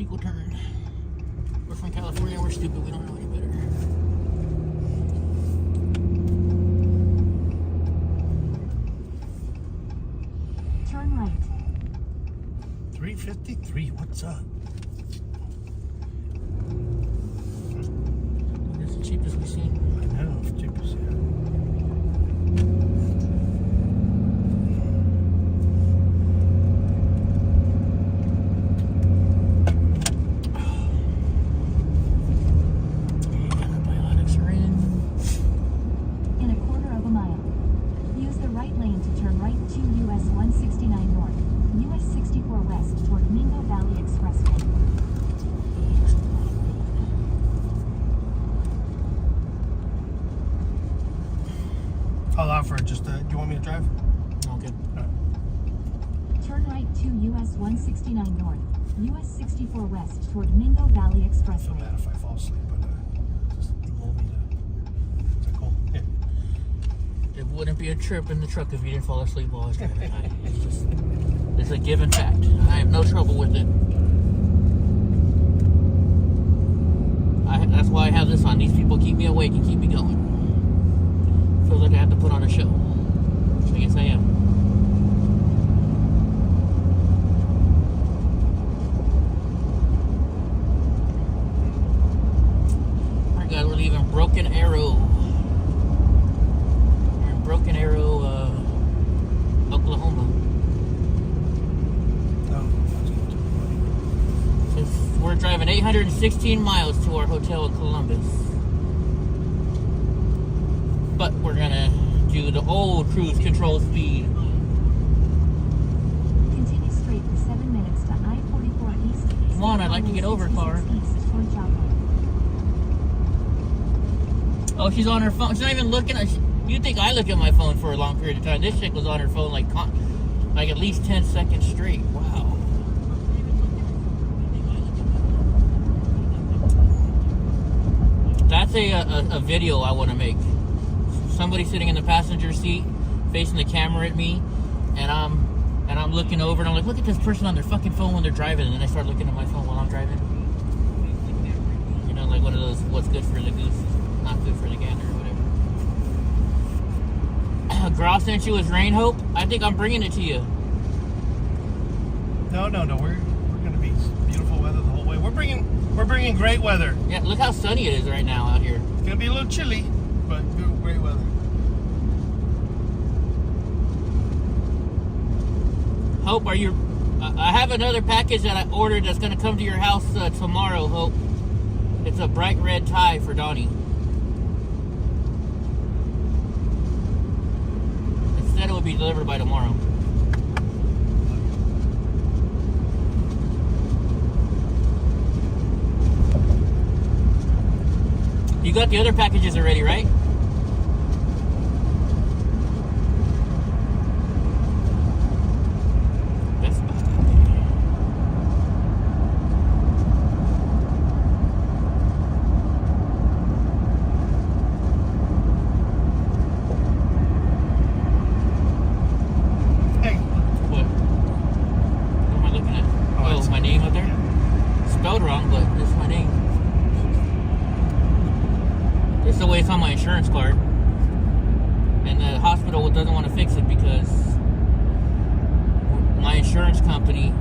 illegal turn. We're from California, we're stupid, we don't know any better. Turn right. 353, what's up? That's the cheapest we've seen. I know, it's cheapest, yeah. Antibiotics are in. In a quarter of a mile. Use the right lane to turn right to US 169 North, US 64 West toward Mingo Valley Expressway. I'll offer it. Just, do you want me to drive? Okay. Turn right to US 169 North, US 64 West toward Mingo Valley I feel Expressway. bad if I fall asleep, but just lull me to. Is that cool? Yeah. It wouldn't be a trip in the truck if you didn't fall asleep while I was driving. It's a given fact. I have no trouble with it. That's why I have this on. These people keep me awake and keep me going. Feels like I have to put on a show. So I guess I am. Alright guys, we're leaving Broken Arrow. We're in Broken Arrow, Oklahoma. Oh, We're driving 816 miles to our hotel in Columbus. But we're gonna do the old cruise control speed. Continue straight for 7 minutes to I-44 East. Come on, I'd like to get over, car. East toward Joppa. Oh, she's on her phone. She's not even looking at. You think I look at my phone for a long period of time? This chick was on her phone like at least 10 seconds straight. Wow. That's a video I want to make. Somebody sitting in the passenger seat, facing the camera at me, and I'm looking over and I'm like, look at this person on their fucking phone when they're driving, and then I start looking at my phone while I'm driving. You know, like one of those, what's good for the goose, not good for the gander, or whatever. Groff sent you his rain hope. I think I'm bringing it to you. No. We're gonna be beautiful weather the whole way. We're bringing great weather. Yeah, look how sunny it is right now out here. It's gonna be a little chilly, but great weather. Hope, are you? I have another package that I ordered that's gonna come to your house tomorrow. Hope, it's a bright red tie for Donnie. It said it would be delivered by tomorrow. You got the other packages already, right? Best Buy. Hey, What? What am I looking at? Oh, it's- my name up there? Spelled wrong, but it's my name. It's the way it's on my insurance card. And the hospital doesn't want to fix it because my insurance company,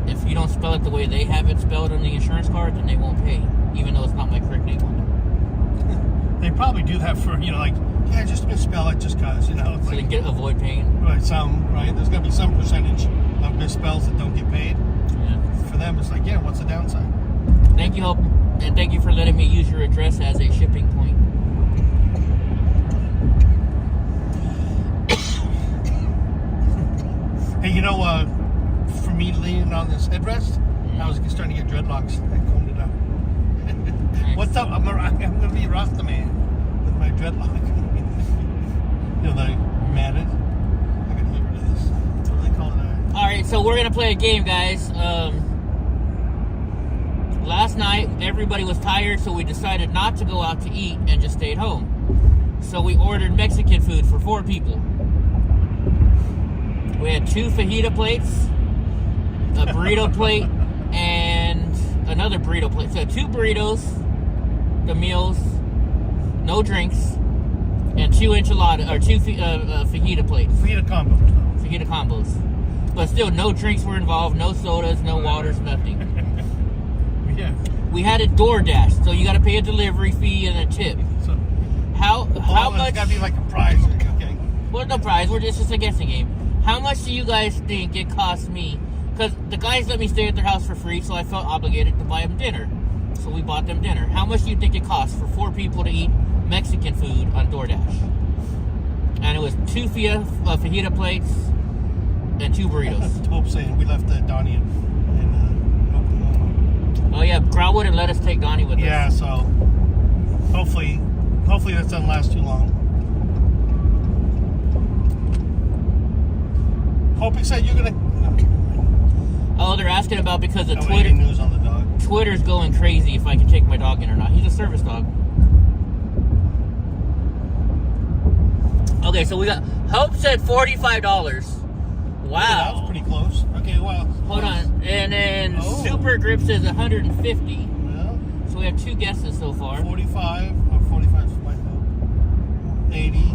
if you don't spell it the way they have it spelled on the insurance card, then they won't pay, even though it's not my correct name on they probably do that for, like, yeah, just misspell it just cause, it. it's So they like, can avoid paying. right, there's gotta be some percentage of misspells that don't get paid. Yeah. For them, it's like, yeah, what's the downside? Thank you, Hope, and thank you for letting me use your address as a shipping point. Hey, for me leaning on this headrest, I was starting to get dreadlocks. I combed it out. What's up? I'm gonna be Rasta man with my dreadlock. Like matted. I gotta get rid of this. What do they call it? Alright, so we're gonna play a game, guys. Last night, everybody was tired, so we decided not to go out to eat and just stayed home. So we ordered Mexican food for 4 people. We had 2 fajita plates, a burrito plate, and another burrito plate. So 2 burritos, the meals, no drinks, and 2 enchiladas or 2 fajita plates. Fajita combos. Fajita combos. But still, no drinks were involved, no sodas, no waters, nothing. Yeah. We had a DoorDash, so you got to pay a delivery fee and a tip. So, How much? It's got to be like a prize. Okay. Well, no prize. It's just a guessing game. How much do you guys think it cost me? Because the guys let me stay at their house for free, so I felt obligated to buy them dinner. So we bought them dinner. How much do you think it cost for 4 people to eat Mexican food on DoorDash? And it was 2 fajita plates and 2 burritos. Hope saying we left Donnie in Oklahoma. Oh yeah, Crowd wouldn't let us take Donnie with us. Yeah, so hopefully that doesn't last too long. Hope said you're gonna. Oh, they're asking about because of Oh, Twitter. any news on the dog? Twitter's going crazy if I can take my dog in or not. He's a service dog. Okay, so we got Hope said $45. Wow. Yeah, that was pretty close. Okay, well. Hold on. And then Super Grip says 150. Well, So we have 2 guesses so far. 45 or 45 is my vote. 80.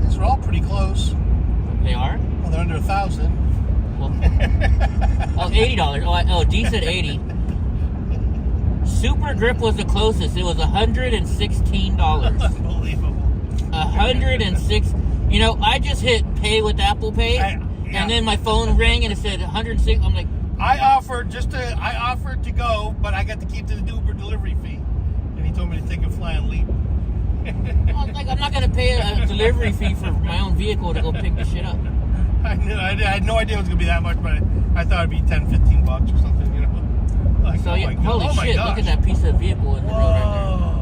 These are all pretty close. They are? Well, they're under 1,000. Well, oh, $80. Oh, D said 80. Super Grip was the closest. It was $116. Unbelievable. 106. You know, I just hit pay with Apple Pay, and then my phone rang and it said 106. I'm like, I offered to go, but I got to keep the Uber delivery fee, and he told me to take a flying leap. I was like, I'm not gonna pay a delivery fee for my own vehicle to go pick the shit up. I had no idea it was gonna be that much, but I thought it'd be $10-15 or something, you know. Like, So oh yeah, my God. holy Oh my shit! gosh. Look at that piece of vehicle in the road right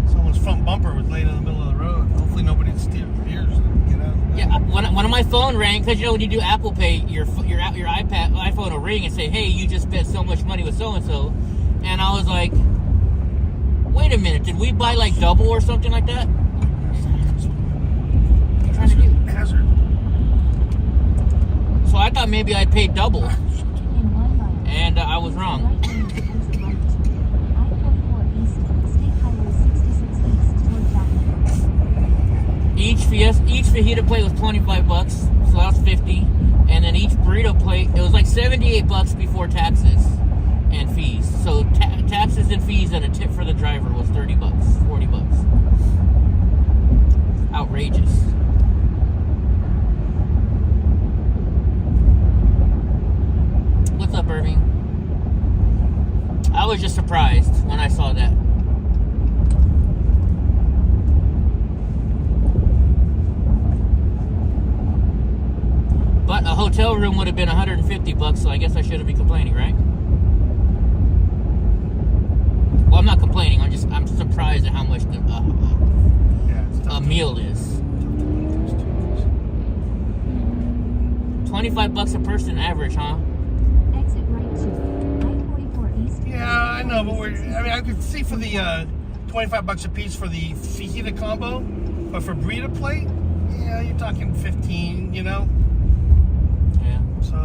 Someone's front bumper was laid in the middle of the road. Hopefully nobody steers and get out of the there. Yeah, when my phone rang, because you know when you do Apple Pay, your iPhone will ring and say, "Hey, you just spent so much money with so and so," and I was like, "Wait a minute, did we buy like double or something like that?" What are you trying to do? Hazard. So I thought maybe I paid double, In 1 mile. and I was wrong. Right lane to exit right. I-44 east, State Highway 66 east toward Jackson. Each fajita plate was $25, so that was 50, and then each burrito plate it was like $78 before taxes and fees. So taxes and fees and a tip for the driver was $30, $40. Outrageous. What's up, Irving? I was just surprised when I saw that. But a hotel room would have been $150, so I guess I shouldn't be complaining, right? Well, I'm not complaining. I'm surprised at how much a meal is. $25 a person average, huh? Exit right to I-44 east. Yeah, I know, but I could see for the $25 a piece for the fajita combo, but for burrito plate, yeah, you're talking 15, you know. Yeah. So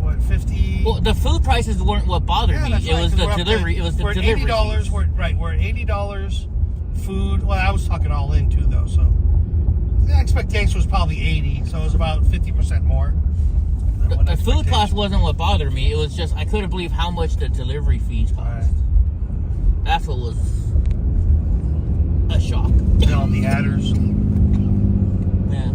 what, 50? Well, the food prices weren't what bothered me. That's It right, was 'cause the we're up delivery. to- It was the we're at delivery. $80. fees. We're at $80 food. Well, I was talking all in too, though. So the expectation was probably 80. So it was about 50% more. than what The food expectation. cost wasn't what bothered me. It was just I couldn't believe how much the delivery fees cost. Right. That's what was a shock. And all the adders. Yeah.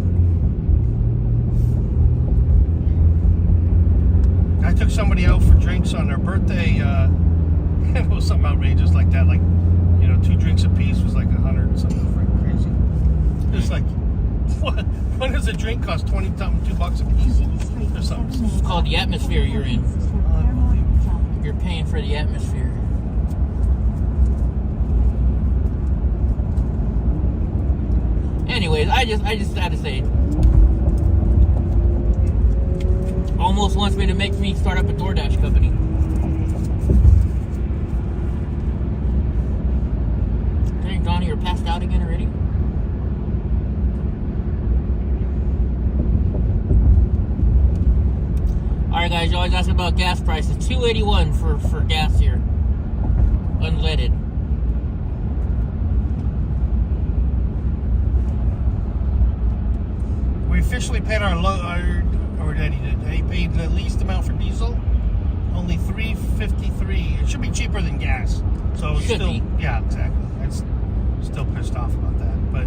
I took somebody out for drinks on their birthday. And it was something outrageous like that. Like, you know, 2 drinks a piece was like 100 and something freaking crazy. It's like, what does a drink cost? $2 a piece? Continue straight for 7 minutes. It's called the atmosphere you're in. East toward Fairmont Shopping. You're paying for the atmosphere. Anyways, I just had to say, almost wants me to make me start up a DoorDash company. Dang, Donnie, you're passed out again already? Alright guys, you always ask about gas prices. $2.81 for gas here, unleaded. We officially paid or Eddie did. He paid the least amount for diesel. Only $3.53. It should be cheaper than gas. So it's Should still, be. yeah, exactly. It's still pissed off about that, but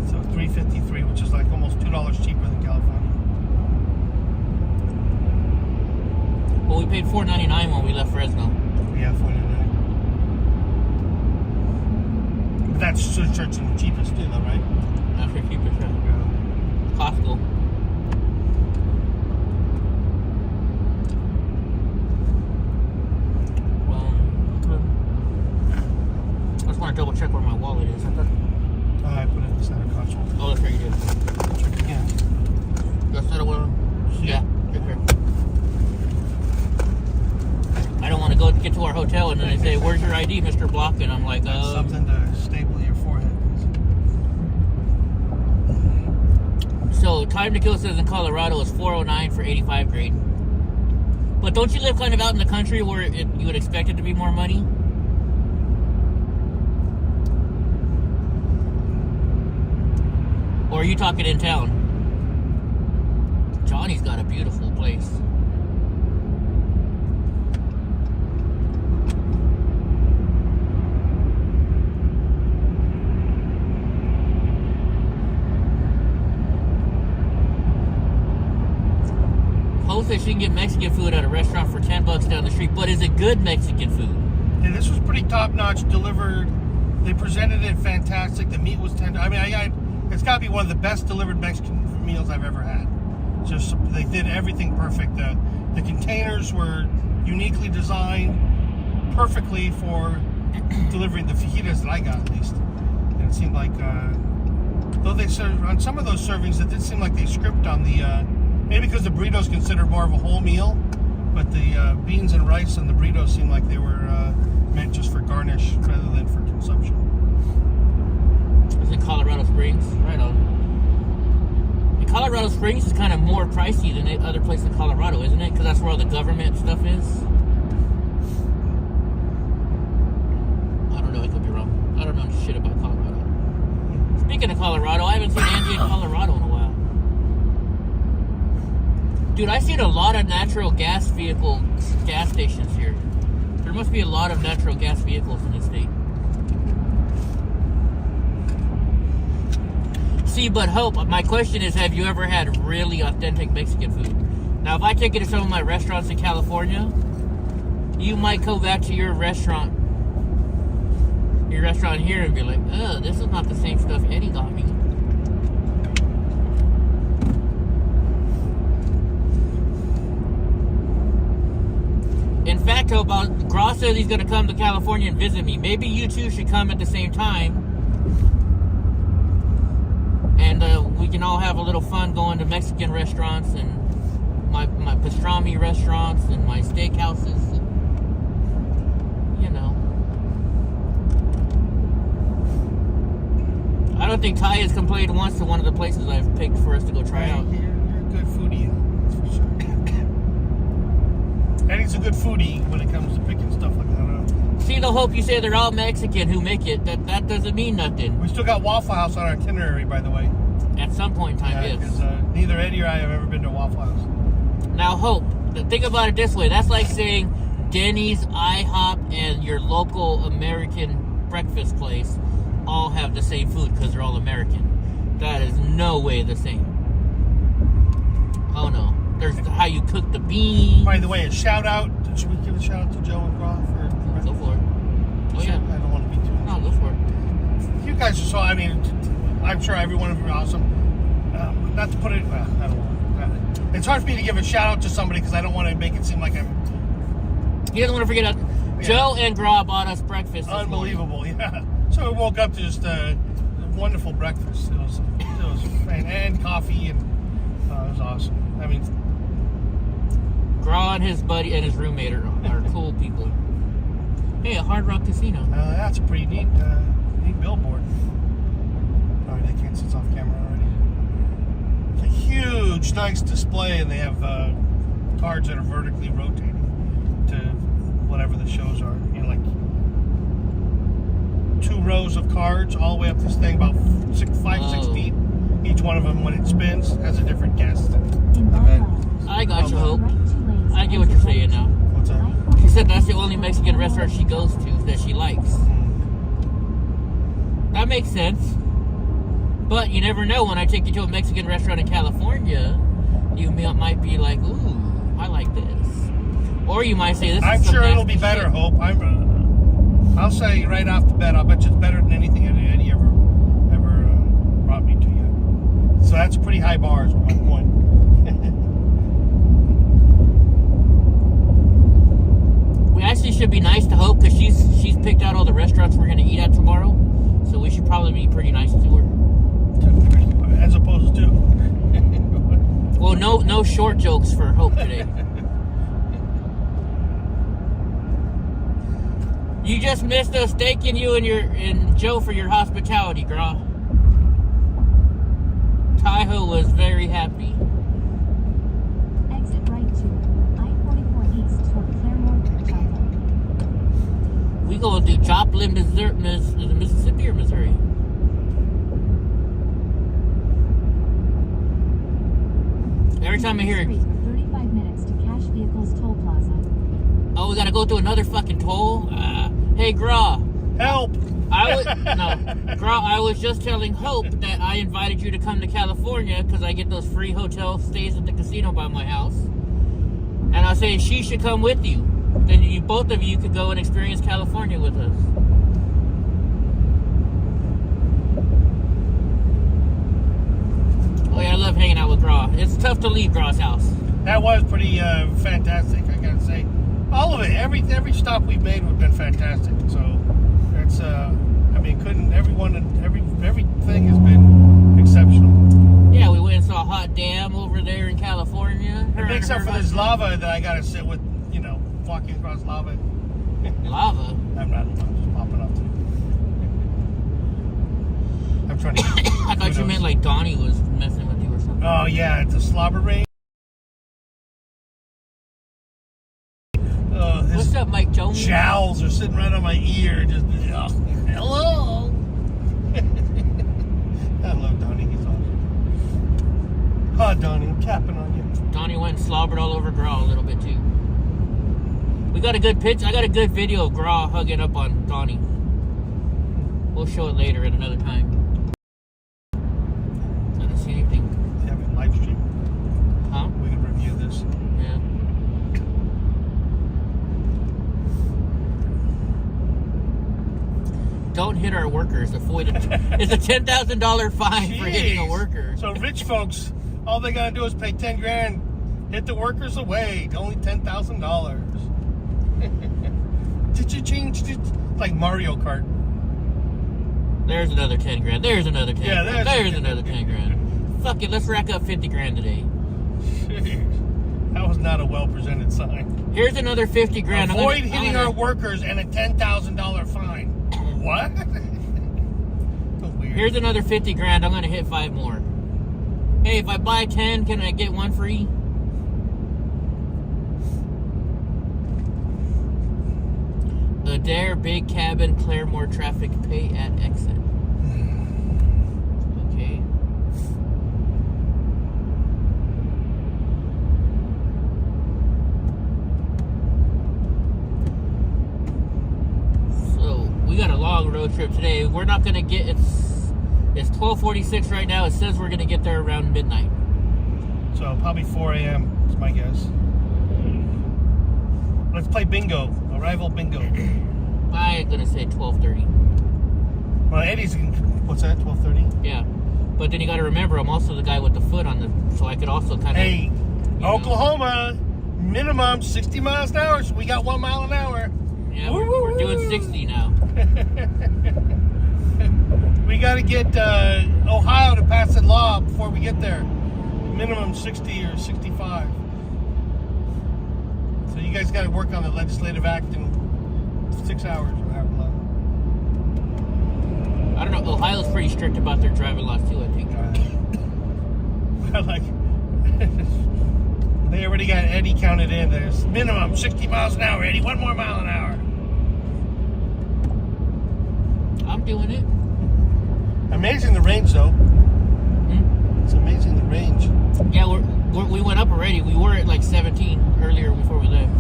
so $3.53, which is like almost $2 cheaper than California. Well, we paid $4.99 when we left Fresno. Yeah, $4.99. But that's searching the cheapest too, though, right? That's the cheapest, yeah. Yeah. Costco. I just want to double check where my wallet is. I put it in the center console. Oh, that's right, you did. Check again. That's not a well. Yeah, right there. I don't want to get to our hotel and then they say, "Where's your ID, Mr. Block?" And I'm like, That's something to staple your forehead. So time to kill says in Colorado is 4:09 for 85 grade. But don't you live kind of out in the country where you would expect it to be more money? Or are you talking in town? Johnny's got a beautiful place. Hope says she can get Mexican food at a restaurant for $10 down the street, but is it good Mexican food? Yeah, this was pretty top-notch delivered. They presented it fantastic. The meat was tender. I mean, it's got to be one of the best delivered Mexican meals I've ever had. Just they did everything perfect. The containers were uniquely designed perfectly for delivering the fajitas that I got, at least. And it seemed like, though they served on some of those servings, it did seem like they script on the maybe because the burritos considered more of a whole meal, but the beans and rice and the burritos seemed like they were meant just for garnish rather than for consumption. It's in Colorado Springs, right on. And Colorado Springs is kind of more pricey than the other places in Colorado, isn't it? Because that's where all the government stuff is. I don't know, I could be wrong. I don't know shit about Colorado. Speaking of Colorado, I haven't seen Angie in Colorado in a while. Dude, I've seen a lot of natural gas stations here. There must be a lot of natural gas vehicles in this state. See, but Hope, my question is, have you ever had really authentic Mexican food? Now, if I take you to some of my restaurants in California, you might go back to your restaurant here and be like, oh, this is not the same stuff Eddie got me. In fact, Hope, Gross says he's going to come to California and visit me. Maybe you two should come at the same time. And we can all have a little fun going to Mexican restaurants and my pastrami restaurants and my steakhouses. And, you know. I don't think Ty has complained once to one of the places I've picked for us to go try out. You're a good foodie, that's for sure. Eddie's a good foodie when it comes to picking stuff like that up. See, the Hope, you say they're all Mexican who make it. That doesn't mean nothing. We still got Waffle House on our itinerary, by the way. At some point in time, yes. Because neither Eddie or I have ever been to Waffle House. Now, Hope, think about it this way. That's like saying Denny's, IHOP, and your local American breakfast place all have the same food because they're all American. That is no way the same. Oh, no. There's how you cook the beans. By the way, a shout out. Should we give a shout out to Joe and Groff? Go for it. Oh, yeah. I don't want to be too. No, go for it. You guys are so, I mean, I'm sure every one of you are awesome. Not to put it, I don't want to. It's hard for me to give a shout out to somebody because I don't want to make it seem like I'm. He doesn't want to forget. Joe and Groff bought us breakfast. Unbelievable, yeah. So we woke up to just a wonderful breakfast. It was and coffee, and it was awesome. I mean, Gra and his buddy and his roommate are cool people. Hey, a Hard Rock Casino. That's a pretty neat billboard. All right, I can't see it's off camera already. It's a huge, nice display, and they have cards that are vertically rotating to whatever the shows are. You know, like 2 rows of cards all the way up this thing, about 5-6 feet. Each one of them, when it spins, has a different guest. I got you, Hope. I get what you're saying now. What's that? She said that's the only Mexican restaurant she goes to that she likes. That makes sense. But you never know. When I take you to a Mexican restaurant in California, you might be like, ooh, I like this. Or you might say, this is I'm some sure it'll be nasty better, shit. Hope. I'll say right off the bat, I'll bet you it's better than anything Eddie ever brought me to yet. So that's pretty high bars with my point. We actually should be nice to Hope because she's picked out all the restaurants we're going to eat at tomorrow. So we should probably be pretty nice to her. As opposed to... Well, no short jokes for Hope today. You just missed us thanking you and Joe for your hospitality, girl. Taiho was very happy. Exit right to I-44 East toward Claremont, Joplin. We gonna do Joplin, Mississippi or Missouri? Every time I hear it, 35 minutes to Cash Vehicles Toll Plaza. oh, we gotta go through another fucking toll? Hey, Gra. Help! I was just telling Hope that I invited you to come to California because I get those free hotel stays at the casino by my house. And I was saying she should come with you. Then both of you could go and experience California with us. Oh yeah, I love hanging out with Gra. It's tough to leave Gra's house. That was pretty fantastic, I gotta say. All of it, every stop we've made have been fantastic. So it's everything has been exceptional. Yeah, we went and saw a hot dam over there in California. Except for this lava that I gotta sit with, walking across lava. Lava? I'm just popping up. I'm trying to. I thought you meant like Donnie was messing with you or something. Oh yeah, it's a slobber rain. What's up, Mike Jones? Jowls are sitting right on my ear. Just hello. I love Donnie. He's awesome. Oh, Donnie, I'm capping on you. Donnie went and slobbered all over Gra a little bit too. We got a good pitch. I got a good video of Gra hugging up on Donnie. We'll show it later at another time. I didn't see anything. Have it live stream. Huh? We can review this. Yeah. Don't hit our workers. It's a $10,000 fine for hitting a worker. So rich folks, all they gotta do is pay $10,000. Hit the workers away. Only $10,000. Did you change it? Like Mario Kart. There's another 10 grand. There's another 10 Yeah, grand. There's another 10 grand. Fuck it, let's rack up 50 grand today. Jeez. That was not a well-presented sign. Here's another 50 grand. Avoid hitting our workers and a $10,000 fine. What? Weird. Here's another 50 grand. I'm gonna hit 5 more. Hey, if I buy 10, can I get 1 free? Adair, Big Cabin, Claremore traffic, pay at exit. Okay. So, we got a long road trip today. We're not gonna get, it's 12:46 right now. It says we're gonna get there around midnight. So probably 4 a.m. is my guess. Let's play bingo. Arrival bingo. I'm gonna say 12:30. Well, Eddie's, what's that, 12:30? Yeah. But then you gotta remember, I'm also the guy with the foot on the, so I could also kind of... Hey, Oklahoma, minimum 60 miles an hour. So we got 1 mile an hour. Yeah, we're doing 60 now. We got to get Ohio to pass a law before we get there. Minimum 60 or 65. So you guys got to work on the legislative act in 6 hours or however long. I don't know. Ohio's pretty strict about their driving laws too, I think. I like count it in. There's minimum 60 miles an hour, Eddie. 1 more mile an hour. I'm doing it. Amazing the range, though. Hmm? It's amazing the range. Yeah, we went up already. We were at like 17 earlier before we left.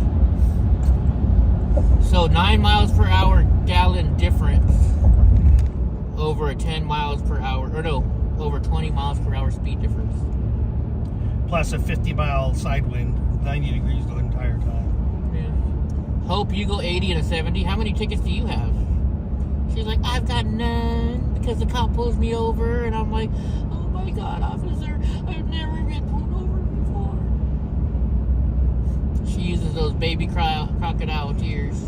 So 9 miles per hour gallon difference over a 10 miles per hour, or no, over 20 miles per hour speed difference. Plus a 50-mile side wind, 90 degrees the entire time. Yeah. Hope you go 80 and a 70. How many tickets do you have? She's like, I've got none because the cop pulls me over, and I'm like, oh my God, officer, I've never been pulled over before. She uses those baby crocodile tears.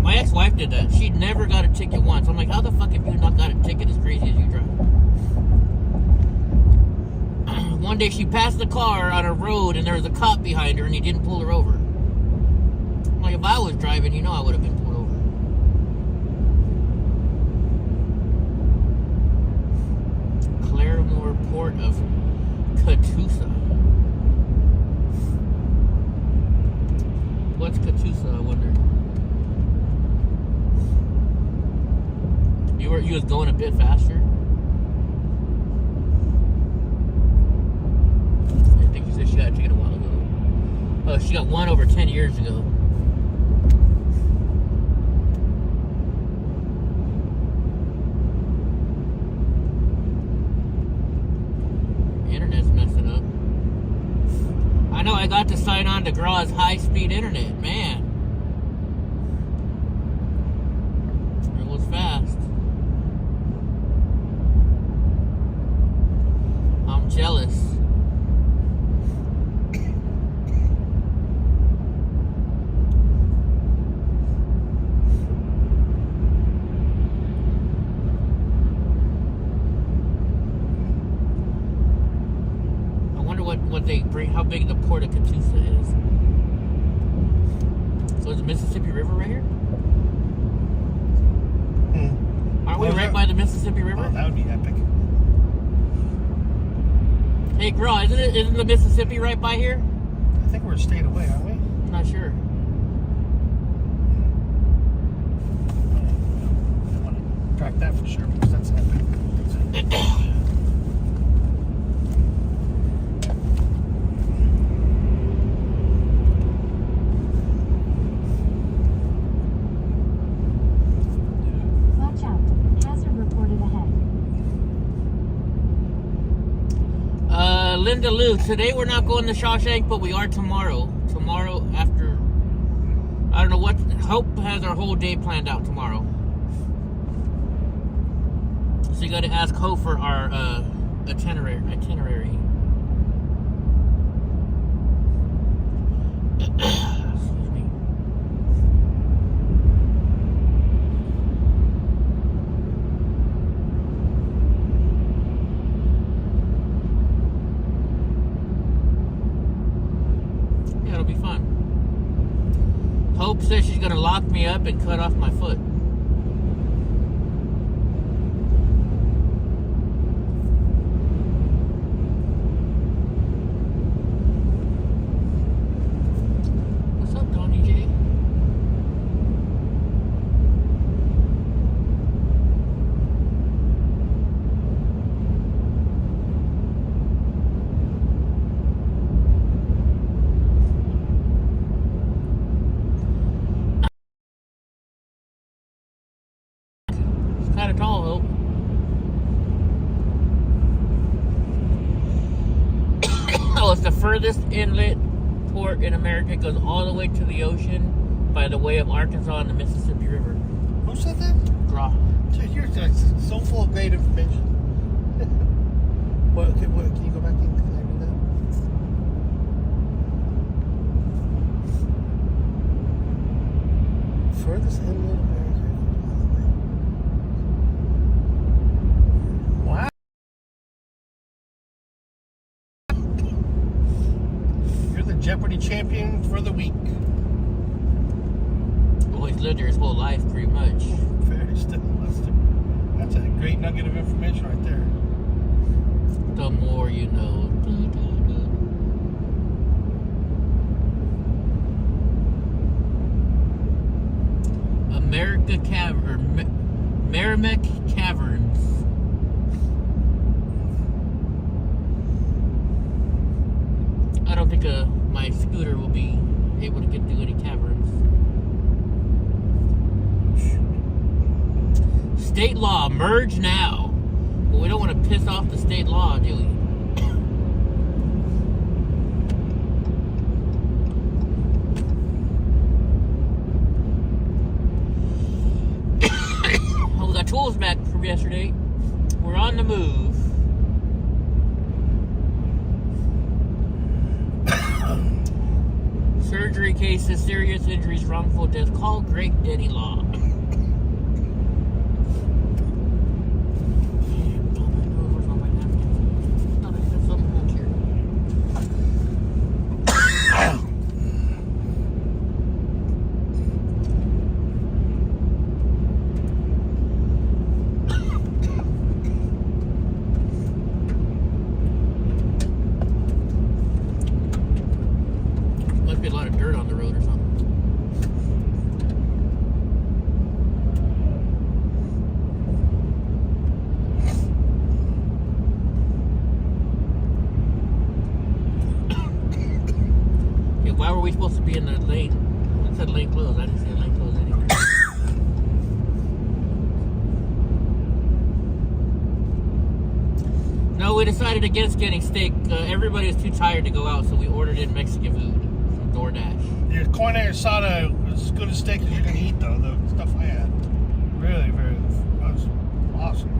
My ex-wife did that. She never got a ticket once. I'm like, how the fuck have you not got a ticket as crazy as you drive? One day she passed the car on a road and there was a cop behind her and he didn't pull her over. I'm like, if I was driving, you know I would have been pulled over. Claremore Port of Catoosa. What's Catoosa, I wonder? You was going a bit faster? I think you said she got a ticket a while ago. Oh, she got one over 10 years ago. Internet's messing up. I know, I got to sign on to Graw's high-speed internet. Man. It was fast. I'm jealous. I wonder what they bring, how big the port of Catoosa is. So is the Mississippi River right here? Aren't we right by the Mississippi River? Oh, that would be epic. Hey, girl, isn't the Mississippi right by here? I think we're a state away, aren't we? I'm not sure. I want to track that for sure because that's epic. Watch out. Hazard reported ahead. Linda Lou, today we're not going to Shawshank, but we are tomorrow. Tomorrow after, I don't know what, Hope has our whole day planned out tomorrow. So you got to ask Hope for our itinerary. Excuse me. Yeah, it'll be fun. Hope says she's gonna lock me up and cut off my foot. What's up, Donnie J? It's kind of tall, Hope. Oh, it's the furthest inlet port in America. It goes all the way to the ocean by the way of Arkansas and the Mississippi River. Who said that? Graw. You're just so full of great information. What, can you go back in? Can I do that? Furthest inlet America. Wow. You're the Jeopardy champion for the week. Well, he's lived here his whole life, pretty much. Very still. That's a great nugget of information right there. the more you know. Merrimack Caverns. I don't think my scooter will be able to get through any caverns. State law, merge now. Well, we don't want to piss off the state law, do we? Oh, we got tools back from yesterday. We're on the move. Surgery cases, serious injuries, wrongful death. Call Great Eddie Law. Be a lot of dirt on the road or something. Okay, why were we supposed to be in the lane? It said lane closed. I didn't see a lane closed anywhere. No, we decided against getting steak. Everybody was too tired to go out, so we ordered in Mexican food. DoorDash. Your corn asada was as good as steak as you're gonna eat, though. The stuff I had, really, that was awesome.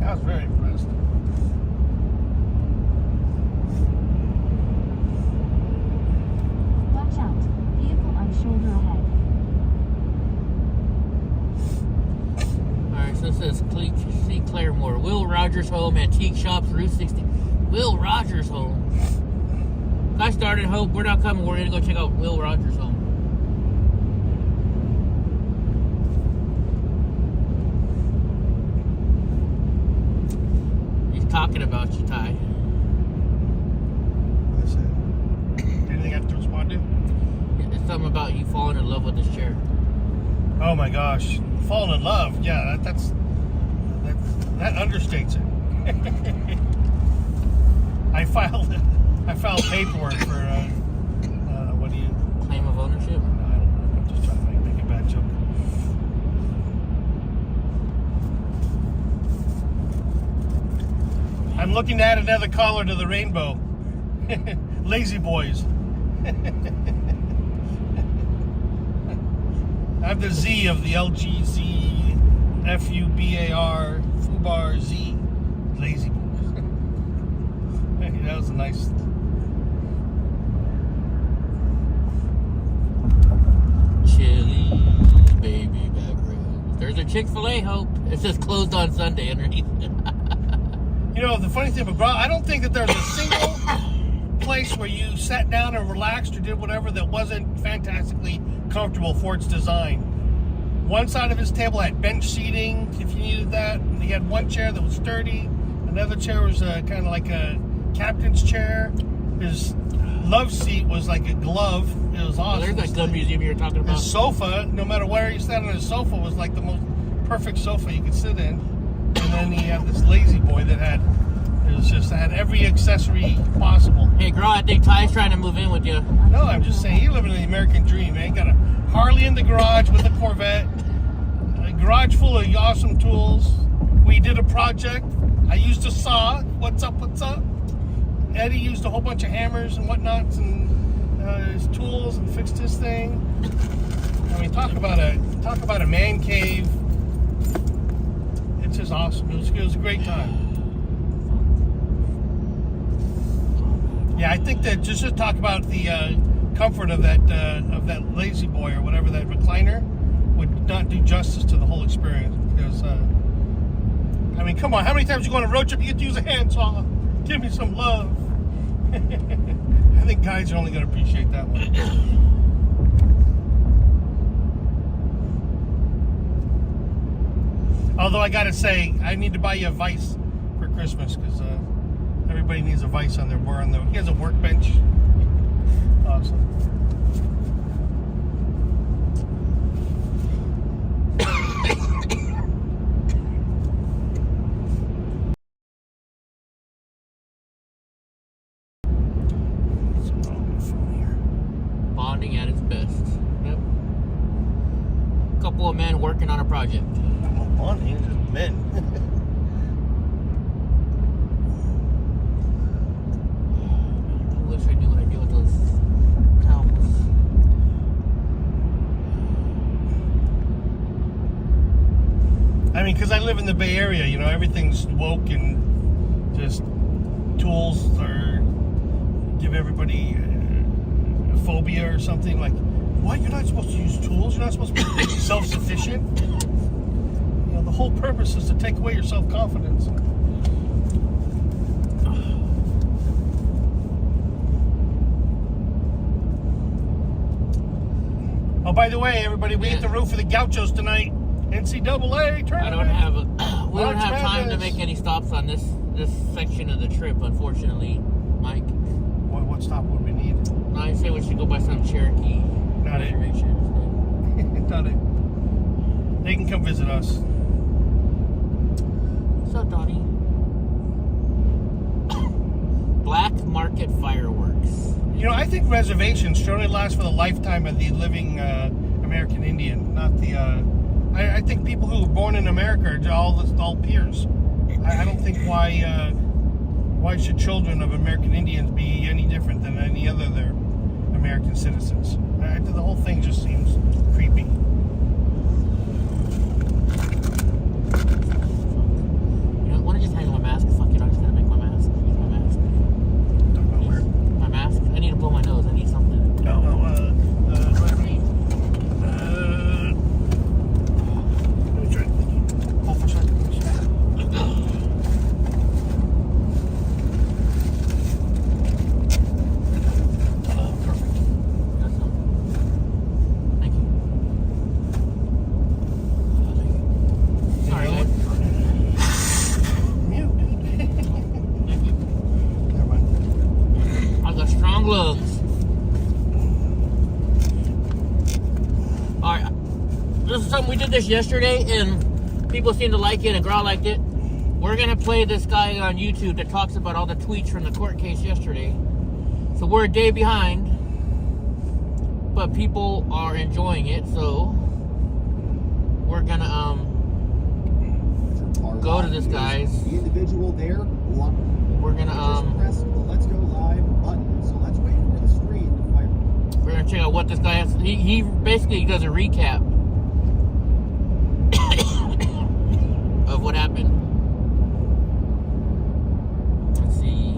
I was very impressed. Watch out. Vehicle on shoulder ahead. Alright, so it says see Claremore. Will Rogers Home, Antique Shops, Route 60. Will Rogers Home. I started hope we're not coming. We're gonna go check out Will Rogers' home. He's talking about you, Ty. What's that? Anything I have to respond to? It's something about you falling in love with this chair. Oh my gosh, falling in love. Yeah, that understates it. I filed paperwork for what do you claim of ownership? I don't know. I'm just trying to make a bad joke. I'm looking at another color to the rainbow. Lazy boys. I have the Z of the LGZ FUBAR FUBAR Z. Lazy boys. That was a nice. Chili baby back road. There's a Chick-fil-A, Hope. It says closed on Sunday underneath. You know, the funny thing about I don't think that there's a single place where you sat down and relaxed or did whatever that wasn't fantastically comfortable for its design. One side of his table had bench seating if you needed that. And he had one chair that was sturdy. Another chair was kind of like a captain's chair. His love seat was like a glove. It was awesome. Well, there's that gun museum you were talking about. His sofa, no matter where you sat on his sofa, was like the most perfect sofa you could sit in. And then he had this lazy boy that had every accessory possible. Hey, girl, I think Ty's trying to move in with you. No, I'm just saying, you're living the American dream, man. You got a Harley in the garage with a Corvette, a garage full of awesome tools. We did a project. I used a saw. What's up? Eddie used a whole bunch of hammers and whatnots and his tools and fixed his thing. I mean, talk about a man cave. It's just awesome. It was a great time. Yeah, I think that just to talk about the comfort of that lazy boy or whatever, that recliner, would not do justice to the whole experience. Because I mean, come on, how many times you go on a road trip you get to use a handsaw? Give me some love. I think guys are only going to appreciate that one. Although I gotta say, I need to buy you a Vice for Christmas because Everybody needs a vice on their bar. He has a workbench. Awesome. Bonding at its best. Yep. Couple of men working on a project. Not bonding, it's just men. I wish I knew what I do with those towels. I mean, because I live in the Bay Area, you know, everything's woke and just tools or give everybody a phobia or something. Like, what? You're not supposed to use tools? You're not supposed to be self-sufficient? You know, the whole purpose is to take away your self-confidence. Oh, by the way, everybody, we hit the roof of the Gauchos tonight. NCAA tournament. I don't have we don't have time to make any stops on this section of the trip, unfortunately, Mike. What stop would we need? No, I say we should go by some Cherokee Not it. reservations. Not it. They can come visit us. What's up, Donnie? Black market fireworks. You know, I think reservations should only last for the lifetime of the living American Indian, not the. I think people who were born in America are all peers. I don't think why should children of American Indians be any different than any other of their American citizens. The whole thing just seems creepy. You know, why don't I just hang on my mask? Fuck it, I'm just gonna make my mask. Use my mask. Don't know where. My mask? I need to blow my nose. I need something. Let me try. Hold for a second. Perfect. That's something. Thank you. Sorry, guys. Mute. Thank you. Never mind. I've got strong lungs. Alright. This is something we did this yesterday and people seem to like it and Growl liked it. We're gonna play this guy on YouTube that talks about all the tweets from the court case yesterday. So we're a day behind, but people are enjoying it, so we're gonna go to this guy's. The individual there. We're gonna Just press the Let's Go Live button. So let's wait for the screen to fire. we're gonna check out what this guy has. He basically does a recap of what happened. Let's see.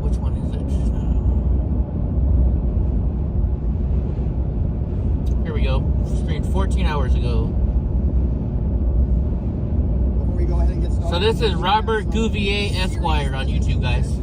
Which one is it? Here we go. Streamed 14 hours ago. Before we go ahead and get started. So this is Robert Gouvier Esquire on YouTube, guys.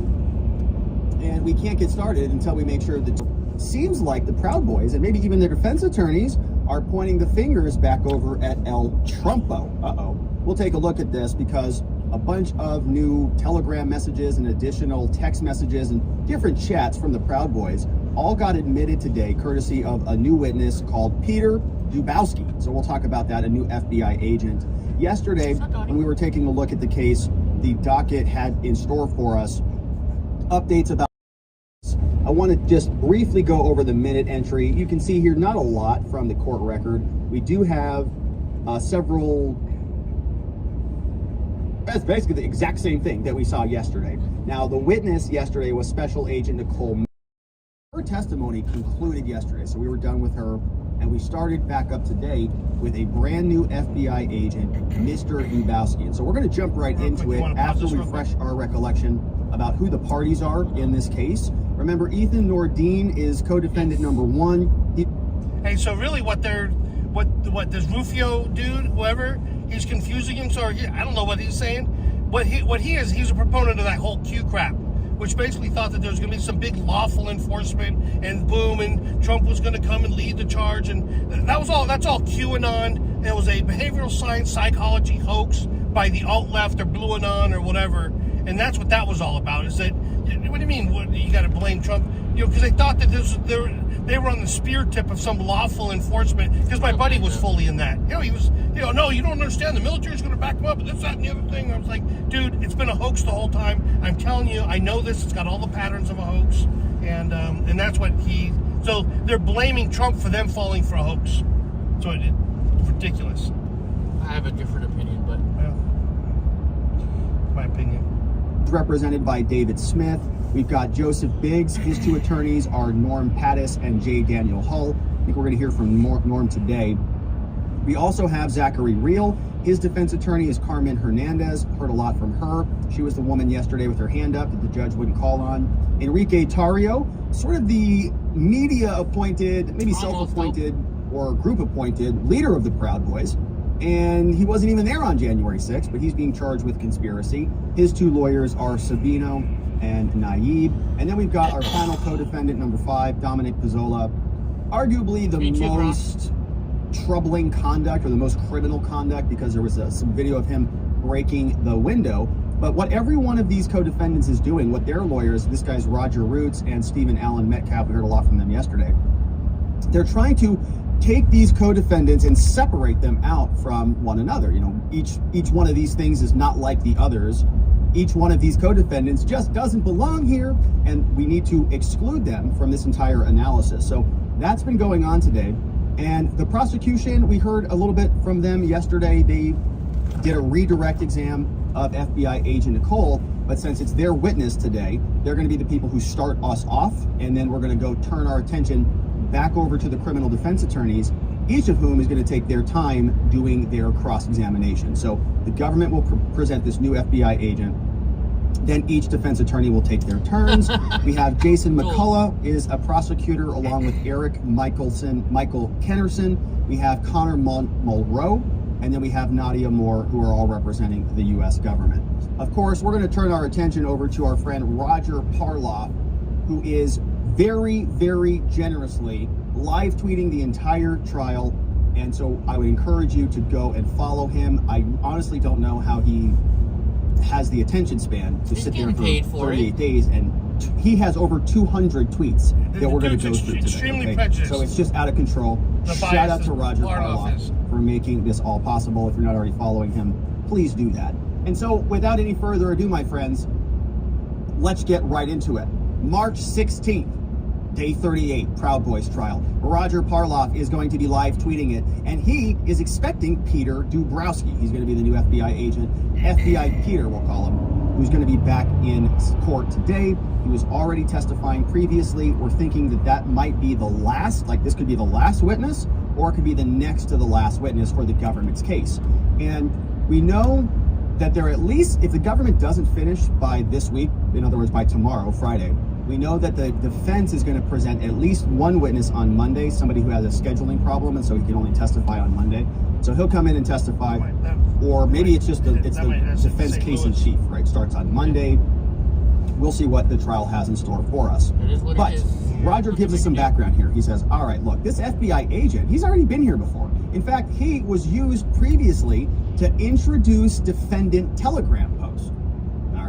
And we can't get started until we make sure that seems like the Proud Boys and maybe even their defense attorneys are pointing the fingers back over at El Trumpo. Uh-oh. We'll take a look at this because a bunch of new Telegram messages and additional text messages and different chats from the Proud Boys all got admitted today courtesy of a new witness called Peter Dubowski. So we'll talk about that, a new FBI agent. Yesterday, when we were taking a look at the case, the docket had in store for us updates about. I want to just briefly go over the minute entry. You can see here not a lot from the court record. We do have several. That's basically the exact same thing that we saw yesterday. Now, the witness yesterday was Special Agent Nicole. Her testimony concluded yesterday, so we were done with her, and we started back up today with a brand new FBI agent, Mr. Dubowski. And so we're going to jump right into it after we refresh our recollection about who the parties are in this case. Remember, Ethan Nordine is co-defendant number one. Hey, so really what this Rufio dude, whoever, he's confusing him, so I don't know what he's saying. What he is, he's a proponent of that whole Q crap, which basically thought that there was going to be some big lawful enforcement and boom, and Trump was going to come and lead the charge, and that's all QAnon. It was a behavioral science psychology hoax by the alt-left or Blue Anon or whatever, And that's what that was all about. Is that, what do you mean? What, you got to blame Trump? Because they thought that they were on the spear tip of some lawful enforcement. Because my buddy was fully in that. He was, no, you don't understand. The military's going to back them up, and this, that, and the other thing. I was like, dude, it's been a hoax the whole time. I'm telling you, I know this. It's got all the patterns of a hoax, and that's what he. So they're blaming Trump for them falling for a hoax. So it's ridiculous. I have a different opinion, but my opinion. Represented by David Smith. We've got Joseph Biggs. His two attorneys are Norm Pattis and J. Daniel Hull. I think we're going to hear from Norm today. We also have Zachary Real. His defense attorney is Carmen Hernandez. Heard a lot from her. She was the woman yesterday with her hand up that the judge wouldn't call on. Enrique Tarrio, sort of the media-appointed, maybe self-appointed or group-appointed leader of the Proud Boys. And he wasn't even there on January 6th, but he's being charged with conspiracy. His two lawyers are Sabino and Naib. And then we've got our final co-defendant, number 5, Dominic Pizzola. Arguably the most troubling conduct, or the most criminal conduct, because there was some video of him breaking the window. But what every one of these co-defendants is doing, what their lawyers, this guy's Roger Roots and Stephen Allen Metcalf, we heard a lot from them yesterday, they're trying to take these co-defendants and separate them out from one another. Each one of these things is not like the others. Each one of these co-defendants just doesn't belong here, and we need to exclude them from this entire analysis. So that's been going on today. And the prosecution, we heard a little bit from them yesterday. They did a redirect exam of FBI agent Nicole, but since it's their witness today, they're going to be the people who start us off, and then we're going to go turn our attention back over to the criminal defense attorneys, each of whom is going to take their time doing their cross-examination. So the government will present this new FBI agent, then each defense attorney will take their turns. We have Jason McCullough is a prosecutor, along with Eric Michael Kennerson. We have Connor Mulrow, and then we have Nadia Moore, who are all representing the U.S. government. Of course, we're going to turn our attention over to our friend Roger Parloff, who is very, very generously live tweeting the entire trial. And so I would encourage you to go and follow him. I honestly don't know how he has the attention span to sit there for 38 days, and he has over 200 tweets that we're going to go through today. Okay? So it's just out of control. Shout out to Roger Parloff for making this all possible. If you're not already following him, please do that. And so without any further ado, my friends, let's get right into it. March 16th. Day 38, Proud Boys trial. Roger Parloff is going to be live tweeting it, and he is expecting Peter Dubrowski. He's going to be the new FBI agent, FBI Peter, we'll call him, who's going to be back in court today. He was already testifying previously. We're thinking that might be the last, like this could be the last witness, or it could be the next to the last witness for the government's case. And we know that they're, at least, if the government doesn't finish by this week, in other words, by tomorrow, Friday, we know that the defense is going to present at least one witness on Monday, somebody who has a scheduling problem, and so he can only testify on Monday. So he'll come in and testify, or maybe it's just the defense case in chief, right? Starts on Monday. We'll see what the trial has in store for us. But Roger gives us some background here. He says, all right, look, this FBI agent, he's already been here before. In fact, he was used previously to introduce defendant telegram posts.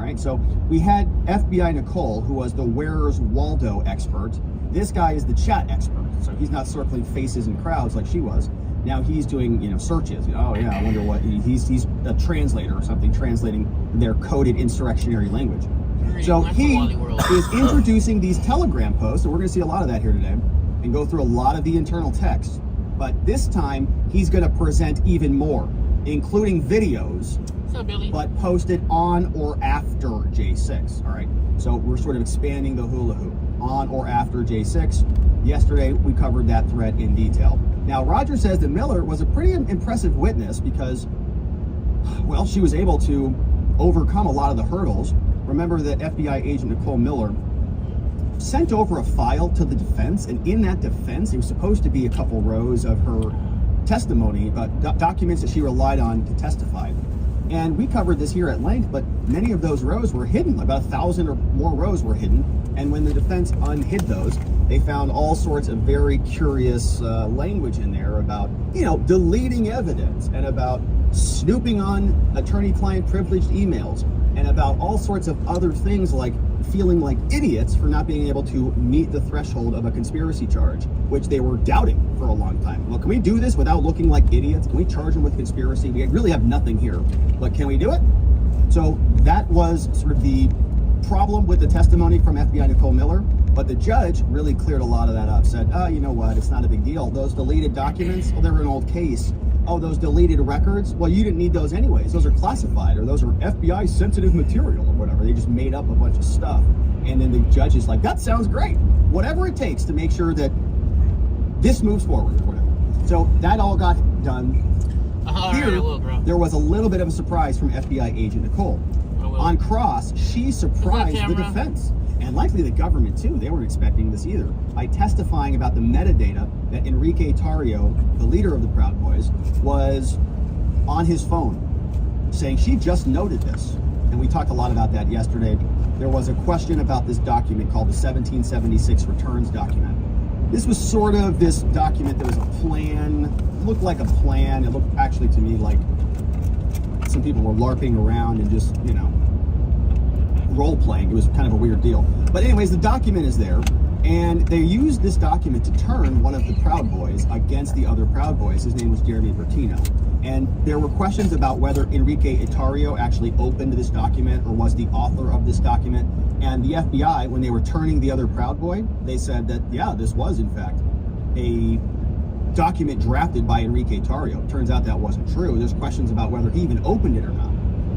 Right, so we had FBI Nicole, who was the Where's Waldo expert. This guy is the chat expert, so he's not circling faces in crowds like she was. Now he's doing, searches. Oh yeah, I wonder what he's a translator or something, translating their coded insurrectionary language. So he is introducing these telegram posts, and we're going to see a lot of that here today, and go through a lot of the internal text. But this time he's going to present even more, including videos, but posted on or after J6. All right, so we're sort of expanding the hula hoop on or after J6. Yesterday we covered that thread in detail. Now Roger says that Miller was a pretty impressive witness because, well, she was able to overcome a lot of the hurdles. Remember that FBI agent Nicole Miller sent over a file to the defense, and in that defense it was supposed to be a couple rows of her testimony, documents that she relied on to testify. And we covered this here at length, but many of those rows were hidden. About 1,000 or more rows were hidden. And when the defense unhid those, they found all sorts of very curious language in there about, deleting evidence, and about snooping on attorney-client privileged emails, and about all sorts of other things like feeling like idiots for not being able to meet the threshold of a conspiracy charge, which they were doubting for a long time. Well, can we do this without looking like idiots? Can we charge them with conspiracy? We really have nothing here, but can we do it? So that was sort of the problem with the testimony from FBI Nicole Miller, but the judge really cleared a lot of that up, said, oh, you know what, it's not a big deal. Those deleted documents, well, they were an old case. Oh, those deleted records? Well, you didn't need those anyways. Those are classified, or those are FBI sensitive material or whatever. They just made up a bunch of stuff. And then the judge is like, that sounds great. Whatever it takes to make sure that this moves forward or whatever. So that all got done. Here, there was a little bit of a surprise from FBI agent Nicole. On cross, she surprised the defense. And likely the government too. They weren't expecting this either. By testifying about the metadata that Enrique Tarrio, the leader of the Proud Boys, was on his phone, saying she just noted this. And we talked a lot about that yesterday. There was a question about this document called the 1776 returns document. This was sort of this document that was a plan. It looked like a plan. It looked actually to me like some people were LARPing around and just, you know, role playing. It was kind of a weird deal. But anyways, the document is there, and they used this document to turn one of the Proud Boys against the other Proud Boys. His name was Jeremy Bertino. And there were questions about whether Enrique Tarrio actually opened this document or was the author of this document. And the FBI, when they were turning the other Proud Boy, they said that, yeah, this was in fact a document drafted by Enrique Tarrio. Turns out that wasn't true. There's questions about whether he even opened it or not.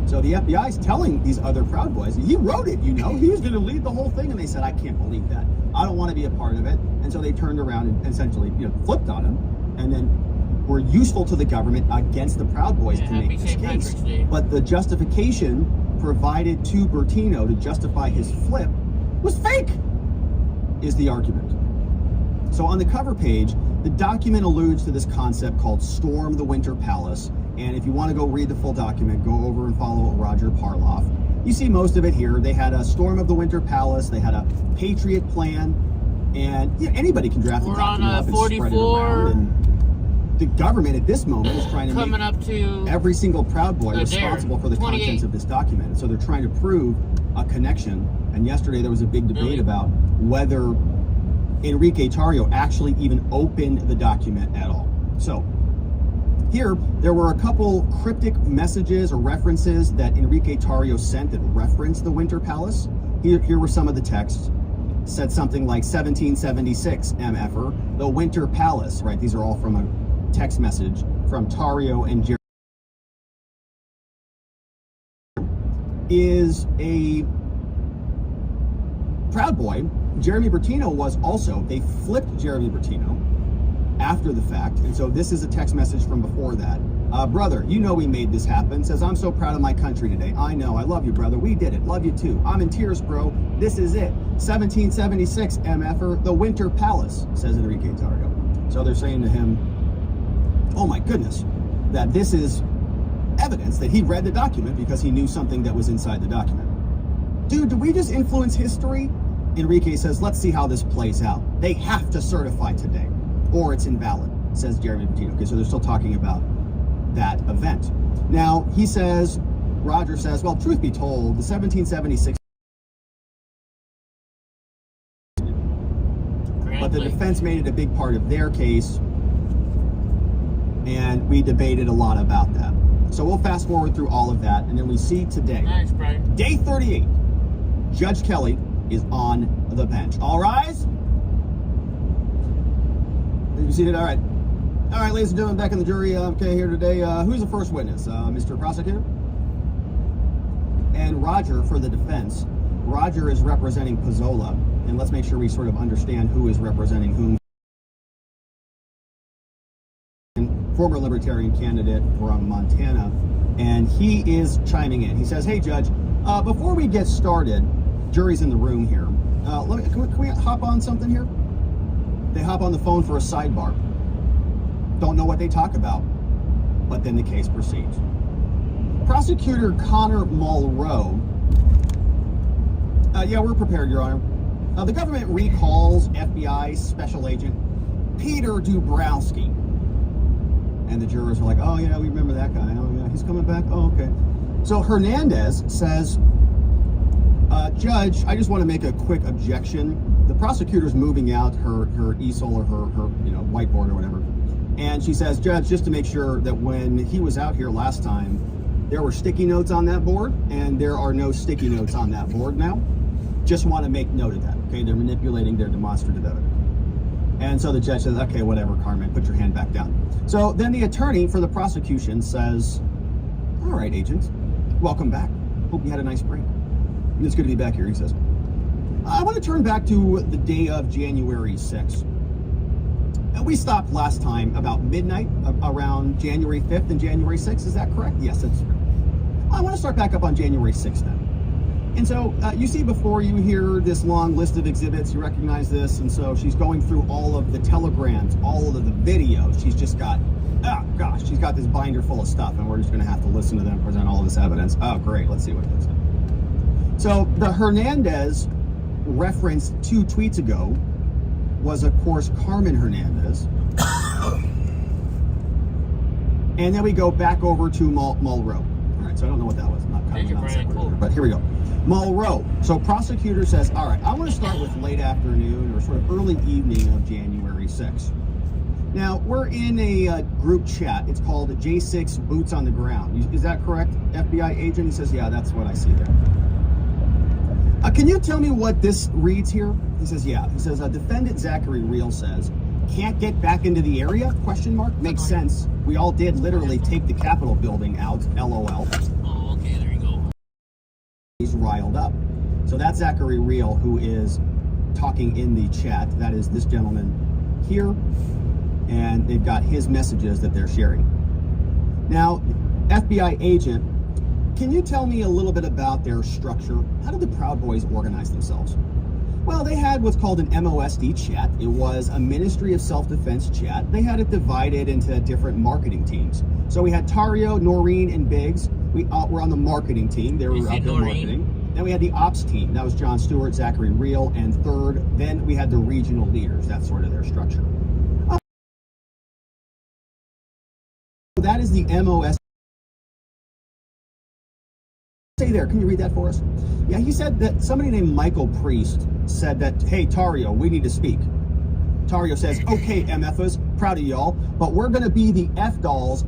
So the FBI is telling these other Proud Boys, he wrote it, you know, he was going to lead the whole thing. And they said, I can't believe that. I don't want to be a part of it. And so they turned around and essentially, you know, flipped on him, and then were useful to the government against the Proud Boys to make this case. But the justification provided to Bertino to justify his flip was fake, is the argument. So on the cover page, the document alludes to this concept called Storm the Winter Palace. And if you want to go read the full document, go over and follow Roger Parloff. You see most of it here. They had a Storm of the Winter Palace. They had a Patriot Plan. And you know, anybody can draft a document up and spread it around. And the government at this moment is trying to make up to every single Proud Boy responsible for the contents of this document. And so they're trying to prove a connection. And yesterday there was a big debate about whether Enrique Tarrio actually even opened the document at all. So here, there were a couple cryptic messages or references that Enrique Tarrio sent that referenced the Winter Palace. Here were some of the texts. Said something like 1776 MFer, the Winter Palace, right? These are all from a text message from Tarrio and Jerry. Is a Proud Boy. Jeremy Bertino was also, they flipped Jeremy Bertino after the fact. And so this is a text message from before that. Brother, you know we made this happen. Says, I'm so proud of my country today. I know. I love you, brother. We did it. Love you too. I'm in tears, bro. This is it. 1776 MFer, the Winter Palace, says Enrique Tarrio. So they're saying to him, oh my goodness, that this is evidence that he read the document because he knew something that was inside the document. Dude, did we just influence history? Enrique says, let's see how this plays out. They have to certify today, or it's invalid, says Jeremy Bertino. Okay, so they're still talking about that event. Now, he says, Roger says, well, truth be told, the 1776, but the defense made it a big part of their case, and we debated a lot about that. So we'll fast forward through all of that, and then we see today, Thanks, Brian. Day 38, Judge Kelly is on the bench. All rise. You seen it? All right. All right, ladies and gentlemen, back in the jury. Okay, here today. Who's the first witness? Mr. Prosecutor? And Roger for the defense. Roger is representing Pizzola. And let's make sure we sort of understand who is representing whom. Former Libertarian candidate from Montana. And he is chiming in. He says, hey, Judge, before we get started, jury's in the room here. Can we hop on something here? They hop on the phone for a sidebar. Don't know what they talk about, but then the case proceeds. Prosecutor Connor Mulrow. Yeah, we're prepared, Your Honor. The government recalls FBI Special Agent Peter Dubrowski. And the jurors are like, oh yeah, we remember that guy. Oh yeah, he's coming back. Oh, okay. So Hernandez says, Judge, I just want to make a quick objection. The prosecutor's moving out her easel or her whiteboard or whatever. And she says, Judge, just to make sure that when he was out here last time, there were sticky notes on that board, and there are no sticky notes on that board now. Just want to make note of that, okay? They're manipulating their demonstrative evidence. And so the judge says, okay, whatever, Carmen, put your hand back down. So then the attorney for the prosecution says, all right, agent, welcome back. Hope you had a nice break. It's good to be back here, he says. I want to turn back to the day of January 6th. We stopped last time about midnight, around January 5th and January 6th. Is that correct? Yes, that's correct. I want to start back up on January 6th then. And so you see before you here this long list of exhibits, you recognize this. And so she's going through all of the telegrams, all of the videos. She's just got, oh gosh, she's got this binder full of stuff, and we're just going to have to listen to them present all of this evidence. Oh, great. Let's see what this is. So the Hernandez referenced 2 tweets ago was, of course, Carmen Hernandez. And then we go back over to Mulrow. All right, so I don't know what that was. I'm not cutting it out, cool. But here we go. Mulrow. So prosecutor says, all right, I want to start with late afternoon or sort of early evening of January 6th. Now, we're in a group chat. It's called J6 Boots on the Ground. Is that correct, FBI agent? He says, yeah, that's what I see there. Can you tell me what this reads here? He says, yeah. He says, defendant Zachary Real says, can't get back into the area? Question mark. Makes sense. We all did literally take the Capitol building out. LOL. Oh, okay, there you go. He's riled up. So that's Zachary Real, who is talking in the chat. That is this gentleman here. And they've got his messages that they're sharing. Now, FBI agent, can you tell me a little bit about their structure? How did the Proud Boys organize themselves? Well, they had what's called an MOSD chat. It was a Ministry of Self-Defense chat. They had it divided into different marketing teams. So we had Tario, Noreen, and Biggs. We were on the marketing team. They were out there marketing. Then we had the ops team. That was John Stewart, Zachary Real, and third. Then we had the regional leaders. That's sort of their structure. That is the MOSD. Say there, can you read that for us? Yeah, he said that somebody named Michael Priest said that, hey, Tario, we need to speak. Tario says, okay, MFers, proud of y'all, but we're going to be the F-dolls.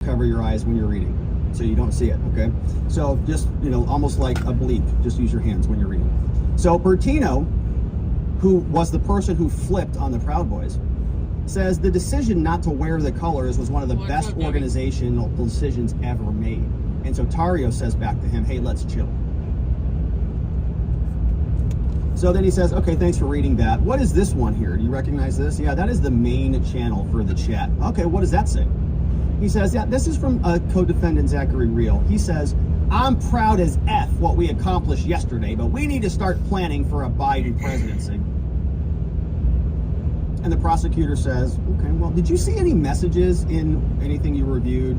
Cover your eyes when you're reading so you don't see it, okay? So just, almost like a bleep, just use your hands when you're reading. So Bertino, who was the person who flipped on the Proud Boys, says the decision not to wear the colors was one of the best organizational decisions ever made. And so Tario says back to him, hey, let's chill. So then he says, okay, thanks for reading that. What is this one here? Do you recognize this? Yeah, that is the main channel for the chat. Okay, what does that say? He says, yeah, this is from co-defendant Zachary Real. He says, I'm proud as F what we accomplished yesterday, but we need to start planning for a Biden presidency. And the prosecutor says, okay, well, did you see any messages in anything you reviewed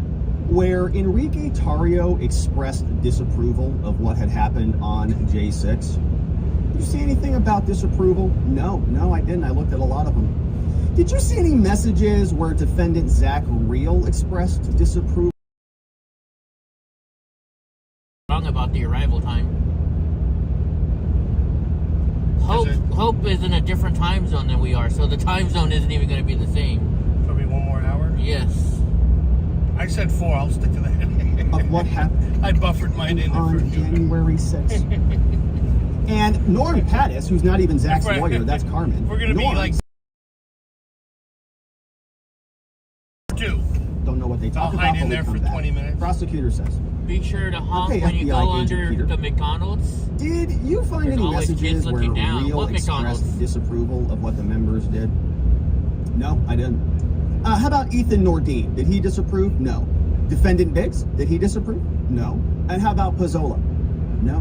where Enrique Tario expressed disapproval of what had happened on J6? Did you see anything about disapproval? No, I didn't. I looked at a lot of them. Did you see any messages where defendant Zach Real expressed disapproval? Wrong about the arrival time. Hope is in a different time zone than we are, so the time zone isn't even going to be the same. So it'll be 1 more hour? Yes. I said 4. I'll stick to that. Of what happened? I buffered mine in on January 6th. And Norm Pattis, who's not even Zach's lawyer, that's Carmen. We're going to be like 2. Don't know what they talk I'll about. hide in there for 20 minutes. Prosecutor says. Be sure to honk okay, when you FBI go under Peter. the McDonald's. Did you find any messages where Real expressed disapproval of what the members did? No, I didn't. How about Ethan Nordine? Did he disapprove? No. Defendant Biggs? Did he disapprove? No. And how about Pizzola? No.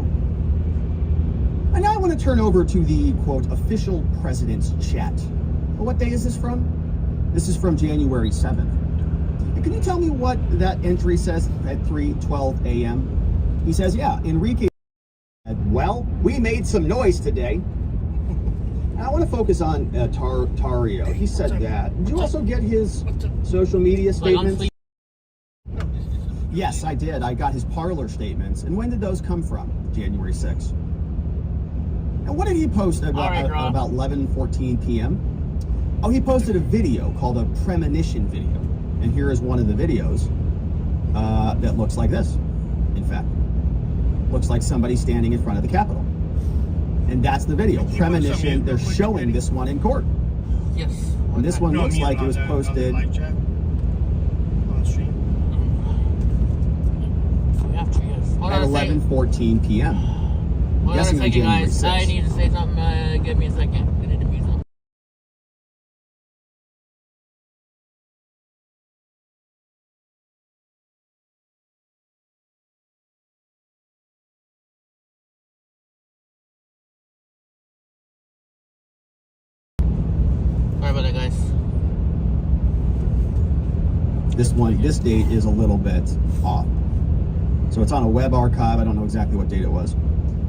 And now I want to turn over to the, quote, official president's chat. Well, what day is this from? This is from January 7th. And can you tell me what that entry says at 3:12 a.m.? He says, yeah, Enrique said, well, we made some noise today. I want to focus on Tario. He said that. Did you also get his social media statements? Yes, I did. I got his parlor statements. And when did those come from? January 6th. And what did he post about 11:14 p.m.? Oh, he posted a video called a premonition video. And here is one of the videos that looks like this, in fact. Looks like somebody standing in front of the Capitol. And that's the video. Premonition. They're showing this one in court. Yes. And this one looks like it was posted. On the stream. We have to, yes. Hold At on a second. 11:14 p.m. Hold on a Guessing on second, January guys. I 6th. need to say something. Give me a second. I need to mute something. Sorry about that, guys. This date is a little bit off. So it's on a web archive. I don't know exactly what date it was.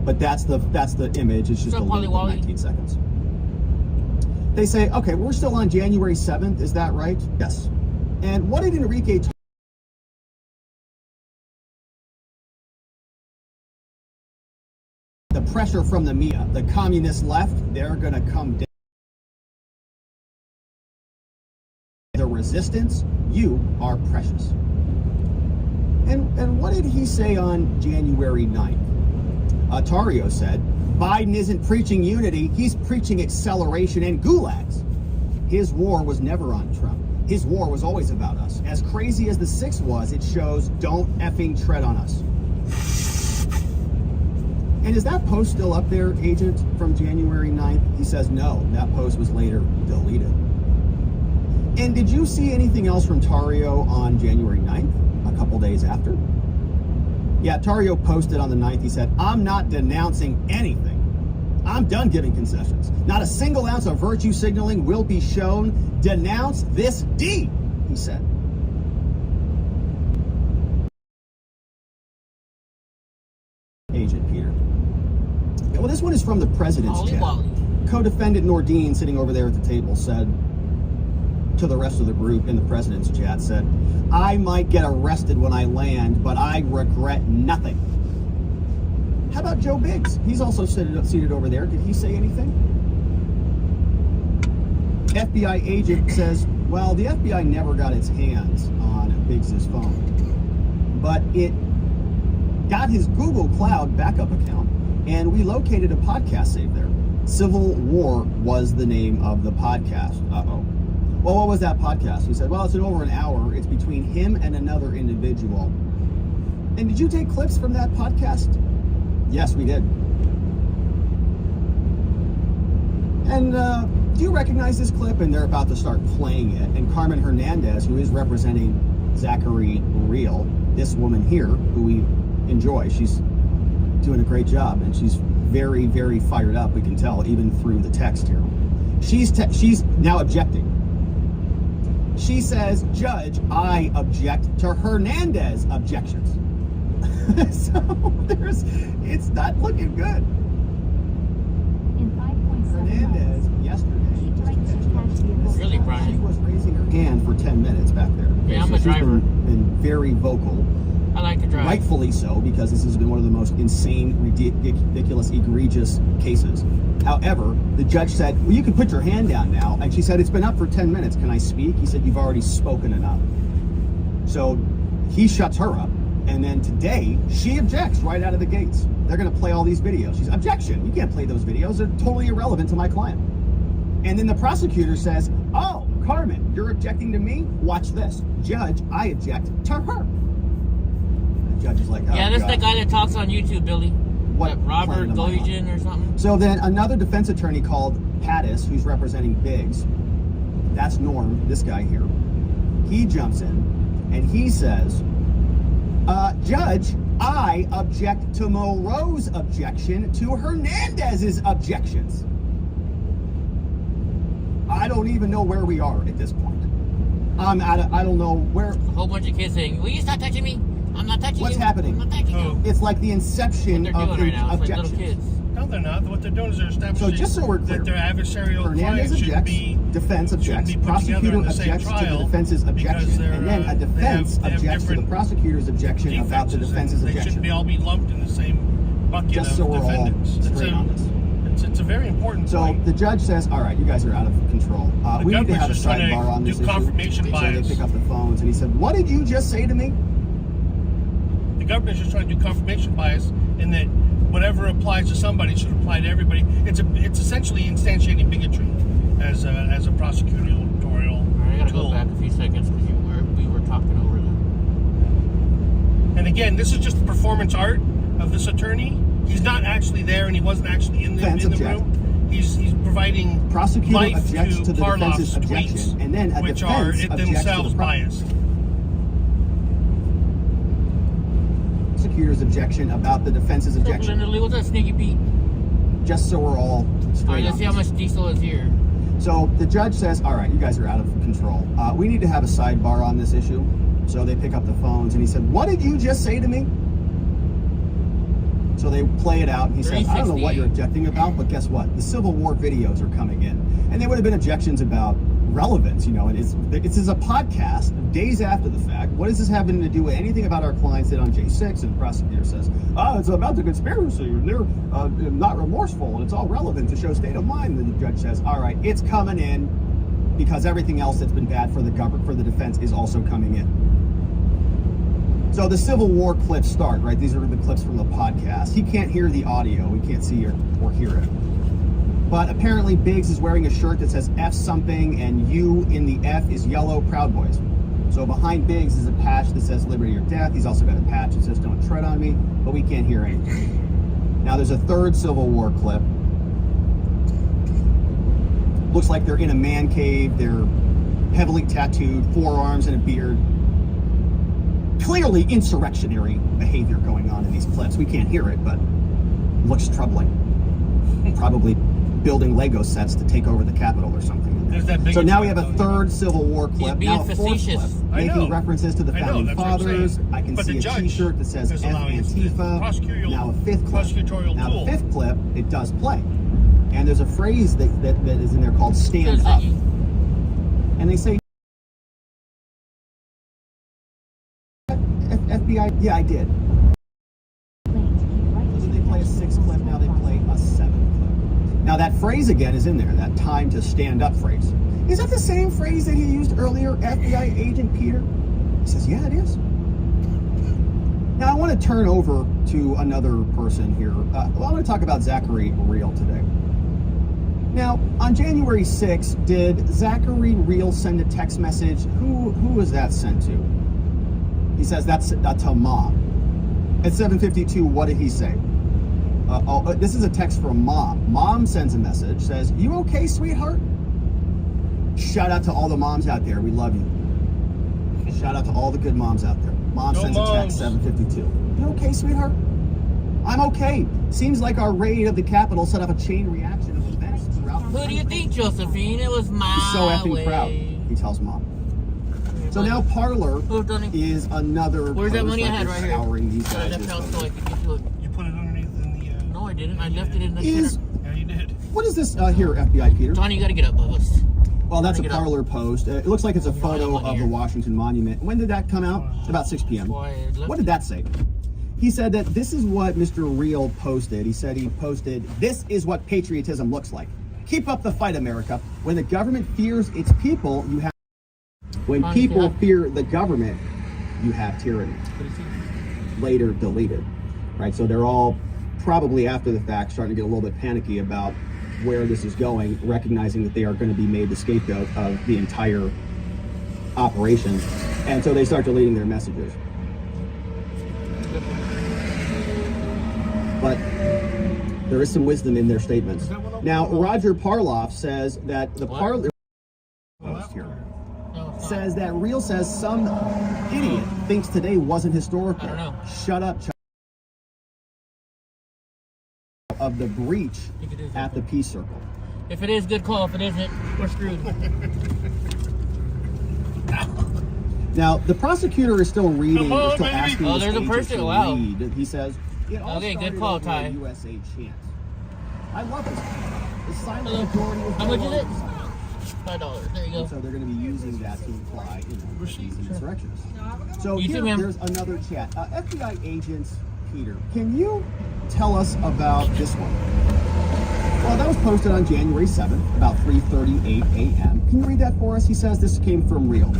But that's the image. It's just a little bit 19 seconds. They say, okay, we're still on January 7th. Is that right? Yes. And what did Enrique the pressure from the media, the communist left, they're going to come down. The resistance, you are precious. And what did he say on January 9th? Tario said, Biden isn't preaching unity, he's preaching acceleration and gulags. His war was never on Trump. His war was always about us. As crazy as the 6th was, it shows don't effing tread on us. And is that post still up there, Agent, from January 9th? He says no, that post was later deleted. And did you see anything else from Tario on January 9th, a couple days after? Yeah, Tario posted on the 9th, he said, I'm not denouncing anything. I'm done giving concessions. Not a single ounce of virtue signaling will be shown. Denounce this deed, he said. Agent Peter. Yeah, well, this one is from the president's chat. Co-defendant Nordine, sitting over there at the table, said to the rest of the group in the president's chat, said, I might get arrested when I land, but I regret nothing. How about Joe Biggs? He's also seated over there. Did he say anything? FBI agent says, well, the FBI never got its hands on Biggs's phone, but it got his Google Cloud backup account, and we located a podcast save there. Civil War was the name of the podcast. Uh-oh. Well, what was that podcast? He said, well, it's over an hour. It's between him and another individual. And did you take clips from that podcast? Yes, we did. And do you recognize this clip? And they're about to start playing it. And Carmen Hernandez, who is representing Zachary Real, this woman here, who we enjoy, she's doing a great job. And she's very, very fired up, we can tell, even through the text here. She's now objecting. She says, Judge, I object to Hernandez objections. So it's not looking good. In 5.7 Hernandez miles, yesterday keep right to catch vehicles. Really, Brian? She was raising her hand for 10 minutes back there. Yeah, I'm a She's driver. been very vocal. I like to drive. Rightfully so, because this has been one of the most insane, ridiculous, egregious cases. However, the judge said, well, you can put your hand down now. And she said, it's been up for 10 minutes. Can I speak? He said, you've already spoken enough. So he shuts her up. And then today, she objects right out of the gates. They're going to play all these videos. She's, objection. You can't play those videos. They're totally irrelevant to my client. And then the prosecutor says, oh, Carmen, you're objecting to me? Watch this. Judge, I object to her. The judge is like, oh, yeah, that's God. the guy that talks on YouTube, Billy. What Robert planet am I on? Goygen or something? So then another defense attorney called Pattis, who's representing Biggs, that's Norm, this guy here, he jumps in and he says, Judge, I object to Moreau's objection to Hernandez's objections. I don't even know where we are at this point. I don't know where. A whole bunch of kids saying, will you stop touching me? I'm not touching What's you. happening? I'm not touching you. It's like the inception What they're of doing right the now. It's like objections. little kids. No, they're not. What they're doing is they're establishing So just so we're clear, that their adversarial Hernandez client should objects, be defense objects, put together prosecutor in the same objects to the trial defense's objection, because they're, and then a defense they have objects to the different prosecutor's objection about the defenses, defense's and they shouldn't objection. all be lumped in the same bucket Just of so we're all defendants. straight on this. It's a very important So point. the judge says, all right, you guys are out of control. We need to have a government's just trying to sidebar on this do issue. confirmation So bias. they pick up the phones, and he said, what did you just say to me? The government's just trying to do confirmation bias in that whatever applies to somebody should apply to everybody. It's essentially instantiating bigotry as a prosecutorial I gotta tool. go back a few seconds because we were talking over them. And again, this is just the performance art of this attorney. He's not actually there, and he wasn't actually in the room. He's providing Prosecutor life objects to the Parloff's defense's objection, tweets, and then a which are defense objects to themselves the biased. prosecutor's objection about the defense's objection. What's that, Sneaky Pete? Just so we're all straight Let's on see how this. much diesel is here. So the judge says, all right, you guys are out of control. We need to have a sidebar on this issue. So they pick up the phones, and he said, what did you just say to me? So they play it out, and he says, I don't know what you're objecting about, but guess what? The Civil War videos are coming in. And there would have been objections about relevance, and this is a podcast days after the fact. What is this having to do with anything about our clients did on J6? And the prosecutor says, it's about the conspiracy, and they're not remorseful, and it's all relevant to show state of mind. And the judge says, all right, it's coming in because everything else that's been bad for the government, for the defense, is also coming in. So the Civil War clips start, right? These are the clips from the podcast. He can't hear the audio. We can't see or hear it. But apparently Biggs is wearing a shirt that says F something, and U in the F is yellow, Proud Boys. So behind Biggs is a patch that says liberty or death. He's also got a patch that says don't tread on me, but we can't hear anything. Now there's a third Civil War clip. Looks like they're in a man cave. They're heavily tattooed, forearms and a beard. Clearly insurrectionary behavior going on in these clips. We can't hear it, but looks troubling. Probably building Lego sets to take over the Capitol or something. So now we have a third Civil War clip, now a fourth clip, making references to the founding fathers. I can see a t-shirt that says F Antifa. Now a fifth clip. Now the fifth clip, it does play. And there's a phrase that is in there called stand up. And they say, FBI, yeah, I did. So they play a sixth clip, now they play a seventh clip. Now that phrase again is in there, that time to stand up phrase. Is that the same phrase that he used earlier, FBI agent Peter? He says, yeah, it is. Now I want to turn over to another person here. I want to talk about Zachary Real today. Now, on January 6th, did Zachary Real send a text message? Who was that sent to? He says that's to mom. At 7:52, what did he say? This is a text from mom. Mom sends a message, says, you okay, sweetheart? Shout out to all the moms out there. We love you. Shout out to all the good moms out there. Mom sends a text, 7:52. You okay, sweetheart? I'm okay. Seems like our raid of the Capitol set off a chain reaction of events throughout the Who do you think, Josephine? It was my He's so effing way. proud, he tells mom. So now Parlor is another. Where's that money I had right here? Showering these guys. Left out so I could get to it. You put it underneath in the... No, I didn't. I left it in the Is center. Yeah, you did. what is this here, FBI Peter? Johnny, you gotta get up, Bubba. Well, that's a Get up. Parlor post. It looks like it's a photo of the Washington Monument. When did that come out? About 6 p.m. What did that say? He said that this is what Mr. Real posted. He said he posted, this is what patriotism looks like. Keep up the fight, America. When the government fears its people, you have... When people fear the government, you have tyranny. Later deleted. Right, so they're all probably after the fact starting to get a little bit panicky about where this is going, recognizing that they are going to be made the scapegoat of the entire operation. And so they start deleting their messages. But there is some wisdom in their statements. Now, Roger Parloff says that the Parlor post here says that Real says some idiot thinks today wasn't historical. I don't know. Shut up, of the breach at the Peace Circle. If it is, good call. If it isn't, we're screwed. Now, the prosecutor is still reading, Come on, still baby. asking Oh, this there's a agent person. to Wow. read. He says, it all Okay, good started call, over Ty. a USA chant. I love this. The silent majority of How much is it? $5. $5. There you go. So they're going to be using that to imply, these insurrectionists. So You too, here, ma'am. there's another chat. FBI agent Peter, can you tell us about this one? Well, that was posted on January 7th, about 3:38 a.m. Can you read that for us? He says this came from Real.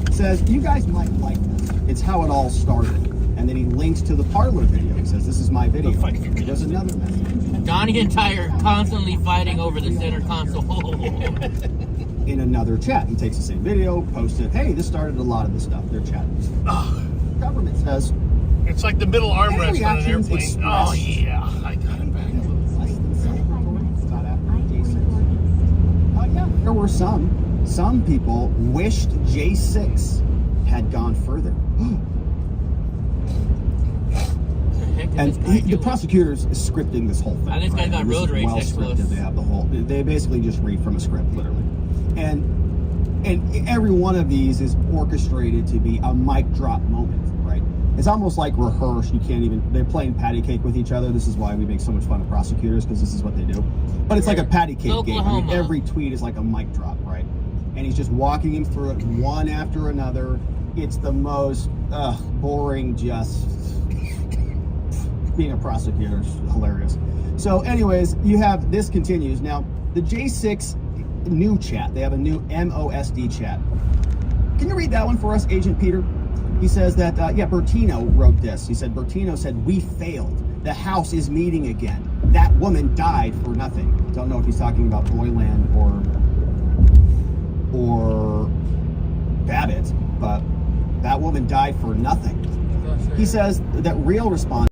It says, you guys might like this. It's how it all started. And then he links to the Parlor video. He says, this is my video. There's another message. Donnie and Ty are constantly fighting over the center console. In another chat, he takes the same video, posts it. Hey, this started a lot of the stuff. They're chatting. Government says, It's like the middle armrest on an reactions airplane. expressed- Oh, yeah. I got it back. Less than 5 minutes to I-44 East. Yeah, there were some people wished J6 had gone further. And the prosecutors is scripting this whole thing. This guy got road rage next to us. They have the whole. They basically just read from a script, literally, and every one of these is orchestrated to be a mic drop moment, right? It's almost like rehearsed. You can't even. They're playing patty cake with each other. This is why we make so much fun of prosecutors, because this is what they do. But it's like a patty cake game. I mean, every tweet is like a mic drop, right? And he's just walking him through it one after another. It's the most boring, just. Being a prosecutor is hilarious. So anyways, you have, this continues. Now, the J6 new chat, they have a new MOSD chat. Can you read that one for us, Agent Peter? He says that, Bertino wrote this. He said, Bertino said, we failed. The House is meeting again. That woman died for nothing. Don't know if he's talking about Boyland or Babbitt, but that woman died for nothing. He says that Real response,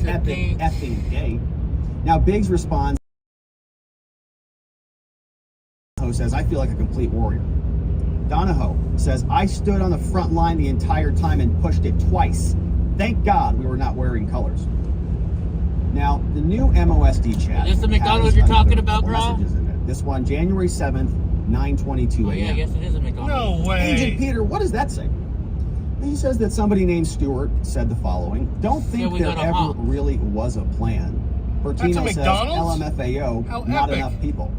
epic effing gay. Now Biggs responds, says, I feel like a complete warrior. Donahoe says, I stood on the front line the entire time and pushed it twice. Thank God we were not wearing colors. Now, the new MOSD chat. Is this the McDonald's you're talking about, Grau? This one, January 7th, 9:22 a.m. Yeah, I guess it is a McDonald's. No way. Agent Peter, what does that say? He says that somebody named Stewart said the following. Don't think there ever really was a plan. Bertino says LMFAO, How not epic. enough people.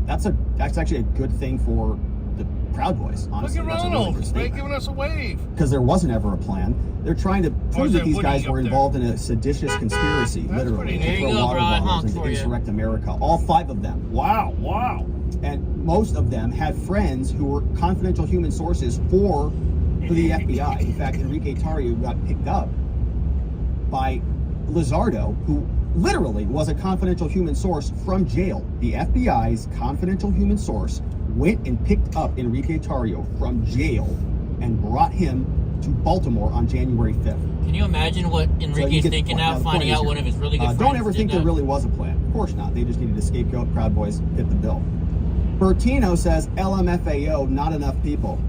That's actually a good thing for the Proud Boys, honestly. Look at That's a Ronald, really good right, giving us a wave. Because there wasn't ever a plan. They're trying to prove that these guys were involved in a seditious conspiracy, literally, There to you throw go, water bro. I bottles honked and to for you. insurrect America. All 5 of them. Wow. And most of them had friends who were confidential human sources for the FBI. In fact, Enrique Tarrio got picked up by Lizardo, who literally was a confidential human source from jail. The FBI's confidential human source went and picked up Enrique Tarrio from jail and brought him to Baltimore on January 5th. Can you imagine what Enrique's thinking now, finding out one of his really good friends Don't ever think did there that? really was a plan. Of course not. They just needed a scapegoat. Proud Boys fit the bill. Bertino says LMFAO, not enough people.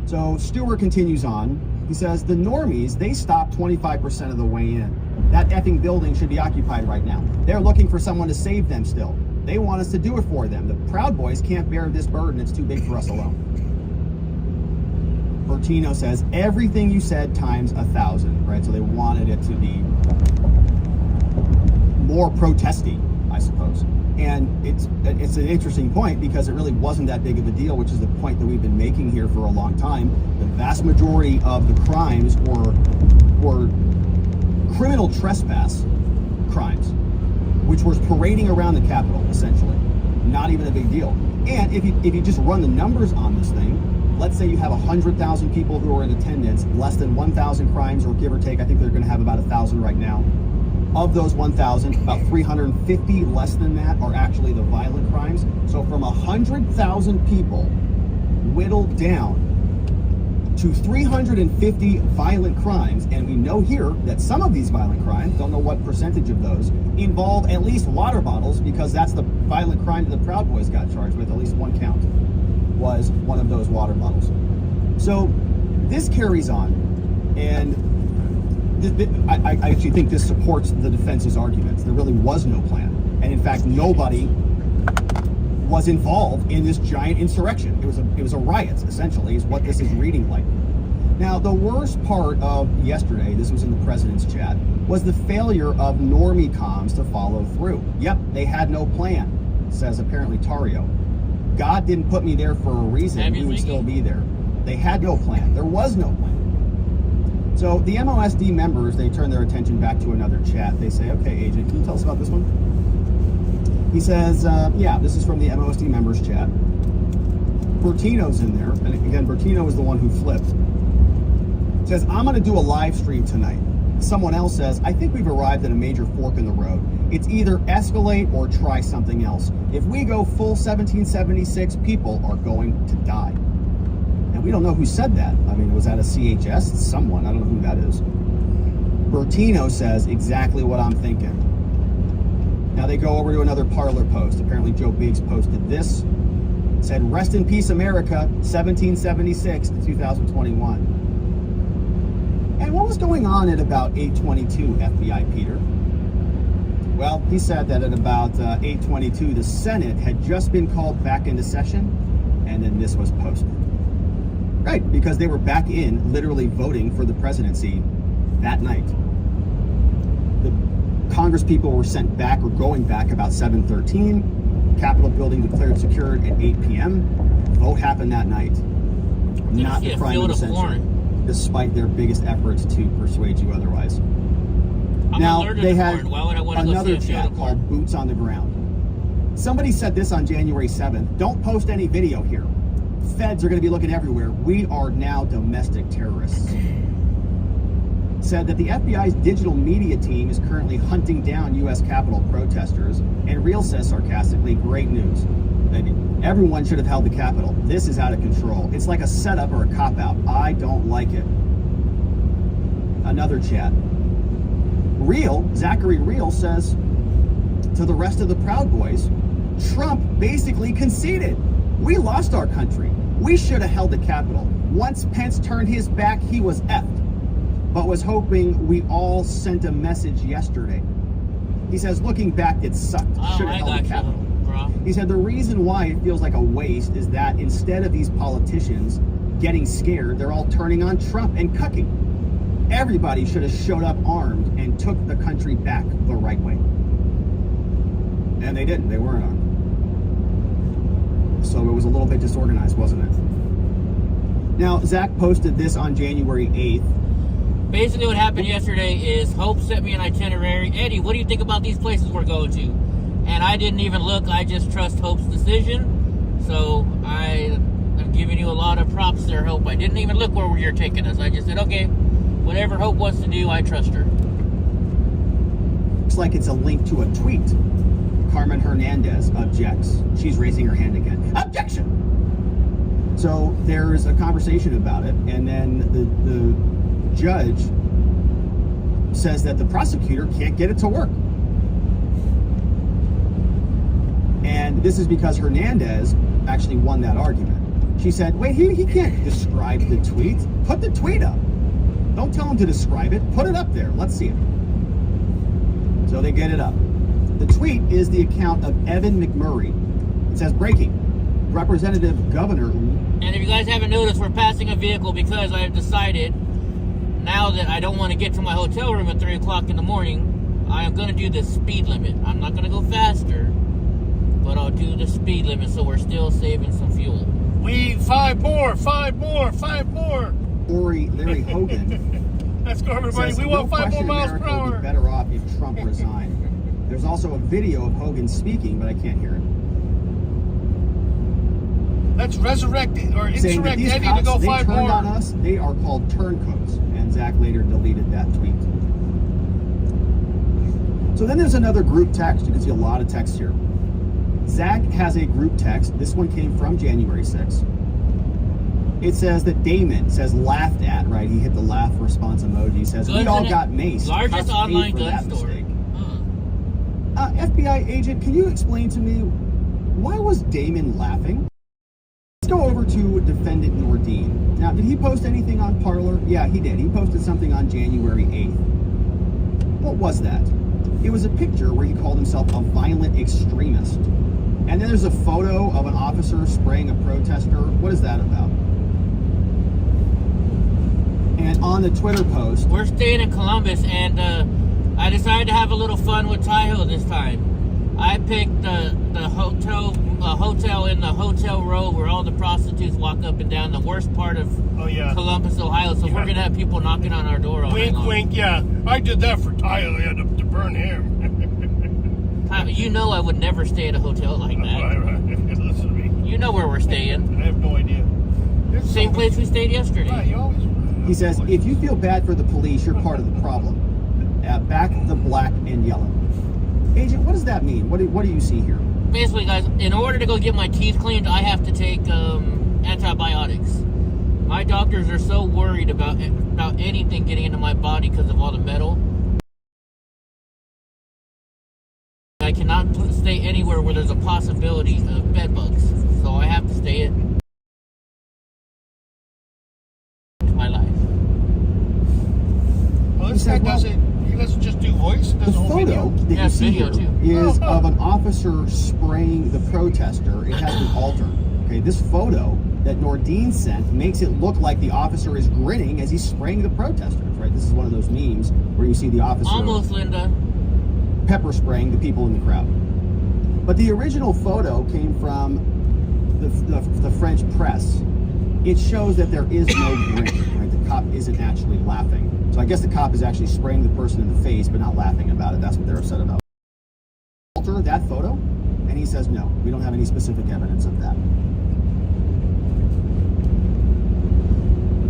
So Stewart continues on. He says, the normies, they stopped 25% of the way in. That effing building should be occupied right now. They're looking for someone to save them still. They want us to do it for them. The Proud Boys can't bear this burden. It's too big for us alone. Bertino says, everything you said times 1,000, right? So they wanted it to be more protesty, I suppose. And it's an interesting point because it really wasn't that big of a deal, which is the point that we've been making here for a long time. The vast majority of the crimes were criminal trespass crimes, which was parading around the Capitol, essentially. Not even a big deal. And if you just run the numbers on this thing, let's say you have 100,000 people who are in attendance, less than 1,000 crimes, or give or take, I think they're going to have about 1,000 right now. Of those 1,000, about 350 less than that are actually the violent crimes. So from 100,000 people whittled down to 350 violent crimes, and we know here that some of these violent crimes, don't know what percentage of those, involve at least water bottles, because that's the violent crime that the Proud Boys got charged with. At least one count was one of those water bottles. So this carries on, and I actually think this supports the defense's arguments. There really was no plan, and in fact, nobody was involved in this giant insurrection. It was a riot, essentially, is what this is reading like. Now, the worst part of yesterday, this was in the president's chat, was the failure of normie comms to follow through. Yep, they had no plan, says apparently Tario. God didn't put me there for a reason. We would still be there. They had no plan. There was no plan. So the MOSD members, they turn their attention back to another chat. They say, okay, Agent, can you tell us about this one? He says, yeah, this is from the MOSD members chat. Bertino's in there. And again, Bertino is the one who flipped. Says, I'm going to do a live stream tonight. Someone else says, I think we've arrived at a major fork in the road. It's either escalate or try something else. If we go full 1776, people are going to die. And we don't know who said that. I mean, was that a CHS? Someone, I don't know who that is. Bertino says exactly what I'm thinking. Now they go over to another Parler post. Apparently Joe Biggs posted this. Said, rest in peace, America, 1776 to 2021. And what was going on at about 8:22, FBI Peter? Well, he said that at about 8:22, the Senate had just been called back into session, and then this was posted. Right, because they were back in, literally voting for the presidency that night. The Congress people were sent back or going back about 7:13. Capitol building declared secured at 8 p.m. Vote happened that night. Not the crime of the century, despite their biggest efforts to persuade you otherwise. Now, they had another chat called Boots on the Ground. Somebody said this on January 7th. Don't post any video here. Feds are going to be looking everywhere. We are now domestic terrorists. Said that the FBI's digital media team is currently hunting down U.S. Capitol protesters. And Real says sarcastically, great news. Everyone should have held the Capitol. This is out of control. It's like a setup or a cop-out. I don't like it. Another chat. Zachary Real says to the rest of the Proud Boys, Trump basically conceded. We lost our country. We should have held the Capitol. Once Pence turned his back, he was effed. But was hoping we all sent a message yesterday. He says, looking back, it sucked. Should have held the Capitol. He said the reason why it feels like a waste is that instead of these politicians getting scared, they're all turning on Trump and cucking. Everybody should have showed up armed and took the country back the right way. And they didn't. They weren't armed. So it was a little bit disorganized, wasn't it? Now, Zach posted this on January 8th. Basically what happened yesterday is Hope sent me an itinerary. Eddie, what do you think about these places we're going to? And I didn't even look. I just trust Hope's decision. So I'm giving you a lot of props there, Hope. I didn't even look where you're taking us. I just said, okay, whatever Hope wants to do, I trust her. Looks like it's a link to a tweet. Carmen Hernandez objects. She's raising her hand again. Objection! So there's a conversation about it, and then the judge says that the prosecutor can't get it to work. And this is because Hernandez actually won that argument. She said, wait, he can't describe the tweet. Put the tweet up. Don't tell him to describe it. Put it up there. Let's see it. So they get it up. The tweet is the account of Evan McMurray. It says, breaking. Representative Governor. And if you guys haven't noticed, we're passing a vehicle because I've decided now that I don't want to get to my hotel room at 3 o'clock in the morning, I am going to do the speed limit. I'm not going to go faster, but I'll do the speed limit so we're still saving some fuel. We 5 more. Larry Hogan. Let's go, everybody. Says, we want 5 more miles per hour. Would be better off if Trump resigned. There's also a video of Hogan speaking, but I can't hear it. Let's resurrect it or Saying that insurrect these Eddie cops, to go they 5 turned more. on us. They are called turncoats, and Zach later deleted that tweet. So then there's another group text. You can see a lot of text here. Zach has a group text. This one came from January 6th. It says that Damon says laughed at, right? He hit the laugh response emoji. He says, we all got maced. Largest online gun store. FBI agent, can you explain to me, why was Damon laughing? Let's go over to defendant Nordine. Now, did he post anything on Parler? Yeah, he did. He posted something on January 8th. What was that? It was a picture where he called himself a violent extremist. And then there's a photo of an officer spraying a protester. What is that about? on the Twitter post. We're staying in Columbus, and I decided to have a little fun with Tahoe this time. I picked the hotel in the hotel row where all the prostitutes walk up and down, the worst part of Columbus, Ohio. So we're gonna have people knocking on our door all night long. Wink, yeah. I did that for Tahoe. I had to burn him. You know I would never stay at a hotel like that. Right. Listen to me. You know where we're staying. I have no idea. Same place we stayed yesterday. Right, you always. He says, if you feel bad for the police, you're part of the problem. Back the black and yellow. Agent, what does that mean? What do you see here? Basically, guys, in order to go get my teeth cleaned, I have to take antibiotics. My doctors are so worried about anything getting into my body because of all the metal. I cannot stay anywhere where there's a possibility of bed bugs. So I have to stay in my life. Well, this guy doesn't just do voice. It does The whole photo video. that you see video here too. is of an officer spraying the protester. It has been altered. Okay, this photo that Nordine sent makes it look like the officer is grinning as he's spraying the protesters, right? This is one of those memes where you see the officer Almost, Linda. pepper spraying the people in the crowd. But the original photo came from the French press. It shows that there is no grin, right? The cop isn't actually laughing. So I guess the cop is actually spraying the person in the face, but not laughing about it. That's what they're upset about. Alter that photo, and he says, no, we don't have any specific evidence of that.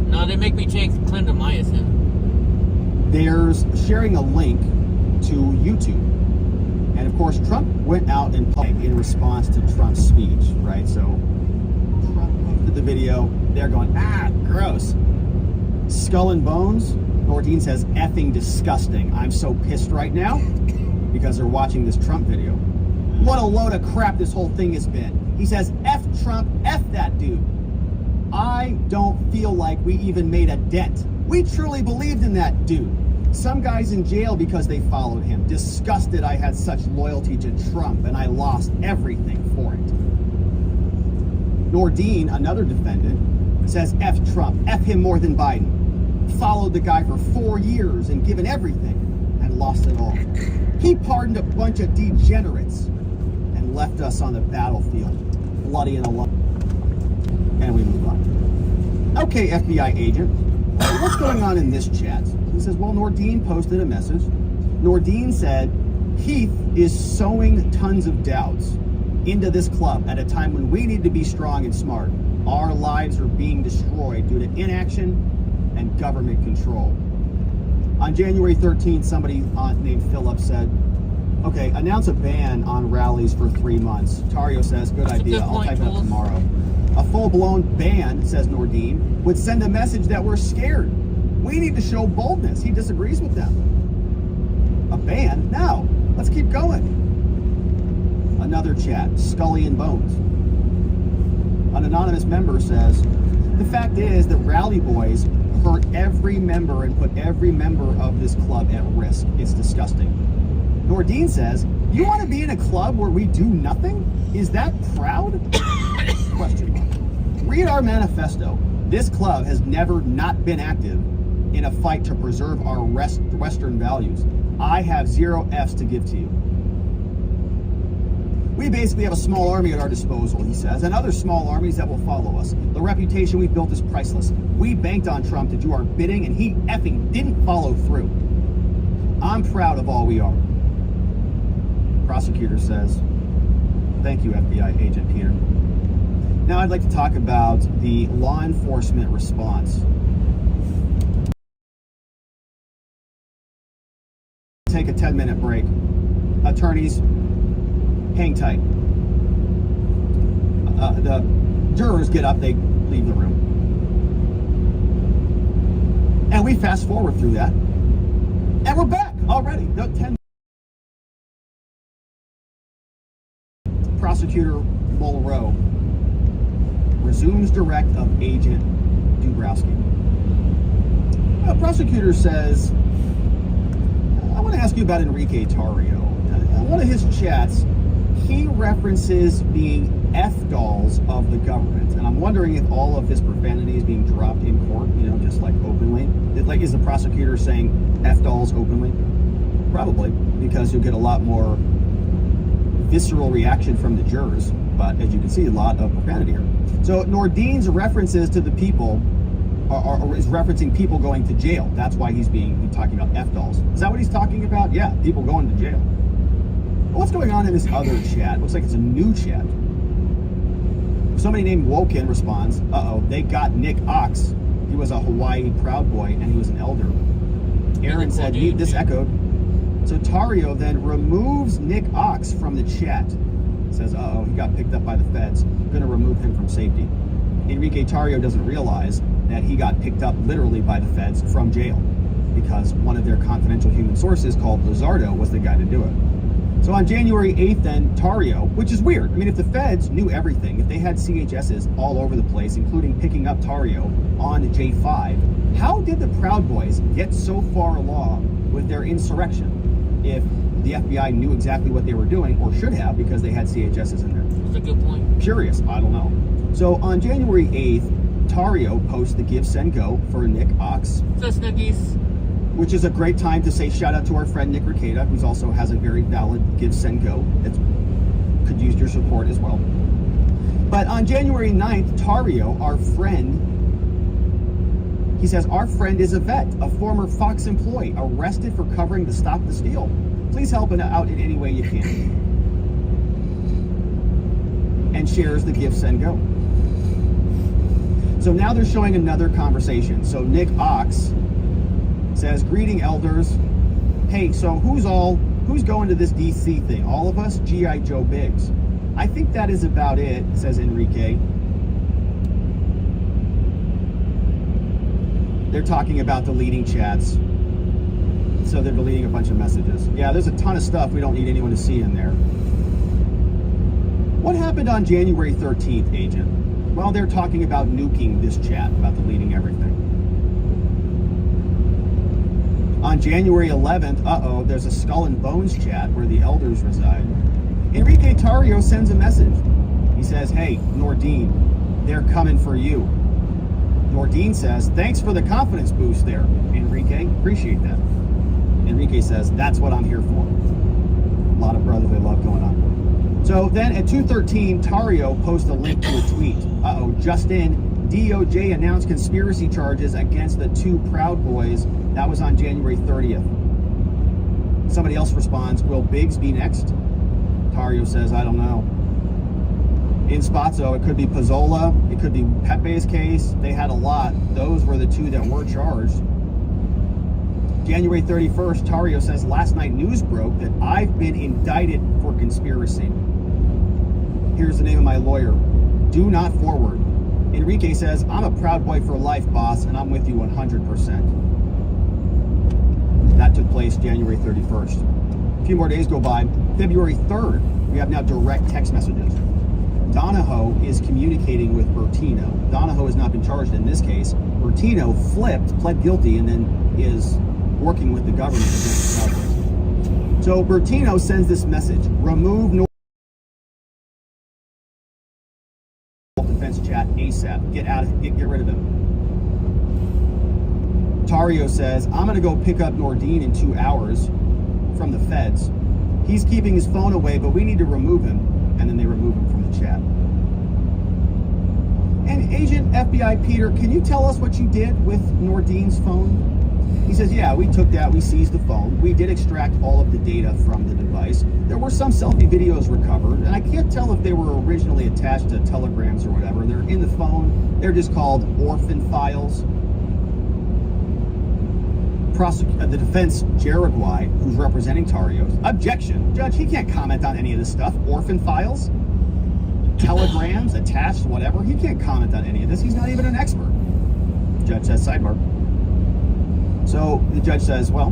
No, they make me take clindamycin. There's sharing a link to YouTube. And of course, Trump went out in public in response to Trump's speech, right? So Trump posted the video. They're going, gross. Skull and bones. Nordine says, effing disgusting. I'm so pissed right now because they're watching this Trump video. What a load of crap this whole thing has been. He says, F Trump, F that dude. I don't feel like we even made a dent. We truly believed in that dude. Some guy's in jail because they followed him. Disgusted I had such loyalty to Trump and I lost everything for it. Nordine, another defendant, says F Trump, F him more than Biden. Followed the guy for 4 years and given everything and lost it all. He pardoned a bunch of degenerates and left us on the battlefield, bloody and alone. And we move on. Okay, FBI agent, what's going on in this chat? He says, well, Nordine posted a message. Nordine said, Heath is sowing tons of doubts into this club at a time when we need to be strong and smart. Our lives are being destroyed due to inaction and government control. On January 13th, somebody named Philip said, okay, announce a ban on rallies for 3 months. Tario says, good idea, I'll type it up tomorrow. A full-blown ban, says Nordine, would send a message that we're scared. We need to show boldness. He disagrees with them. A ban? No. Let's keep going. Another chat, Scully and Bones. An anonymous member says, the fact is that Rally Boys hurt every member and put every member of this club at risk. It's disgusting. Nordine says, you want to be in a club where we do nothing? Is that proud? Question mark. Read our manifesto. This club has never not been active in a fight to preserve our Western values. I have 0 F's to give to you. We basically have a small army at our disposal, he says, and other small armies that will follow us. The reputation we've built is priceless. We banked on Trump to do our bidding, and he effing didn't follow through. I'm proud of all we are. Prosecutor says, thank you, FBI agent Peter. Now I'd like to talk about the law enforcement response. Take a 10-minute break. Attorneys, hang tight. The jurors get up, they leave the room. And we fast forward through that. And we're back already. No, 10. Prosecutor Mulrow resumes direct of Agent Dubrowski. The prosecutor says, I want to ask you about Enrique Tarrio. One of his chats, he references being F-dolls of the government. And I'm wondering if all of this profanity is being dropped in court, just like openly. like, is the prosecutor saying F dolls openly? Probably, because you'll get a lot more visceral reaction from the jurors. But as you can see, a lot of profanity here. So Nordine's references to the people is referencing people going to jail. That's why he's talking about F dolls. Is that what he's talking about? Yeah, people going to jail. What's going on in this other chat? Looks like it's a new chat. Somebody named Woken responds, they got Nick Ox. He was a Hawaii Proud Boy and he was an elder. Aaron said, this echoed. So Tario then removes Nick Ox from the chat. Says, he got picked up by the feds. Gonna remove him from safety. Enrique Tario doesn't realize that he got picked up literally by the feds from jail because one of their confidential human sources called Lizardo was the guy to do it. So on January 8th then, Tario, which is weird. I mean, if the feds knew everything, if they had CHSs all over the place, including picking up Tario on J5, how did the Proud Boys get so far along with their insurrection if the FBI knew exactly what they were doing, or should have, because they had CHSs in there? That's a good point. Curious, I don't know. So on January 8th, Tario posts the Give, Send, Go for Nick Ox. What's up, Snookies? Which is a great time to say shout out to our friend Nick Ricada, who also has a very valid Give, Send, Go that could use your support as well. But on January 9th, Tario, our friend, he says, our friend is a vet, a former Fox employee, arrested for covering the Stop the Steal. Please help him out in any way you can. And shares the Give, Send, Go. So now they're showing another conversation. So Nick Ox says, greeting elders. Hey, so who's going to this DC thing? All of us? G.I. Joe Biggs. I think that is about it, says Enrique. They're talking about deleting chats. So they're deleting a bunch of messages. Yeah, there's a ton of stuff we don't need anyone to see in there. What happened on January 13th, Agent? Well, they're talking about nuking this chat, about deleting everything. On January 11th, there's a Skull and Bones chat where the elders reside. Enrique Tario sends a message. He says, hey, Nordine, they're coming for you. Nordine says, thanks for the confidence boost there, Enrique. Appreciate that. Enrique says, that's what I'm here for. A lot of brotherly love going on. So then at 2:13, Tario posts a link to a tweet. Just in, DOJ announced conspiracy charges against the two Proud Boys. That was on January 30th. Somebody else responds, will Biggs be next? Tario says, I don't know. In Spazzo, it could be Pizzola, it could be Pepe's case. They had a lot. Those were the two that were charged. January 31st, Tario says, last night news broke that I've been indicted for conspiracy. Here's the name of my lawyer. Do not forward. Enrique says, I'm a Proud Boy for life, boss, and I'm with you 100%. That took place January 31st. A few more days go by. February 3rd, we have now direct text messages. Donahoe is communicating with Bertino. Donahoe has not been charged in this case. Bertino pled guilty, and then is working with the government against the Proud Boys. So Bertino sends this message: remove North Defense chat ASAP. Get rid of him. Tario says, I'm gonna go pick up Nordine in 2 hours from the feds. He's keeping his phone away, but we need to remove him. And then they remove him from the chat. And Agent FBI Peter, can you tell us what you did with Nordine's phone? He says, yeah, we took that, we seized the phone. We did extract all of the data from the device. There were some selfie videos recovered, and I can't tell if they were originally attached to telegrams or whatever. They're in the phone. They're just called orphan files. The defense, Jaraguay, who's representing Tario's, objection. Judge, he can't comment on any of this stuff. Orphan files, telegrams, attached, whatever. He can't comment on any of this. He's not even an expert. Judge says, sidebar. So the judge says, well,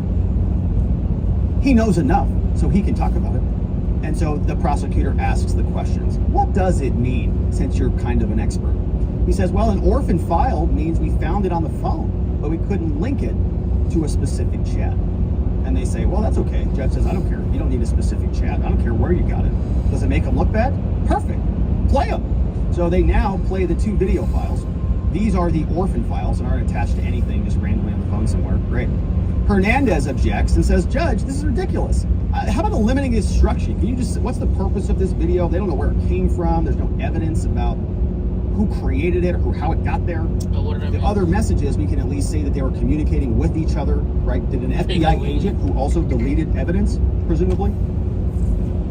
he knows enough, so he can talk about it. And so the prosecutor asks the questions. What does it mean, since you're kind of an expert? He says, well, an orphan file means we found it on the phone, but we couldn't link it to a specific chat. And they say, well, that's okay. Judge says, I don't care. You don't need a specific chat. I don't care where you got it. Does it make them look bad? Perfect. Play them. So they now play the two video files. These are the orphan files and aren't attached to anything, just randomly on the phone somewhere. Hernandez objects and says, Judge, this is ridiculous. How about eliminating instruction? Can you just, what's the purpose of this video? They don't know where it came from. There's no evidence about who created it or how it got there. The other messages, we can at least say that they were communicating with each other, right? Did an FBI agent who also deleted evidence, presumably,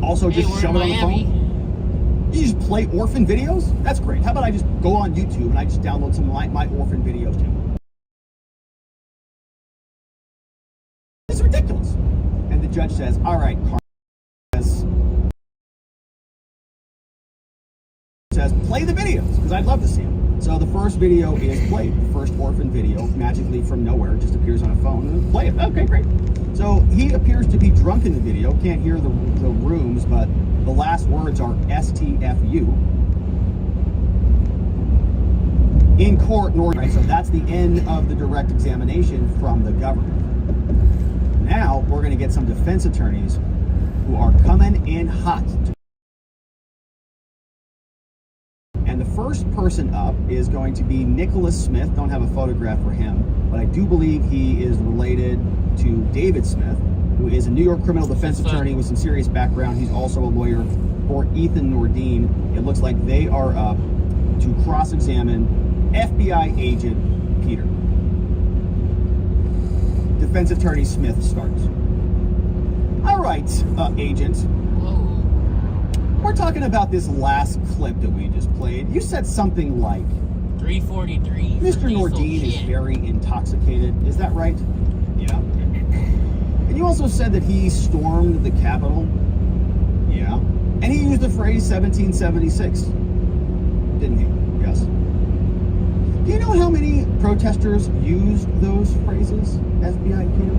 also just shove it on the phone? You just play orphan videos? That's great. How about I just go on YouTube and I just download some of my orphan videos too? It's ridiculous. And the judge says, all right, says play the videos because I'd love to see them. So the first video is played. The first orphan video, magically from nowhere, just appears on a phone and play it. Okay, great. So he appears to be drunk in the video. Can't hear the rooms, but the last words are STFU. In court, right? So that's the end of the direct examination from the government. Now we're going to get some defense attorneys who are coming in hot. And the first person up is going to be Nicholas Smith. Don't have a photograph for him, but I do believe he is related to David Smith, who is a New York criminal defense attorney with some serious background. He's also a lawyer for Ethan Nordine. It looks like they are up to cross-examine FBI agent Peter. Defense attorney Smith starts. All right, agent. We're talking about this last clip that we just played. You said something like 343. Mr. Nordine is very intoxicated. Is that right? Yeah. And you also said that he stormed the Capitol. Yeah. And he used the phrase 1776. Didn't he? Yes. Do you know how many protesters used those phrases, FBI Peter?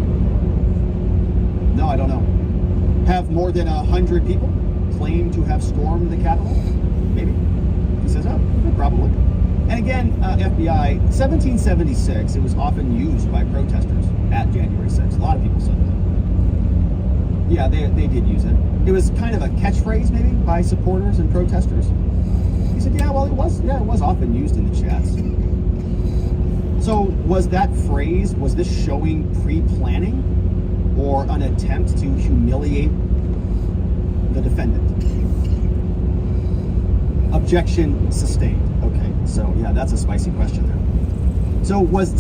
No, I don't know. Have more than 100 people claim to have stormed the Capitol? Maybe. He says, oh, probably. And again, FBI, 1776, it was often used by protesters at January 6th. A lot of people said that. Yeah, they did use it. It was kind of a catchphrase, maybe, by supporters and protesters. He said, yeah, well, it was often used in the chats. So was that phrase, was this showing pre-planning or an attempt to humiliate the defendant? Objection sustained. Okay, so yeah, that's a spicy question there. So was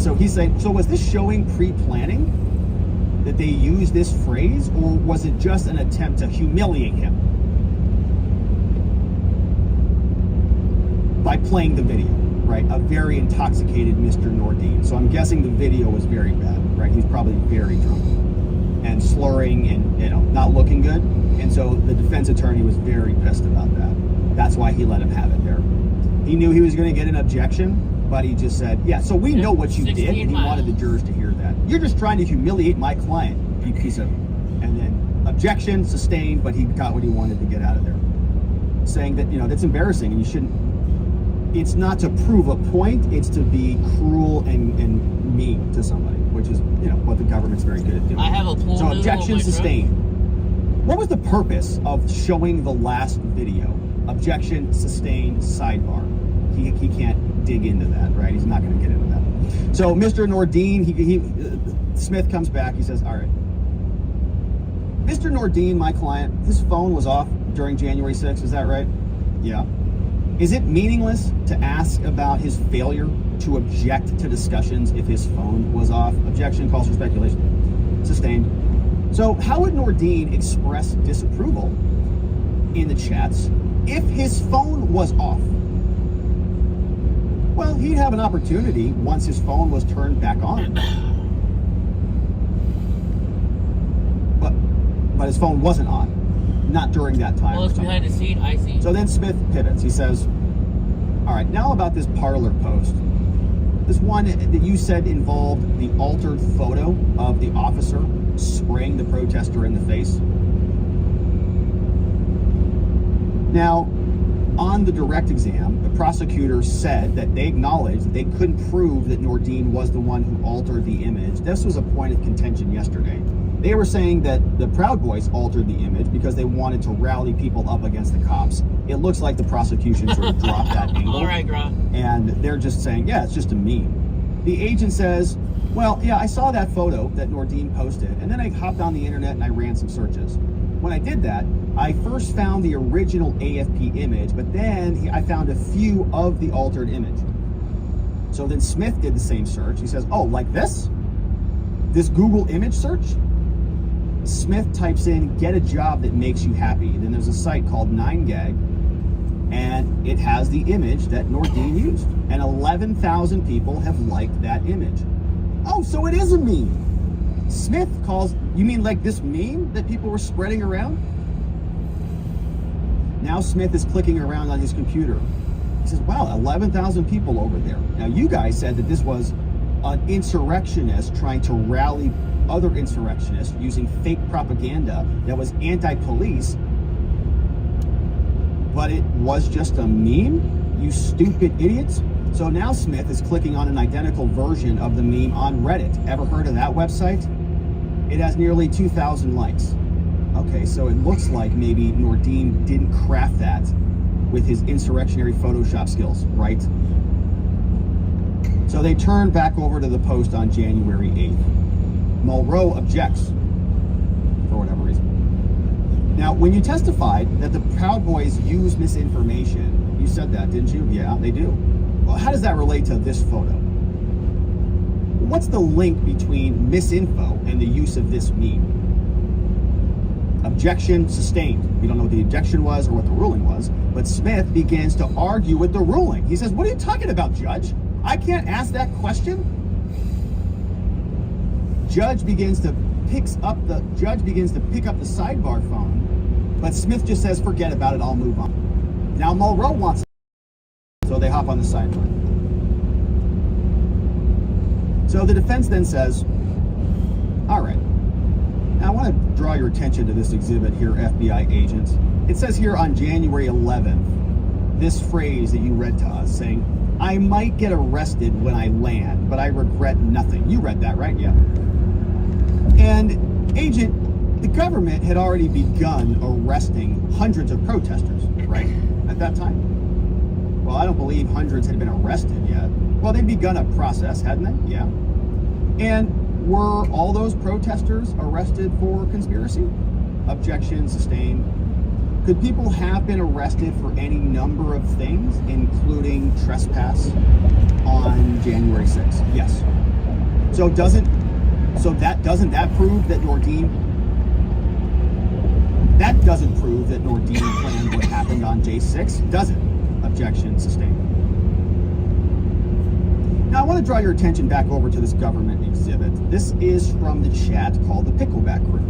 this showing pre-planning that they used this phrase, or was it just an attempt to humiliate him by playing the video, right? A very intoxicated Mr. Nordine. So I'm guessing the video was very bad, right? He's probably very drunk and slurring and not looking good. And so the defense attorney was very pissed about that. That's why he let him have it there. He knew he was going to get an objection, but he just said, yeah, so we know what you did, and he wanted the jurors to hear that. You're just trying to humiliate my client. He said, and then objection sustained, but he got what he wanted to get out of there. Saying that, that's embarrassing, and you shouldn't, it's not to prove a point, it's to be cruel and mean to somebody, which is, what the government's very good at doing. I have a pool. So objection sustained. What was the purpose of showing the last video? Objection sustained, sidebar. He can't dig into that, right? He's not going to get into that. So Mr. Nordine, Smith comes back. He says, all right. Mr. Nordine, my client, his phone was off during January 6th. Is that right? Yeah. Is it meaningless to ask about his failure to object to discussions if his phone was off? Objection calls for speculation. Sustained. So how would Nordine express disapproval in the chats if his phone was off? Well, he'd have an opportunity once his phone was turned back on. But his phone wasn't on. Not during that time. Well, it's behind the seat, I see. So then Smith pivots. He says, all right, now about this parlor post. This one that you said involved the altered photo of the officer spraying the protester in the face. Now, on the direct exam, the prosecutor said that they acknowledged that they couldn't prove that Nordine was the one who altered the image. This was a point of contention yesterday. They were saying that the Proud Boys altered the image because they wanted to rally people up against the cops. It looks like the prosecution sort of dropped that angle. All right, Grant. And they're just saying, yeah, it's just a meme. The agent says, Well, yeah, I saw that photo that Nordine posted, and then I hopped on the internet and I ran some searches. When I did that, I first found the original AFP image, but then I found a few of the altered image. So then Smith did the same search. He says, oh, like this? This Google image search? Smith types in, get a job that makes you happy. Then there's a site called 9gag, and it has the image that Nordine used. And 11,000 people have liked that image. Oh, so it is a meme. Smith calls, you mean like this meme that people were spreading around? Now Smith is clicking around on his computer. He says, wow, 11,000 people over there. Now you guys said that this was an insurrectionist trying to rally other insurrectionists using fake propaganda that was anti-police, but it was just a meme, you stupid idiots. So now Smith is clicking on an identical version of the meme on Reddit. Ever heard of that website? It has nearly 2,000 likes. Okay, so it looks like maybe Nordine didn't craft that with his insurrectionary Photoshop skills, right? So they turn back over to the post on January 8th. Mulrow objects for whatever reason. Now, when you testified that the Proud Boys use misinformation, you said that, didn't you? Yeah, they do. Well, how does that relate to this photo? What's the link between misinfo and the use of this meme? Objection sustained. We don't know what the objection was or what the ruling was, but Smith begins to argue with the ruling. He says, what are you talking about, Judge? I can't ask that question. Judge begins to pick up the sidebar phone, but Smith just says, forget about it, I'll move on. Now Mulrow wants it, so they hop on the sidebar. So the defense then says, all right, now I want to draw your attention to this exhibit here, FBI agents. It says here on January 11th, this phrase that you read to us saying, I might get arrested when I land, but I regret nothing. You read that, right? Yeah. And agent, the government had already begun arresting hundreds of protesters, right? At that time. Well, I don't believe hundreds had been arrested yet. Well, they'd begun a process, hadn't they? Yeah. And were all those protesters arrested for conspiracy? Objection sustained. Could people have been arrested for any number of things, including trespass on January 6th? Yes. So doesn't that prove that Nordine? That doesn't prove that Nordine planned what happened on J6, does it? Objection sustained. Now I want to draw your attention back over to this government exhibit. This is from the chat called the Pickleback Crew.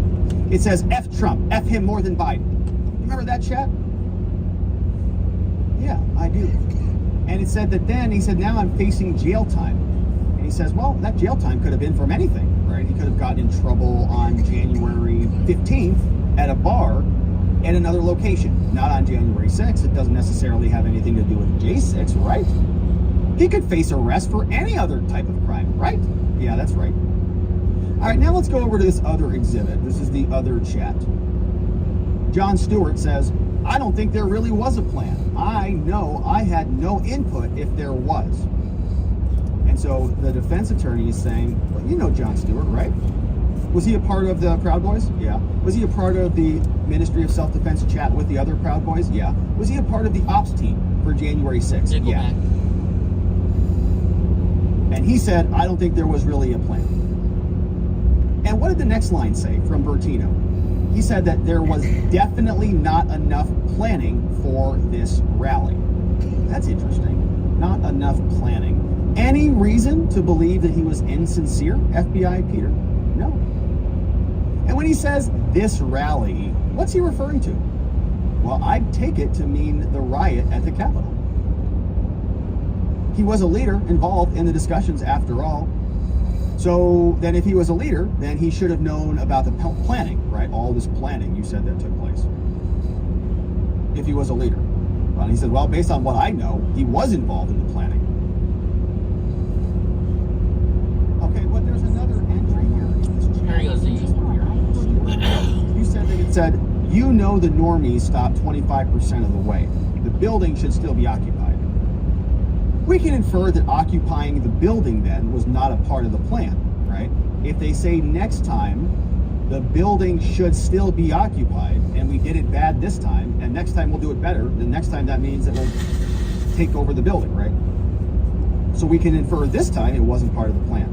It says, F Trump, F him more than Biden. Remember that chat? Yeah, I do. And it said that then, he said, now I'm facing jail time. And he says, well, that jail time could have been from anything, right? He could have gotten in trouble on January 15th at a bar at another location. Not on January 6th. It doesn't necessarily have anything to do with J6, right? He could face arrest for any other type of crime, right? Yeah, that's right. All right, now let's go over to this other exhibit. This is the other chat. John Stewart says, I don't think there really was a plan. I know I had no input if there was. And so the defense attorney is saying, well, you know John Stewart, right? Was he a part of the Proud Boys? Yeah. Was he a part of the Ministry of Self-Defense chat with the other Proud Boys? Yeah. Was he a part of the ops team for January 6th? Yeah. And he said, I don't think there was really a plan. And what did the next line say from Bertino? He said that there was definitely not enough planning for this rally. That's interesting. Not enough planning. Any reason to believe that he was insincere, FBI Peter? No. And when he says this rally, what's he referring to? Well, I'd take it to mean the riot at the Capitol. He was a leader involved in the discussions after all. So then if he was a leader, then he should have known about the planning, right? All this planning you said that took place. If he was a leader. Well, he said, well, based on what I know, he was involved in the planning. Okay, well, there's another entry here in this chat. There he goes. You said that it said, you know the normies stopped 25% of the way. The building should still be occupied. We can infer that occupying the building then was not a part of the plan. If they say next time the building should still be occupied, and we did it bad this time, and next time we'll do it better, then next time that means that we'll take over the building, right? So we can infer this time it wasn't part of the plan.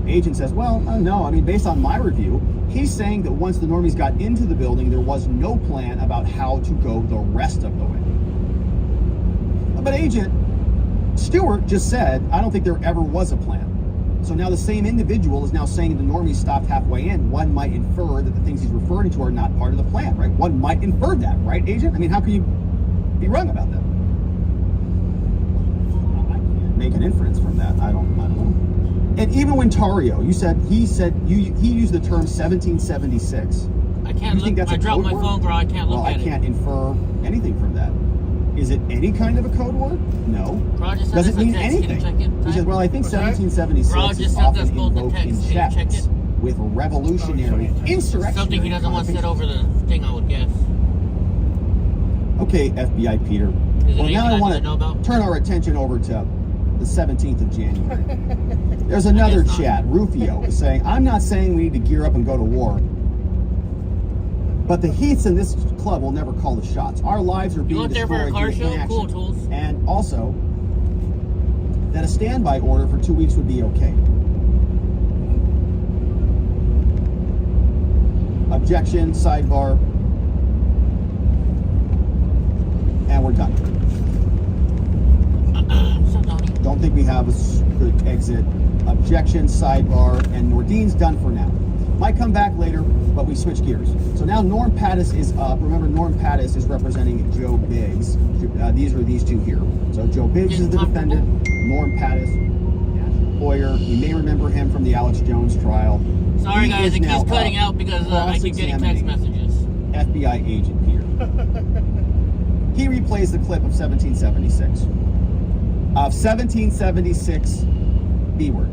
Agent says, well, no, I mean, based on my review, he's saying that once the normies got into the building, there was no plan about how to go the rest of the way. But Agent Stewart just said, I don't think there ever was a plan. So now the same individual is now saying the normies stopped halfway in. One might infer that the things he's referring to are not part of the plan, right? One might infer that, right, Agent? I mean, how can you be wrong about that? I can't make an inference from that. I don't know. And even when Tario, he used the term 1776. I can't look. I dropped my phone, bro. I can't look at it. Well, I can't infer anything from that. Is it any kind of a code word? No. Does it mean anything? He says, well, I think 1776 is often invoked in checks with revolutionary insurrection. Something he doesn't want set over the thing, I would guess. Okay, FBI Peter. Well, now I want to turn our attention over to the 17th of January. There's another chat. Rufio is saying, I'm not saying we need to gear up and go to war, but the Heaths in this club will never call the shots. Our lives are being destroyed due to inaction. Cool, Tools. And also, that a standby order for 2 weeks would be okay. Objection, sidebar, and we're done. Don't think we have a good exit. Objection, sidebar, and Nordine's done for now. Might come back later, but we switch gears. So now Norm Pattis is up. Remember, Norm Pattis is representing Joe Biggs. These are these two here. So Joe Biggs is the defendant. Norm Pattis, lawyer. You may remember him from the Alex Jones trial. Sorry, guys, it keeps cutting out because I keep getting text messages. FBI agent here. He replays the clip of 1776. Of 1776 B word.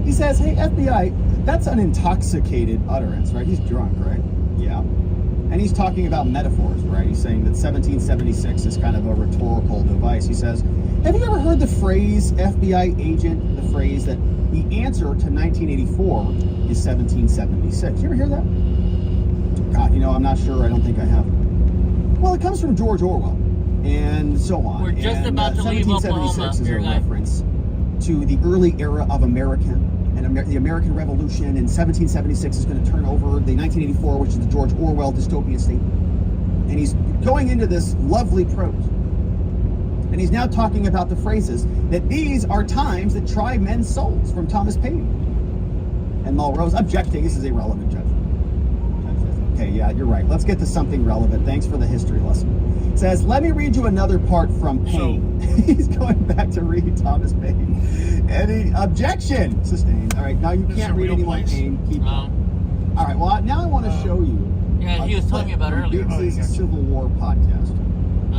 He says, hey, FBI, that's an intoxicated utterance, right? He's drunk, right? Yeah. And he's talking about metaphors, right? He's saying that 1776 is kind of a rhetorical device. He says, have you ever heard the phrase FBI agent, the phrase that the answer to 1984 is 1776? You ever hear that? God, I'm not sure. I don't think I have. Well, it comes from George Orwell. And so on. We're just about to leave Oklahoma. 1776 is a reference to the early era of the American Revolution, and 1776 is going to turn over the 1984, which is the George Orwell dystopian state. And he's going into this lovely prose. And he's now talking about the phrases that these are times that try men's souls, from Thomas Paine. And Mulrose objecting, this is irrelevant, Judge. Okay, yeah, you're right. Let's get to something relevant. Thanks for the history lesson. Says, let me read you another part from Paine. He's going back to read Thomas Paine. And he, objection, sustained. All right, now you can't read any more Paine. Keep going. All right, well, now I want to show you. Yeah, he was telling me about earlier. Biggs' Civil War podcast.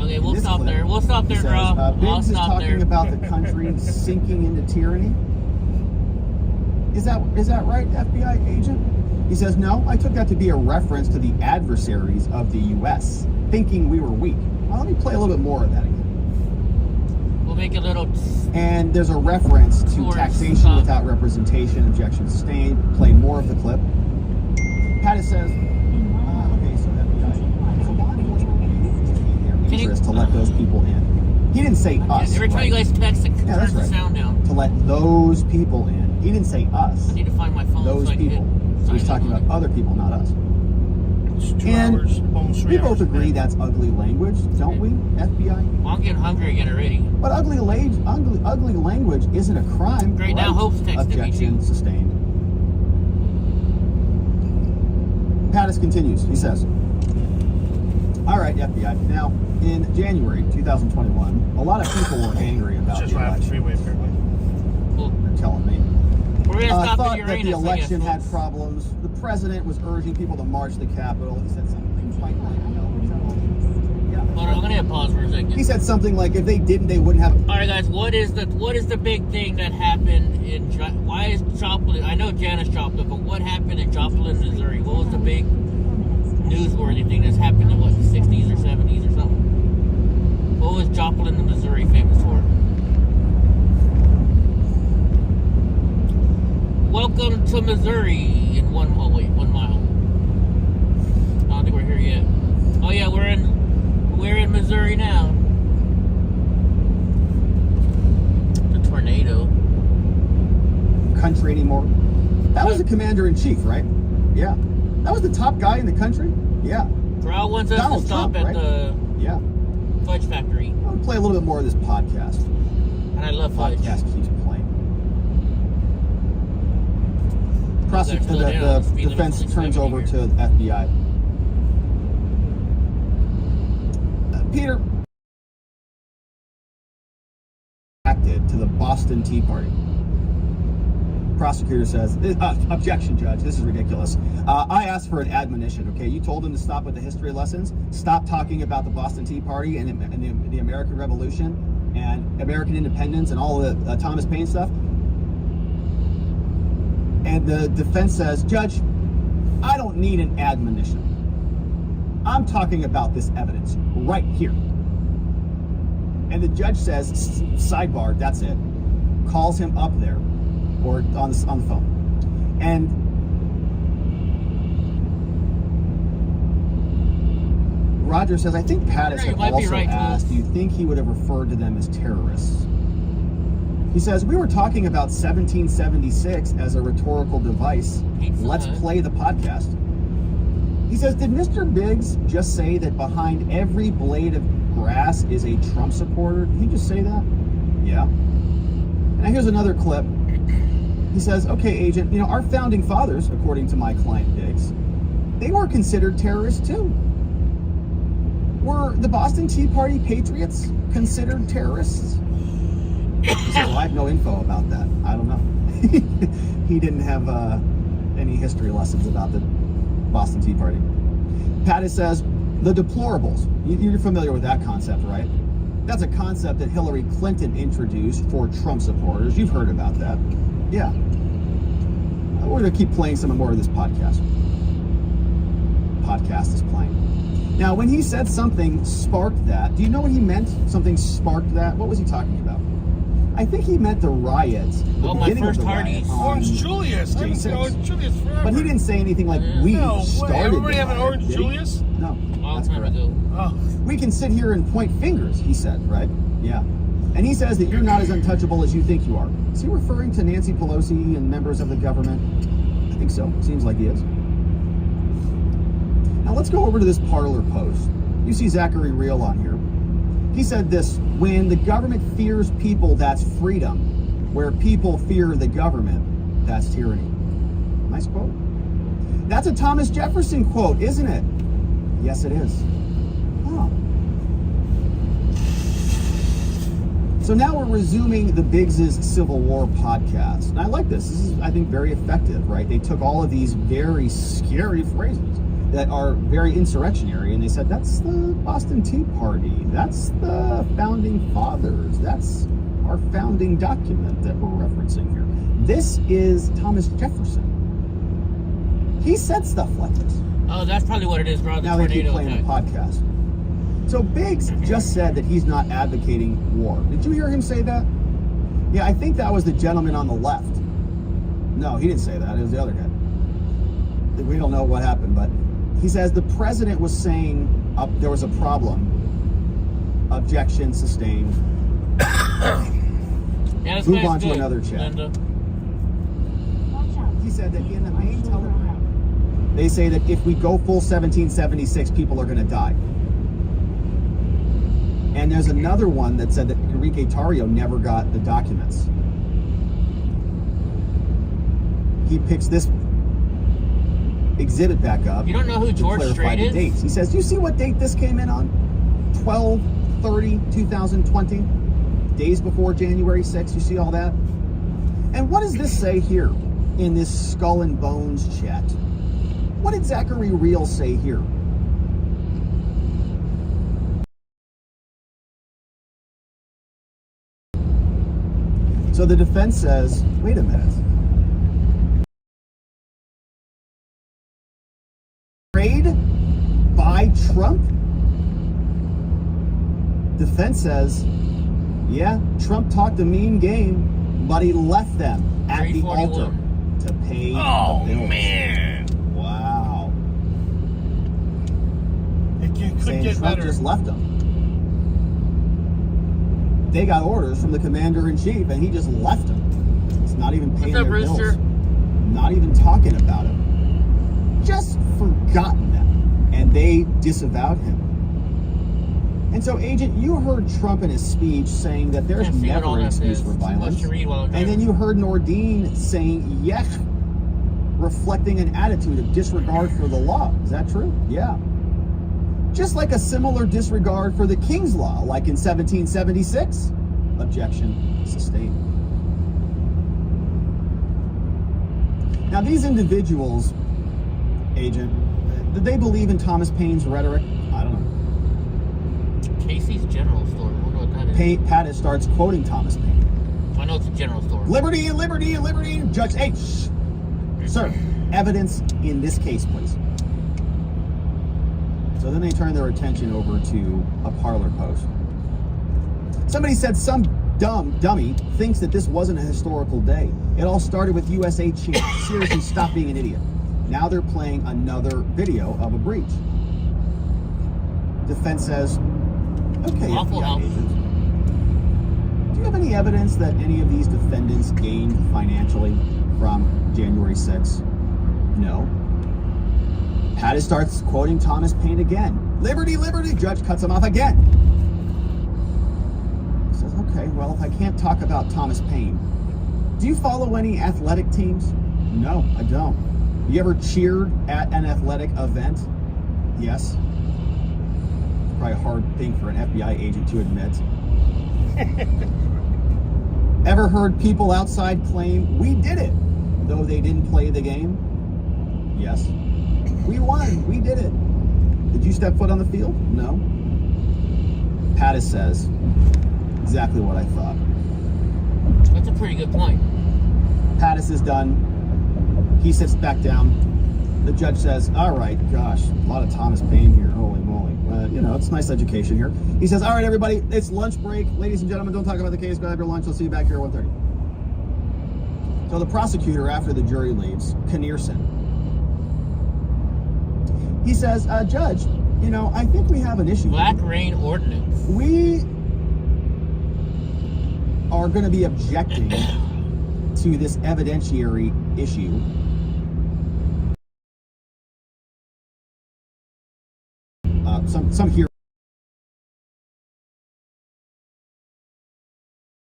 Okay, we'll stop there. We'll stop there, Draw. Biggs is talking about the country sinking into tyranny. Is that right, FBI agent? He says, no, I took that to be a reference to the adversaries of the U.S., thinking we were weak. Well, let me play a little bit more of that again. We'll make a little... And there's a reference to taxation without representation, objection sustained. Play more of the clip. Pattis says, okay, so FBI, interest to let those people in. He didn't say us. Every time you guys text, it turns the sound down. To let those people in. He didn't say us. I need to find my phone. Those people. So he's talking about other people, not us. It's 2 and hours, almost 3 we hours. both agree that's ugly language, don't we, FBI? Well, I'm getting hungry again already. But ugly language isn't a crime. Great, now Hope's texting me Objection too. Sustained. Pattis continues. He says, all right, FBI. Now, in January 2021, a lot of people were angry about Just the right off the election. freeway, apparently. Cool. They're telling me. We're going to stop thought at Uranus, that the election I guess, had problems. The president was urging people to march the Capitol. He said something quite like, Hold on, I'm going to hit pause for a second. he said something like, if they didn't, they wouldn't have. All right, guys, what is the big thing that happened in... Why is Joplin... I know Janice Joplin, but what happened in Joplin, Missouri? What was the big newsworthy thing that's happened in, what, the 60s or 70s or something? What was Joplin, Missouri famous for? Welcome to Missouri in 1 mile. Wait, 1 mile. I don't think we're here yet. Oh yeah, we're in Missouri now. The tornado. Country anymore. That was the commander-in-chief, right? Yeah. That was the top guy in the country? Yeah. Corral wants us Donald to stop Trump, at right? the Yeah. fudge factory. I'll play a little bit more of this podcast. And I love fudge. Podcast keeps playing. Slow down. The Speed limit's defense only turns 70 over here. to the FBI. Peter acted to the Boston Tea Party. Prosecutor says, objection, judge, this is ridiculous. I asked for an admonition, okay? You told him to stop with the history lessons, stop talking about the Boston Tea Party and the American Revolution and American independence and all the Thomas Paine stuff. And the defense says, Judge, I don't need an admonition. I'm talking about this evidence right here. And the judge says, sidebar, that's it. Calls him up there or on the phone. And Roger says, I think Pattis had also asked, do you think he would have referred to them as terrorists? He says, we were talking about 1776 as a rhetorical device. Let's play the podcast. He says, did Mr. Biggs just say that behind every blade of grass is a Trump supporter? Did he just say that? Yeah. Now here's another clip. He says, okay, agent, our founding fathers, according to my client Biggs, they were considered terrorists too. Were the Boston Tea Party patriots considered terrorists? He said, well, I have no info about that. I don't know. He didn't have any history lessons about the Boston Tea Party. Pattis says, the deplorables. You're familiar with that concept, right? That's a concept that Hillary Clinton introduced for Trump supporters. You've heard about that. Yeah. We're going to keep playing some more of this podcast. Podcast is playing. Now, when he said something sparked that, do you know what he meant? Something sparked that? What was he talking about? I think he meant the riots. Oh, my first Hardee's. Orange Julius. I haven't seen Orange Julius forever. But he didn't say anything like we started. Everybody have an Orange Julius? No. Long time ago. Oh. We can sit here and point fingers, he said, right? Yeah. And he says that you're not as untouchable as you think you are. Is he referring to Nancy Pelosi and members of the government? I think so. Seems like he is. Now let's go over to this Parler post. You see Zachary Real on here. He said this, when the government fears people, that's freedom. Where people fear the government, that's tyranny. Nice quote. That's a Thomas Jefferson quote, isn't it? Yes, it is. Oh. So now we're resuming the Biggs' Civil War podcast. And I like this. This is, I think, very effective, right? They took all of these very scary phrases that are very insurrectionary, and they said, that's the Boston Tea Party. That's the Founding Fathers. That's our founding document that we're referencing here. This is Thomas Jefferson. He said stuff like this. Oh, that's probably what it is, bro. Now they keep playing the podcast. So Biggs just said that he's not advocating war. Did you hear him say that? Yeah, I think that was the gentleman on the left. No, he didn't say that. It was the other guy. We don't know what happened, but he says the president was saying there was a problem. Objection sustained. Yeah, move on to another chat. He said that in the main telegram, they say that if we go full 1776, people are going to die. And there's another one that said that Enrique Tarrio never got the documents. He picks this exhibit back up. You don't know who George Strait is? Dates. He says, do you see what date this came in on? 12/30/2020, days before January 6th. You see all that? And what does this say here in this Skull and Bones chat? What did Zachary Real say here? So the defense says, wait a minute. Trade by Trump? Defense says, yeah, Trump talked a mean game, but he left them at the altar. to pay Oh, the bills. man. Wow. It could Saying get Trump better. just left them. They got orders from the commander-in-chief, and he just left them. It's not even paying What's up, their Rooster? bills. Not even talking about him. Just forgotten them. And they disavowed him. And so, Agent, you heard Trump in his speech saying that there's Can't see what never all an that excuse is. for Too much violence. to read while I'm And then driving. you heard Nordine saying yech, reflecting an attitude of disregard for the law. Is that true? Yeah. Just like a similar disregard for the King's Law, like in 1776. Objection sustained. Now, these individuals, Agent, did they believe in Thomas Paine's rhetoric? I don't know. Casey's General Store. I don't know what that is. Pattis starts quoting Thomas Paine. I know it's a general store. Liberty and liberty and liberty. Judge H. Sir, evidence in this case, please. So then they turn their attention over to a parlor post. Somebody said some dummy thinks that this wasn't a historical day. It all started with USA Champ. Seriously, stop being an idiot. Now they're playing another video of a breach. Defense says, okay, Waffle FBI House. agent. Do you have any evidence that any of these defendants gained financially from January 6th? No. Pattis starts quoting Thomas Paine again. Liberty, liberty. Judge cuts him off again. He says, okay, well, if I can't talk about Thomas Paine, do you follow any athletic teams? No, I don't. You ever cheered at an athletic event? Yes. It's probably a hard thing for an FBI agent to admit. Ever heard people outside claim, we did it, though they didn't play the game? Yes. We won. We did it. Did you step foot on the field? No. Pattis says, exactly what I thought. That's a pretty good point. Pattis is done. He sits back down. The judge says, all right, gosh, a lot of Thomas Paine here. Holy moly. You know, it's nice education here. He says, all right, everybody, it's lunch break. Ladies and gentlemen, don't talk about the case. Go have your lunch. I'll see you back here at 1:30. So the prosecutor, after the jury leaves, Knierson, he says, Judge, you know, I think we have an issue. Black Rain Ordinance. We are going to be objecting to this evidentiary issue. Some here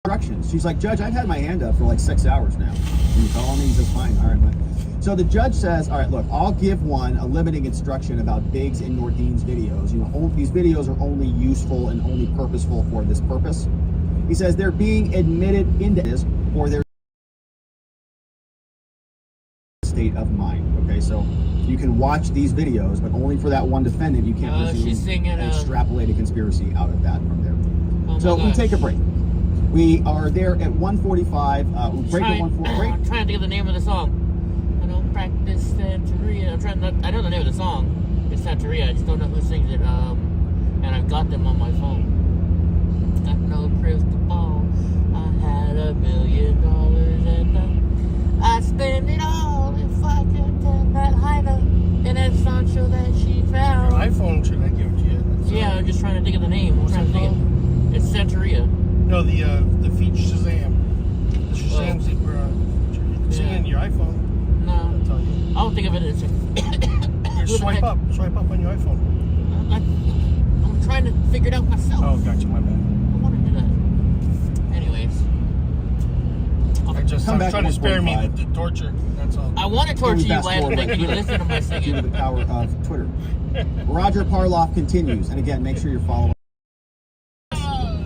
instructions. She's like, Judge, I've had my hand up for like 6 hours now. And by all means, it's fine. All right, fine. So the judge says, all right, look, I'll give one a limiting instruction about Biggs and Nordine's videos. You know, these videos are only useful and only purposeful for this purpose. He says they're being admitted into this or their state of mind. Okay, so you can watch these videos, but only for that one defendant. You can't She's singing, extrapolate a conspiracy out of that from there. Oh So my we gosh. take a break. We are there at 1:45. We break at 1:45. I'm trying to think of the name of the song. I don't practice Santeria. I know the name of the song. It's Santeria. I just don't know who sings it. And I've got them on my phone. Got no crystal ball. I had $1 million and I spend it all if I could tell that Hyena and that Sancho that she Your found. iPhone, should I give it to you? Yeah, I'm just trying to think of the name. I'm What's trying to it think of It's Santeria. No, the feature Shazam. The Shazam's that we're singing your iPhone. No, I'll tell you. I don't think of it as Just swipe up on your iPhone. I'm trying to figure it out myself. Oh, gotcha, my bad. I want to do that. Anyways, I was trying to spare me 1:45. the torture. That's all. I want to torture you, Fast Lance, but forward. can you listen to my Due to singing? the power of Twitter. Roger Parloff continues, and again, make sure you're following.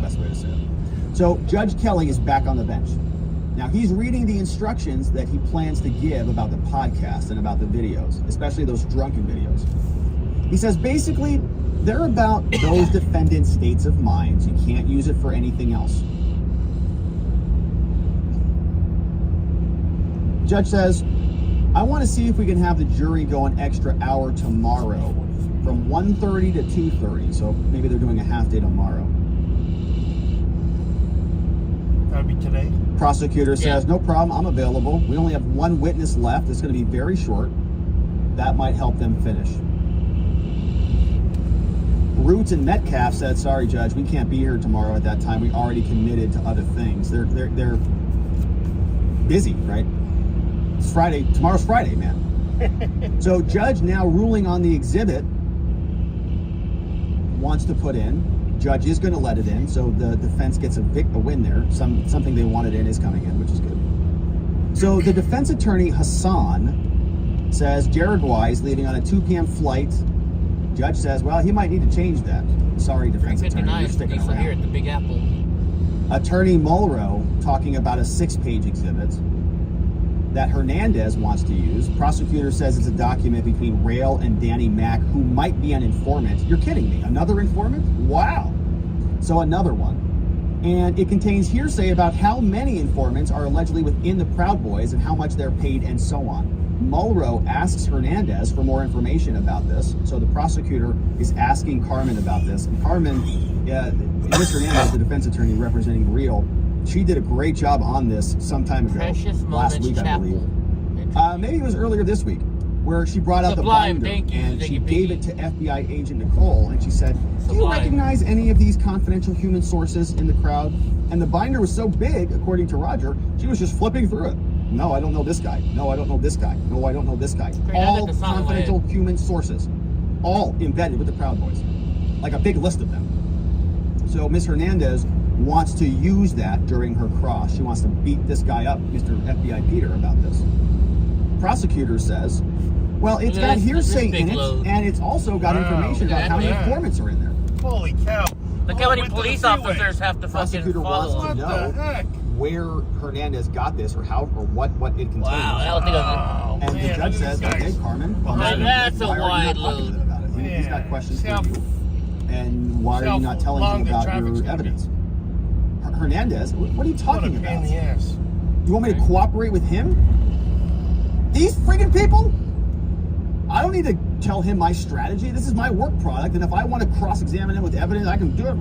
Best way to say it. So Judge Kelly is back on the bench. Now he's reading the instructions that he plans to give about the podcast and about the videos, especially those drunken videos. He says basically they're about those defendants' states of minds. You can't use it for anything else. Judge says, I want to see if we can have the jury go an extra hour tomorrow from 1:30 to 2:30. So maybe they're doing a half day tomorrow. That would be today. Prosecutor says, no problem, I'm available. We only have one witness left. It's going to be very short. That might help them finish. Roots and Metcalf said, sorry, Judge, we can't be here tomorrow at that time. We already committed to other things. They're busy, right? It's Friday. Tomorrow's Friday, man. So Judge now ruling on the exhibit wants to put in. Judge is going to let it in, so the defense gets a win there. Something they wanted in is coming in, which is good. So the defense attorney, Hassan, says Jared Wise leaving on a 2 p.m. flight. Judge says, well, he might need to change that. Sorry, defense attorney, you're sticking around. Here at the Big Apple. Attorney Mulrow talking about a 6-page exhibit that Hernandez wants to use. Prosecutor says it's a document between Rail and Danny Mack, who might be an informant. You're kidding me. Another informant? Wow. So another one. And it contains hearsay about how many informants are allegedly within the Proud Boys and how much they're paid and so on. Mulrow asks Hernandez for more information about this. So the prosecutor is asking Carmen about this. And Carmen, Ms. Hernandez, the defense attorney representing Real, she did a great job on this some time ago. Last week, I believe. Maybe it was earlier this week, where she brought out the binder and she gave it to FBI agent Nicole, and she said, do you recognize any of these confidential human sources in the crowd? And the binder was so big, according to Roger, she was just flipping through it. No, I don't know this guy. No, I don't know this guy. No, I don't know this guy. All confidential human sources. All embedded with the Proud Boys. Like a big list of them. So Ms. Hernandez wants to use that during her cross. She wants to beat this guy up, Mr. FBI Peter, about this. Prosecutor says, well, it's got hearsay in it, and it's also got information about how many informants are in there. Holy cow. Look how many police officers have to fucking follow. Prosecutor wants to know where Hernandez got this or how or what it contains. Wow, I don't think I And the judge says, okay, Carmen, that's a wide load. He's got questions for you. And why are you not telling him about your evidence? Hernandez, what are you talking about? You want me to cooperate with him? These friggin' people? I don't need to tell him my strategy. This is my work product, and if I want to cross-examine him with evidence, I can do it.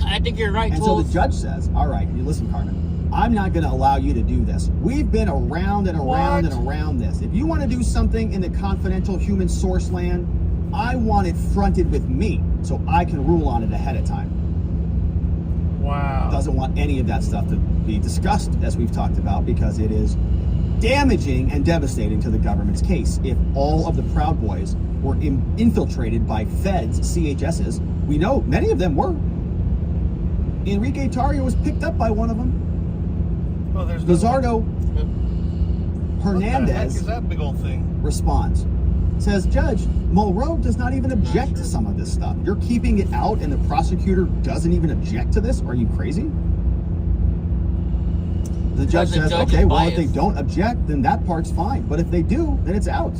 I think you're right, And so the judge says, all right, you listen, Carmen, I'm not going to allow you to do this. We've been around and around and around this. If you want to do something in the confidential human source land, I want it fronted with me so I can rule on it ahead of time. Wow. Doesn't want any of that stuff to be discussed, as we've talked about, because it is damaging and devastating to the government's case. If all of the Proud Boys were infiltrated by feds, CHSs, we know many of them were. Enrique Tarrio was picked up by one of them. Oh, there's Lizardo Hernandez what the heck is that big old thing? Responds. Says, Judge, Mulrow does not even object to some of this stuff. You're keeping it out and the prosecutor doesn't even object to this? Are you crazy? The judge says, okay, well, if they don't object, then that part's fine. But if they do, then it's out.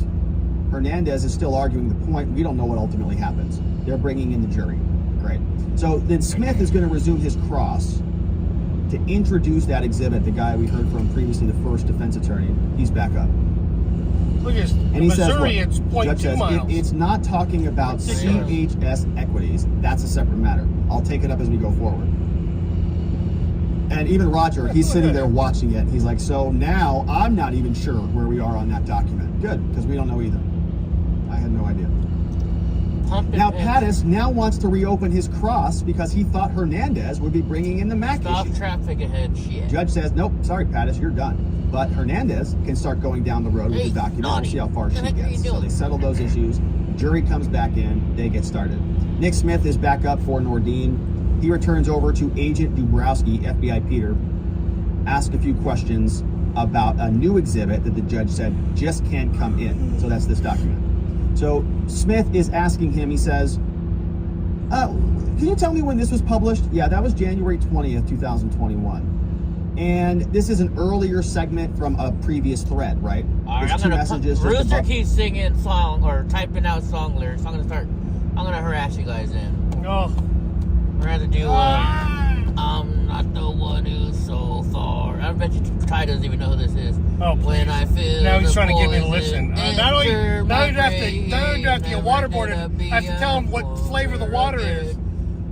Hernandez is still arguing the point. We don't know what ultimately happens. They're bringing in the jury. Great. So then Smith is going to resume his cross to introduce that exhibit, the guy we heard from previously, the first defense attorney. He's back up. Look at and he Missouri, says, it's 0.2 miles. It's not talking about CHS equities. That's a separate matter. I'll take it up as we go forward. And even Roger, he's sitting there watching it. He's like, so now I'm not even sure where we are on that document. Good, because we don't know either. I had no idea. Now Pattis now wants to reopen his cross because he thought Hernandez would be bringing in the Mac issue. Stop traffic ahead, shit. Judge says, nope, sorry Pattis, you're done. But Hernandez can start going down the road with the document and see how far she gets. So they settle those issues. Jury comes back in. They get started. Nick Smith is back up for Nordine. He returns over to Agent Dubrowski, FBI Peter, ask a few questions about a new exhibit that the judge said just can't come in. So that's this document. So Smith is asking him, he says, can you tell me when this was published? Yeah, that was January 20th, 2021. And this is an earlier segment from a previous thread, right? All right, I'm gonna Rooster keeps singing song or typing out song lyrics. I'm gonna harass you guys in. Oh. We're gonna do I'm not the one who's so far. I bet you Ty doesn't even know who this is. Oh, please. When I feel now he's trying to get me to listen. Now you have to get waterboarded. I have to tell him what flavor the water is.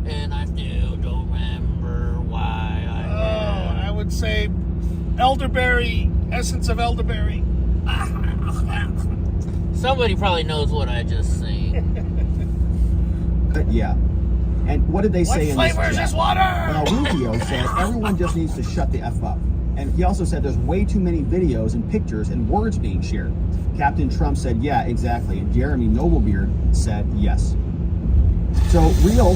And I still don't remember why I would say elderberry, essence of elderberry. Somebody probably knows what I just said. Yeah. And what did they say in What this flavor is chat? this water? Rufio said everyone just needs to shut the F up. And he also said there's way too many videos and pictures and words being shared. Captain Trump said, yeah, exactly. And Jeremy Noblebeard said yes. So Real,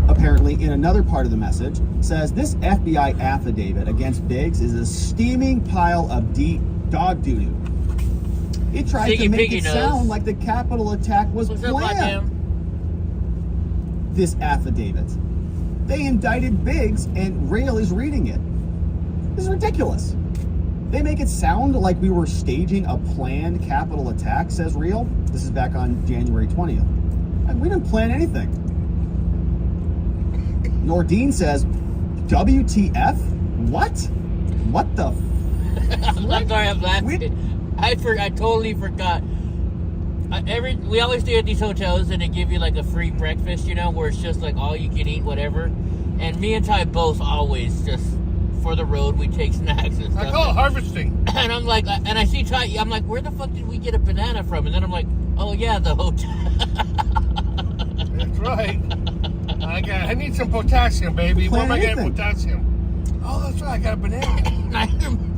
apparently in another part of the message, says this FBI affidavit against Biggs is a steaming pile of dog doo-doo. It tried to make it sound like the Capitol attack was planned. This affidavit. They indicted Biggs and Rail is reading it. This is ridiculous. They make it sound like we were staging a planned Capitol attack, says Real. This is back on January 20th. And we didn't plan anything. Nordine says, WTF? What? What the I'm sorry, I'm laughing. I totally forgot. We always stay at these hotels and they give you like a free breakfast, you know, where it's just like all you can eat, whatever. And me and Ty both always just for the road we take snacks and stuff. I call it harvesting. And I'm like, and I see Ty. I'm like, where the fuck did we get a banana from? And then I'm like, oh yeah, the hotel. That's right. I need some potassium, baby. Where am I getting potassium? Oh, that's right. I got a banana.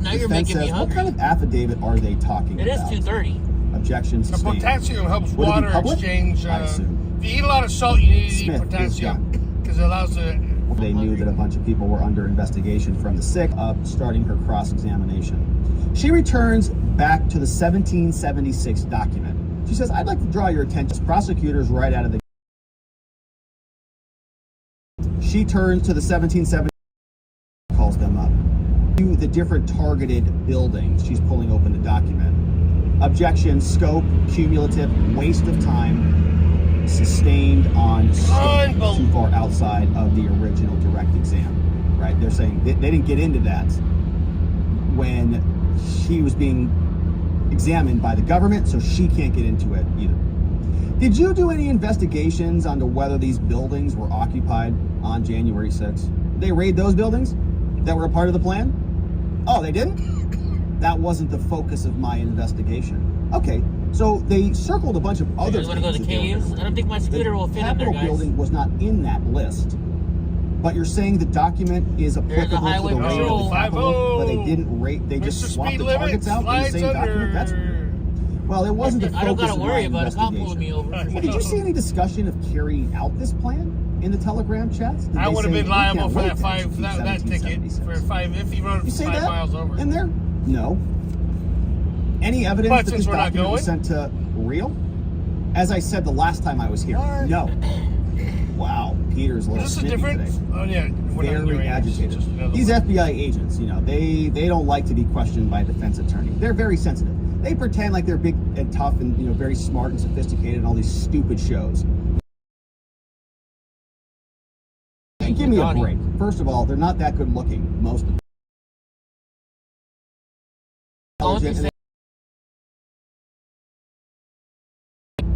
now you're making me hungry. What kind of affidavit are they talking about? It is 2:30. Objections the sustained. Potassium helps water exchange. I assume. If you eat a lot of salt, you need to eat potassium because it allows the. They knew that a bunch of people were under investigation from the sick, starting her cross-examination. She returns back to the 1776 document. She says, I'd like to draw your attention. Prosecutors right out of the. She turns to the 1770, calls them up. To the different targeted buildings. She's pulling open the document. Objection, scope, cumulative, waste of time, sustained on scope, too far outside of the original direct exam. Right? They're saying they didn't get into that when she was being examined by the government, so she can't get into it either. Did you do any investigations onto whether these buildings were occupied on January 6th? Did they raid those buildings that were a part of the plan? Oh, they didn't? That wasn't the focus of my investigation. Okay, so they circled a bunch of other things. You want to go to caves? I don't think my scooter will fit in there, guys. The Capitol building was not in that list. But you're saying the document is applicable to the raid of the Capitol, but they didn't rate, they just swapped the targets out in the same document? That's... Well, it wasn't the focus I don't got of to my worry about it. Cop pulling me investigation. over. Well, did you see any discussion of carrying out this plan in the Telegram chats? I would have been liable for that that ticket for if he rode 5 miles over. In there? No. Any evidence that this document was sent to Real? As I said the last time I was here, no. Wow, Peter's a little snippy today. Oh yeah, very agitated. These FBI agents, you know, they don't like to be questioned by a defense attorney. They're very sensitive. They pretend like they're big and tough and, you know, very smart and sophisticated in all these stupid shows. Hey, give me a break. First of all, they're not that good looking, most of them.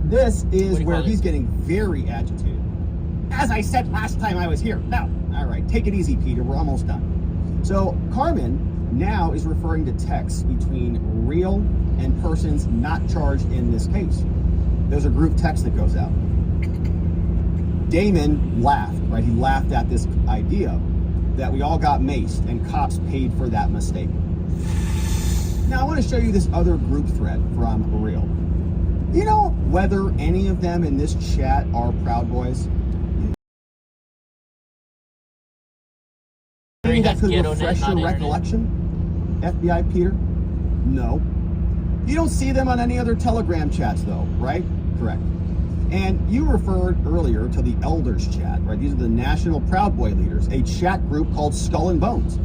This is where he's getting very agitated. As I said last time I was here. Now, all right, take it easy, Peter. We're almost done. So Carmen now is referring to texts between Real and persons not charged in this case. There's a group text that goes out. Damon laughed, right? He laughed at this idea that we all got maced and cops paid for that mistake. Now I want to show you this other group thread from Real. You know whether any of them in this chat are Proud Boys? Maybe that could refresh your recollection, FBI Peter? No. You don't see them on any other Telegram chats though, right? Correct. And you referred earlier to the Elders chat, right? These are the National Proud Boy leaders, a chat group called Skull and Bones.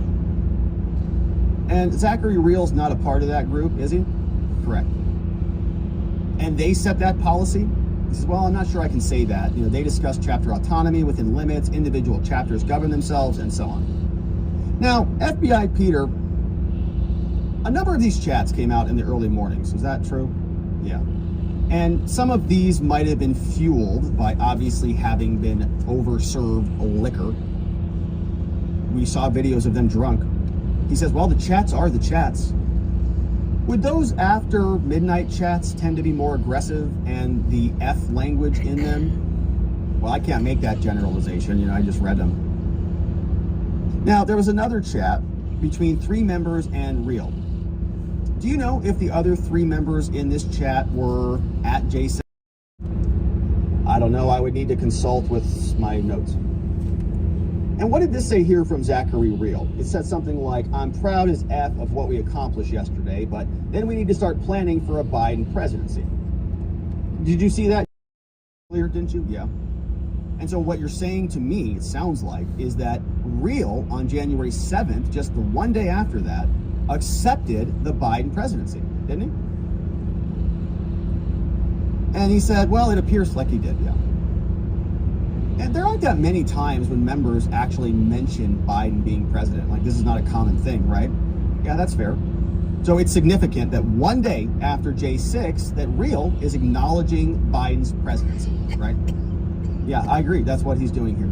And Zachary Real's not a part of that group, is he? Correct. And they set that policy? He says, well, I'm not sure I can say that. You know, they discuss chapter autonomy within limits, individual chapters govern themselves, and so on. Now, FBI Peter, a number of these chats came out in the early mornings. Is that true? Yeah. And some of these might have been fueled by obviously having been overserved liquor. we saw videos of them drunk. He says, well, the chats are the chats. Would those after midnight chats tend to be more aggressive and the F language in them? Well, I can't make that generalization. You know, I just read them. Now, there was another chat between 3 members and Real. Do you know if the other 3 members in this chat were at J6? I don't know. I would need to consult with my notes. And what did this say here from Zachary Real? It said something like, I'm proud as F of what we accomplished yesterday, but then we need to start planning for a Biden presidency. Did you see that earlier, didn't you? Yeah. And so what you're saying to me, it sounds like, is that Real on January 7th, just the one day after that, accepted the Biden presidency, didn't he? And he said, well, it appears like he did, yeah. And there aren't that many times when members actually mention Biden being president. Like, this is not a common thing, right? Yeah, that's fair. So it's significant that one day after J6, that Real is acknowledging Biden's presidency, right? Yeah, I agree. That's what he's doing here.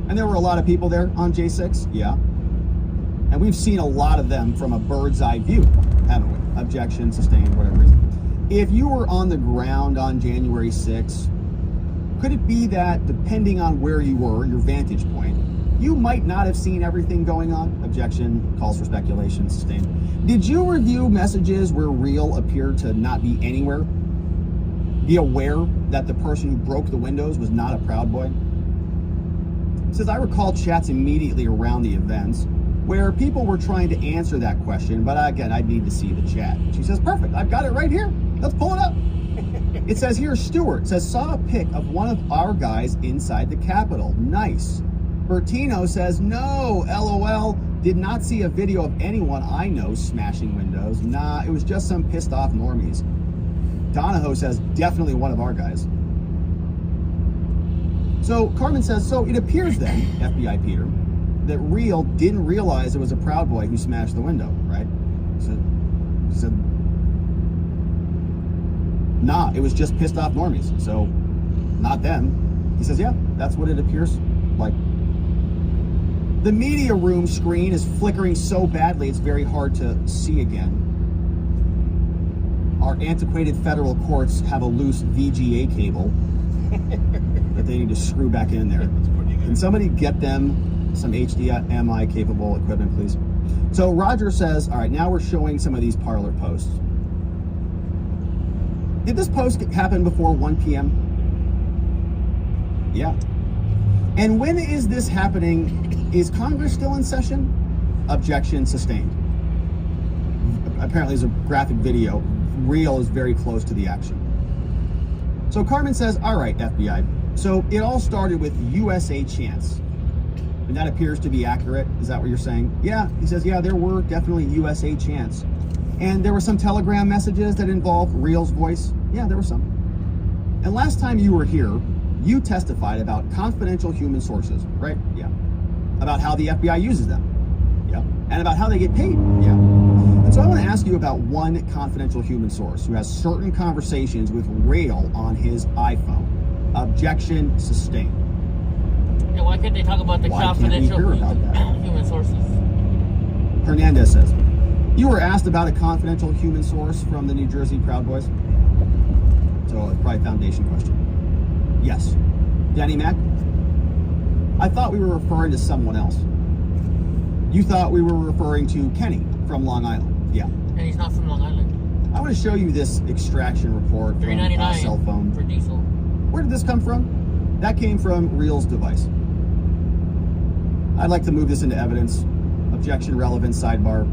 And there were a lot of people there on J6, yeah. And we've seen a lot of them from a bird's eye view, haven't we? Objection, sustained, whatever reason. If you were on the ground on January 6th, could it be that, depending on where you were, your vantage point, you might not have seen everything going on? Objection, calls for speculation, sustained. Did you review messages where Real appeared to not be anywhere? Be aware that the person who broke the windows was not a Proud Boy? It says, I recall chats immediately around the events where people were trying to answer that question, but again, I'd need to see the chat. She says, perfect, I've got it right here. Let's pull it up. It says here, Stuart says, saw a pic of one of our guys inside the Capitol. Nice. Bertino says, no, LOL, did not see a video of anyone I know smashing windows. Nah, it was just some pissed off normies. Donahoe says, definitely one of our guys. So Carmen says, so it appears then, FBI Peter, that Real didn't realize it was a Proud Boy who smashed the window, right? He said, nah, it was just pissed off normies, so not them. He says, yeah, that's what it appears like. The media room screen is flickering so badly it's very hard to see again. Our antiquated federal courts have a loose VGA cable that they need to screw back in there. Can somebody get them some HDMI capable equipment, please? So Roger says, all right, now we're showing some of these Parler posts. Did this post happen before 1 p.m.? Yeah. And when is this happening? Is Congress still in session? Objection, sustained. Apparently there's a graphic video. Real is very close to the action. So Carmen says, all right, FBI. So it all started with USA Chance. And that appears to be accurate. Is that what you're saying? Yeah. He says, yeah, there were definitely USA Chance. And there were some Telegram messages that involved Real's voice. Yeah, there were some. And last time you were here, you testified about confidential human sources, right? Yeah. About how the FBI uses them. Yeah. And about how they get paid. Yeah. And so I want to ask you about one confidential human source who has certain conversations with Real on his iPhone. Objection, sustained. Yeah, why can't they talk about the confidential human sources? Hernandez says, you were asked about a confidential human source from the New Jersey Proud Boys. So it's probably a foundation question. Yes. Danny Mack? I thought we were referring to someone else. You thought we were referring to Kenny from Long Island. Yeah. And he's not from Long Island. I want to show you this extraction report from a cell phone. For diesel. Where did this come from? That came from Real's device. I'd like to move this into evidence. Objection, relevant, sidebar.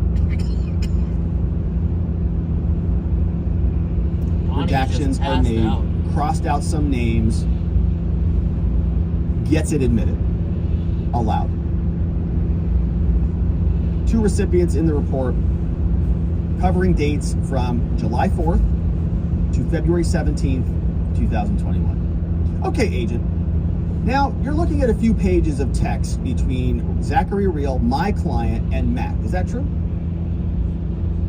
Redactions are made, crossed out some names, gets it admitted, allowed. 2 recipients in the report covering dates from July 4th to February 17th, 2021. Okay, agent. Now, you're looking at a few pages of text between Zachary Real, my client, and Mac. Is that true?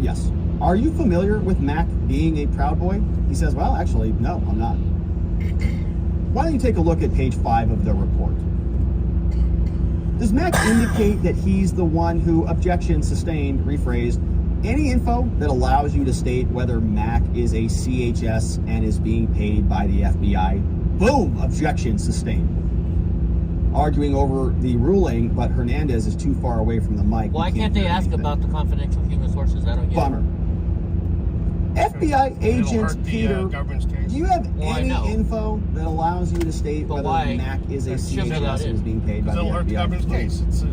Yes. Are you familiar with Mac being a Proud Boy? He says, well, actually, no, I'm not. Why don't you take a look at page 5 of the report? Does Mac indicate that he's the one who, objection sustained, rephrased, any info that allows you to state whether Mac is a CHS and is being paid by the FBI? Boom, objection sustained. Arguing over the ruling, but Hernandez is too far away from the mic. Why can't they ask about the confidential human sources? I don't get Bummer. FBI agent Peter, government's case. do you have Well, I any know. info that allows you to state But whether why? Mac is a Shove it CHS out and is in. being paid by the It'll hurt the government's FBI? case. It's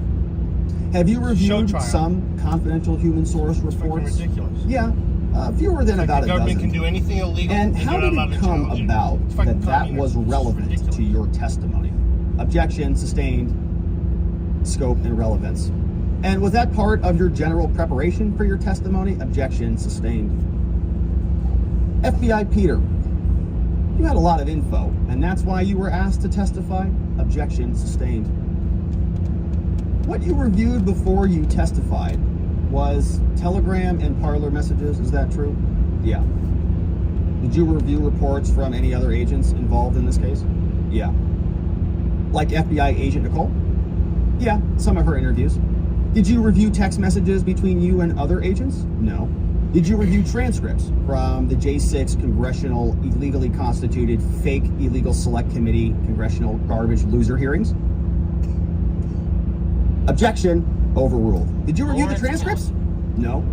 Have you reviewed trial. some confidential human source fucking reports? ridiculous. Yeah, fewer than about The a government dozen. can do anything illegal. And they're how not did allowed it to come challenge it. about It's fucking that communism. was It's relevant ridiculous. to your testimony? Objection sustained, scope and relevance. And was that part of your general preparation for your testimony? Objection sustained. FBI Peter, you had a lot of info, and that's why you were asked to testify? Objection sustained. What you reviewed before you testified was Telegram and Parler messages, is that true? Yeah. Did you review reports from any other agents involved in this case? Yeah. Like FBI agent Nicole? Yeah, some of her interviews. Did you review text messages between you and other agents? No. Did you review transcripts from the J6 congressional illegally constituted fake illegal select committee congressional garbage loser hearings? Objection, overruled. Did you review the Lawrence transcripts? No.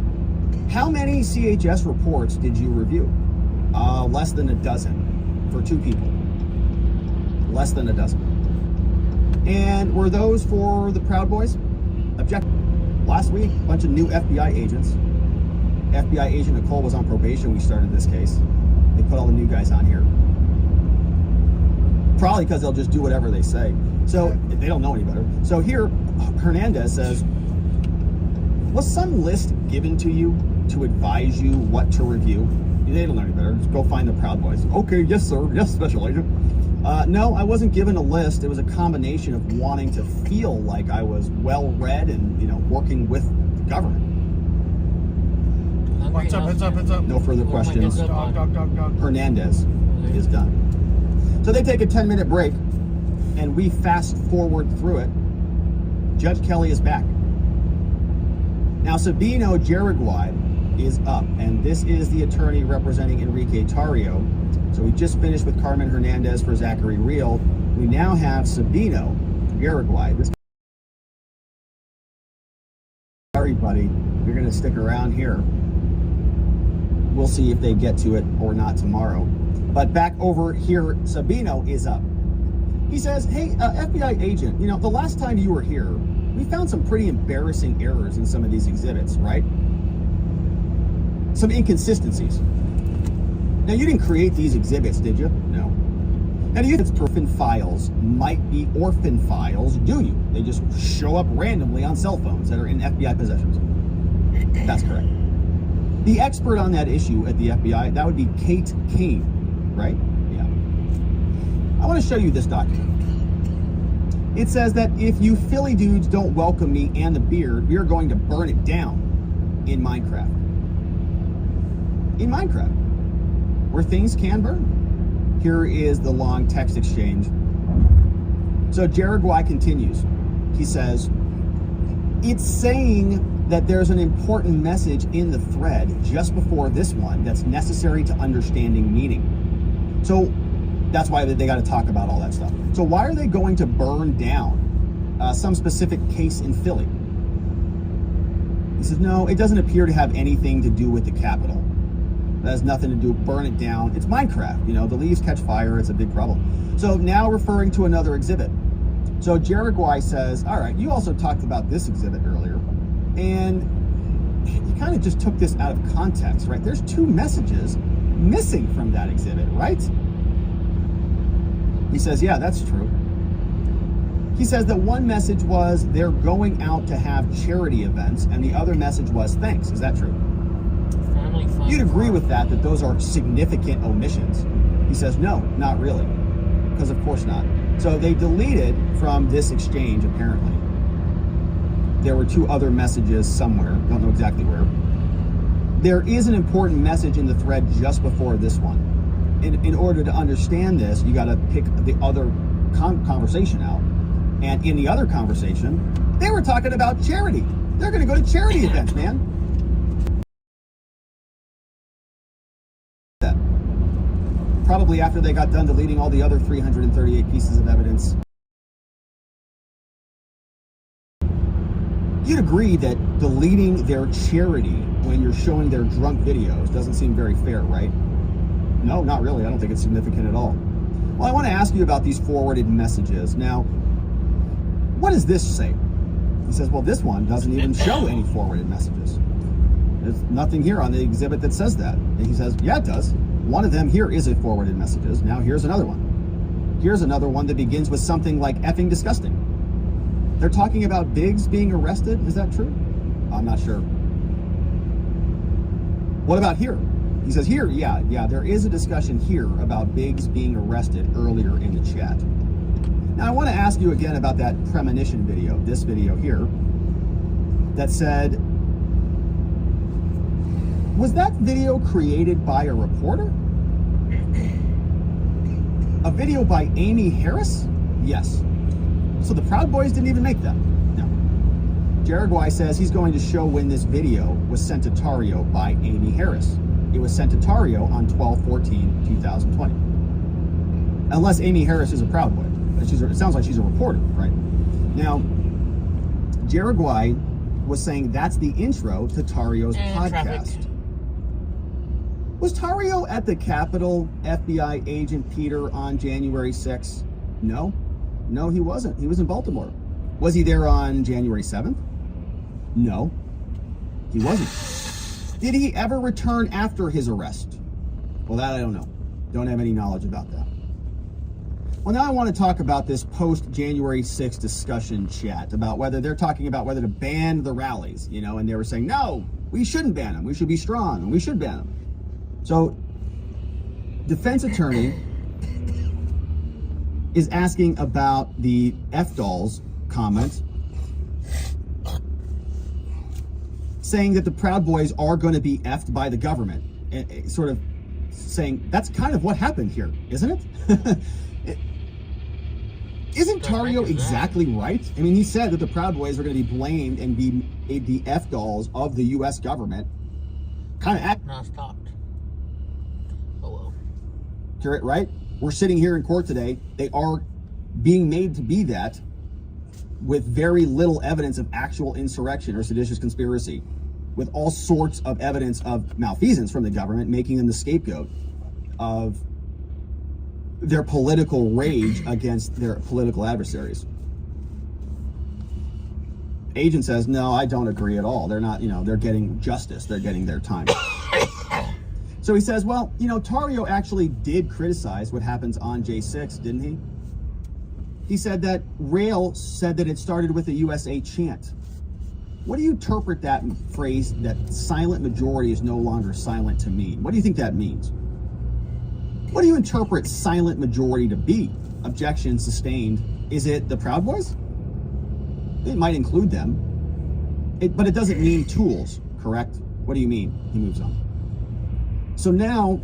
How many CHS reports did you review? Less than a dozen for 2 people. Less than a dozen. And were those for the Proud Boys? Objection. Last week, a bunch of new FBI agents. FBI agent Nicole was on probation. We started this case. They put all the new guys on here. Probably because they'll just do whatever they say. So they don't know any better. So here, Hernandez says, was some list given to you to advise you what to review? They don't know any better. Just go find the Proud Boys. Okay, yes, sir. Yes, Special Agent. No, I wasn't given a list. It was a combination of wanting to feel like I was well-read and, working with the government. What's up? What's up? What's up? No further questions. Dog. Hernandez is done. So they take a 10-minute break, and we fast forward through it. Judge Kelly is back. Now, Sabino Jaraguay is up, and this is the attorney representing Enrique Tarrio. So we just finished with Carmen Hernandez for Zachary Real. We now have Sabino Jaraguay. This Sorry, buddy, you're going to stick around here. We'll see if they get to it or not tomorrow. But back over here, Sabino is up. He says, hey, FBI agent, the last time you were here, we found some pretty embarrassing errors in some of these exhibits, right? Some inconsistencies. Now, you didn't create these exhibits, did you? No. And you think orphan files might be orphan files, do you? They just show up randomly on cell phones that are in FBI possessions. That's correct. The expert on that issue at the FBI, that would be Kate Kane, right? Yeah. I want to show you this document. It says that if you Philly dudes don't welcome me and the beard, we are going to burn it down in Minecraft. In Minecraft, where things can burn. Here is the long text exchange. So Jaraguay continues. He says, it's saying that there's an important message in the thread just before this one that's necessary to understanding meaning. So that's why they got to talk about all that stuff. So why are they going to burn down some specific case in Philly? He says, no, it doesn't appear to have anything to do with the Capitol. That has nothing to do, burn it down. It's Minecraft, the leaves catch fire, it's a big problem. So now referring to another exhibit. So Jaraguay says, all right, you also talked about this exhibit earlier, and you kind of just took this out of context, right? There's 2 messages missing from that exhibit, right? He says, yeah, that's true. He says that one message was they're going out to have charity events, and the other message was thanks. Is that true? You'd agree with that those are significant omissions. He says, no, not really. Because of course not. So they deleted from this exchange, apparently. There were 2 other messages somewhere. Don't know exactly where. There is an important message in the thread just before this one. In order to understand this, you got to pick the other conversation out And in the other conversation, they were talking about charity. They're going to go to charity events, man. Probably after they got done deleting all the other 338 pieces of evidence. You'd agree that deleting their charity when you're showing their drunk videos doesn't seem very fair, right? No, not really. I don't think it's significant at all. Well, I want to ask you about these forwarded messages. Now, what does this say? He says, well, this one doesn't even show any forwarded messages. There's nothing here on the exhibit that says that. And he says, yeah, it does. One of them here is a forwarded messages. Now here's another one. Here's another one that begins with something like effing disgusting. They're talking about Biggs being arrested. Is that true? I'm not sure. What about here? He says here, yeah, there is a discussion here about Biggs being arrested earlier in the chat. Now I want to ask you again about that premonition video, this video here, that said, was that video created by a reporter? A video by Amy Harris? Yes. So the Proud Boys didn't even make that? No. Jaraguay says he's going to show when this video was sent to Tario by Amy Harris. It was sent to Tario on 12/14/2020. Unless Amy Harris is a Proud Boy. It sounds like she's a reporter, right? Now, Jaraguay was saying that's the intro to Tario's podcast. Traffic. Was Tario at the Capitol, FBI agent Peter, on January 6th? No, he wasn't. He was in Baltimore. Was he there on January 7th? No, he wasn't. Did he ever return after his arrest? Well, that I don't know. Don't have any knowledge about that. Well, now I want to talk about this post-January 6th discussion chat about whether they're talking about whether to ban the rallies, and they were saying, no, we shouldn't ban them. We should be strong and we should ban them. So, defense attorney is asking about the F-Dolls comment, saying that the Proud Boys are going to be effed by the government, and sort of saying that's kind of what happened here, isn't it? Isn't Tario exactly right? I mean, he said that the Proud Boys are going to be blamed and be the F-Dolls of the U.S. government. Kind of Now stopped. Oh well. Right? We're sitting here in court today. They are being made to be that with very little evidence of actual insurrection or seditious conspiracy, with all sorts of evidence of malfeasance from the government, making them the scapegoat of their political rage against their political adversaries. Agent says, no, I don't agree at all. They're not, they're getting justice. They're getting their time. So he says, well, Tario actually did criticize what happens on J6, didn't he? He said that Rail said that it started with a USA chant. What do you interpret that phrase, that silent majority is no longer silent, to mean? What do you think that means? What do you interpret silent majority to be? Objection sustained. Is it the Proud Boys? It might include them, but it doesn't mean tools, correct? What do you mean? He moves on. So now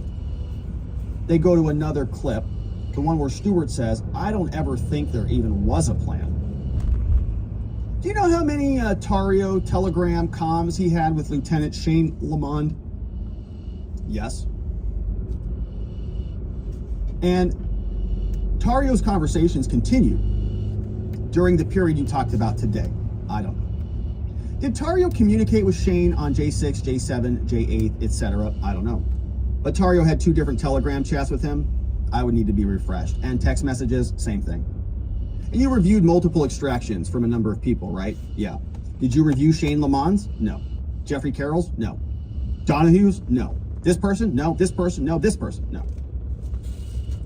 they go to another clip, the one where Stewart says, I don't ever think there even was a plan. Do you know how many Tario telegram comms he had with Lieutenant Shane Lamond? Yes. And Tario's conversations continued during the period you talked about today. I don't know. Did Tario communicate with Shane on J6, J7, J8, etc.? I don't know. But Tario had 2 different telegram chats with him. I would need to be refreshed. And text messages, same thing. And you reviewed multiple extractions from a number of people, right? Yeah. Did you review Shane Lamond's? No. Jeffrey Carroll's? No. Donahue's? No. This person? No. This person? No. This person? No.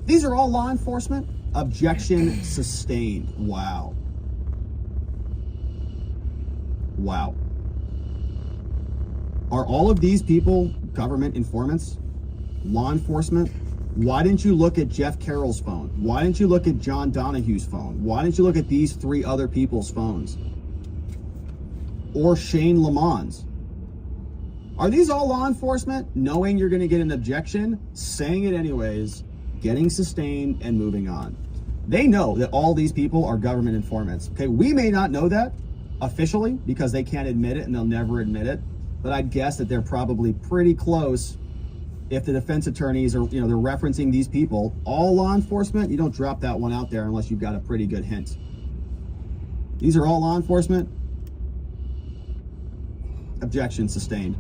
These are all law enforcement? Objection sustained. Wow. Wow. Are all of these people government informants? Law enforcement? Why didn't you look at Jeff Carroll's phone? Why didn't you look at John Donahue's phone? Why didn't you look at these 3 other people's phones? Or Shane Lamond's? Are these all law enforcement, knowing you're going to get an objection, saying it anyways, getting sustained, and moving on? They know that all these people are government informants. Okay, we may not know that officially because they can't admit it and they'll never admit it, but I'd guess that they're probably pretty close. If the defense attorneys are, they're referencing these people, all law enforcement, you don't drop that one out there unless you've got a pretty good hint. These are all law enforcement. Objection sustained.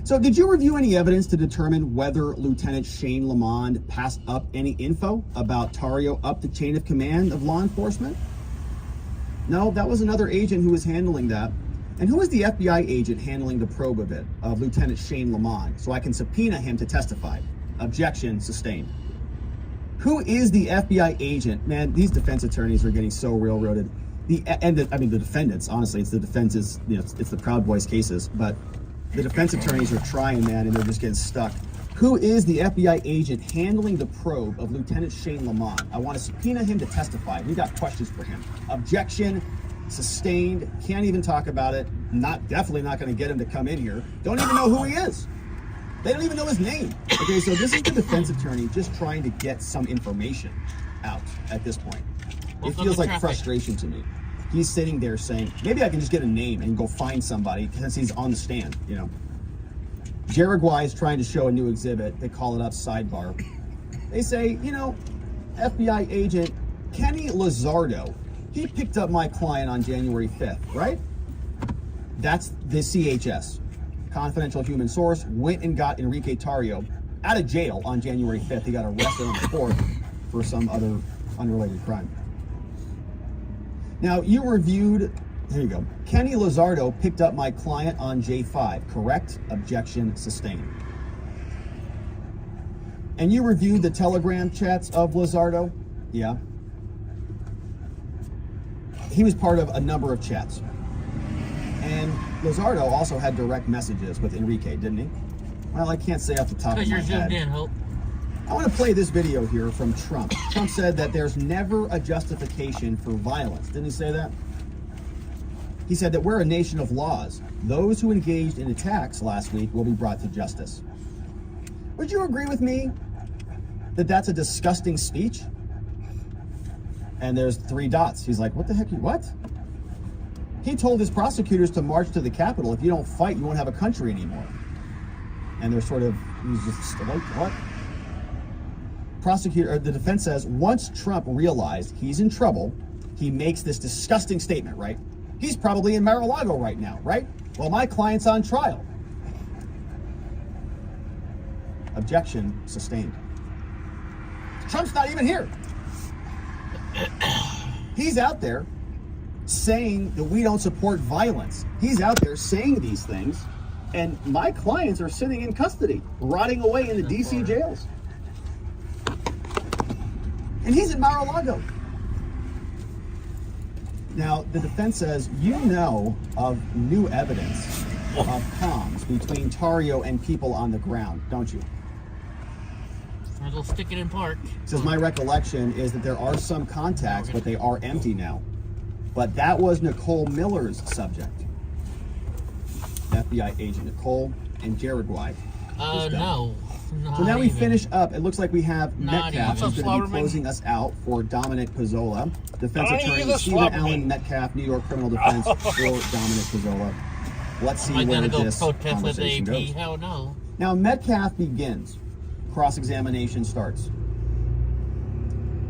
So did you review any evidence to determine whether Lieutenant Shane Lamond passed up any info about Tario up the chain of command of law enforcement? No, that was another agent who was handling that. And who is the FBI agent handling the probe of it, of Lieutenant Shane Lamond, so I can subpoena him to testify? Objection sustained. Who is the FBI agent? Man, these defense attorneys are getting so railroaded. The defendants, honestly, it's the defense's, it's the Proud Boys cases, but the defense attorneys are trying, man, and they're just getting stuck. Who is the FBI agent handling the probe of Lieutenant Shane Lamond? I want to subpoena him to testify. We got questions for him. Objection sustained. Can't even talk about it. Definitely not going to get him to come in here. Don't even know who he is. They don't even know his name. Okay, so this is the defense attorney just trying to get some information out at this point. It feels like frustration to me. He's sitting there saying, maybe I can just get a name and go find somebody since he's on the stand, Jaraguay is trying to show a new exhibit. They call it up sidebar. They say, FBI agent Kenny Lizardo, he picked up my client on January 5th, right? That's the CHS. Confidential human source went and got Enrique Tario out of jail on January 5th. He got arrested on the 4th for some other unrelated crime. Now, you reviewed, here you go. Kenny Lizardo picked up my client on J5, correct? Objection sustained. And you reviewed the Telegram chats of Lizardo? Yeah. He was part of a number of chats. And Lizardo also had direct messages with Enrique, didn't he? Well, I can't say off the top of my head. Because you're zoomed in, Hope. I want to play this video here from Trump. Trump said that there's never a justification for violence. Didn't he say that? He said that we're a nation of laws. Those who engaged in attacks last week will be brought to justice. Would you agree with me that that's a disgusting speech? And there's 3 dots. He's like, what the heck? What? He told his prosecutors to march to the Capitol. If you don't fight, you won't have a country anymore. And they're he's just like, what? The defense says, once Trump realized he's in trouble, he makes this disgusting statement, right? He's probably in Mar-a-Lago right now, right? Well, my client's on trial. Objection sustained. Trump's not even here. He's out there saying that we don't support violence. He's out there saying these things, and my clients are sitting in custody, rotting away in the DC jails. And he's in Mar-a-Lago. Now, the defense says, you know of new evidence of comms between Tario and people on the ground, don't you? I'll stick it in park. Says, my recollection is that there are some contacts, but they are empty now. But that was Nicole Miller's subject. FBI agent Nicole and Jaraguay. No. So now we finish up. It looks like we have Metcalf who's going to be closing us out for Dominic Pizzola. Defense attorney Stephen Allen Metcalf, New York Criminal Defense for Dominic Pizzola. Let's see where this conversation goes. Hell no. Now Metcalf begins. Cross-examination starts.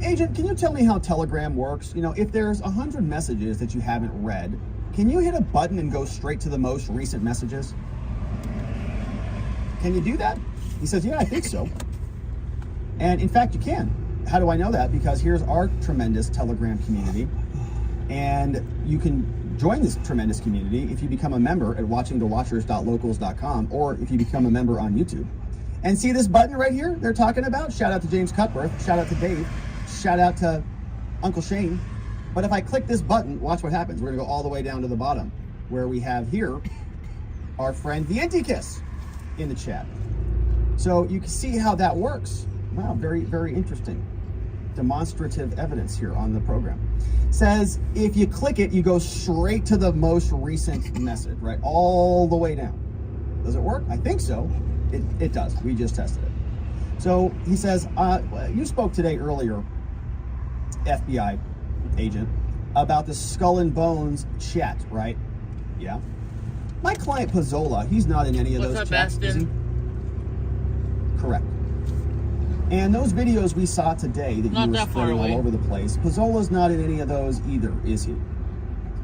Agent, can you tell me how Telegram works? If there's 100 messages that you haven't read, can you hit a button and go straight to the most recent messages? Can you do that? He says, yeah, I think so. And in fact, you can. How do I know that? Because here's our tremendous Telegram community. And you can join this tremendous community if you become a member at watchingthewatchers.locals.com or if you become a member on YouTube. And see this button right here they're talking about? Shout out to James Cutbirth. Shout out to Dave. Shout out to Uncle Shane. But if I click this button, watch what happens. We're going to go all the way down to the bottom where we have here our friend Vientikis in the chat. So you can see how that works. Wow, very, very interesting. Demonstrative evidence here on the program. Says if you click it, you go straight to the most recent message, right? All the way down. Does it work? I think so. It does. We just tested it. So he says, you spoke today earlier FBI agent, about the Skull and Bones chat, right? Yeah. My client Pizzola, he's not in any of What's those up, chats, is he? Bastin? Correct. And those videos we saw today that Not you were that far spreading all away. over the place, Pizzola's not in any of those either, is he?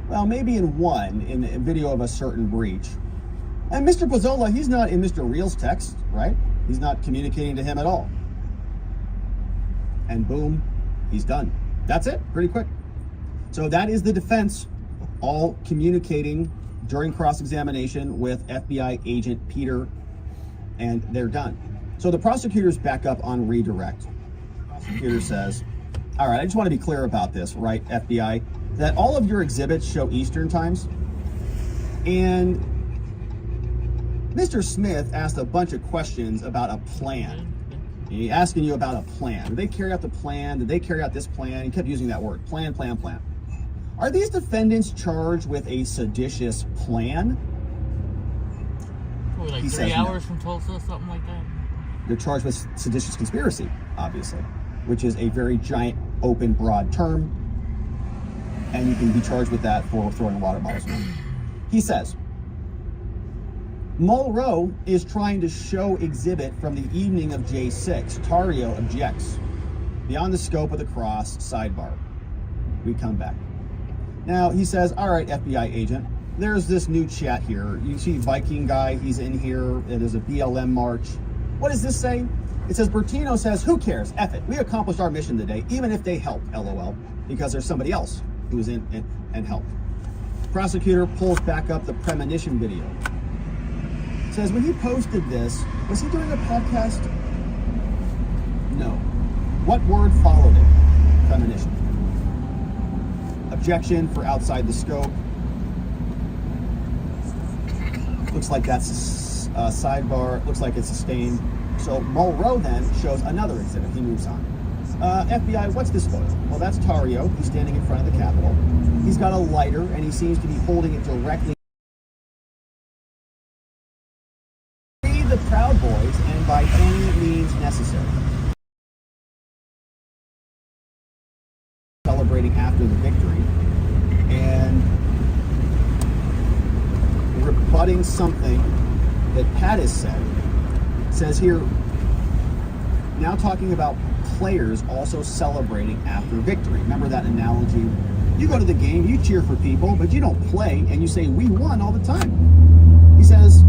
Well, maybe in one, in a video of a certain breach. And Mr. Pizzola, he's not in Mr. Real's text, right? He's not communicating to him at all. And boom, he's done. That's it, pretty quick. So that is the defense, all communicating during cross-examination with FBI agent Peter, and they're done. So the prosecutors back up on redirect. The prosecutor says, all right, I just want to be clear about this, right, FBI, that all of your exhibits show Eastern times. And Mr. Smith asked a bunch of questions about a plan. He's asking you about a plan. Did they carry out the plan? Did they carry out this plan? He kept using that word, plan, plan, plan. Are these defendants charged with a seditious plan? What, like He 3 says hours no. from Tulsa, something like that? They're charged with seditious conspiracy, obviously, which is a very giant, open, broad term. And you can be charged with that for throwing water bottles. He says, Mulrow is trying to show exhibit from the evening of J6. Tario objects. Beyond the scope of the cross, sidebar. We come back. Now, he says, all right, FBI agent, there's this new chat here. You see Viking guy, he's in here. There's a BLM march. What does this say? It says, Bertino says, who cares? F it. We accomplished our mission today, even if they help, LOL, because there's somebody else who's in and helped. Prosecutor pulls back up the premonition video. Says, when he posted this, was he doing a podcast? No. What word followed it? Premonition. Objection for outside the scope. Looks like that's a sidebar. Looks like it's sustained. So Mulrow then shows another exhibit. He moves on. FBI, what's this photo? Well, that's Tario. He's standing in front of the Capitol. He's got a lighter, and he seems to be holding it directly. Feed the Proud Boys, and by any means necessary. Celebrating after the victory, and rebutting something that Pat has said. Says here, now talking about players also celebrating after victory. Remember that analogy? You go to the game, you cheer for people, but you don't play, and you say, we won all the time. He says,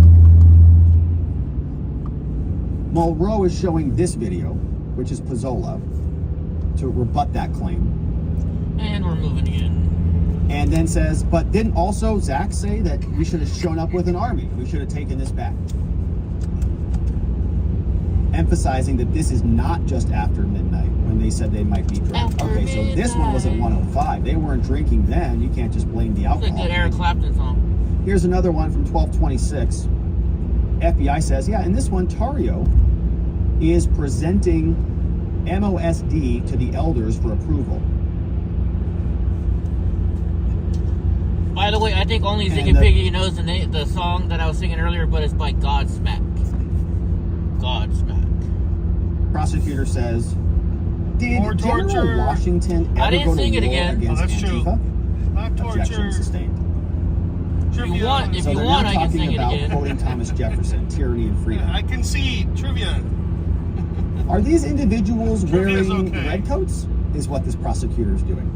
Mulrow is showing this video, which is Pizzola, to rebut that claim. And we're moving in. And then says, but didn't also Zach say that we should have shown up with an army? We should have taken this back. Emphasizing that this is not just after midnight when they said they might be drunk. After Okay, so this one was at 1:05. They weren't drinking then. You can't just blame the It's a alcohol. good Eric Clapton song. Here's another one from 12:26. FBI says, yeah, in this one, Tario is presenting MOSD to the elders for approval. By the way, I think only Ziggy And Piggy knows the song that I was singing earlier, but it's by Godsmack. Godsmack. Prosecutor says, did More torture. General Washington I ever didn't go to sing it war again. against Oh, that's true. Antifa? Not Objection torture. sustained. If you want, if So you they're want, now I can talking sing it about again. quoting Thomas Jefferson, tyranny and freedom. I can see trivia. Are these individuals Trivia's wearing okay. red coats? Is what this prosecutor is doing.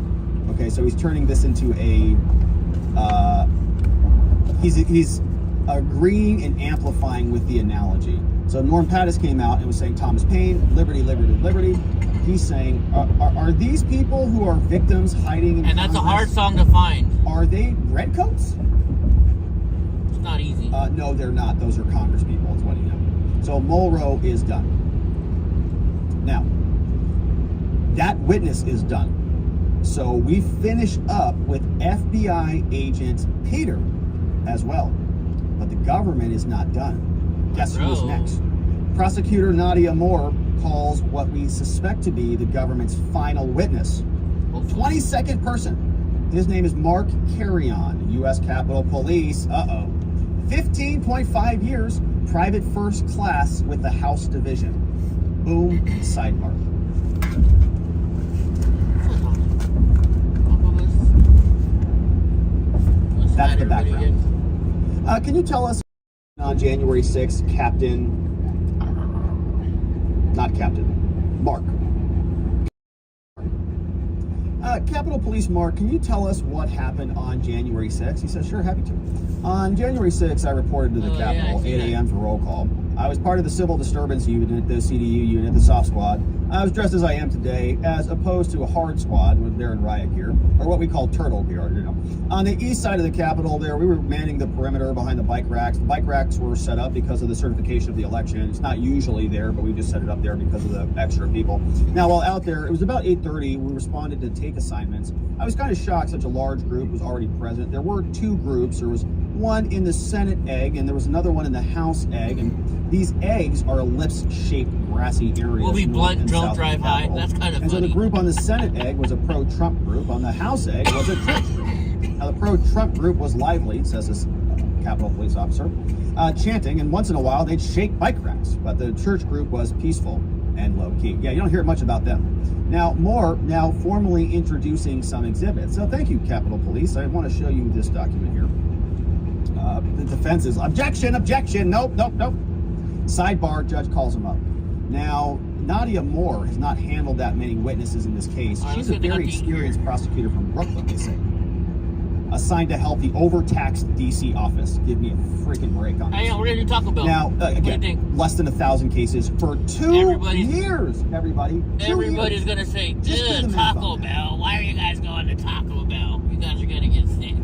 Okay, so he's turning this into a. He's agreeing and amplifying with the analogy. So Norm Pattis came out and was saying Thomas Paine, liberty, liberty, liberty. He's saying, are these people who are victims hiding in And that's a hard Congress, song to find. are they redcoats? It's not easy. No, they're not. Those are Congress people, is what he knows. So Mulrow is done. Now, that witness is done. So we finish up with FBI agent Peter as well. But the government is not done. Guess who's Bro. next? Prosecutor Nadia Moore calls what we suspect to be the government's final witness. 22nd person. His name is Mark Carrion, U.S. Capitol Police. 15.5 years, private first class with the House Division. Boom, sidebar. That's the everybody background. Can you tell us on January 6th, Mark. Capitol Police Mark, can you tell us what happened on January 6th? He says, sure, happy to. On January 6th, I reported to the Capitol, 8 a.m. for roll call. I was part of the Civil Disturbance Unit, the CDU unit, the soft squad. I was dressed as I am today, as opposed to a hard squad when they're in riot gear, or what we call turtle gear, you know. On the east side of the Capitol there, we were manning the perimeter behind the bike racks. The bike racks were set up because of the certification of the election. It's not usually there, but we just set it up there because of the extra people. Now, while out there, it was about 8:30, we responded to take assignments. I was kind of shocked such a large group was already present. There were two groups. There was one in the Senate egg, and there was another one in the House egg, and these eggs are ellipse-shaped grassy areas. We'll be blunt, don't drive high. That's kind of funny. And so the group on the Senate egg was a pro-Trump group. On the House egg was a Trump group. Now, the pro-Trump group was lively, says this Capitol Police officer, chanting, and once in a while they'd shake bike racks. But the church group was peaceful and low-key. Yeah, you don't hear much about them. Now, now formally introducing some exhibits. So thank you, Capitol Police. I want to show you this document here. The defense is, objection, nope. Sidebar, judge calls him up. Now, Nadia Moore has not handled that many witnesses in this case. She's a very experienced prosecutor from Brooklyn, they say. Assigned to help the overtaxed DC office. Give me a freaking break on this. Hey, we're going to do Taco Bell. Now, again, less than 1,000 cases for 2 years, everybody. Everybody's going to say, Taco Bell. Why are you guys going to Taco Bell? You guys are going to get sick.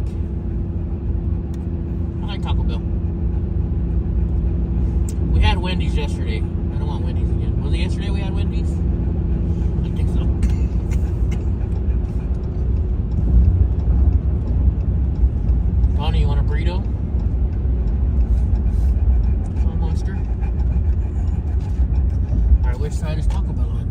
I like Taco Bell. We had Wendy's yesterday. I don't want Wendy's again. Was it yesterday we had Wendy's? I think so. Donnie, you want a burrito? Some monster. Alright, which side is Taco Bell on?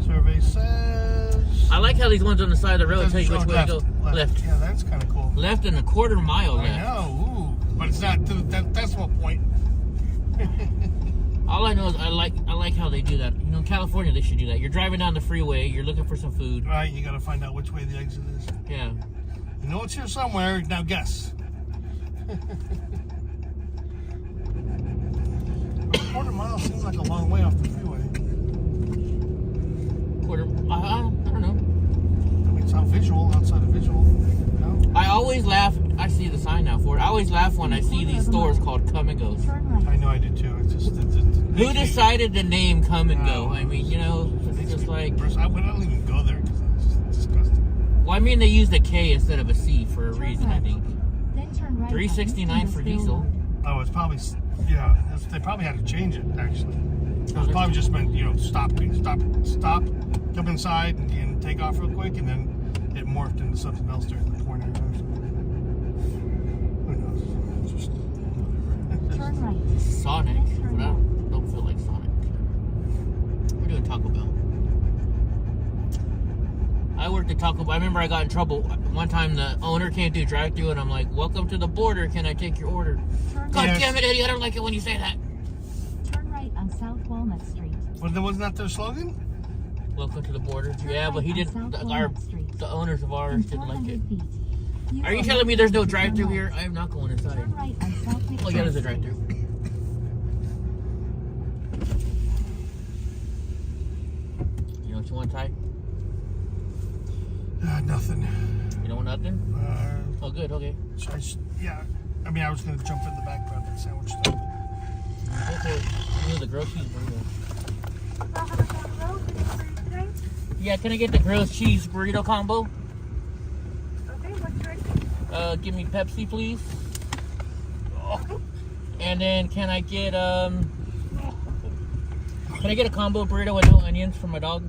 Survey says... I like how these ones on the side of the road tell you which way to go. Left. Yeah, that's kind of cool. Left and a quarter mile left. I know, ooh. But it's not to the decimal point. All I know is I like how they do that. You know, in California they should do that. You're driving down the freeway, you're looking for some food. Right, you gotta find out which way the exit is. Yeah. You know it's here somewhere, now guess. A quarter mile seems like a long way off the freeway. I don't know. I mean, it's not visual, outside of visual. No? I always laugh. I see the sign now for it. I always laugh when I see these stores called Come and Goes. I know I do too. It's just... Who decided the name Come and Go? I mean, you know, it's just like... I don't even go there because it's just disgusting. Well, I mean, they used a K instead of a C for a reason, I think. Then turn right. $3.69 for diesel. Oh, it's probably... Yeah, they probably had to change it, actually. It was probably just meant, you know, stop, jump inside and take off real quick, and then it morphed into something else during the corner. Who knows? Just Turn right. Sonic. But I don't feel like Sonic. We're doing Taco Bell. I worked at Taco Bell. I remember I got in trouble. One time the owner came to drive-thru and I'm like, welcome to the border. Can I take your order? God damn it, Eddie. I don't like it when you say that. Turn right on South Walnut Street. But wasn't that their slogan? Welcome to the border. Yeah, but he didn't. The owners of ours didn't like it. Are you telling me there's no drive-thru here? I am not going inside. Turn right on South Oh yeah, there's a drive-thru. You know what you want, Ty? Nothing. You don't want nothing? Oh, good. Okay. Yeah. I mean, I was going to jump in the back about that sandwich stuff. You know, the grilled cheese burrito. Yeah, can I get the grilled cheese burrito combo? Okay, what's your drink? Give me Pepsi, please. Oh. And then can I get a combo burrito with no onions for my dog?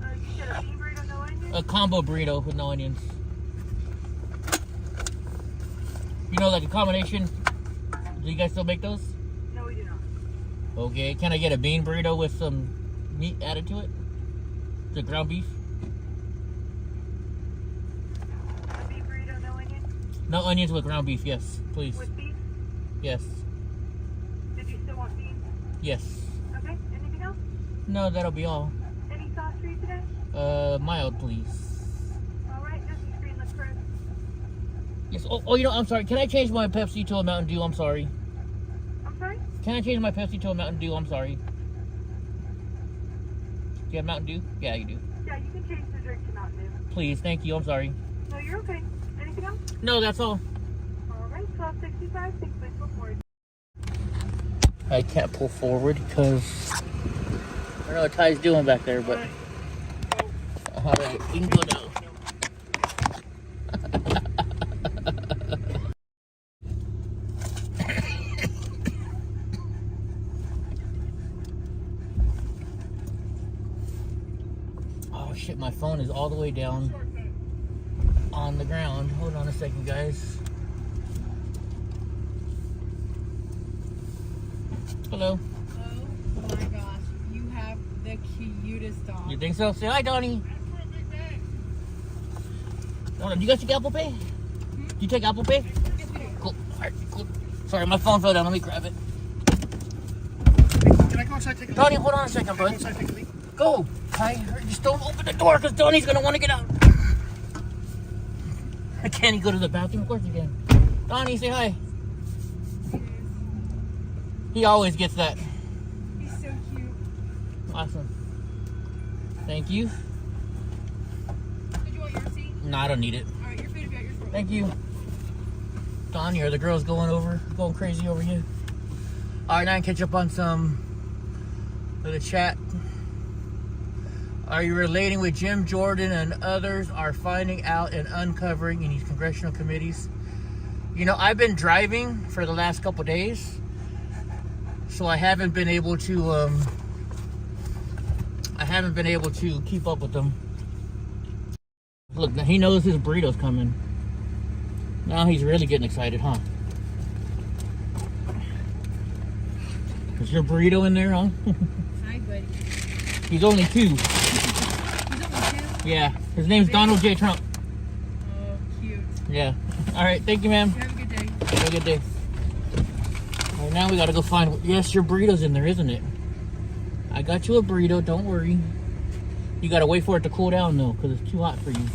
You said a bean burrito, no onions? A combo burrito with no onions. You know, like a combination. Do you guys still make those? No, we do not. Okay, can I get a bean burrito with some meat added to it? The ground beef? A bean burrito, no onions? No onions with ground beef, yes, please. With beef? Yes. Did you still want beans? Yes. Okay, anything else? No, that'll be all. Any sauce for you today? Mild, please. All right, just screen Yes. Oh, you know, I'm sorry. Can I change my Pepsi to a Mountain Dew? I'm sorry. I'm sorry? Can I change my Pepsi to a Mountain Dew? I'm sorry. Do you have Mountain Dew? Yeah, you do. Yeah, you can change the drink to Mountain Dew. Please, thank you. I'm sorry. No, you're okay. Anything else? No, that's all. Alright, 1265, please pull forward. I can't pull forward because I don't know what Ty's doing back there, but all right, you can go now. Oh shit, my phone is all the way down on the ground. Hold on a second, guys. Hello. Oh my gosh, you have the cutest dog. You think so? Say hi, Donnie. Hold on, you guys take Apple Pay? Do you take Apple Pay? Cool. All right, cool. Sorry, my phone fell down. Let me grab it. Can I go outside take a Donnie, hold on a second, Can I go bud. outside take a leak? Go. Ty, just don't open the door because Donnie's going to want to get out. Can he go to the bathroom? Of course he can. Donnie, say hi. He always gets that. He's so cute. Awesome. Thank you. Did you want your seat? No, I don't need it. Alright, your food will be at your throat. Thank you. Donnie, are the girls going crazy over here? Alright, now I can catch up on some of the chat. Are you relating with Jim Jordan and others are finding out and uncovering in these congressional committees? You know, I've been driving for the last couple days, so I haven't been able to keep up with them. Look, he knows his burrito's coming. Now he's really getting excited, huh? Is your burrito in there, huh? Hi, buddy. He's only 2. He's only 2? Yeah, his name's Donald J. Trump. Oh, cute. Yeah. All right, thank you, ma'am. Have a good day. Have a good day. All right, now we gotta go find. Yes, your burrito's in there, isn't it? I got you a burrito. Don't worry. You gotta wait for it to cool down though, because it's too hot for you.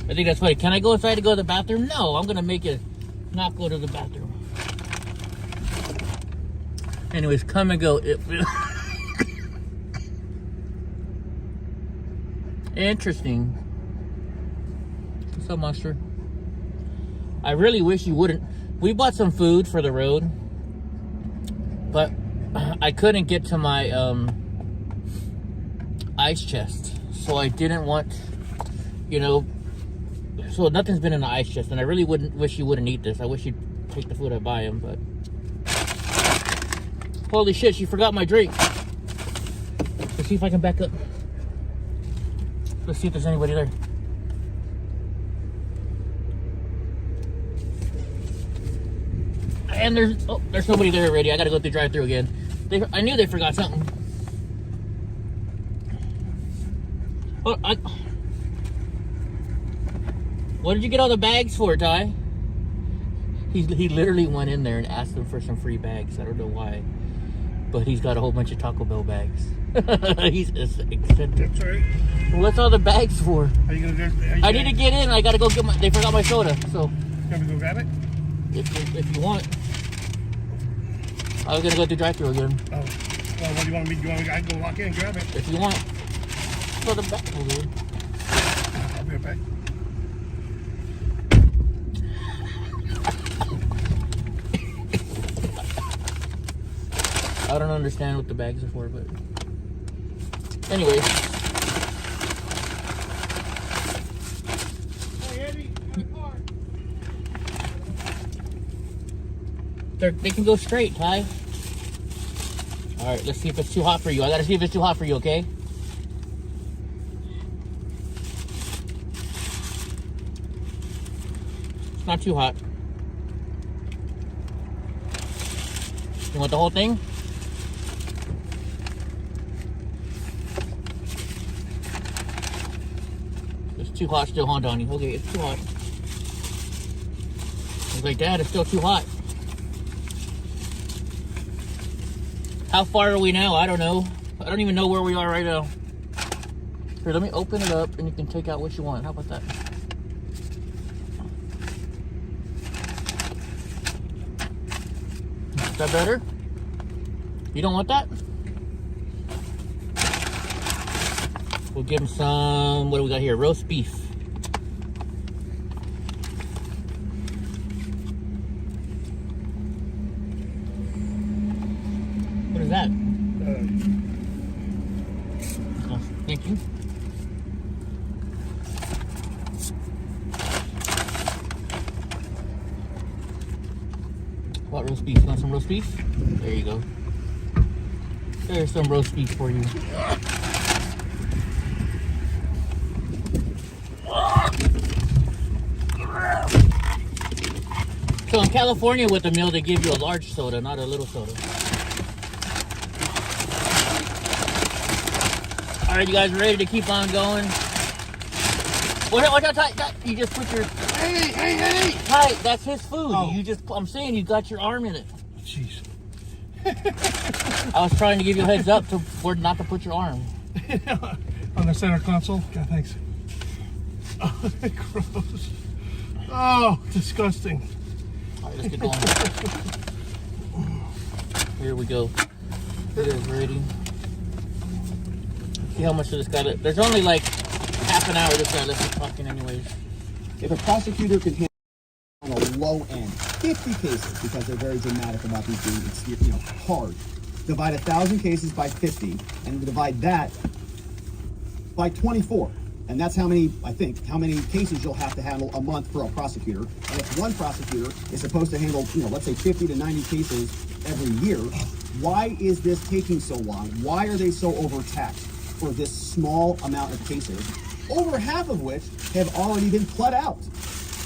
I think that's funny. Can I go inside to go to the bathroom? No, I'm gonna make it not go to the bathroom. Anyways, come and go. Interesting. What's up, Monster? I really wish you wouldn't. We bought some food for the road, but I couldn't get to my ice chest, so I didn't want, you know. So nothing's been in the ice chest, and I really wish you wouldn't eat this. I wish you'd take the food I buy him, but holy shit, she forgot my drink. Let's see if I can back up. Let's see if there's anybody there. And there's nobody there already. I gotta go through drive-thru again. I knew they forgot something. Oh, what did you get all the bags for, Ty? He literally went in there and asked them for some free bags. I don't know why, but he's got a whole bunch of Taco Bell bags. He's eccentric. That's all right. What's all the bags for? Are you gonna go? I need to get in. I gotta go get they forgot my soda. So You want me to go grab it? if you want, I was gonna go through drive-thru again. Oh. Well, what do you want me to do? I can go walk in and grab it. If you want. So the back over here. I'll be right back. I don't understand what the bags are for, but anyways. Hey, Eddie, car. They can go straight, Ty. All right, let's see if it's too hot for you. I gotta see if it's too hot for you, okay? It's not too hot. You want the whole thing? It's too hot still, huh, Donnie? Okay, it's too hot. I was like, Dad, it's still too hot. How far are we now? I don't know. I don't even know where we are right now. Here, let me open it up and you can take out what you want. How about that? Is that better? You don't want that? We'll give him some, what do we got here? Roast beef. What is that? Oh, thank you. What roast beef? You want some roast beef? There you go. There's some roast beef for you. So in California with the meal, they give you a large soda, not a little soda. All right, you guys ready to keep on going? Watch out, tight. You just put your... Hey! Tight, that's his food. Oh. I'm saying you got your arm in it. Jeez. I was trying to give you a heads up for not to put your arm. On the center console? God, thanks. Oh, gross. Oh, disgusting. All right, let's get going. Here we go. It is ready. See how much of this got. There's only like half an hour this guy left me talking anyways. If a prosecutor can handle on a low end 50 cases, because they're very dramatic about these being, you know, hard, divide 1,000 cases by 50 and divide that by 24. And that's how many, I think, how many cases you'll have to handle a month for a prosecutor. And if one prosecutor is supposed to handle, you know, let's say 50 to 90 cases every year, why is this taking so long? Why are they so overtaxed for this small amount of cases, over half of which have already been pled out,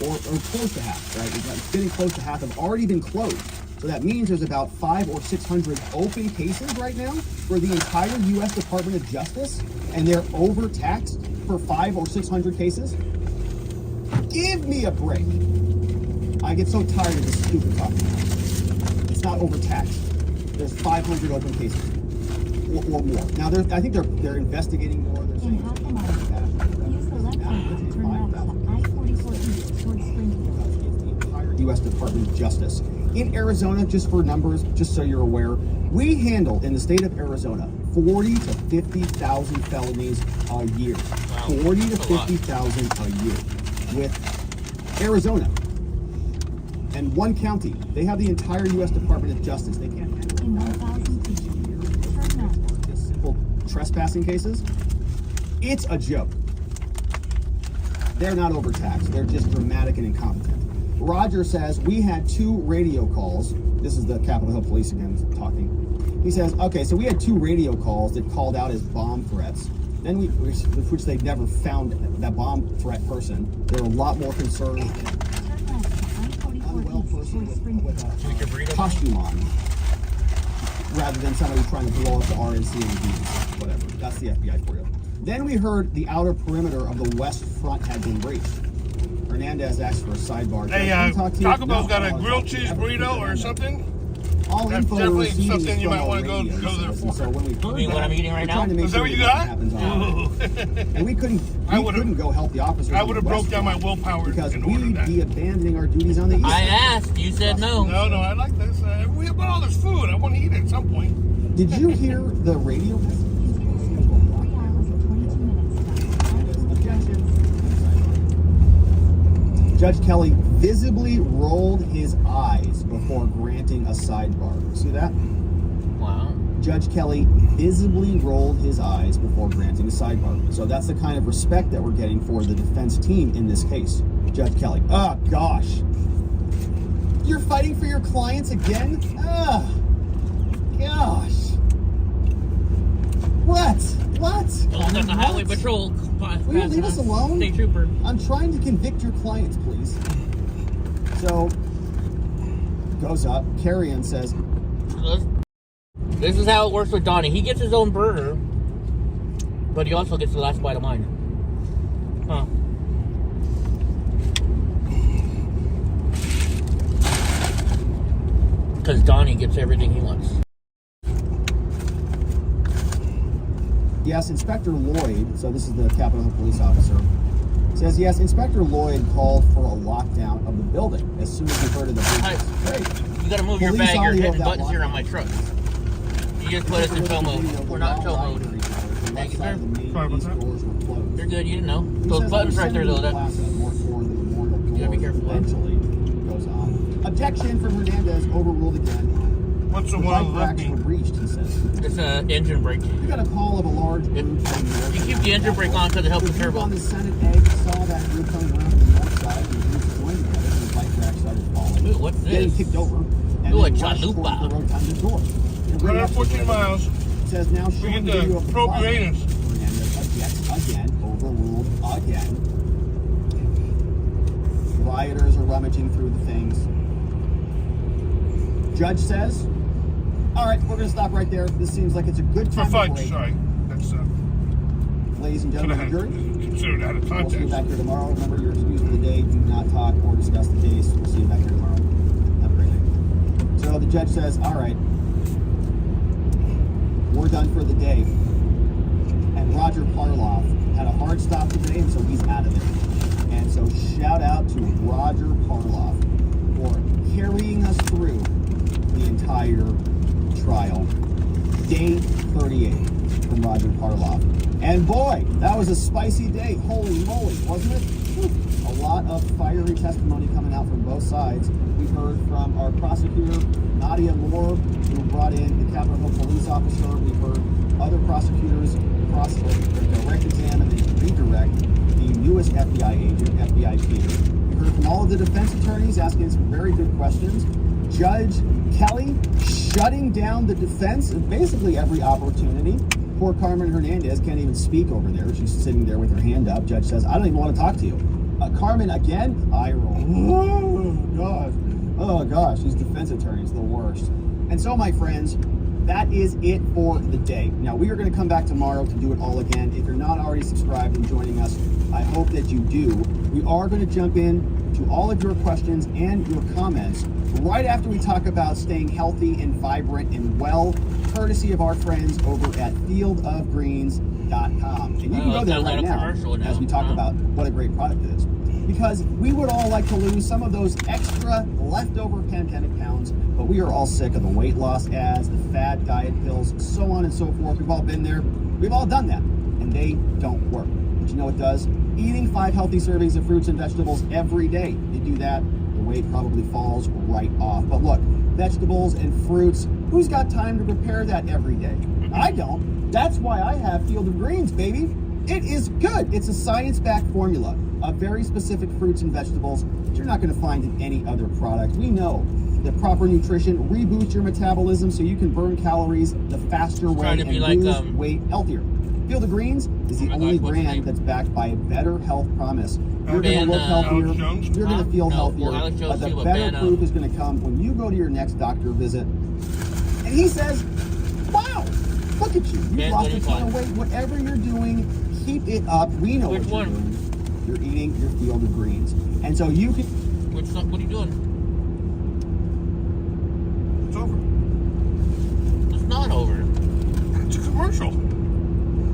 or close to half, right? It's getting close to half have already been closed. So that means there's about 500 or 600 open cases right now for the entire U.S. Department of Justice, and they're overtaxed for 500 or 600 cases? Give me a break. I get so tired of this stupid talk. It's not overtaxed. There's 500 open cases or more. Now, I think they're investigating more. They're In saying half a mile, use the left lane to turn left to I-44 east towards Springfield. the entire U.S. Department of Justice. In Arizona, just for numbers, just so you're aware, we handle in the state of Arizona 40 to 50,000 felonies a year. 40 to 50,000 a year with Arizona. And one county, they have the entire U.S. Department of Justice. They can't handle In 1,000 feet, turn left. just simple trespassing cases. It's a joke. They're not overtaxed. They're just dramatic and incompetent. Roger says, we had 2 radio calls. This is the Capitol Hill Police again talking. He says, okay, so we had 2 radio calls that called out as bomb threats. Then which they've never found that bomb threat person. They're a lot more concerned Turn left to I-44 unwell east person towards with Springfield. a costume on, rather than somebody trying to blow up the RNC and D's, whatever. That's the FBI for you. Then we heard the outer perimeter of the west front had been breached. Hernandez asked for a sidebar. Hey, Taco Bell's got a grilled cheese burrito or something? All That's info definitely received something you from might our want to go radio, there he says. for. And so when we heard mean what I'm eating right we're now? trying to make Is that sure what you that got? happens on and we couldn't go help the officers. I on would the have broke west down my front willpower because in order we'd that. be abandoning our duties on the east I front. asked, you said no. No, I like this. We have all this food. I want to eat it at some point. Did you hear the radio message? Continue straight 3 hours and 22 minutes. Judge Kelly visibly rolled his eyes before granting a sidebar. See that? Wow. Judge Kelly visibly rolled his eyes before granting a sidebar. So that's the kind of respect that we're getting for the defense team in this case. Judge Kelly. Oh, gosh. You're fighting for your clients again? Ah, gosh. What? Well, I got the highway patrol. Will you leave us alone? State trooper. I'm trying to convict your clients, please. So, goes up. Carrion says, This is how it works with Donnie. He gets his own burger, but he also gets the last bite of mine. Huh. Because Donnie gets everything he wants. Yes, Inspector Lloyd, so this is the Capitol Hill police officer, says, yes, Inspector Lloyd called for a lockdown of the building as soon as he heard of the business. Great. You gotta move your Police bag. You're audio hitting of that buttons here on lockdown. my truck. You just put us in tow mode. We're not in tow mode. Thank you, sir. Sorry about that. You're good. You didn't know. Those buttons right there, though. That. You gotta be careful. Eventually goes on. Objection from Hernandez overruled again. What's the The one bike on the left racks were mean? breached, he says. It's an engine brake. We got a call of a large group from the You keep the engine brake on because it helps the the group turbo. on the Senate egg saw that group coming around from the north side and the group joined together and the bike rack started falling. Ooh, what's Getting this? kicked over. And Ooh, then a rushed towards chalupa. the rotunda door. And right after 114 miles. it says now We showing get video the of the probe fire. Uranus. Hernandez objects again, overruled again. Rioters are rummaging through the things. Judge says, all right, we're going to stop right there. This seems like it's a good For time to fudge, break. sorry. That's Ladies and could gentlemen have of the jury, considered that a we'll see you context. back here tomorrow. Remember, you're excused for the day. Do not talk or discuss the case. We'll see you back here tomorrow. Have a great day. So the judge says, all right, we're done for the day. And Roger Parloff had a hard stop today, and so he's out of there. And so shout out to Roger Parloff for carrying us through the entire trial. Day 38 from Roger Parloff. And boy, that was a spicy day. Holy moly, wasn't it? Whew. A lot of fiery testimony coming out from both sides. We heard from our prosecutor, Nadia Moore, who brought in the Capitol Hill police officer. We heard other prosecutors direct examine and redirect the newest FBI agent, FBI Peter. We heard from all of the defense attorneys asking some very good questions. Judge Kelly shutting down the defense at basically every opportunity. Poor Carmen Hernandez can't even speak over there. She's sitting there with her hand up. Judge says, I don't even want to talk to you. Carmen, again, eye roll. Oh, gosh. These defense attorneys, the worst. And so, my friends, that is it for the day. Now, we are going to come back tomorrow to do it all again. If you're not already subscribed and joining us, I hope that you do. We are going to jump in to all of your questions and your comments right after we talk about staying healthy and vibrant and well, courtesy of our friends over at fieldofgreens.com. And you can go there right now as we talk about what a great product it is. Because we would all like to lose some of those extra leftover pandemic pounds, but we are all sick of the weight loss ads, the fad diet pills, so on and so forth. We've all been there. We've all done that, and they don't work. But you know what does? Eating 5 healthy servings of fruits and vegetables every day. You do that, the weight probably falls right off. But look, vegetables and fruits, who's got time to prepare that every day? I don't. That's why I have Field of Greens, baby. It is good. It's a science-backed formula of very specific fruits and vegetables that you're not going to find in any other product. We know that proper nutrition reboosts your metabolism so you can burn calories the faster way and lose weight healthier. Field of Greens is the only brand that's backed by a better health promise. You're going to look healthier, you're going to feel healthier, but the better proof is going to come when you go to your next doctor visit. And he says, wow, look at you. You've lost a ton of weight. Whatever you're doing, keep it up. We know what you're doing. You're eating your Field of Greens. And so you can... What are you doing? It's over. It's not over. It's a commercial.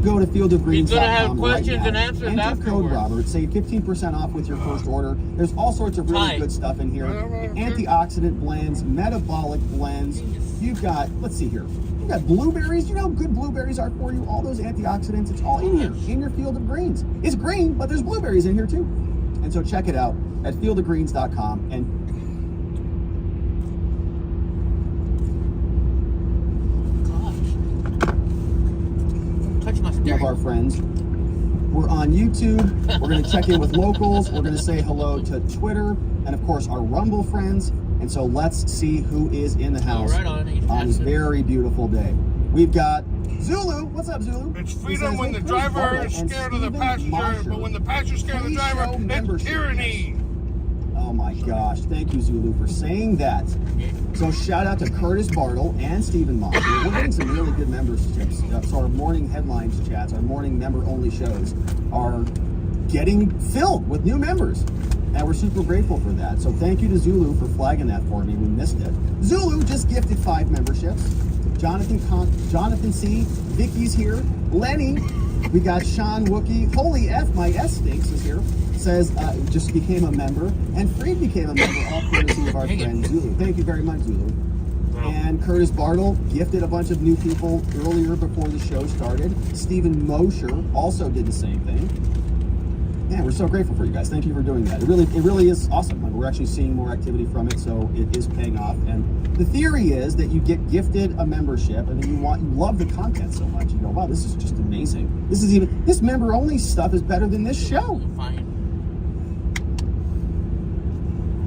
Go to fieldofgreens.com You're gonna have questions right now. and answers Enter afterwards. code Robert. Save 15% off with your first order. There's all sorts of really good stuff in here. Antioxidant blends, metabolic blends. You've got, let's see here. You've got blueberries. You know how good blueberries are for you? All those antioxidants. It's all in here, in your Field of Greens. It's green, but there's blueberries in here too. And so check it out at fieldofgreens.com. And of our friends. We're on YouTube. We're going to check in with locals. We're going to say hello to Twitter and, of course, our Rumble friends. And so let's see who is in the house on this very beautiful day. We've got Zulu. What's up, Zulu? It's freedom when the driver is scared of the passenger, but when the passenger's scared of the driver, it's tyranny. Oh my gosh. Thank you, Zulu, for saying that. So shout out to Curtis Bartle and Stephen Moss. We're getting some really good memberships. So our morning headlines chats, our morning member-only shows are getting filled with new members. And we're super grateful for that. So thank you to Zulu for flagging that for me. We missed it. Zulu just gifted 5 memberships. Jonathan C. Vicky's here. Lenny. We got Sean Wookie. Holy F, my S stinks is here. Says just became a member. And Freed became a member, all courtesy of our friend Zulu. Thank you very much, Zulu. And Curtis Bartle gifted a bunch of new people earlier before the show started. Stephen Mosher also did the same thing. Yeah, we're so grateful for you guys. Thank you for doing that. It really is awesome. Like, we're actually seeing more activity from it, so it is paying off. And the theory is that you get gifted a membership, and then you love the content so much. You go, wow, this is just amazing. This member only stuff is better than this show. Fine.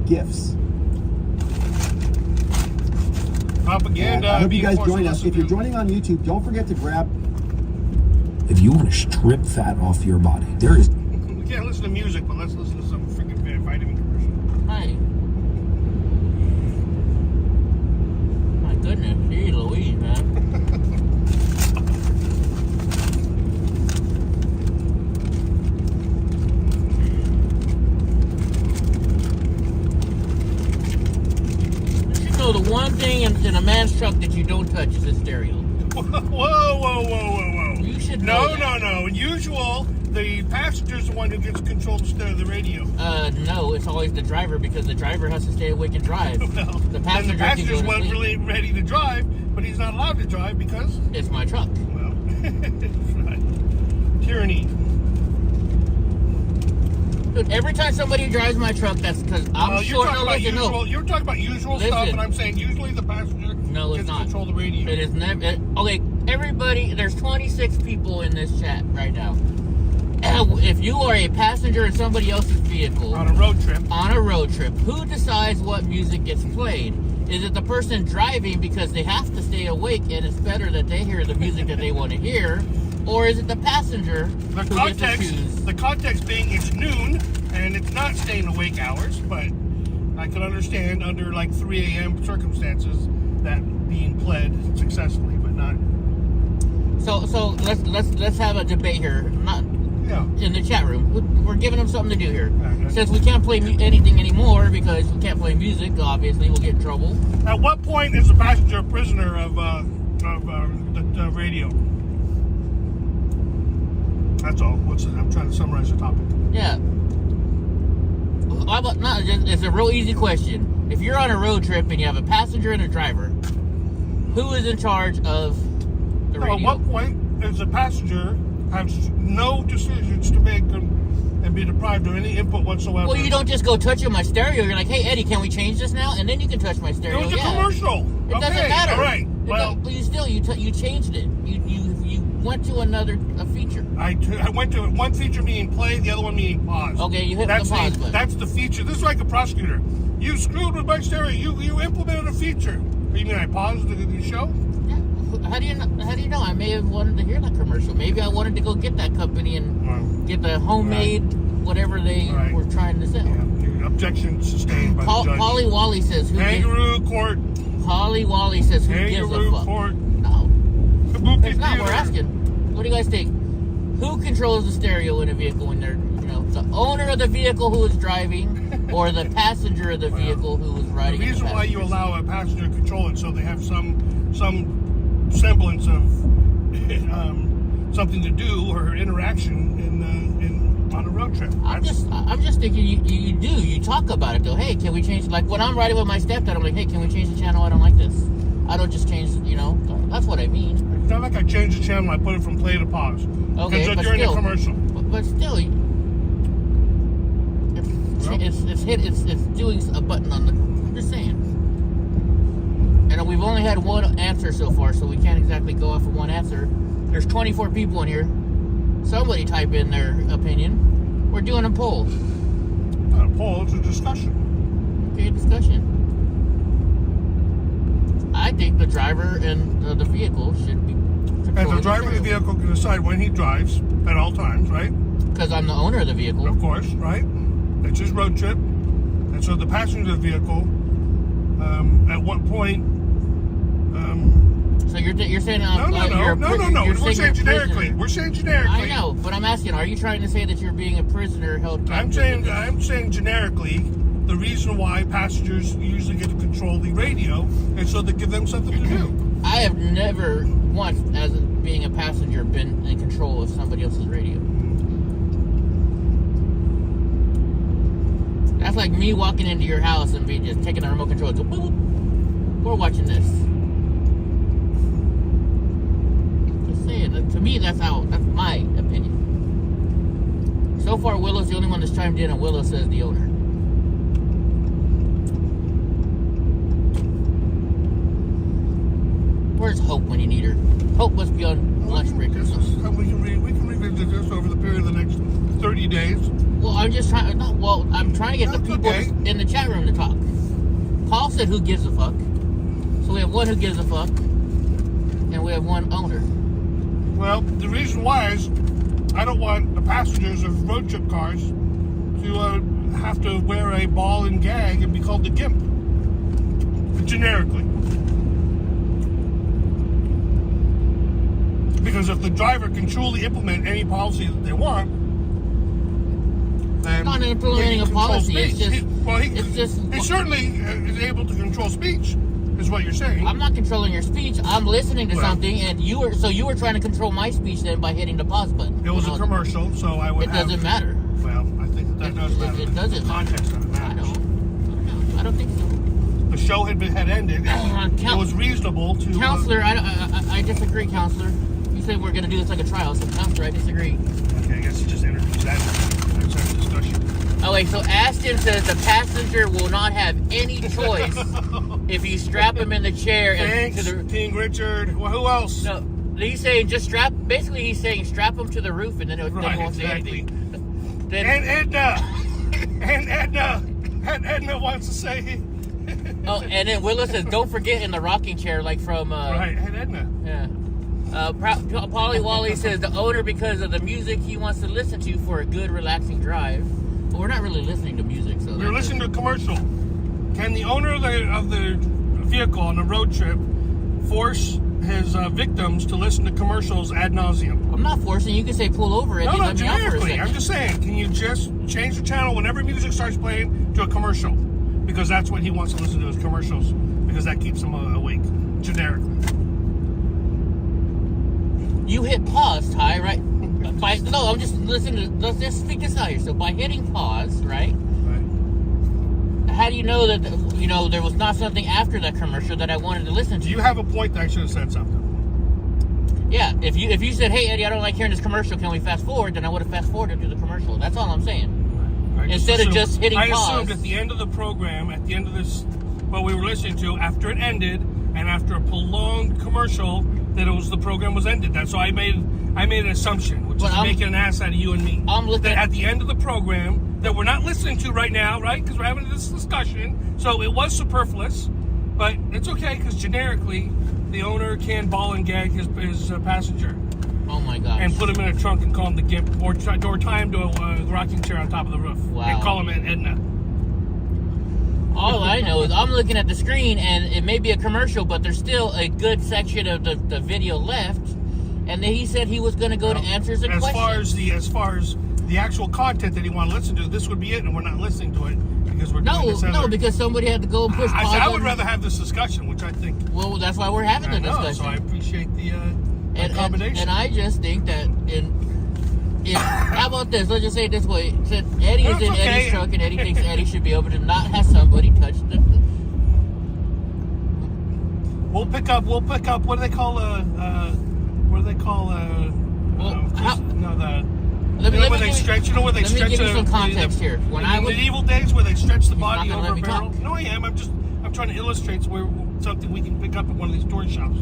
Gifts. Propaganda. I hope you guys join us. If you're joining on YouTube, don't forget to grab. If you want to strip fat off your body, there is. We can't listen to music, but let's listen to some freaking vitamin commercial. Hi. My goodness, gee Louise, man. So the one thing in a man's truck that you don't touch is the stereo. Whoa. You should know No. Usual, the passenger's the one who gets control of the radio. No, it's always the driver because the driver has to stay awake and drive. Well, the passenger's one's really ready to drive, but he's not allowed to drive because... It's my truck. Well, right. Tyranny. Dude, every time somebody drives my truck, that's because I'm short. You're talking about usual stuff, and I'm saying usually the passenger gets to control the radio. It is never. Okay, everybody, there's 26 people in this chat right now. If you are a passenger in somebody else's vehicle On a road trip, who decides what music gets played? Is it the person driving because they have to stay awake and it's better that they hear the music that they want to hear? Or is it the passenger who gets to choose? The context being it's noon and it's not staying awake hours, but I can understand under like 3 a.m. circumstances that being pled successfully, but not. So let's have a debate here. In the chat room, we're giving them something to do here. Okay. Since we can't play anything anymore because we can't play music, obviously we'll get in trouble. At what point is the passenger a prisoner of the radio? That's all. I'm trying to summarize the topic. Yeah. It's a real easy question. If you're on a road trip and you have a passenger and a driver, who is in charge of the radio? At what point is the passenger has no decisions to make and be deprived of any input whatsoever? Well, you don't just go touching my stereo. You're like, hey, Eddie, can we change this now? And then you can touch my stereo. It was a commercial. It doesn't matter. All right. Well, you changed it. You went to a feature. I went to one feature meaning play, the other one meaning pause. Okay, you hit the pause button. That's the feature. This is like a prosecutor. You screwed with my stereo. You implemented a feature. You mean I paused the show? Yeah. How do you know? I may have wanted to hear that commercial. Maybe I wanted to go get that company and get the homemade whatever they were trying to sell. Yeah. Objection sustained by the judge. Polly Wally says who Kangaroo court. Polly Wally says who gives a fuck. Court. No. Kabuki It's not. theater. We're asking. What do you guys think? Who controls the stereo in a vehicle when they're, the owner of the vehicle who is driving or the passenger of the vehicle who is riding? The reason why you allow a passenger to control it so they have some semblance of something to do or interaction on a road trip. I'm just thinking you talk about it though. Hey, can we change? Like when I'm riding with my stepdad, I'm like, hey, can we change the channel? I don't like this. I don't just change. That's what I mean. It's not like I changed the channel. I put it from play to pause. Okay, because but during still, the commercial. But still, it's doing a button on the. I'm just saying. And we've only had one answer so far, so we can't exactly go off of one answer. There's 24 people in here. Somebody type in their opinion. We're doing a poll. Not a poll, it's a discussion. Okay, discussion. I think the driver and the vehicle should be And the driver of the stereo. vehicle can decide when he drives at all times, right? Because I'm the owner of the vehicle. Of course, right? It's his road trip. And so the passenger of the vehicle, at what point... So you're saying... No. We're saying generically. Prisoner. We're saying generically. I know, but I'm asking, are you trying to say that you're being a prisoner held captive? I'm saying generically, the reason why passengers usually get to control the radio is so they give them something to do. I have never once, as being a passenger, been in control of somebody else's radio. That's like me walking into your house and be just taking the remote control and go, boop, we're watching this. Just saying, to me, that's my opinion. So far, Willow's the only one that's chimed in, and Willow says the owner. Where's Hope when you need her? Hope must be on lunch break or something. We can revisit this over the period of the next 30 days. Well, I'm just trying. No, well, I'm trying to get the people in the chat room to talk. Paul said, "Who gives a fuck?" So we have one who gives a fuck, and we have one owner. Well, the reason why is I don't want the passengers of road trip cars to have to wear a ball and gag and be called the GIMP generically. Because if the driver can truly implement any policy that they want, then Not implementing a policy. It's just. He certainly is able to control speech, is what you're saying. I'm not controlling your speech. I'm listening to something, and you were trying to control my speach then by hitting the pause button. It was a commercial, so I would. It doesn't matter. Well, I think that does matter. It doesn't matter. Context of it matters. I don't think so. The show had ended. It was reasonable to. Counselor, I disagree, Counselor. You said we're going to do this like a trial, so Counselor, I disagree. Okay, I guess you just introduced that. That's our discussion. Oh wait, so Ashton says the passenger will not have any choice if you strap him in the chair. Thanks, King Richard. Well, who else? No, he's saying just strap. Basically, he's saying strap him to the roof, and then it won't say anything. And Edna wants to say. Oh, and then Willis says, "Don't forget in the rocking chair, like from." Right, and Edna. Yeah. Polly Wally says the owner because of the music he wants to listen to for a good, relaxing drive. Well, we're not really listening to music, so. We're listening to a commercial. Can the owner of the vehicle on a road trip force his victims to listen to commercials ad nauseum? I'm not forcing. You can say pull over it. No, generically. I'm just saying. Can you just change the channel whenever music starts playing to a commercial? Because that's what he wants to listen to is commercials. Because that keeps him awake, generically. You hit pause, Ty, right? No, I'm just listening. Let's just think this out here. So by hitting pause, right? How do you know that there was not something after that commercial that I wanted to listen to? You have a point that I should have said something. Yeah, if you said, "Hey Eddie, I don't like hearing this commercial. Can we fast forward?" Then I would have fast forwarded to the commercial. That's all I'm saying. Instead of just hitting pause. I assumed at the end of the program, at the end of this, what we were listening to, after it ended, and after a prolonged commercial, that the program was ended. That's so I made an assumption, which is making an ass out of you and me. I'm looking at the end of the program that we're not listening to right now, right? Because we're having this discussion, so it was superfluous, but it's okay because generically, the owner can ball and gag his passenger. Oh my gosh. And put him in a trunk and call him the GIMP, or tie him to a rocking chair on top of the roof. Wow. And call him Edna. All I know is I'm looking at the screen and it may be a commercial, but there's still a good section of the video left. And then he said he was going to go to answers and questions. As far as the actual content that he wanted to listen to, this would be it, and we're not listening to it because we're doing this other. No, because somebody had to go and push pause. I would rather have this discussion, which I think. Well, that's why we're having the discussion. So I appreciate the accommodation. And I just think that how about this? Let's just say it this way: since Eddie is in Eddie's truck, and Eddie thinks Eddie should be able to not have somebody touch the. We'll pick up. What do they call where they stretch. You know where they stretch. Let me give you some context here. When I was in medieval days, where they stretch the body over a barrel. No, I am. I'm trying to illustrate something we can pick up at one of these toy shops.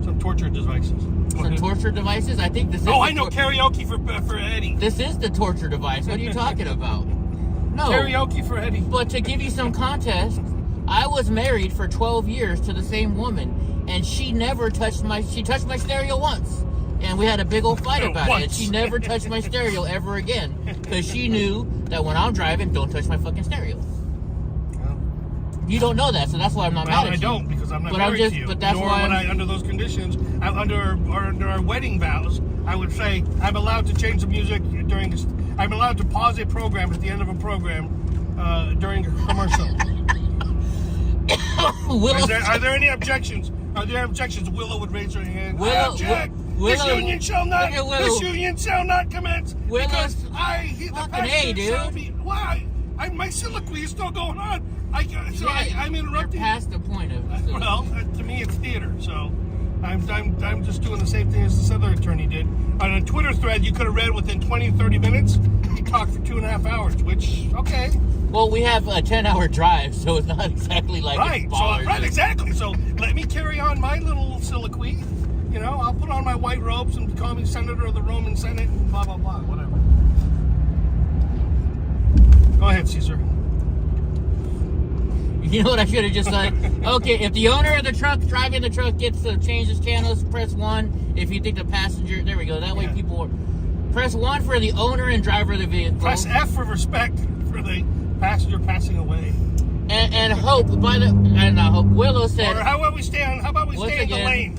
Some torture devices. Some torture devices? I think this is. Oh, I know karaoke for Eddie. This is the torture device. What are you talking about? No. Karaoke for Eddie. But to give you some context, I was married for 12 years to the same woman, and she never touched she touched my stereo once. And we had a big old fight about it. And she never touched my stereo ever again. Because she knew that when I'm driving, don't touch my fucking stereo. You don't know that, so that's why I'm not mad at you. I don't, because I'm not married to you. But that's Nor why would I, under those conditions, under our wedding vows, I would say I'm allowed to change the music during this. I'm allowed to pause a program at the end of a program during a commercial. Are there any objections? Are there objections? Willow would raise her hand. Willow- I object. This Willow- union shall not. look at Willow. This union shall not commence. Willow's Because the fucking passenger A, dude. shall be. Why? My soliloquy is still going on. I'm interrupting. You're past the point of it. Well, to me, it's theater. So I'm just doing the same thing as this other attorney did. On a Twitter thread, you could have read within 20 to 30 minutes. He talked for 2.5 hours, which, okay. Well, we have a 10-hour drive, so it's not exactly like Right, it's so, ballers. right, exactly. So let me carry on my little soliloquy. You know, I'll put on my white robes and call me Senator of the Roman Senate and blah, blah, blah, whatever. Go ahead, Caesar. You know what I should have just said? Okay, if the owner of the truck driving the truck gets to change his channels, press 1. If you think the passenger, there we go. That way Yeah. people are, press 1 for the owner and driver of the vehicle. Press F for respect for the passenger passing away. And hope by the and I hope Willow said. Or how about we stay in the lane?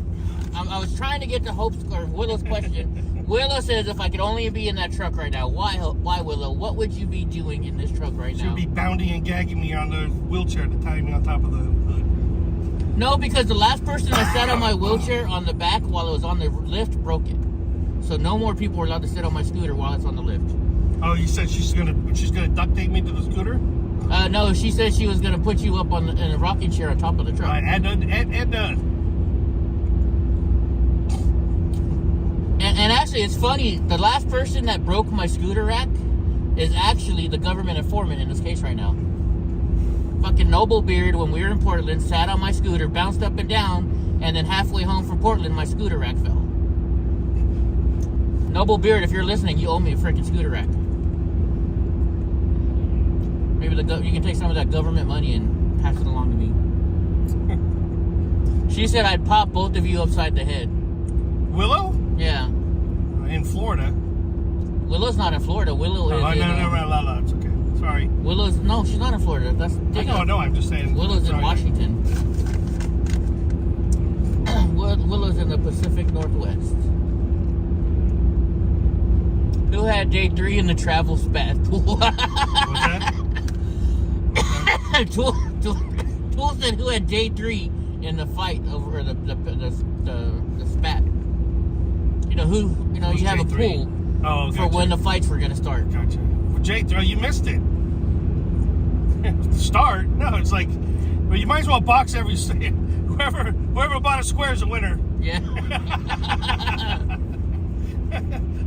I was trying to get to Hope's or Willow's question. Willow says, if I could only be in that truck right now, why Willow? What would you be doing in this truck right She now? would be bounding and gagging me on the wheelchair to tie me on top of the hood. No, because the last person that sat on my wheelchair on the back while it was on the lift broke it. So no more people are allowed to sit on my scooter while it's on the lift. Oh, you said she's gonna duct tape me to the scooter? No, she said she was gonna put you up in a rocking chair on top of the truck. And actually, it's funny. The last person that broke my scooter rack is actually the government informant in this case right now. Fucking Noble Beard, when we were in Portland, sat on my scooter, bounced up and down, and then halfway home from Portland, my scooter rack fell. Noble Beard, if you're listening, you owe me a freaking scooter rack. Maybe you can take some of that government money and pass it along to me. She said I'd pop both of you upside the head. Willow? Yeah. In Florida. Willow's not in Florida. Willow is. No, it's okay. Sorry. No, she's not in Florida. No, I'm just saying. Willow's sorry. in Washington. Willow's in the Pacific Northwest. Who had day 3 in the travel spat pool? What's that? Tool said who had day 3 in the fight over the spat. You know who? You know, you have a pool for when the fights were going to start. Gotcha. Well, Jake, you missed it. Start? No, it's like, well, you might as well box every whoever bought a square is a winner. Yeah.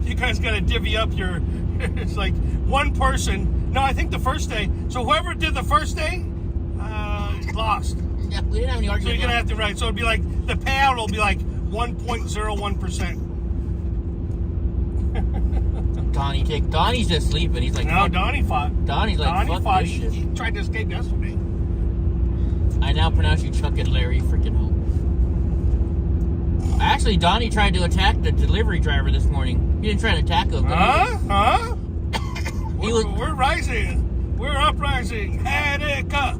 You guys got to divvy up your. It's like one person. No, I think the first day. So whoever did the first day, lost. Yeah, we didn't have any argument. So you're gonna have to write. So it'd be like the payout will be like 1.01%. Donnie's just sleeping. He's like, No, Donnie fought. Donnie's like, fuck fought. this shit. He tried to escape yesterday. I now pronounce you Chuck and Larry freaking Hope. Actually, Donnie tried to attack the delivery driver this morning. He didn't try to attack him. Huh? was- We're rising. We're uprising. Attica.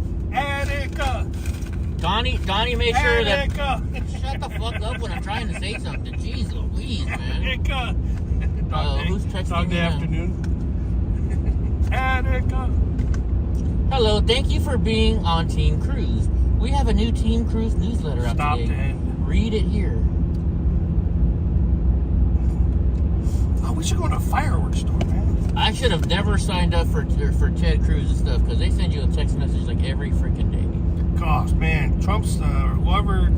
Donnie made sure that. Attica. Shut the fuck up when I'm trying to say something. Jeez Louise, man. Attica. Who's texting Dog me day now? afternoon. Attica. Hello, thank you for being on Team Cruise. We have a new Team Cruise newsletter out Stop today. it. Read it here. Oh, we should go to a fireworks store, man. I should have never signed up for Ted Cruz and stuff because they send you a text message like every freaking day. Gosh, man, Trump's whoever.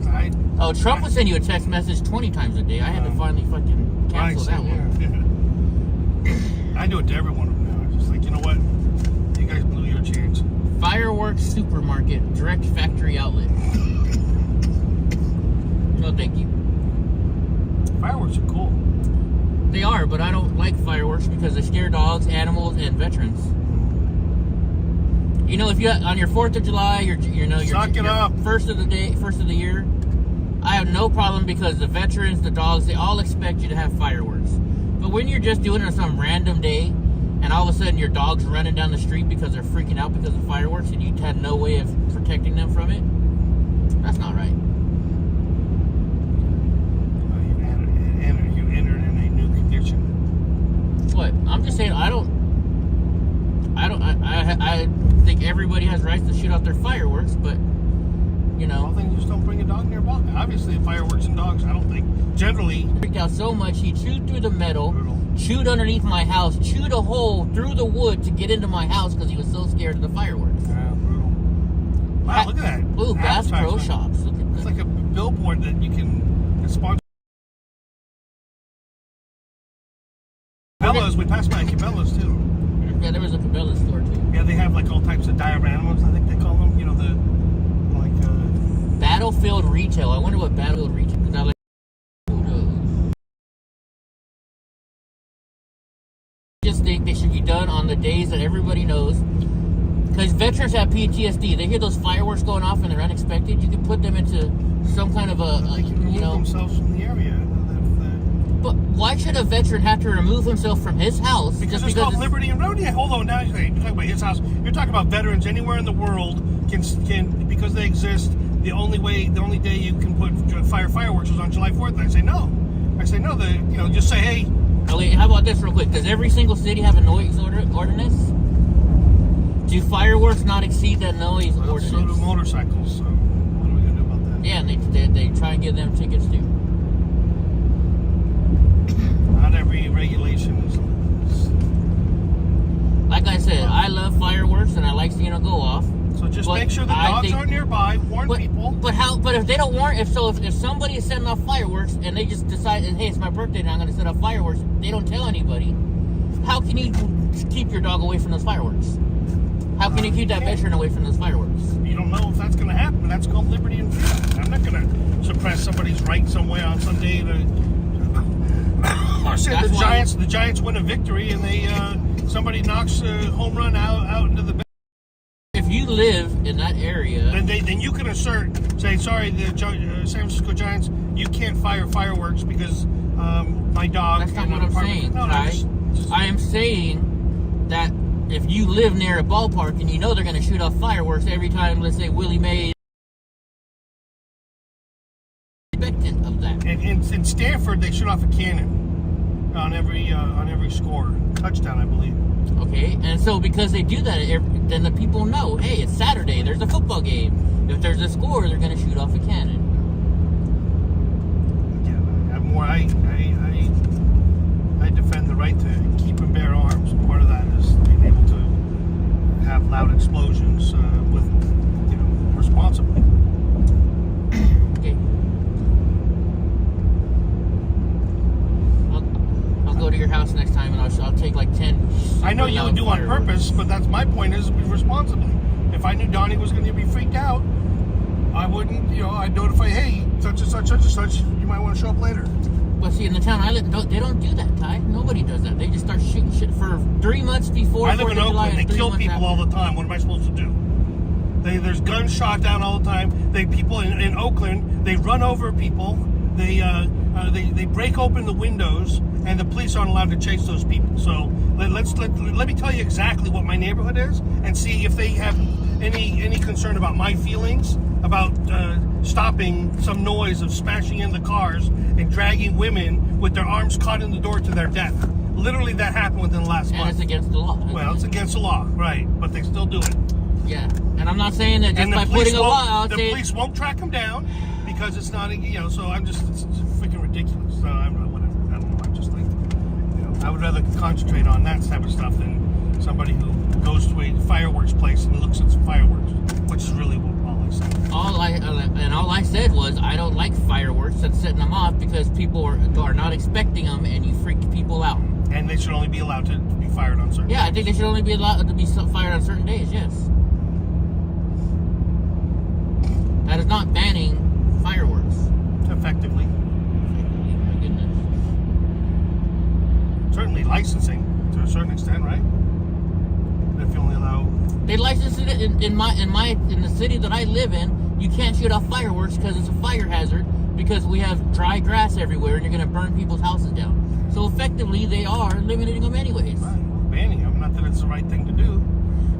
Trump would send you a text message 20 times a day. I had to finally fucking cancel that one. Yeah. I do it to every one of them now. I'm just like, you know what? You guys blew your chance. Fireworks supermarket, direct factory outlet. No, thank you. Fireworks are cool. They are, but I don't like fireworks because they scare dogs, animals, and veterans. You know, if you on your 4th of July, you're Suck it up. first of the year, I have no problem because the veterans, the dogs, they all expect you to have fireworks. But when you're just doing it on some random day, and all of a sudden your dog's running down the street because they're freaking out because of fireworks, and you had no way of protecting them from it, that's not right. You entered in a new condition. What? I'm just saying I think everybody has rights to shoot out their fireworks, but you know. Well, then you just don't bring a dog nearby. obviously fireworks and dogs, I don't think, generally. Freaked out so much, he chewed through the metal, Brutal. chewed underneath my house, chewed a hole through the wood to get into my house because he was so scared of the fireworks. Yeah, brutal. Wow, look at that. Ooh, Bass Pro Advertisement. Shops. Look at It's that. like a billboard that you can sponsor. Cabela's, we passed by Cabela's too. Yeah, there was a Cabela store too. Yeah, they have like all types of dioramas, I think they call them. You know, the like Battlefield Retail. I wonder what Battlefield Retail is. I like just think they should be done on the days that everybody knows. Because veterans have PTSD. They hear those fireworks going off and they're unexpected. You can put them into some kind of they can remove themselves from the area. But why should a veteran have to remove himself from his house? Because just it's called Liberty and Road. Yeah, hold on. Now you're talking about his house. You're talking about veterans anywhere in the world can because they exist. The only day you can put fireworks is on July 4th. I say no. Just say hey. Okay, how about this real quick? Does every single city have a noise ordinance? Do fireworks not exceed that noise ordinance? So do motorcycles. So what are we gonna do about that? Yeah, and they try and give them tickets too. Not every regulation is. Like I said, I love fireworks and I like seeing them go off. So just But make sure the I dogs think- aren't nearby. Warn people. But if they don't warn, if somebody is setting off fireworks and they just decide, hey, it's my birthday and I'm going to set off fireworks, they don't tell anybody. How can you keep your dog away from those fireworks? How can you keep that veteran away from those fireworks? You don't know if that's going to happen. That's called liberty and freedom. I'm not going to suppress somebody's right somewhere on some day to. Or say That's why- the Giants win a victory and they somebody knocks a home run out into the. If you live in that area, Then you can say sorry, the San Francisco Giants, you can't fire fireworks because my dog. that's not in what an I'm apartment- saying, No, Ty. just- I am saying that if you live near a ballpark and you know they're going to shoot off fireworks every time, let's say Willie Mays, expectant of that. in Stanford, they shoot off a cannon on every score, touchdown, I believe. Okay, and so because they do that, then the people know, hey, it's Saturday, there's a football game. If there's a score, they're going to shoot off a cannon. Yeah, I defend the right to keep and bear arms. Part of that is being able to have loud explosions responsibly. Okay. I'll go to your house next time and I'll take like 10. I know you would do on fireworks. purpose, but that's my point is be responsibly. If I knew Donnie was going to be freaked out, I wouldn't, I'd notify, hey, such and such, you might want to show up later. But see, in the town I live, they don't do that, Ty. Nobody does that. They just start shooting shit for 3 months before. I live 4th in of July Oakland. They and 3 kill months people after. all the time. What am I supposed to do? There's guns shot down all the time. People in Oakland, they run over people. They break open the windows, and the police aren't allowed to chase those people. So let me tell you exactly what my neighborhood is, and see if they have any concern about my feelings about stopping some noise of smashing in the cars and dragging women with their arms caught in the door to their death. Literally, that happened within the last And month. it's against the law. Well, it's against the law, right? But they still do it. Yeah, and I'm not saying that just And by putting a law out the there. police won't track them down because it's not, so it's freaking ridiculous. So I'm whatever. I don't know. I'm just like, I would rather concentrate on that type of stuff than somebody who goes to a fireworks place and looks at some fireworks, which is really all I said. All I said was I don't like fireworks and setting them off because people are not expecting them and you freak people out. And they should only be allowed to be fired on certain. Yeah, I think they should only be allowed to be fired on certain days. Yes. That is not banning fireworks. Effectively. My goodness. Certainly licensing to a certain extent, right? If you only allow. They license it in the city that I live in. You can't shoot off fireworks because it's a fire hazard because we have dry grass everywhere and you're going to burn people's houses down. So effectively, they are limiting them anyways. Right, banning them. Not that it's the right thing to do.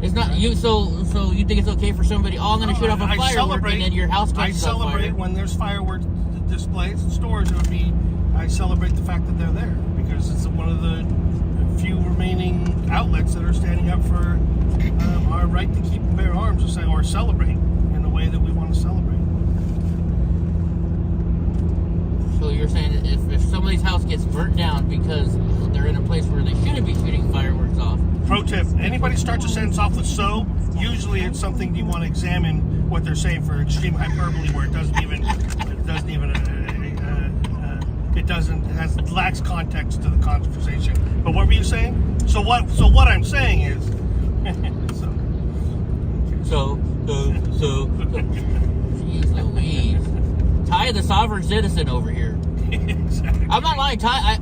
It's not you. So you think it's okay for somebody? Oh, I'm going to shoot off a firework and then your house I catches on fire. celebrate when there's fireworks displays in stores. I celebrate the fact that they're there because it's one of the few remaining outlets that are standing up for our right to keep and bear arms or celebrate in the way that we want to celebrate. because they're in a place where they shouldn't be shooting fireworks off. Pro tip: anybody starts a sentence off with "so," usually it's something you want to examine what they're saying for extreme hyperbole, where it lacks context to the conversation. But what were you saying? So what I'm saying is, Jeez Louise. Ty, the sovereign citizen over here. Exactly. I'm not lying, Ty.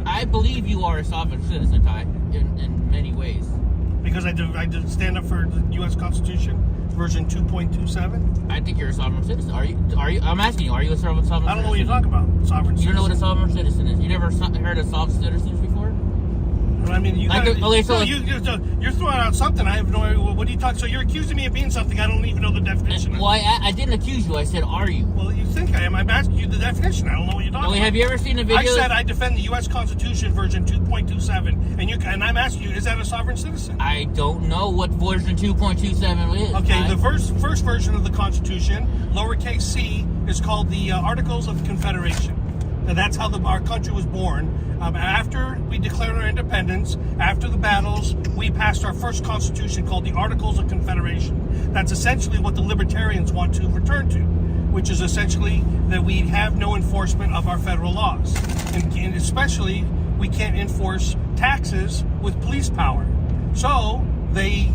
I believe you are a sovereign citizen, Ty, in many ways. Because I did stand up for the U.S. Constitution, version 2.27. I think you're a sovereign citizen. Are you? I'm asking you. Are you a sovereign citizen? I don't know what you're talking about. Sovereign citizen. You don't know what a sovereign citizen is? You never heard of sovereign citizens before? I mean, you Like, gotta, okay, so you're throwing out something. I have no idea. What do you talk? So you're accusing me of being something I don't even know the definition of. Well, I didn't accuse you. I said, are you? Well, you think I am. I'm asking you the definition. I don't know what you're talking Okay, about. have you ever seen a video? I said I defend the U.S. Constitution, version 2.27, and I'm asking you, is that a sovereign citizen? I don't know what version 2.27 is. Okay, Ty. the first version of the Constitution, lowercase c, is called the Articles of Confederation. And that's how our country was born. After we declared our independence, after the battles, we passed our first constitution called the Articles of Confederation. That's essentially what the libertarians want to return to, which is essentially that we have no enforcement of our federal laws. And especially, we can't enforce taxes with police power. So they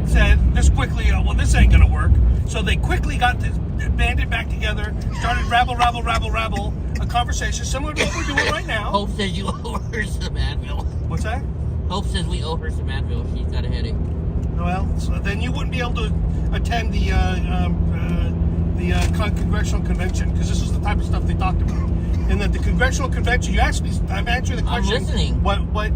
said this quickly, well, this ain't gonna work. So they quickly got this banded back together, started rabble, a conversation similar to what we're doing right now. Hope says you owe her some Advil. What's that? Hope says we owe her some Advil. She's got a headache. Well, so then you wouldn't be able to attend the congressional convention, because this is the type of stuff they talked about. And that the congressional convention, you asked me, I'm answering the question. I'm listening. What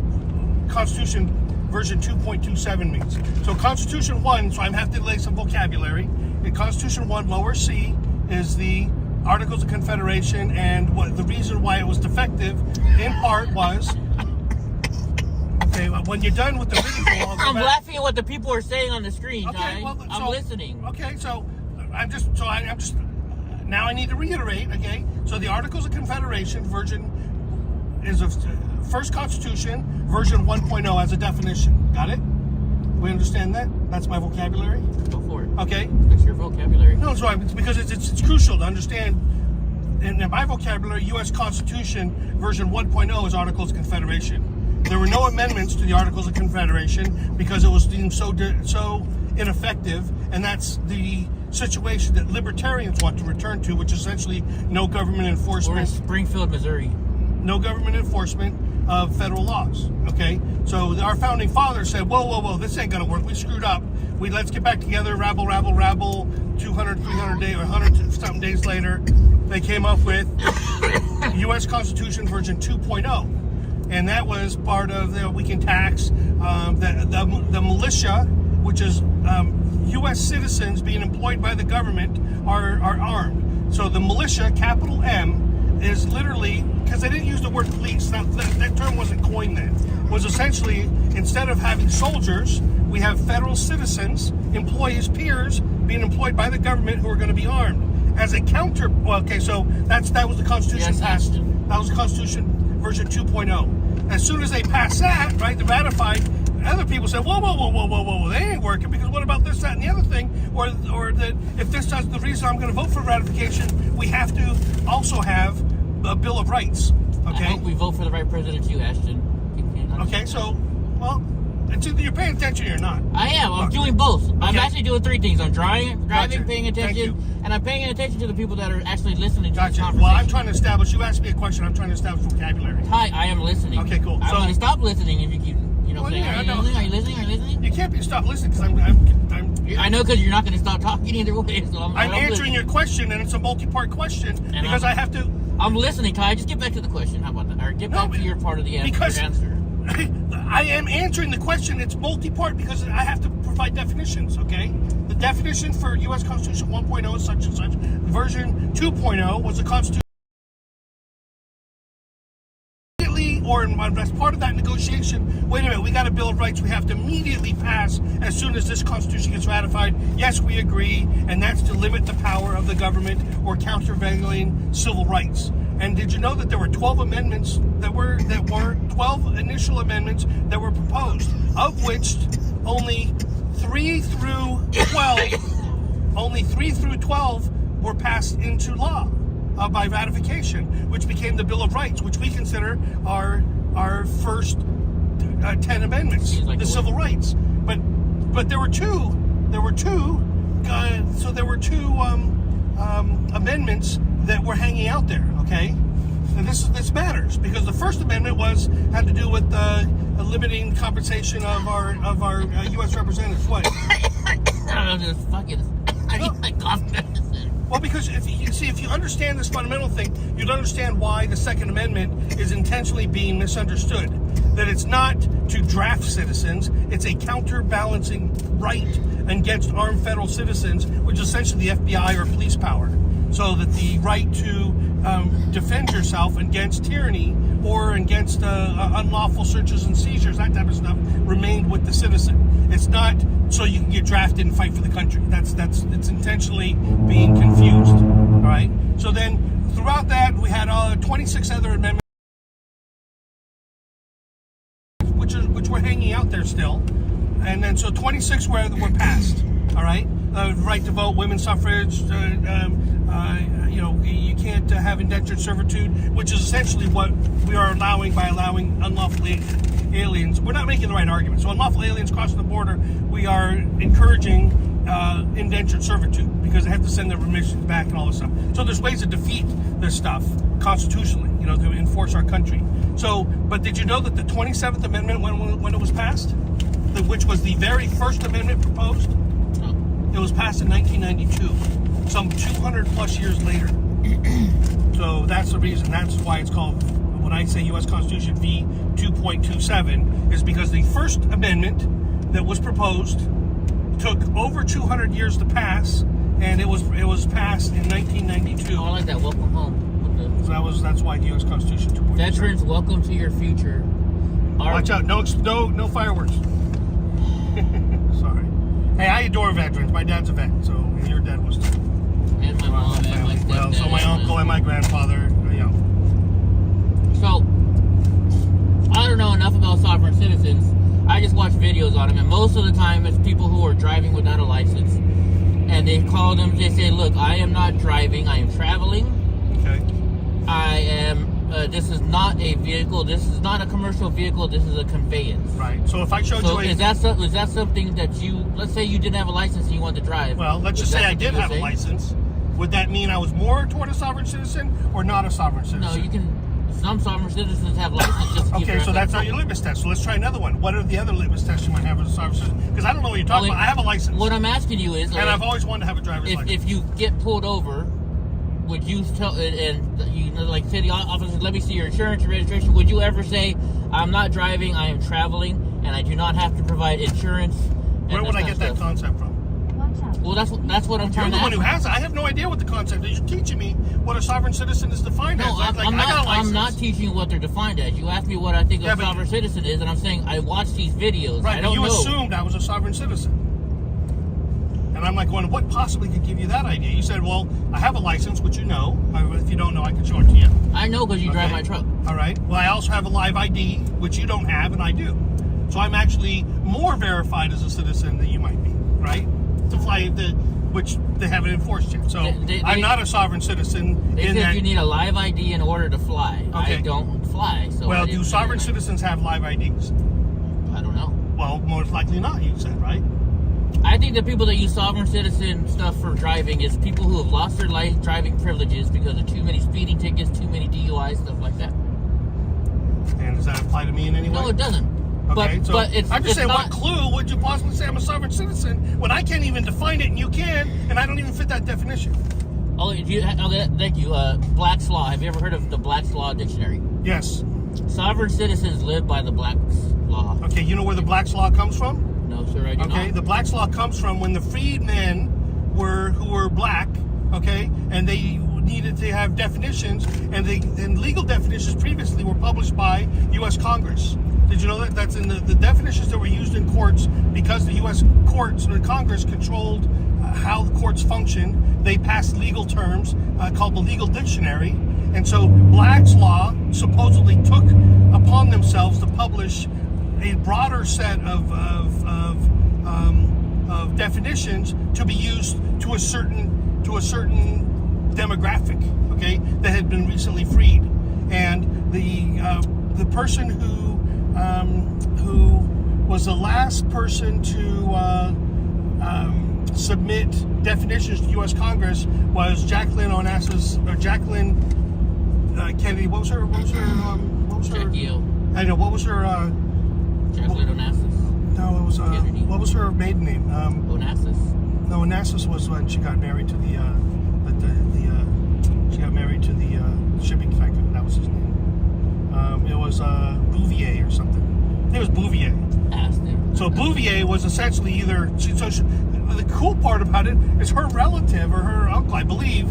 Constitution version 2.27 means. So Constitution 1, so I have to lay some vocabulary. In Constitution 1, lower C, is the Articles of Confederation, and what the reason why it was defective, in part, was okay. When you're done with the rigmarole, I'm laughing at what the people are saying on the screen, okay, Ty. well, I'm listening. Okay, so I'm just now I need to reiterate. Okay, so the Articles of Confederation version is a first Constitution version 1.0 as a definition. Got it? We understand that? That's my vocabulary. Go for it. Okay. That's your vocabulary. No, it's right. It's because it's crucial to understand. In my vocabulary, U.S. Constitution version 1.0 is Articles of Confederation. There were no amendments to the Articles of Confederation because it was deemed so ineffective, and that's the situation that libertarians want to return to, which is essentially no government We're in enforcement. Springfield, Missouri. No government enforcement of federal laws. Okay, so our founding fathers said, whoa, this ain't gonna work. We screwed up. Let's get back together. Rabble. 200, 300 days, or 100 something days later, they came up with U.S. Constitution version 2.0, and that was part of we can tax the militia, which is U.S. citizens being employed by the government are armed. So the militia, capital M, is literally, because they didn't use the word police, that term wasn't coined then, was essentially, instead of having soldiers, we have federal citizens, employees, peers, being employed by the government who are going to be armed. As a counter, well, okay, so that was the Constitution Yes, passed. Ashton. That was the Constitution version 2.0. As soon as they passed that, right, the ratified, other people said, whoa, they ain't working, because what about this, that, and the other thing? Or that if this does the reason I'm going to vote for ratification, we have to also have a Bill of Rights. Okay. I hope we vote for the right president too, Ashton. Okay, so, well, it's either you're paying attention or you're not. I am. I'm doing both. I'm Okay. actually doing three things. I'm driving, Gotcha. paying Thank attention, you. and I'm paying attention to the people that are actually listening to this Gotcha. conversation. Well, I'm trying to establish, you asked me a question, I'm trying to establish vocabulary. Hi, I am listening. Okay, cool. I'm So- going to stop listening if you keep, Well, saying, yeah, are I you know. listening? Are you listening? Are you listening? You can't stop listening, because I know, because you're not going to stop talking either way. So I'm I'm answering listening. your question, and it's a multi-part question, And because I have to... I'm listening, Ty. Just get back to the question. How about that? Or get No, back to your part of the because- answer. I am answering the question. It's multi-part because I have to provide definitions, okay? The definition for U.S. Constitution 1.0 is such and such. Version 2.0 was the Constitution. Or as part of that negotiation, wait a minute, we got a Bill of Rights we have to immediately pass as soon as this Constitution gets ratified. Yes, we agree, and that's to limit the power of the government or countervailing civil rights. And did you know that there were 12 amendments that were 12 initial amendments that were proposed, of which only 3 through 12 were passed into law by ratification, which became the Bill of Rights, which we consider our first 10 amendments, Like the what? civil rights. But there were two. There were two amendments that were hanging out there. Okay, and this matters because the First Amendment had to do with limiting compensation of our U.S. representatives. What? I don't know, just fucking. I need my cough medicine. Well, because if you understand this fundamental thing, you'd understand why the Second Amendment is intentionally being misunderstood. That it's not to draft citizens; it's a counterbalancing right against armed federal citizens, which is essentially the FBI or police power. So that the right to defend yourself against tyranny or against unlawful searches and seizures, that type of stuff, remained with the citizen. It's not so you can get drafted and fight for the country. It's intentionally being confused. All right. So then, throughout that, we had 26 other amendments, which were hanging out there still, and then so 26 were passed. All right. Right to vote, women's suffrage. You can't have indentured servitude, which is essentially what we are allowing by allowing unlawful aliens. We're not making the right argument. So unlawful aliens crossing the border, we are encouraging indentured servitude because they have to send their remissions back and all this stuff. So there's ways to defeat this stuff constitutionally, to enforce our country. So, but did you know that the 27th Amendment, when it was passed, which was the very first amendment proposed, it was passed in 1992, some 200 plus years later. So that's the reason. That's why it's called, when I say U.S. Constitution v. 2.27, is because the First Amendment that was proposed took over 200 years to pass, and it was passed in 1992. Oh, I like that. Welcome home. So that's why the U.S. Constitution 2.27. Veterans, welcome to your future. Watch out! No fireworks. Sorry. Hey, I adore veterans. My dad's a vet, so your dad was too. And my mom and my stepdad. Well, so my uncle and my grandfather, So, I don't know enough about sovereign citizens. I just watch videos on them, and most of the time it's people who are driving without a license. And they call them, they say, look, I am not driving, I am traveling. Okay. I am, this is not a vehicle, this is not a commercial vehicle, this is a conveyance. Right. So if I showed So you is that something that let's say you didn't have a license and you wanted to drive. Well, let's just say I did have a license. Would that mean I was more toward a sovereign citizen or not a sovereign citizen? No, some sovereign citizens have licenses just to keep Okay, so that's not your litmus test. So let's try another one. What are the other litmus tests you might have as a sovereign citizen? Because I don't know what you're talking about. I have a license. What I'm asking you is, and I've always wanted to have a driver's license. If you get pulled over, would you tell like say the officer, let me see your insurance, your registration? Would you ever say, I'm not driving, I am traveling, and I do not have to provide insurance? Where would I get that concept from? Watch out. Well, that's what I'm You're trying the to one ask. who has it. I have no idea what the concept is. You're teaching me what a sovereign citizen is defined as. No, I got a license. I'm not teaching you what they're defined as. You asked me what I think a sovereign citizen is, and I'm saying I watch these videos. Right, I don't but you know. assumed I was a sovereign citizen. And I'm like going, what possibly could give you that idea? You said, well, I have a license, which you know. If you don't know, I can show it to you. I know because you drive my truck. All right. Well, I also have a live ID, which you don't have, and I do. So I'm actually more verified as a citizen than you might be, right? To fly, which they haven't enforced yet. So I'm not a sovereign citizen. They said you need a live ID in order to fly. Okay. I don't fly. So well, do sovereign citizens have live IDs? I don't know. Well, most likely not, you said, right? I think the people that use sovereign citizen stuff for driving is people who have lost their life driving privileges because of too many speeding tickets, too many DUIs, stuff like that. And does that apply to me in any way? No, it doesn't. Okay, but I'm just saying, not, what clue would you possibly say I'm a sovereign citizen when I can't even define it and you can, and I don't even fit that definition? Thank you. Black's Law. Have you ever heard of the Black's Law dictionary? Yes. Sovereign citizens live by the Black's Law. Okay, you know where the Black's Law comes from? No, sir, I do not. Okay, the Black's Law comes from when the freedmen who were black, okay, and they needed to have definitions, and legal definitions previously were published by U.S. Congress. Did you know that? That's in the definitions that were used in courts because the U.S. courts or Congress controlled how the courts function. They passed legal terms called the legal dictionary, And so Black's Law supposedly took upon themselves to publish a broader set of definitions to be used to a certain demographic, okay, that had been recently freed. And the person who was the last person to submit definitions to U.S. Congress was Jacqueline Kennedy. What was her? Jackie O. I know. What was her? Jacqueline Onassis. No, it was. Kennedy. What was her maiden name? Onassis. No, Onassis was when she got married to she got married to the shipping factory. That was his name. It was Bouvier or something. I think it was Bouvier. So Bouvier was essentially either. The cool part about it is her relative or her uncle, I believe.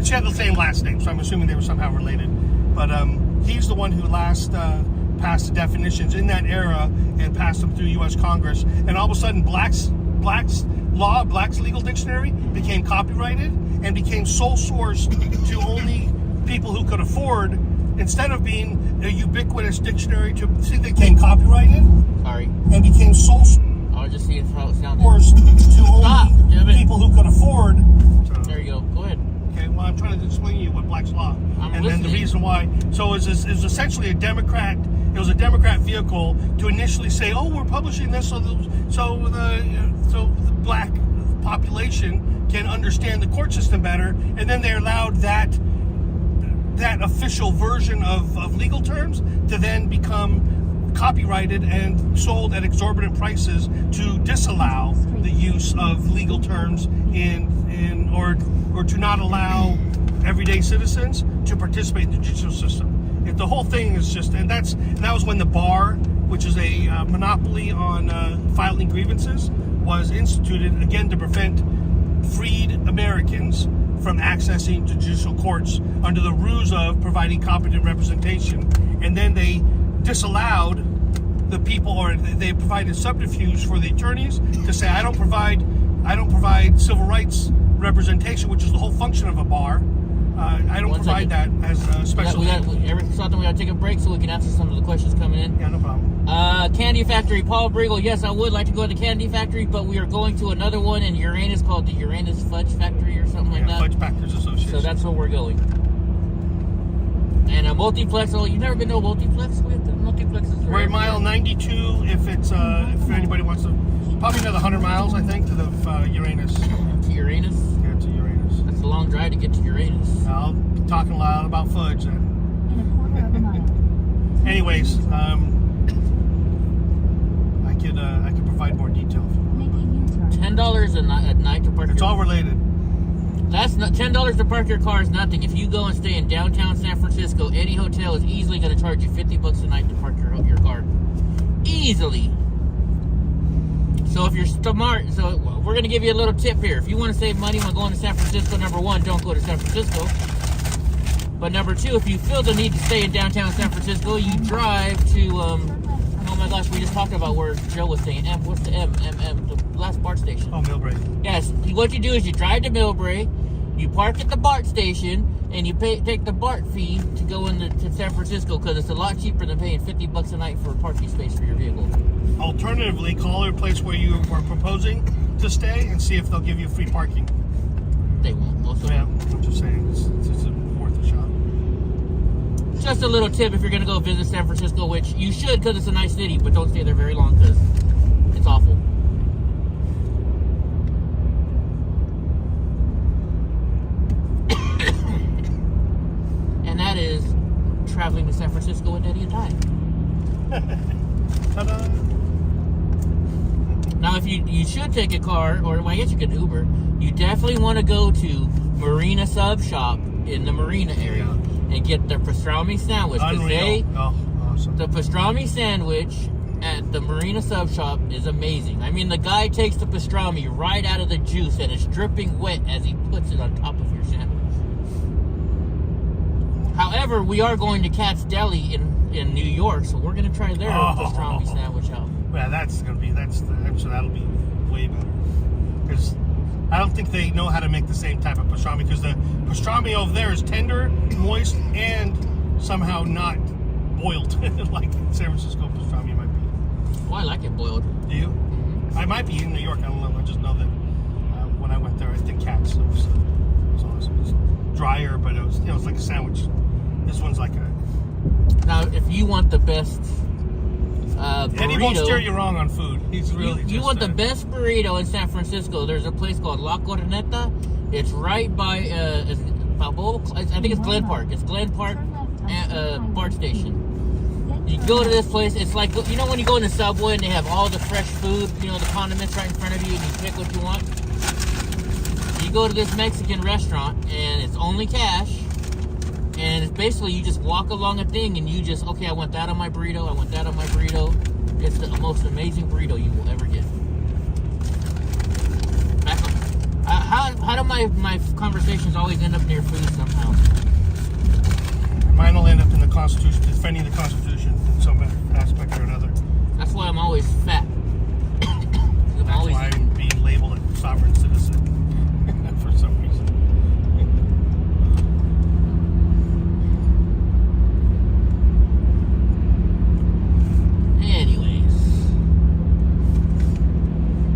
She had the same last name, so I'm assuming they were somehow related. But he's the one who last passed the definitions in that era and passed them through U.S. Congress. And all of a sudden, Black's legal dictionary became copyrighted and became sole source to only people who could afford, instead of being a ubiquitous dictionary to see they became copyrighted. Sorry. And became sole I'll just see how it sounded. source to only people who could afford. There you go. Go ahead. Okay, well, I'm trying to explain to you what Black's Law. I'm and listening. then the reason why. So it was essentially a Democrat. It was a Democrat vehicle to initially say, "Oh, we're publishing this so the black population can understand the court system better," and then they allowed that official version of legal terms to then become copyrighted and sold at exorbitant prices to disallow the use of legal terms or to not allow everyday citizens to participate in the judicial system. If the whole thing is just, and that was when the bar, which is a monopoly on filing grievances, was instituted again to prevent freed Americans from accessing judicial courts under the ruse of providing competent representation. And then they disallowed the people, or they provided subterfuge for the attorneys to say, I don't provide civil rights representation, which is the whole function of a bar. I don't provide that as a special. We got to take a break so we can answer some of the questions coming in. Yeah, no problem. Candy Factory, Paul Briegel. Yes, I would like to go to the Candy Factory, but we are going to another one in Uranus called the Uranus Fudge Factory or something like that. Fudge Packers Association. So that's where we're going. And a multiplex. Oh, you've never been to a multiplex? Multiplex is We're at mile 92. If anybody wants to, probably another 100 miles, I think, to the Uranus. To Uranus? Yeah, to Uranus. That's a long drive to get to Uranus. I'll be talking a lot about fudge then. In a quarter of a mile. Anyways, I could provide more detail. Make a U-turn. $10 at night to park. It's all related. That's not $10 to park your car is nothing. If you go and stay in downtown San Francisco, any hotel is easily going to charge you $50 a night to park your car. Easily. So if you're smart, so we're going to give you a little tip here. If you want to save money when going to San Francisco, number one, don't go to San Francisco. But number two, if you feel the need to stay in downtown San Francisco, you drive to, oh my gosh, we just talked about where Joe was staying. What's the the last BART station? Oh, Millbrae. Yes, what you do is you drive to Millbrae, you park at the BART station, and you take the BART fee to go to San Francisco because it's a lot cheaper than paying $50 a night for a parking space for your vehicle. Alternatively, call a place where you are proposing to stay and see if they'll give you free parking. They won't. Most of Yeah, them. I'm just saying, it's worth a shot. Just a little tip if you're going to go visit San Francisco, which you should because it's a nice city, but don't stay there very long because it's awful. And that is traveling to San Francisco with Eddie and Ty. Ta-da! Now, if you should take a car, or well, I guess you could Uber, you definitely want to go to Marina Sub Shop in the Marina area and get the pastrami sandwich. Awesome. The pastrami sandwich at the Marina Sub Shop is amazing. I mean, the guy takes the pastrami right out of the juice and it's dripping wet as he puts it on top of your sandwich. However, we are going to Cat's Deli in New York, so we're going to try their pastrami sandwich out. Yeah, that'll be way better. Because I don't think they know how to make the same type of pastrami because the pastrami over there is tender, moist, and somehow not boiled like San Francisco pastrami might be. Oh, I like it boiled. Do you? Mm-hmm. I might be in New York. I don't know. I just know that when I went there, I think Cats it was awesome. It was drier, but it was it's like a sandwich. This one's like a. Now, if you want the best burrito, Eddie won't steer you wrong on food. He's really. You want the best burrito in San Francisco? There's a place called La Corneta. It's right by I think it's Glen Park. It's Glen Park BART station. You go to this place, it's like, you know when you go in the Subway and they have all the fresh food, the condiments right in front of you and you pick what you want? You go to this Mexican restaurant and it's only cash, and it's basically you just walk along a thing and you just, okay, I want that on my burrito, I want that on my burrito. It's the most amazing burrito you will ever get. How do my conversations always end up near food somehow? Mine will end up in the Constitution, defending the Constitution in some aspect or another. That's why I'm always fat. That's why I'm being labeled a sovereign citizen for some reason. Anyways,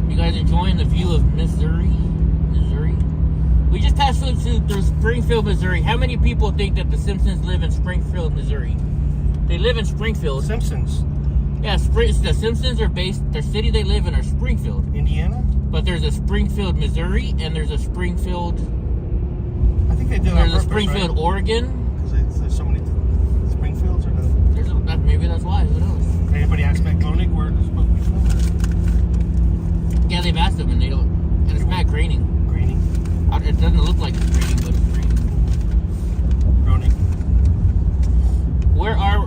you guys enjoying the view of Missouri? We just passed through Springfield, Missouri. How many people think that the Simpsons live in Springfield, Missouri? They live in Springfield. Simpsons. Yeah, the Simpsons are based. Their city they live in are Springfield, Indiana. But there's a Springfield, Missouri, and there's a Springfield. I think they did. There's a Springfield, right? Oregon. Because there's so many Springfields, or no? Maybe that's why. Who knows? Anybody ask McConic where it's supposed to be from? Yeah, they've asked them, and they don't. And it's Matt Groening. It doesn't look like it's Groening, but it's Groening. Where are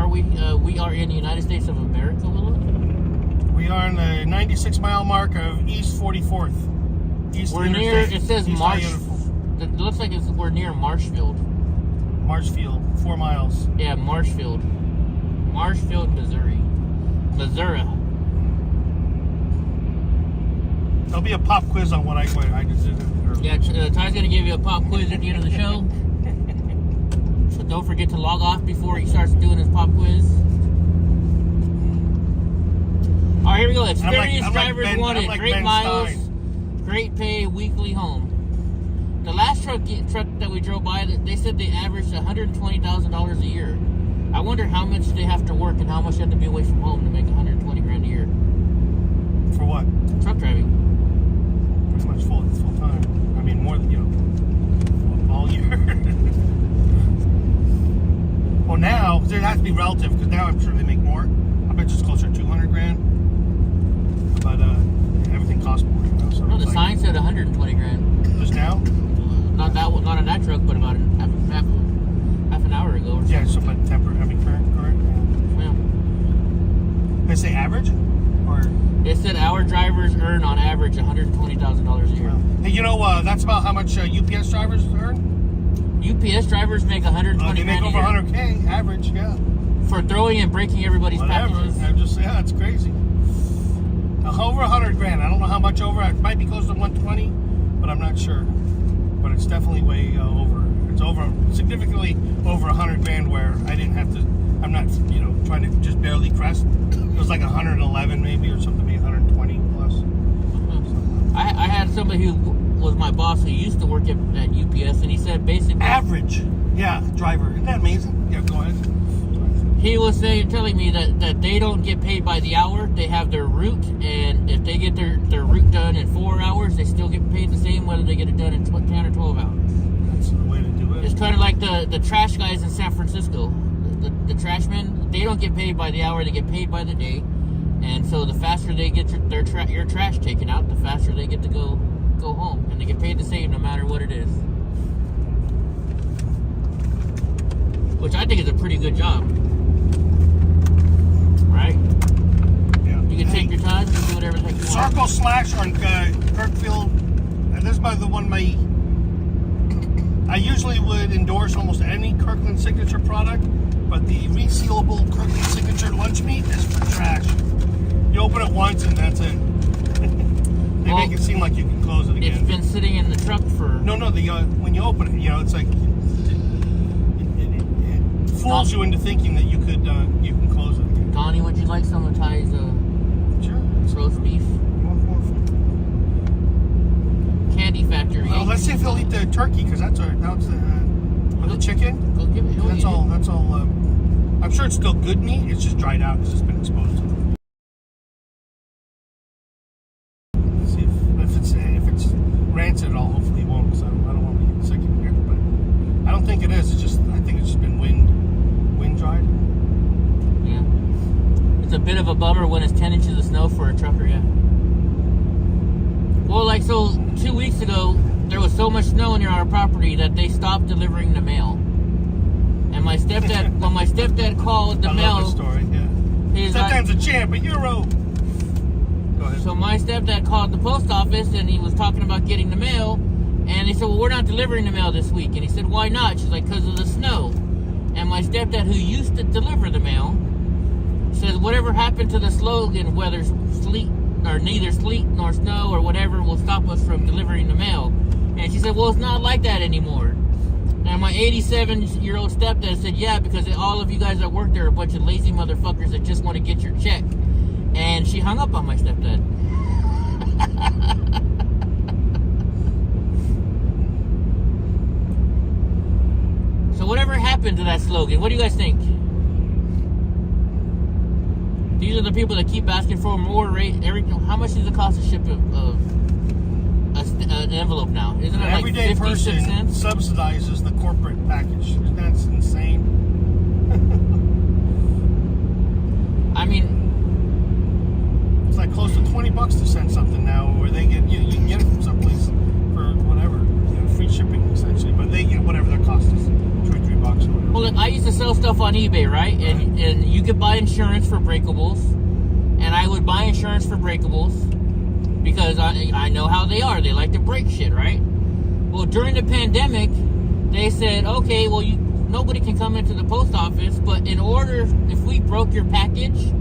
we? We are in the United States of America, Willow? We are on the 96-mile mark of East 44th. We're near. It says Marsh. It looks like we're near Marshfield. Marshfield, 4 miles. Yeah, Marshfield, Missouri. There'll be a pop quiz on what I just did. Yeah, Ty's going to give you a pop quiz at the end of the show. So don't forget to log off before he starts doing his pop quiz. All right, here we go. Experienced drivers wanted. Great miles, great pay, weekly home. The last truck that we drove by, they said they averaged $120,000 a year. I wonder how much they have to work and how much they have to be away from home to make $120,000 a year. For what? Truck driving. Pretty much full time. I mean, more than, all year. Well, now, it has to be relative, because now I'm sure they make more. I bet it's closer to $200,000. But everything costs more, So No, the sign said $120,000. Just now? Not on that truck, but about half an hour ago or something. Yeah, so but current? Yeah. They say average? Or... It said our drivers earn on average $120,000 a year. Hey, that's about how much UPS drivers earn? UPS drivers make $120,000 They make over $100K average, yeah. For throwing and breaking everybody's packages. It's crazy. Over $100,000. I don't know how much over. It might be close to 120, but I'm not sure. But it's definitely way over. It's significantly over $100,000 where I didn't have to. I'm not, trying to just barely crest. It was like 111 maybe or something, maybe 120 plus. I had somebody who was my boss who used to work at UPS, and he said basically average, driver. Isn't that amazing? Yeah, go ahead. He was telling me that they don't get paid by the hour. They have their route, and if they get their route done in 4 hours, they still get paid the same whether they get it done in 10 or 12 hours. That's the way to do it. It's kind of like the trash guys in San Francisco. The trash men, they don't get paid by the hour, they get paid by the day. And so the faster they get your trash taken out, the faster they get to go home. And they get paid the same no matter what it is. Which I think is a pretty good job. Right? Yeah. You can take your time, you can do whatever the heck you want. Circle Slash on Kirkfield. And this is by the one I usually would endorse almost any Kirkland Signature product, but the resealable Kirkland Signature lunch meat is for trash. You open it once and that's it. Well, make it seem like you can close it again. It's been sitting in the truck for... No, when you open it, it's like it fools you into thinking that you can close it again. Donnie, would you like some of Ty's Sure. roast beef? Candy Factory. Well, let's see if he'll eat the turkey, because that's the chicken. Go give it. That's all. That's all. I'm sure it's still good meat. It's just dried out. It's just been exposed. Let's see if it's rancid at all. Hopefully it won't, because I don't want to get sick in here. But I don't think it is. I think it's just been wind dried. Yeah. It's a bit of a bummer when it's 10 inches of snow for a trucker. Yeah. Well, 2 weeks ago, there was so much snow near our property that they stopped delivering the mail. And my stepdad, when my stepdad called the mail, love this story. Yeah. he's like, Stepdad's a champ, a hero. Go ahead. so my stepdad called the post office and he was talking about getting the mail. And they said, well, we're not delivering the mail this week. And he said, why not? She's like, because of the snow. And my stepdad, who used to deliver the mail, says, whatever happened to the slogan, whether sleet or neither sleet nor snow or whatever will stop us from delivering the mail. And she said, well, it's not like that anymore. And my 87-year-old stepdad said, yeah, because all of you guys that work there are a bunch of lazy motherfuckers that just want to get your check. And she hung up on my stepdad. So whatever happened to that slogan? What do you guys think? These are the people that keep asking for more rate. How much does it cost to ship an envelope now? Isn't it An like everyday 56 person cents? subsidizes the corporate package. Isn't that insane? I mean, it's like close to $20 to send something now, where they get you can get it from someplace for whatever, free shipping essentially, but they get whatever their cost is, $2 or $3 or whatever. well, look, I used to sell stuff on eBay, right? And you could buy insurance for breakables, and I would buy insurance for breakables because I know how they are. They like to break shit, right? Well, during the pandemic, they said, okay, well, nobody can come into the post office, but in order, if we broke your package,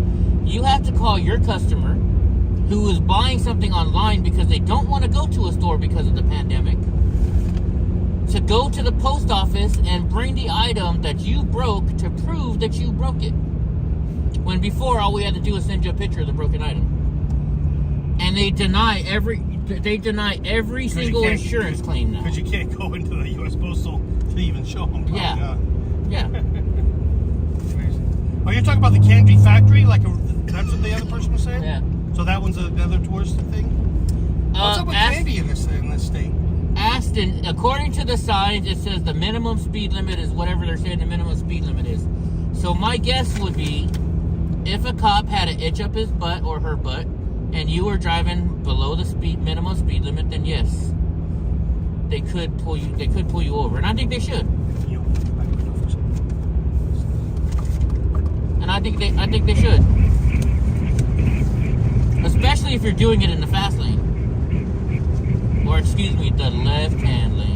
you have to call your customer who is buying something online because they don't want to go to a store because of the pandemic, to go to the post office and bring the item that you broke to prove that you broke it. When before, all we had to do was send you a picture of the broken item. And they deny every single insurance claim now. Because you can't go into the U.S. Postal to even show them. Yeah. Yeah. Crazy. Oh, you're talking about the candy factory? That's what the other person was saying? Yeah. So that one's another tourist thing? What's up with candy in this state? Aston, according to the signs, it says the minimum speed limit is whatever they're saying the minimum speed limit is. So my guess would be, if a cop had an itch up his butt or her butt, and you were driving below the minimum speed limit, then yes, they could pull you. They could pull you over, and I think they should. And I think they should, especially if you're doing it in the fast lane, or excuse me, the left-hand lane.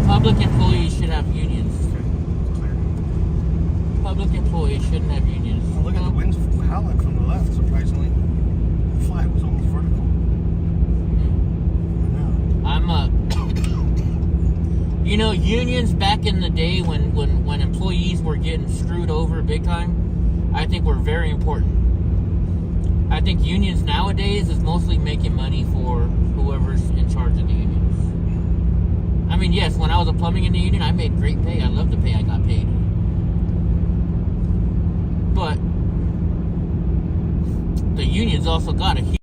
Public employees should have unions. Clear. Public employees shouldn't have unions. Oh, look at the winds howling from the left, surprisingly. The flag was almost vertical. Unions back in the day when employees were getting screwed over big time, I think were very important. I think unions nowadays is mostly making money for whoever's in charge of the unions. I mean, yes, when I was a plumbing in the union, I made great pay. I loved the pay I got paid. But the unions also got a huge...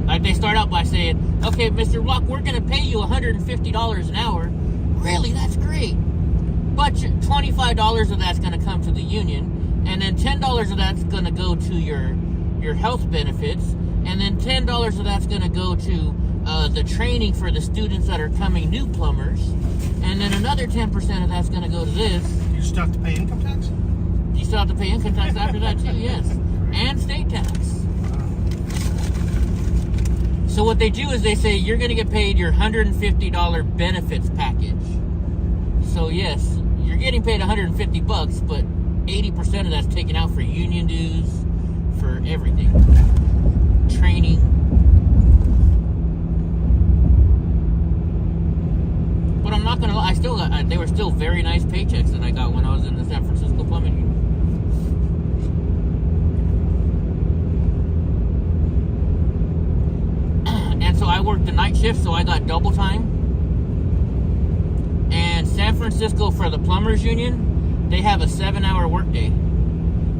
Like, they start out by saying, okay, Mr. Block, we're going to pay you $150 an hour. Really? That's great. But $25 of that's going to come to the union. And then $10 of that's going to go to your health benefits. And then $10 of that's going to go to the training for the students that are coming new plumbers. And then another 10% of that's going to go to this. You still have to pay income tax? You still have to pay income tax after that too, yes. And state tax. So what they do is they say you're going to get paid your $150 benefits package. So yes, you're getting paid $150, but 80% of that's taken out for union dues, for everything. Training. But I'm not going to lie, they were still very nice paychecks that I got when I was in the San Francisco plumbing union. And so I worked the night shift, so I got double time. And San Francisco, for the plumbers union, they have a 7-hour workday.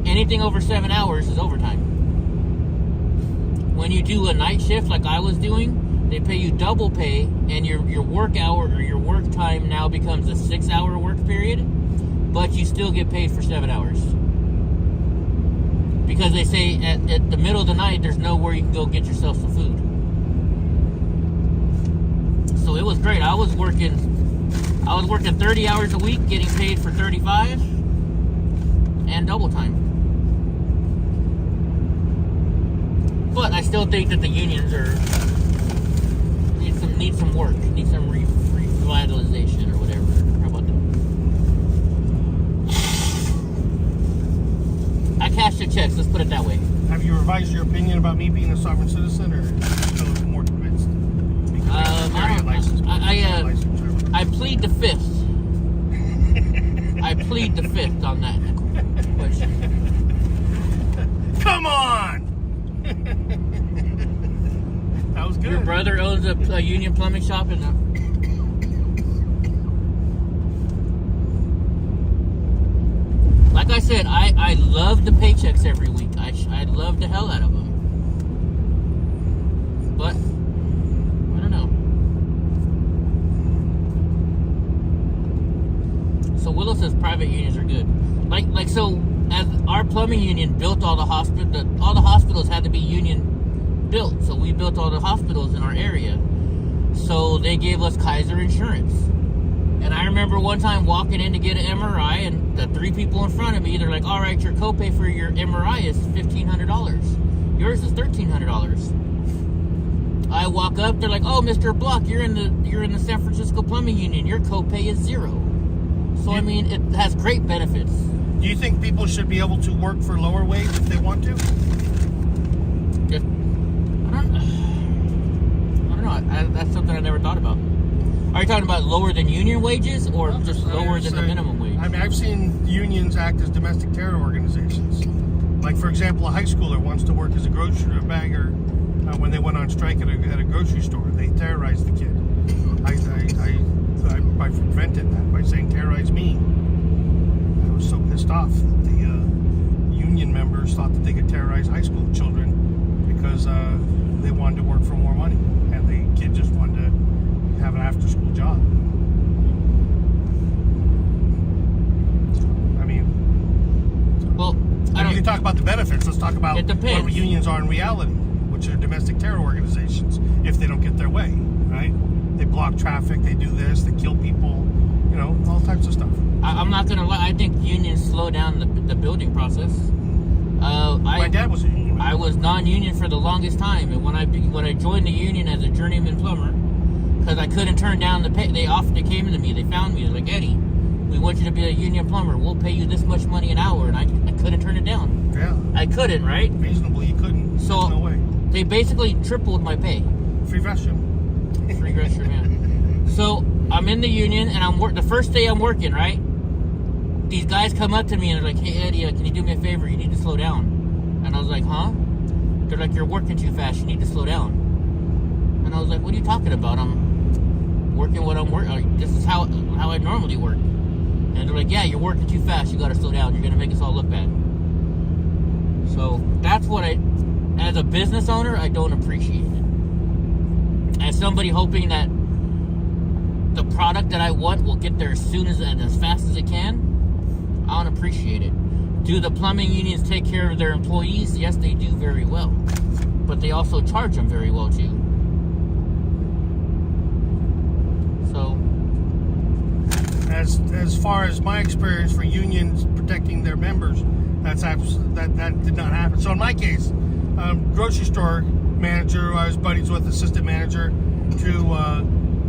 Anything over 7 hours is overtime. When you do a night shift like I was doing, they pay you double pay, and your work hour or your work time now becomes a 6-hour work period, but you still get paid for 7 hours. Because they say at the middle of the night, there's nowhere you can go get yourself some food. So it was great. I was working 30 hours a week, getting paid for 35, and double time. But I still think that the unions need some work, need some revitalization or whatever. How about that? I cashed the checks. Let's put it that way. Have you revised your opinion about me being a sovereign citizen, or still more convinced? I plead the fifth. I plead the fifth on that question. Come on! That was good. Your brother owns a union plumbing shop in the... Like I said, I love the paychecks every week. I love the hell out of them. But, I don't know. So Willow says private unions are good. So as our plumbing union built all the hospitals had to be union built. So we built all the hospitals in our area. So they gave us Kaiser insurance. And I remember one time walking in to get an MRI, and the 3 people in front of me, they're like, all right, your copay for your MRI is $1,500. Yours is $1,300. I walk up, they're like, oh, Mr. Block, you're in the San Francisco Plumbing Union. Your copay is $0. So, I mean, it has great benefits. Do you think people should be able to work for lower wage if they want to? I don't know. That's something I never thought about. Are you talking about lower than union wages, or just lower than the minimum wage? I mean, I've seen unions act as domestic terror organizations. Like, for example, a high schooler wants to work as a grocery bagger when they went on strike at a grocery store. They terrorized the kid. I prevented that by saying terrorize me. I was so pissed off that the union members thought that they could terrorize high school children because they wanted to work for more money, and the kid just wanted to have an after-school job. I mean, well, you can talk about the benefits. Let's talk about what unions are in reality, which are domestic terror organizations. If they don't get their way, right? They block traffic. They do this. They kill people. You know, all types of stuff. I'm not gonna lie. I think unions slow down the building process. My dad was a union. I was non-union for the longest time, and when I joined the union as a journeyman plumber, because I couldn't turn down the pay, they came to me. They found me. They're like, Eddie, we want you to be a union plumber. We'll pay you this much money an hour, and I couldn't turn it down. Yeah. I couldn't, right? Reasonably, you couldn't. So there's no way. They basically tripled my pay. Free restroom. Free restroom, yeah. So I'm in the union, and the first day I'm working, right? These guys come up to me and they're like, hey Eddie, can you do me a favor? You need to slow down. And I was like, huh? They're like, you're working too fast. You need to slow down. And I was like, what are you talking about? I'm working what I'm working. This is how I normally work. And they're like, yeah, you're working too fast. You got to slow down. You're going to make us all look bad. So that's what as a business owner, I don't appreciate it. As somebody hoping that the product that I want will get there as soon as and as fast as it can, I don't appreciate it. Do the plumbing unions take care of their employees? Yes, they do very well. But they also charge them very well, too. So, as far as my experience for unions protecting their members, that did not happen. So in my case, grocery store manager who I was buddies with, assistant manager,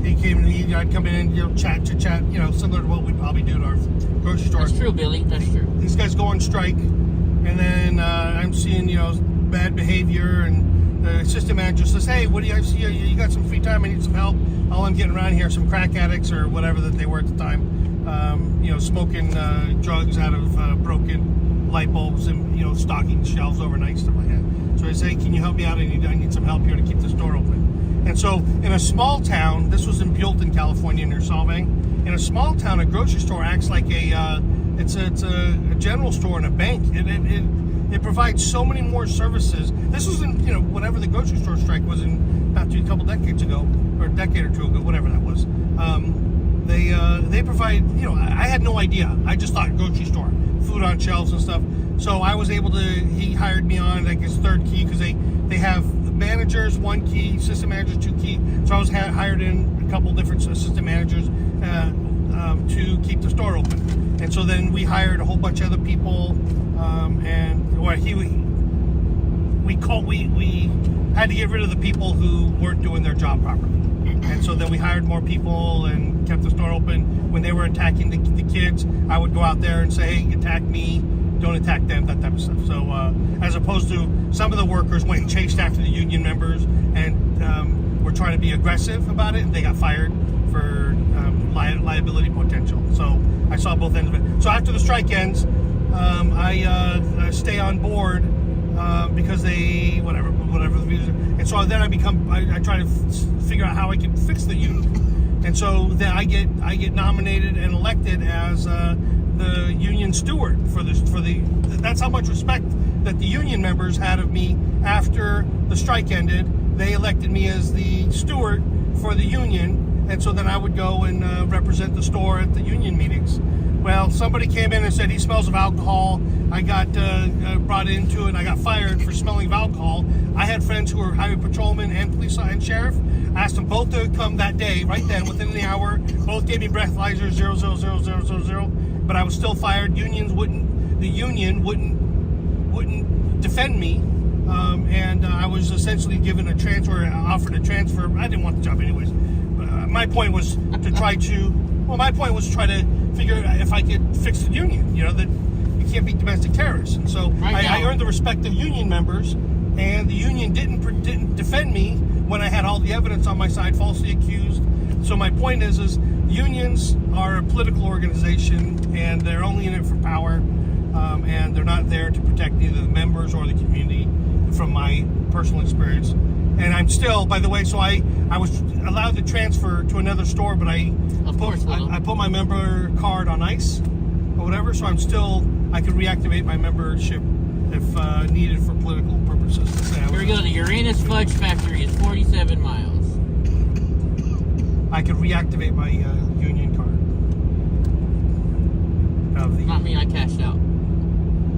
he came and I'd come in and chat, similar to what we probably do to our grocery store. That's true, Billy. That's true. These guys go on strike, and then I'm seeing bad behavior, and the assistant manager says, "Hey, what do I see? You got some free time? I need some help. All I'm getting around here are some crack addicts or whatever that they were at the time, smoking drugs out of broken light bulbs and stocking shelves overnight, stuff like that." So I say, "Can you help me out? I need some help here to keep the store open." And so in a small town, this was in Buellton, California, near Solvang. In a small town, a grocery store acts like it's a general store and a bank. It provides so many more services. This was in whenever the grocery store strike was a couple decades ago, or a decade or two ago, whatever that was. They provide. I had no idea. I just thought grocery store, food on shelves and stuff. So I was able to. He hired me on like his third key because they have managers 1 key, assistant managers 2 key. So I was hired in a couple different assistant managers to keep the store open. And so then we hired a whole bunch of other people, we had to get rid of the people who weren't doing their job properly. And so then we hired more people and kept the store open. When they were attacking the kids, I would go out there and say, "Hey, attack me, don't attack them," that type of stuff. So as opposed to some of the workers went and chased after the union members and were trying to be aggressive about it, and they got fired for liability potential. So I saw both ends of it. So after the strike ends, I stay on board because they whatever the views are. And so then I try to figure out how I can fix the union. And so then I get nominated and elected as the union steward for the. That's how much respect that the union members had of me after the strike ended. They elected me as the steward for the union, and so then I would go and represent the store at the union meetings. Well, somebody came in and said he smells of alcohol. I got brought into it. I got fired for smelling of alcohol. I had friends who were highway patrolmen and police and sheriff. I asked them both to come that day, right then, within the hour. Both gave me breathalyzers 00000. But I was still fired. The union wouldn't defend me, and I was essentially given a transfer, offered a transfer. I didn't want the job anyways. My point was to try to figure out if I could fix the union. That you can't be domestic terrorists, and so I earned the respect of union members, and the union didn't defend me when I had all the evidence on my side, falsely accused. So my point is unions are a political organization, and they're only in it for power, and they're not there to protect either the members or the community, from my personal experience. And I'm still, by the way, so I was allowed to transfer to another store, but I put my member card on ice or whatever, so I could reactivate my membership if needed for political purposes. Here we go. The Uranus Fudge Factory is 47 miles. I could reactivate my union card. Not me, I cashed out.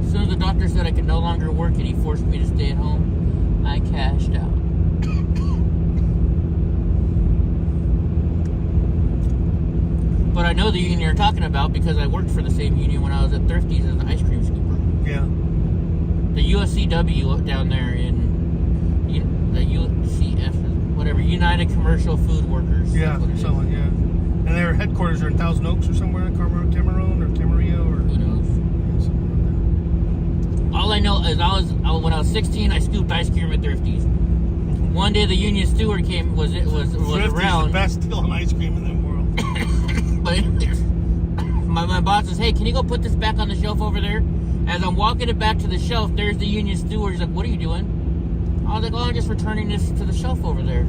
As soon as the doctor said I could no longer work and he forced me to stay at home, I cashed out. But I know the union you're talking about because I worked for the same union when I was at Thrifty's as an ice cream scooper. Yeah. The USCW down there in the UCF, whatever, United Commercial Food Workers. Yeah, someone, yeah. And their headquarters are in Thousand Oaks or somewhere, Cameroon or Camarillo or who knows. Yeah, something like that. All I know is when I was 16, I scooped ice cream at Thrifty's. One day the union steward was Thrifty's around. The best deal on ice cream in the world. But my boss says, "Hey, can you go put this back on the shelf over there?" As I'm walking it back to the shelf, there's the union steward. He's like, "What are you doing?" I was like, "Oh, I'm just returning this to the shelf over there."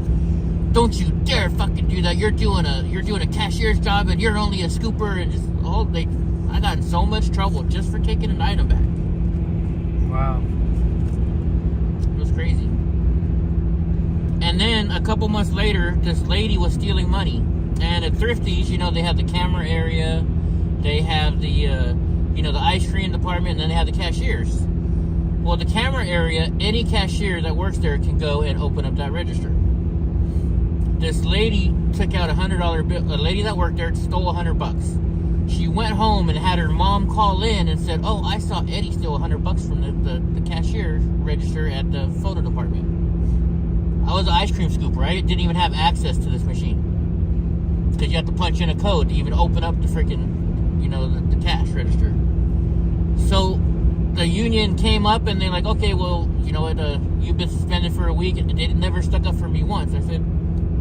"Don't you dare fucking do that! You're doing a cashier's job, and you're only a scooper." And I got in so much trouble just for taking an item back. Wow. It was crazy. And then a couple months later, this lady was stealing money. And at Thrifty's, they have the camera area, they have the ice cream department, and then they have the cashiers. Well, the camera area, any cashier that works there can go and open up that register. This lady took out $100 bill. A lady that worked there stole $100. She went home and had her mom call in and said, "Oh, I saw Eddie steal $100 from the cashier register at the photo department." I was an ice cream scooper. I didn't even have access to this machine because you have to punch in a code to even open up the freaking, the cash register. So the union came up and they're like, "Okay, well, you know what? You've been suspended for a week." And they never stuck up for me once. I said,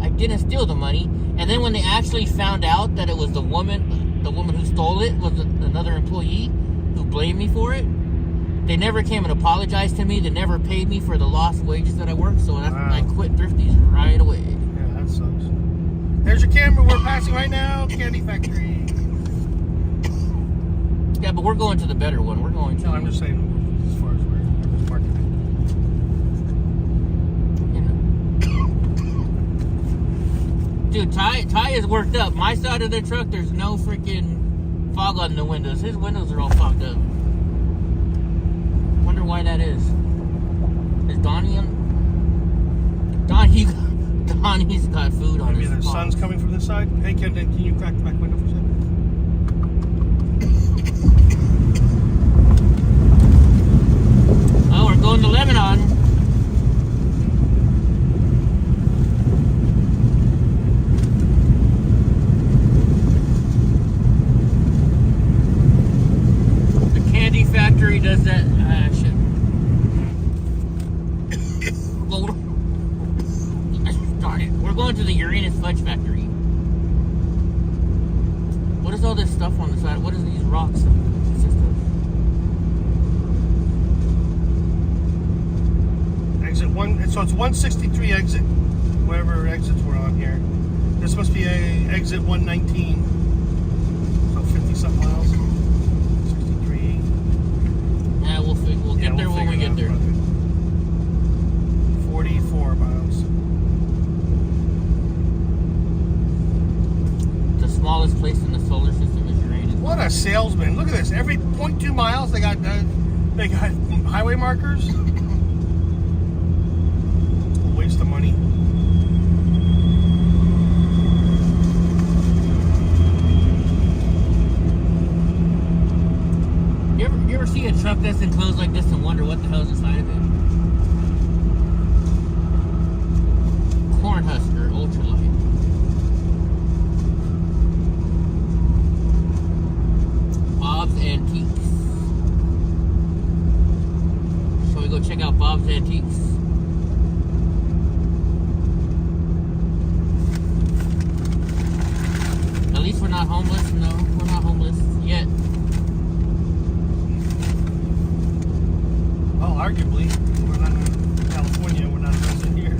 "I didn't steal the money." And then when they actually found out that it was the woman who stole it was another employee who blamed me for it, they never came and apologized to me. They never paid me for the lost wages that I worked. So I quit Thrifties right away. Yeah, that sucks. There's your camera. We're passing right now. Candy factory. Yeah, but we're going to the better one. We're going to. No, I'm just saying as far as where everyone's parking. Dude, Ty is worked up. My side of the truck, there's no freaking fog on the windows. His windows are all fogged up. Wonder why that is. Is Donnie's got food on Maybe his the sun's coming from this side. Hey, Kendon, can you crack the back window for a second? Oh, we're going to Lebanon. The candy factory does that. Shit. Well, darn it. We're going to the Uranus Fudge Factory. What is all this stuff on the side? What is these rocks? Exit 1, so it's 163 exit, whatever exits we're on here. This must be a exit 119. So 50-something miles. 63. Yeah, we'll get there when we get there. 44 miles. The smallest place in the solar system is Uranus. What a salesman. Look at this. Every 0.2 miles they got highway markers. Waste of money. You ever see a truck that's enclosed like this and wonder what the hell's inside of it? Cornhusker ultralight. Bob's Antiques. Shall we go check out Bob's Antiques? At least we're not homeless. No, we're not homeless yet. Well, arguably, we're not in California. We're not resident here.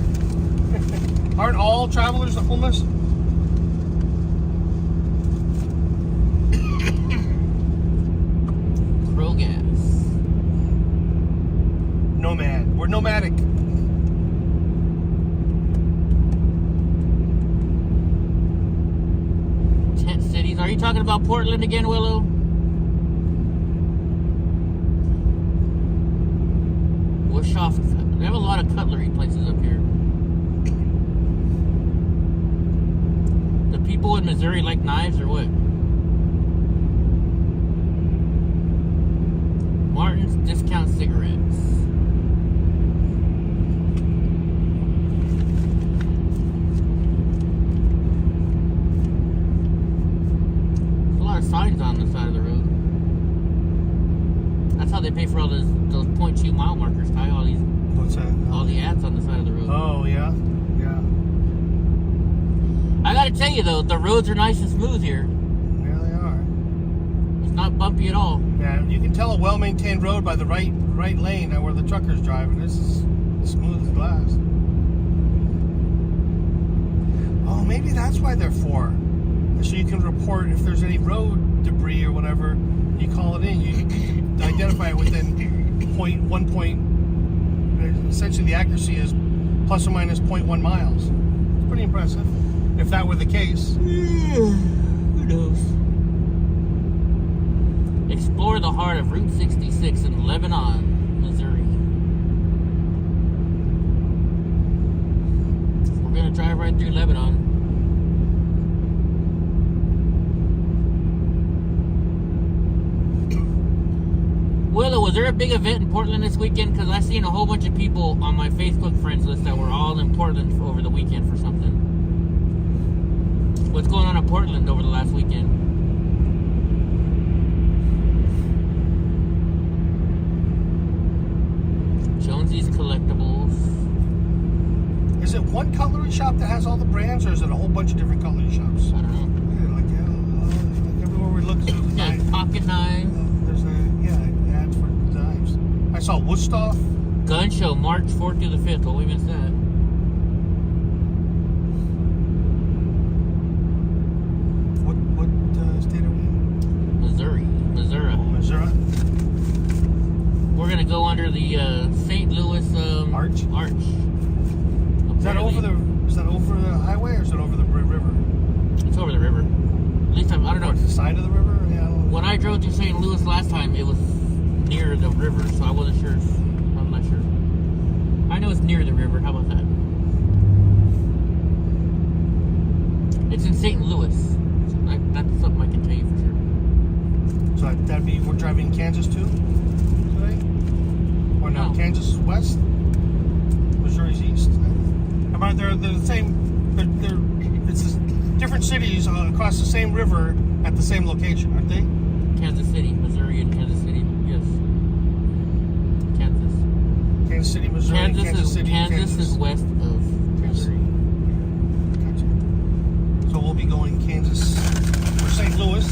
Aren't all travelers homeless? Crow gas. Nomad. We're nomadic. Tent cities. Are you talking about Portland again, Willow? Wishoff. They have a lot of cutlery places up here. The people in Missouri like knives or what? Martin's Discount Cigarettes. There's a lot of signs on the side of the road. That's how they pay for all those 0.2 mile markers, Ty. All these, What's that? all the ads on the side of the road. Oh, yeah. Yeah. I gotta tell you though, the roads are nice and smooth here. Yeah, they are. It's not bumpy at all. Yeah, you can tell a well-maintained road by the right lane where the trucker's driving. This is smooth as glass. Oh, maybe that's why they're for. So you can report if there's any road debris or whatever. You call it in. You identify it within 1 point. Essentially, the accuracy is plus or minus 0.1 miles. It's pretty impressive. If that were the case. Who knows? Explore the heart of Route 66 in Lebanon, Missouri. We're gonna drive right through Lebanon. Willow, was there a big event in Portland this weekend? Because I seen a whole bunch of people on my Facebook friends list that were all in Portland over the weekend for something. What's going on in Portland over the last weekend? Jonesy's Collectibles. Is it one cutlery shop that has all the brands, or is it a whole bunch of different cutlery shops? I don't know. Yeah, like everywhere we look, there's a Yeah, knife. pocket knives. There's ads for knives. I saw Woodstock. Gun show, March 4th through the 5th. Well, we missed that. What state are we in? Missouri. Missouri. We're gonna go under the St. Louis Arch? Arch. Is that over the highway, or is it over the river? It's over the river. At least I don't know. Or the side of the river? Yeah, I don't know. When I drove to St. Louis last time, it was near the river, so I wasn't sure. I'm not sure. I know it's near the river. How about that? It's in St. Louis. So that's something I can tell you for sure. So that'd be, we're driving Kansas too today? Or no, No. Kansas is west? Missouri's east? They're the same, it's different cities across the same river at the same location, aren't they? Kansas City, Missouri, and Kansas City. Yes. Kansas. Kansas City, Missouri, Kansas City, Kansas is west of Missouri. Gotcha. So we'll be going Kansas or St. Louis.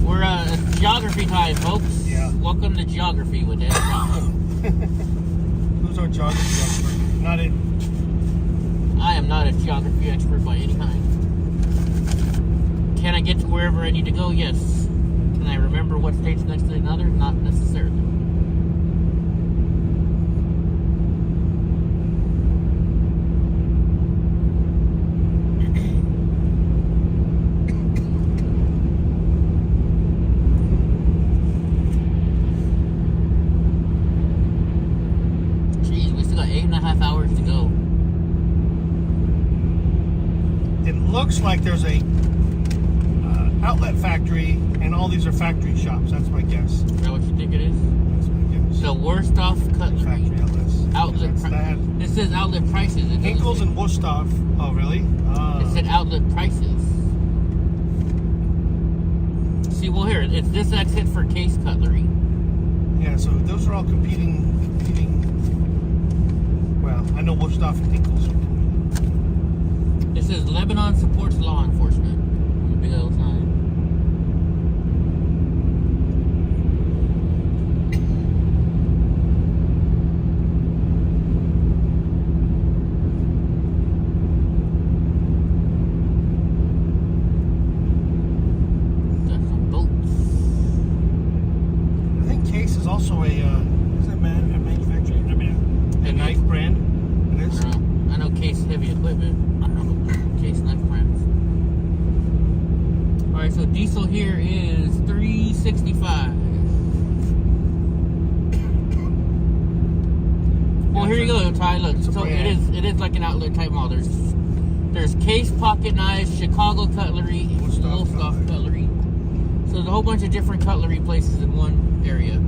We're it's geography time, folks. Yeah. Welcome to geography with Eddie. Who's our geography expert? Not it. I am not a geography expert by any kind. Can I get to wherever I need to go? Yes. Can I remember what state's next to another? Not necessarily. Jeez, we still got 8.5 hours to go. It looks like there's a outlet factory, and all these are factory shops. That's my guess. Is that what you think it is? That's my guess. The worst off cutlery. Factory outlets. Outlet That's that. It says outlet prices. It doesn't Hinkles say- and Woodstock. Oh, really? It said outlet prices. See, well here, it's this exit for case cutlery. Yeah, so those are all competing. Well, I know Woodstock and Hinkles are competing. It says Lebanon supports law enforcement. On the big old sign. Got some boats. I think Case is also a manufacturing, a knife brand. It is. I don't know. I know Case heavy equipment. I don't know Case knife brands. All right, so diesel here is $3.65. Well, here you go, Ty. Look, It's a so brand. it is like an outlet type mall. There's Case pocket knives, Chicago cutlery, Woodstock cutlery. So there's a whole bunch of different cutlery places in one area,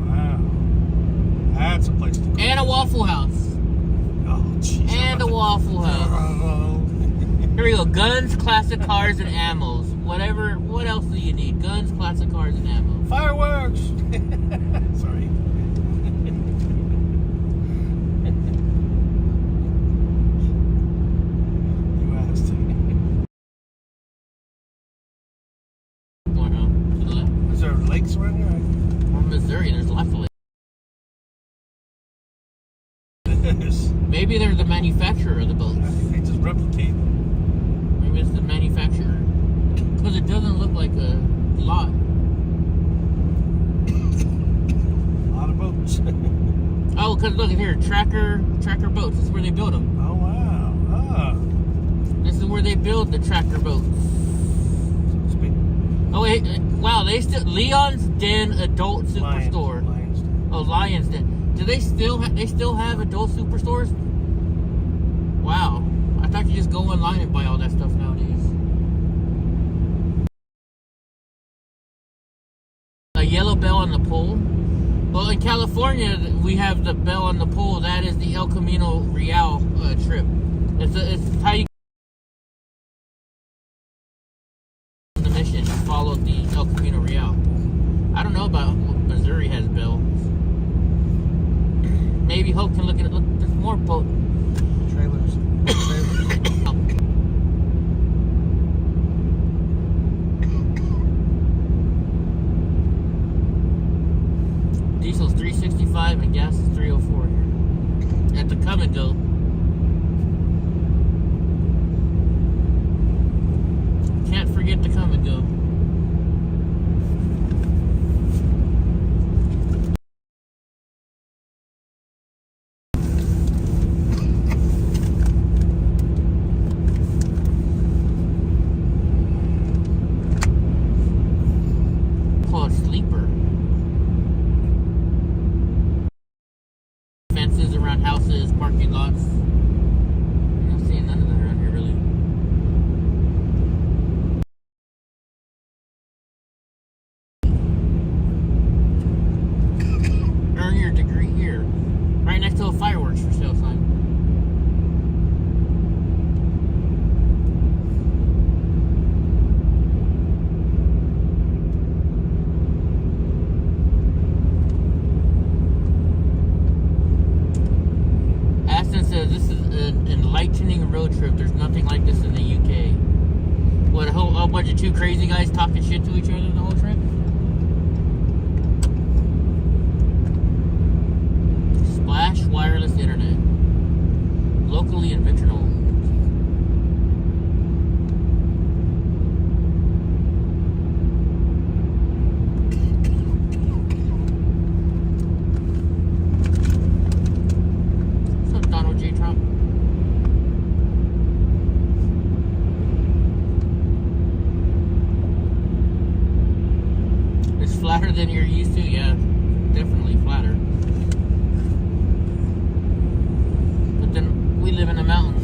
Wow. That's a place to go. and a Waffle House, Oh, jeez. and a Waffle House. Oh. Here we go. Guns, classic cars, and ammos. Whatever. What else do you need? Guns, classic cars, and ammo. Fireworks! Sorry. You asked. Going on to the left. Is there lakes around here? We're in Missouri. There's lots of lakes. Yes. Maybe they're the manufacturer of the boats. I think they just replicate. Maybe it's the manufacturer. Because it doesn't look like a lot. A lot of boats. Oh, because look at here. Tracker boats. This is where they build them. Oh, wow. Ah. This is where they build the tracker boats. It's big. Oh, wait. Wow. They still... Leon's Den Adult Superstore. Lions. Oh, Lion's Den. Do they still have adult superstores? Wow. I thought you just go online and buy all that stuff nowadays. yellow bell on the pole. Well, in California, we have the bell on the pole. That is the El Camino Real trip. It's how you the mission. Follow the El Camino Real. I don't know about what Missouri has bells. Maybe Hope can look at it. Look, there's more boat Trailers. Diesel's $3.65 and gas is $3.04 here. At the come and go. Can't forget the come and go. Called sleeper. Fences around houses, parking lots. I'm not seeing none of that around here really. Earn your degree here. Right next to a fireworks for sale sign. Aston says this is an enlightening road trip. There's nothing like this in the UK. What, a whole bunch of two crazy guys talking shit to each other the whole trip? Splash wireless internet. Locally and veteran owned. What's up, Donald J. Trump? It's flatter than you're used to? Yeah, definitely flatter. But then we live in the mountains.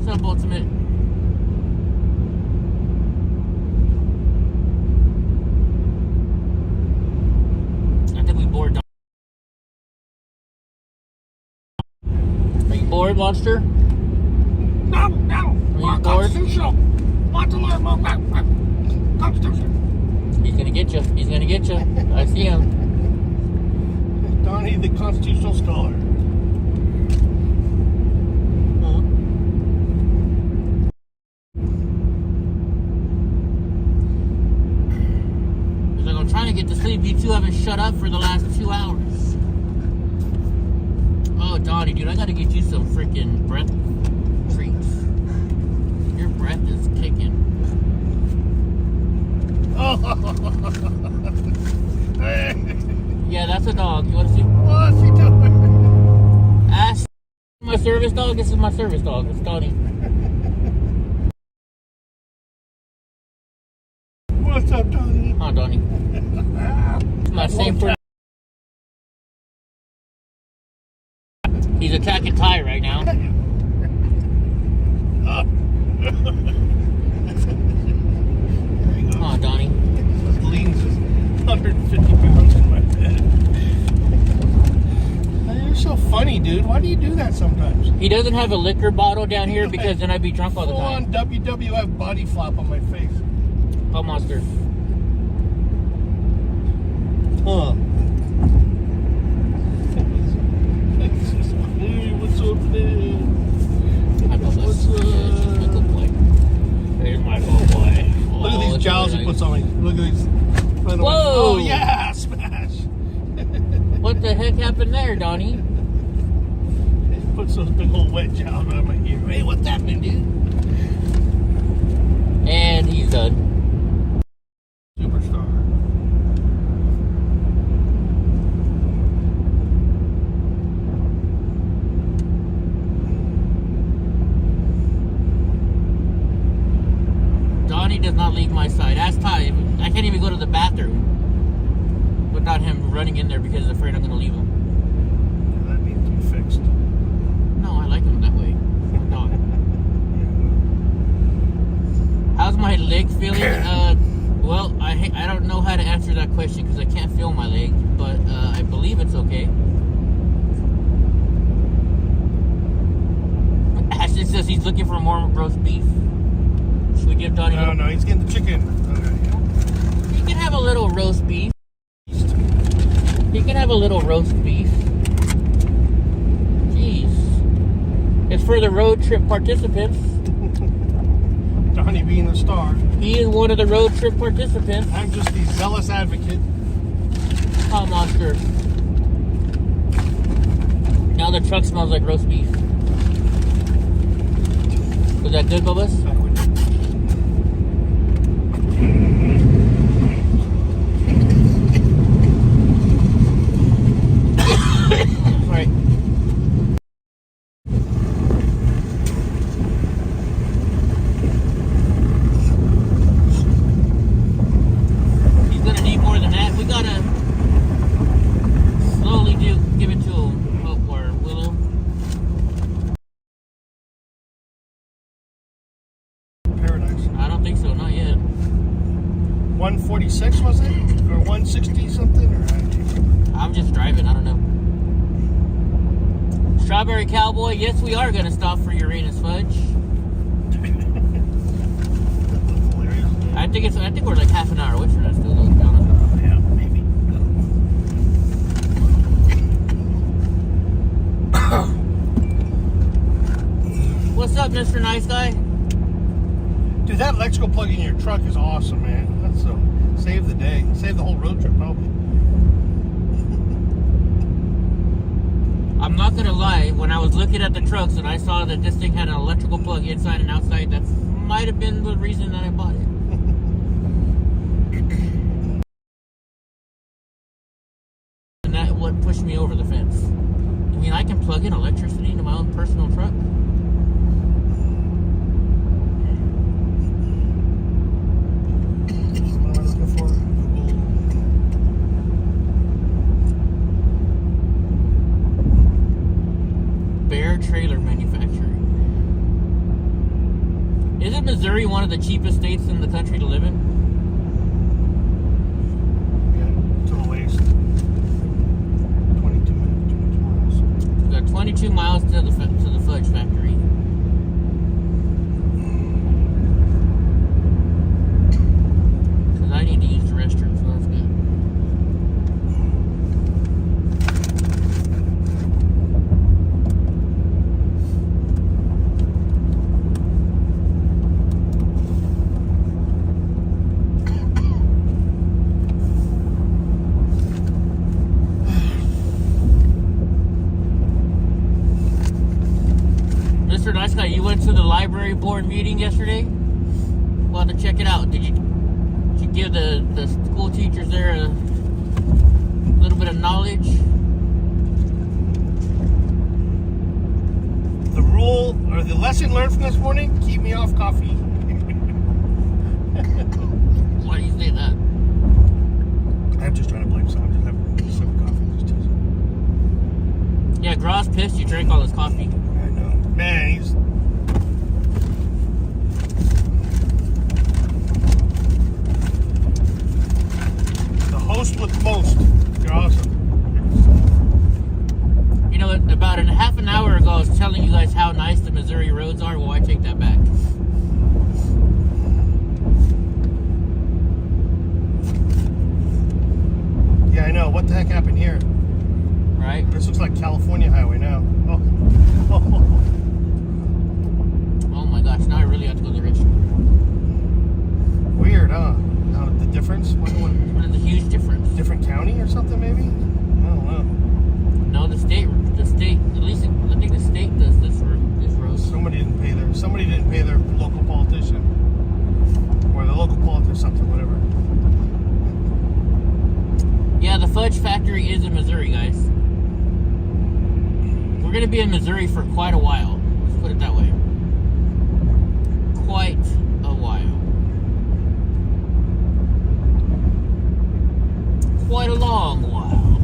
What's up, Ultimate? I think we bored. Are you bored, Monster? No, no. Are you bored? Constitutional. Want to learn more about Constitution. He's gonna get you. He's gonna get you. I see him. Donnie, the constitutional scholar. He's like, I'm trying to get to sleep. You two haven't shut up for the last 2 hours. Oh, Donnie, dude, I gotta get you some freaking breath treats. Your breath is kicking. Yeah, that's a dog. You wanna see? What's he doing? Ask my service dog. This is my service dog. It's Donnie. What's up, Donnie? Huh, Donnie? It's my same person. He's attacking Ty right now. There you go. Huh, Donnie? Leans 150 pounds in my bed. You're so funny, dude. Why do you do that sometimes? He doesn't have a liquor bottle down here because then I'd be drunk all the Full on time. WWF body flop on my face. Oh, Monster. Huh. Hey, what's up, man? I love What's this. up? My good boy. There's my good boy. Look at these jowls he puts on me. Look at these. Right away. Whoa! Oh, yeah, smash. What the heck happened there, Donnie? He puts those big old wet jowls around my ear. Hey, what's happening, dude? And he's done. Superstar. Donnie does not leave my side. Ask Ty. I can't even go to the bathroom without him running in there because he's afraid I'm going to leave him. want more roast beef? Should we give Donnie? No, he's getting the chicken. Okay. He can have a little roast beef. He can have a little roast beef. Jeez. It's for the road trip participants. Donnie being the star. He is one of the road trip participants. I'm just the zealous advocate. Oh, monster. Now the truck smells like roast beef. Was that good, Bubba? Sorry. He's gonna need more than that. We gotta slowly give it to him. Or Willow. Paradise. I don't think so, not yet. 146 was it? Or 160 something? Or I'm just driving, I don't know. Strawberry Cowboy, yes, we are gonna stop for Uranus Fudge. I think we're like half an hour away from that still, though, to be honest. Yeah, maybe. What's up, Mr. Nice Guy? Dude, that electrical plug in your truck is awesome, man. That's so save the day. Save the whole road trip, probably. I'm not gonna lie, when I was looking at the trucks and I saw that this thing had an electrical plug inside and outside, that might have been the reason that I bought it. And that what pushed me over the fence. I mean, I can plug in electricity into my own personal truck. What am I looking for? Google. Bear Trailer Manufacturing. Isn't Missouri one of the cheapest states in the country to live in? Yeah, to the waste. 22 miles. We got 22 miles to the fudge factory. Because I need to use the restroom, so that's good. Mr. Nice Guy, you went to the library board meeting yesterday? Well, to check it out. Did you give the school teachers there a little bit of knowledge? The rule or the lesson learned from this morning: keep me off coffee. Why do you say that? I'm just trying to blame someone. Just having some coffee. Just Yeah, Gross pissed you drank all his coffee. I know. Man, he's. The host with most. You're awesome. You know, about a half an hour ago, I was telling you guys how nice the Missouri roads are. Well, I take that back. Yeah, I know. What the heck happened here? Right? This looks like California highway now. Oh. Oh my gosh, now I really have to go to the restroom. Weird, huh? The difference? What, There's a huge difference. different county or something, maybe? I don't know. No, the state, at least I think the state does this road. Somebody didn't pay their local politician. Or the local politician, something, whatever. Yeah, the fudge factory is in Missouri, guys. We're going to be in Missouri for quite a while. Let's put it that way. Quite a while. Quite a long while.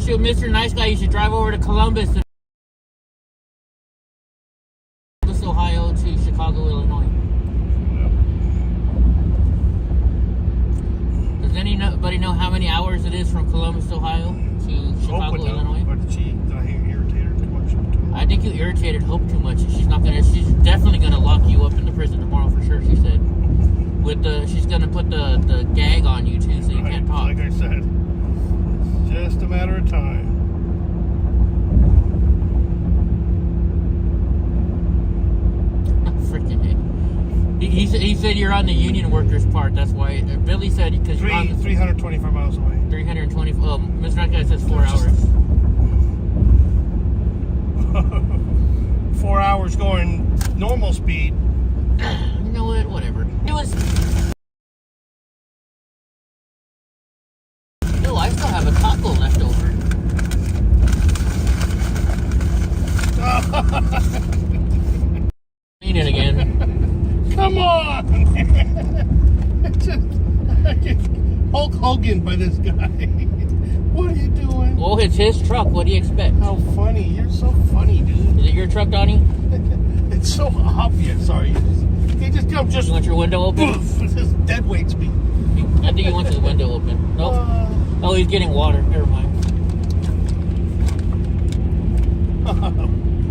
Shoot, Mr. Nice Guy, you should drive over to Columbus, Ohio to Chicago, Illinois. Does anybody know how many hours it is from Columbus, Ohio to Chicago, Illinois? Or did I hear irritator? I think you irritated Hope too much. She's definitely gonna lock you up in the prison tomorrow for sure, she said. She's gonna put the gag on you too, so you can't talk. Like I said, it's just a matter of time. Freaking heck. He said you're on the union workers part. That's why Billy said because you're on 325 miles away. 320. Mr. That guy says 4 hours. 4 hours going normal speed. You know what? Whatever. It was. No, I still have a taco left over. Eat it again. Come on! It's just Hulk Hogan by this guy. What are you doing? Well, it's his truck. What do you expect? How funny. You're so funny, dude. Is it your truck, Donnie? It's so obvious. Sorry. He just comes You want your window open? It just dead weights me. I think he wants his window open. Nope. Oh, he's getting water. Never mind.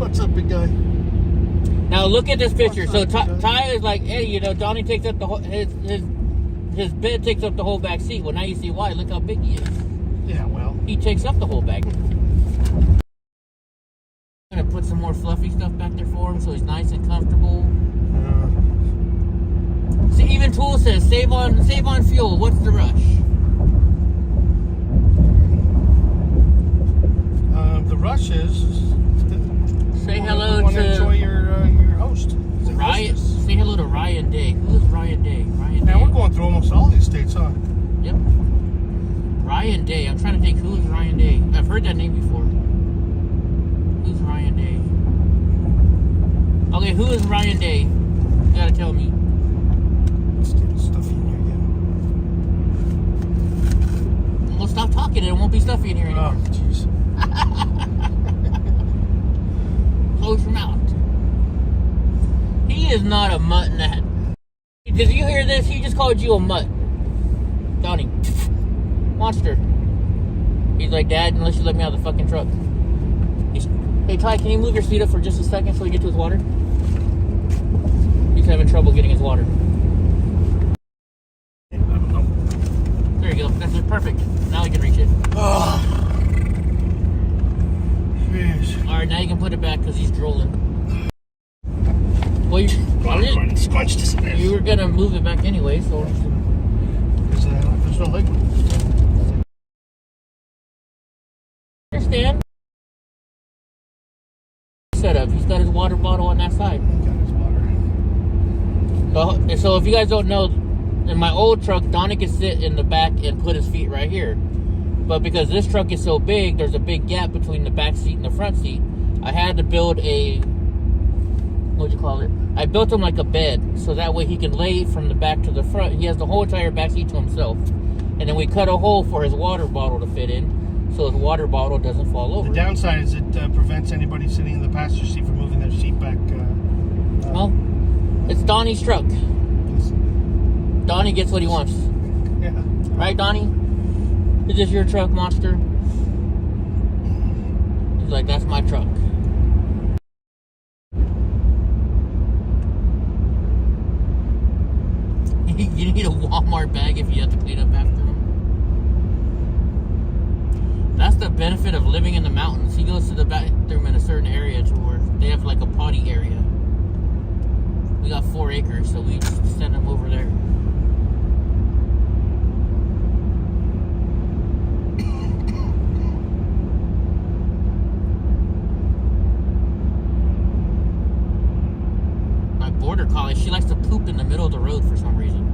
What's up, big guy? Now look at this picture. So What's up, Ty is like, hey, you know, Donnie takes up the whole, his bed takes up the whole back seat. Well, now you see why. Look how big he is. Yeah, well. He takes up the whole back. I'm gonna put some more fluffy stuff back there for him so he's nice and comfortable. See, even Tool says save on fuel. What's the rush? The rush is Say hello want to enjoy your host. Ryan. Say hello to Ryan Day. Who is Ryan Day? Ryan Day. Yeah, we're going through almost all these states, huh? Yep. Ryan Day. I'm trying to think who is Ryan Day. I've heard that name before. Who's Ryan Day? Okay, who is Ryan Day? You gotta tell me. Let's get stuffy in here again. Well, stop talking. It won't be stuffy in here anymore. Oh, jeez. Close your mouth. He is not a mutt in that. Did you hear this? He just called you a mutt. Donnie. Monster. He's like, Dad, unless you let me out of the fucking truck. Hey, Ty, can you move your seat up for just a second so we get to his water? He's having trouble getting his water. There you go. That's it. Perfect. Now we can reach it. Oh. Jeez. Alright, now you can put it back because he's drooling. Well, Squunch this in there. you were gonna move it back anyway, so. There's no liquid. Understand? Setup. He's got his water bottle on that side. Got his water. So if you guys don't know, in my old truck, Donnie could sit in the back and put his feet right here. But because this truck is so big, there's a big gap between the back seat and the front seat. I had to build I built him like a bed, so that way he can lay from the back to the front. He has the whole entire back seat to himself. And then we cut a hole for his water bottle to fit in, so his water bottle doesn't fall over. The downside is it prevents anybody sitting in the passenger seat from moving their seat back. Well, it's Donnie's truck. Donnie gets what he wants. Yeah. Right, Donnie? Is this your truck, monster? He's like, that's my truck. You need a Walmart bag if you have to clean up after him. That's the benefit of living in the mountains. He goes to the bathroom in a certain area to where they have like a potty area. We got 4 acres, so we just send him over there. My border collie, she likes to poop in the middle of the road for some reason.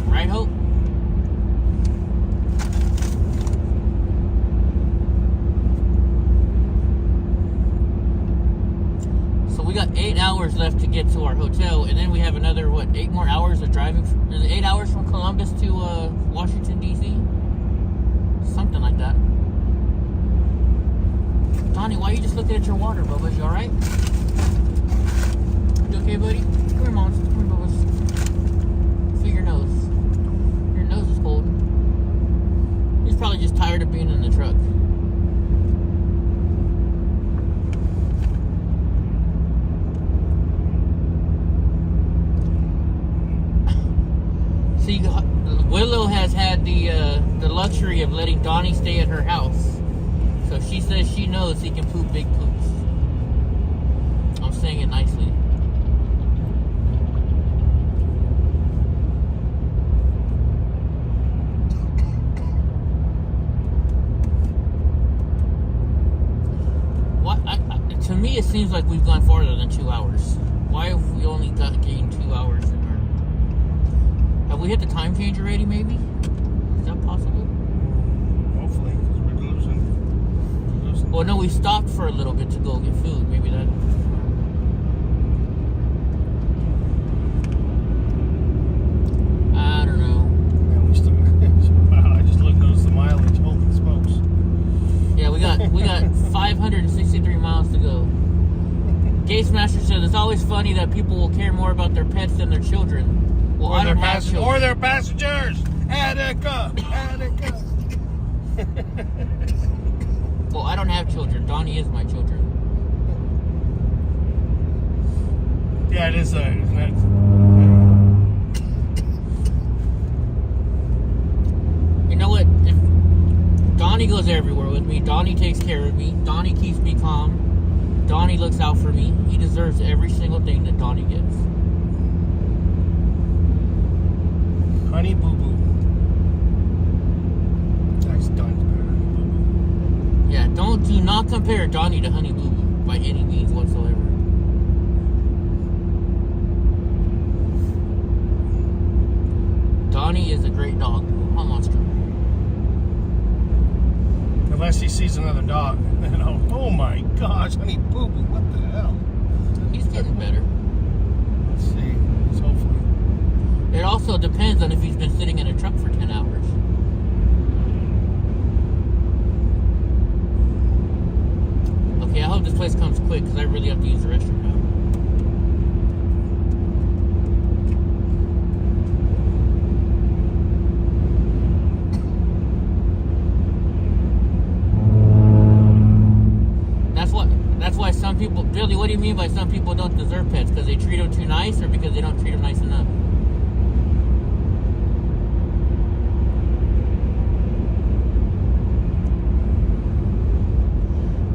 Right, Hope? So we got 8 hours left to get to our hotel, and then we have another, 8 more hours of driving? Is it 8 hours from Columbus to Washington, D.C.? Something like that. Donnie, why are you just looking at your water, Bubba? You alright? You okay, buddy? Come here, Mom. Come here, Bubba. Feel your nose. Your nose is cold. See, Willow has had the luxury of letting Donnie stay at her house. So she says she knows he can poop big poops. I'm saying it nicely. To me, it seems like we've gone farther than 2 hours. Why have we only gained 2 hours in our... Have we hit the time change already, maybe? Is that possible? Hopefully, because we're losing. Well, no, we stopped for a little bit to go get food. Maybe that... I don't know. Yeah, we still... Wow, I just noticed the mileage. Holy smokes. Yeah, we got 563 miles to go. Gates Master says it's always funny that people will care more about their pets than their children. Well, I don't have children. Or their passengers. Attica. Well, I don't have children. Donnie is my children. Yeah, it is. You know what? If Donnie goes everywhere with me. Donnie takes care of me. Donnie keeps me calm. Donnie looks out for me. He deserves every single thing that Donnie gets. Honey Boo Boo. That's Donnie's better. Honey Boo Boo. Yeah, do not compare Donnie to Honey Boo Boo by any means whatsoever. Donnie is a great dog. A monster. Unless he sees another dog. Oh my gosh, Honey Boo Boo, what the hell? He's getting better. Let's see. Let's hopefully. It also depends on if he's been sitting in a truck for 10 hours. Okay, I hope this place comes quick because I really have to use the restroom now. That's why some people... Billy, what do you mean by some people don't deserve pets? Because they treat them too nice or because they don't treat them nice enough?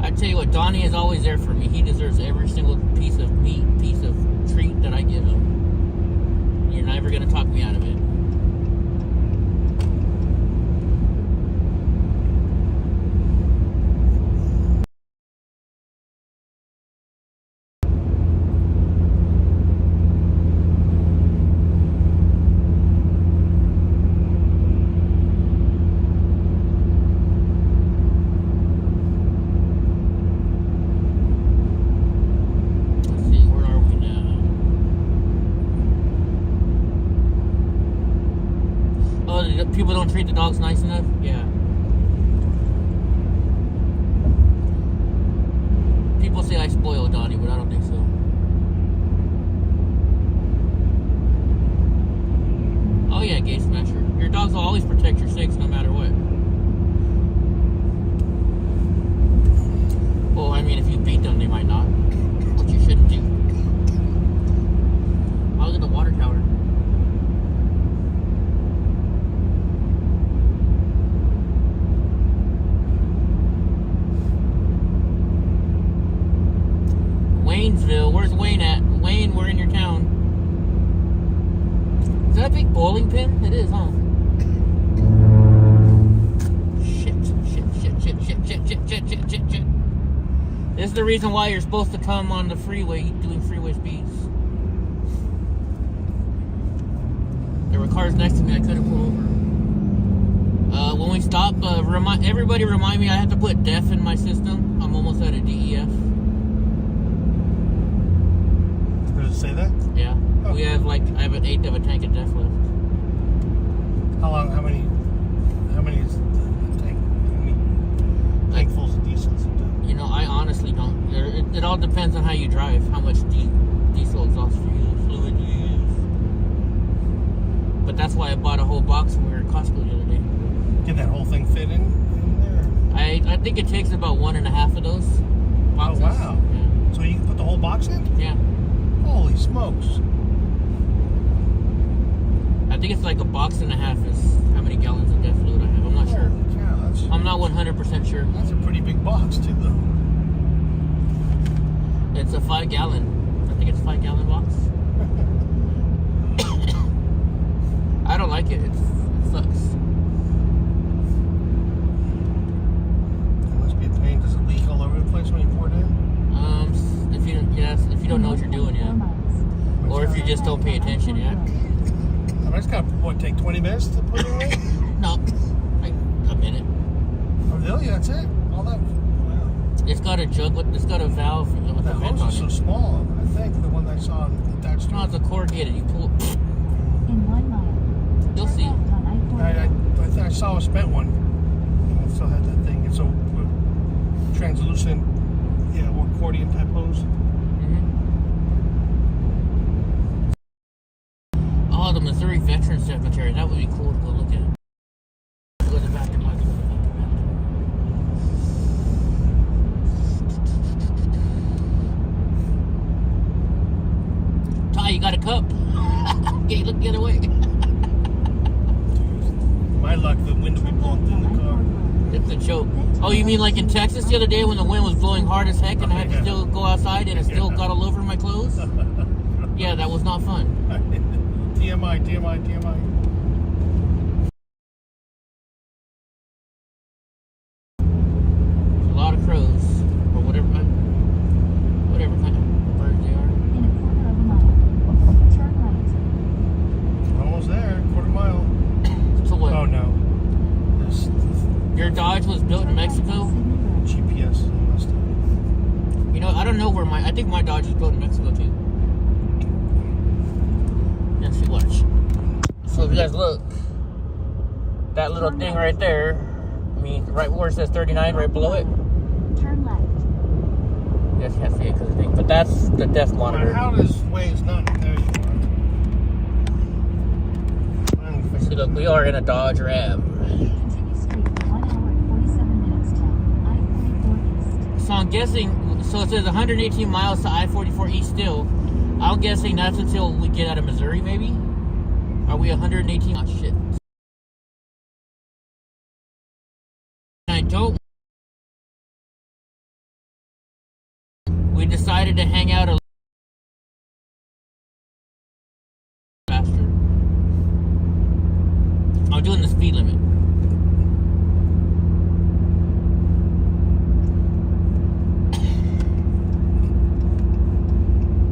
I tell you what, Donnie is always there for me. He deserves every single piece of meat, piece of treat that I give him. You're never going to talk me out of it. People don't treat the dogs nice enough? Yeah. People say I spoil Donnie, but I don't think so. Oh yeah, Gate Smasher. Your dogs will always protect your six no matter what. Well, I mean, if you beat them, they might not. Which you shouldn't do. I was in the water tower. Waynesville. Where's Wayne at? Wayne, we're in your town. Is that a big bowling pin? It is, huh? Shit. This is the reason why you're supposed to come on the freeway doing freeway speeds. There were cars next to me I couldn't pull over. When we stop, everybody remind me I have to put DEF in my system. I'm almost at a DEF. Does it say that? Yeah. Oh. I have an eighth of a tank of DEF left. How many is the tank? How many tankfuls of diesel is it done? You know, I honestly don't. It all depends on how you drive, how much diesel exhaust fluid you use. But that's why I bought a whole box when we were at Costco the other day. Can that whole thing fit in there? I think it takes about 1.5 of those boxes. Oh, wow. Yeah. So you can put the whole box in? Yeah. Holy smokes. I think think it's like a box and a half is how many gallons of death fluid I have. I'm not sure. Holy cow, I'm not 100% sure. that's a pretty big box too, though. It's a 5 gallon. I think it's a 5 gallon box. I don't like it. It sucks. It must be a pain. Does it leak all over the place when you pour it in? If you don't know what you're doing, yeah. Or if you just don't pay attention, yeah. I just got what, take 20 minutes to put it away? No, like a minute. Oh, really? That's it? All that? Wow. It's got a jug with, it's got a valve with a That vent hose on is so it. small. I think the one I saw attached to No, it's a corrugated. You pull. In 1 mile. You'll turn see. left on I-40. I think I saw a spent one. I still had that thing. It's a translucent, accordion type hose. Oh, the Missouri Veterans Cemetery. That would be cool to go look at. Go to the bathroom. Let's go to the bathroom. Ty, you got a cup? Okay, look the other way. My luck, the wind will be blowing through the car. It's a joke. Oh, you mean like in Texas the other day when the wind was blowing hard as heck and I had to still go outside and it still got all over my clothes? Yeah, that was not fun. TMI. There's a lot of crows, or whatever kind of birds they are. In a quarter of a mile. Turn right. We're almost there, quarter mile. So what? Oh no. Your Dodge was built in Mexico? GPS must have. You know, I don't know where I think my Dodge was built in Mexico too. Yeah, see, watch. So if you guys look, that little thing right there, I mean, right where it says 39, right below it. Turn left. You guys can't see it because of the thing, but that's the death monitor. How does Waze not? There you are. See, look, we are in a Dodge Ram. Continue straight for 1 hour and 47 minutes to I-44 East. So I'm guessing, so it says 118 miles to I-44 East still. I'm guessing that's until we get out of Missouri, maybe? Are we 118? Oh, shit. I don't. We decided to hang out a little faster. I'm doing the speed limit.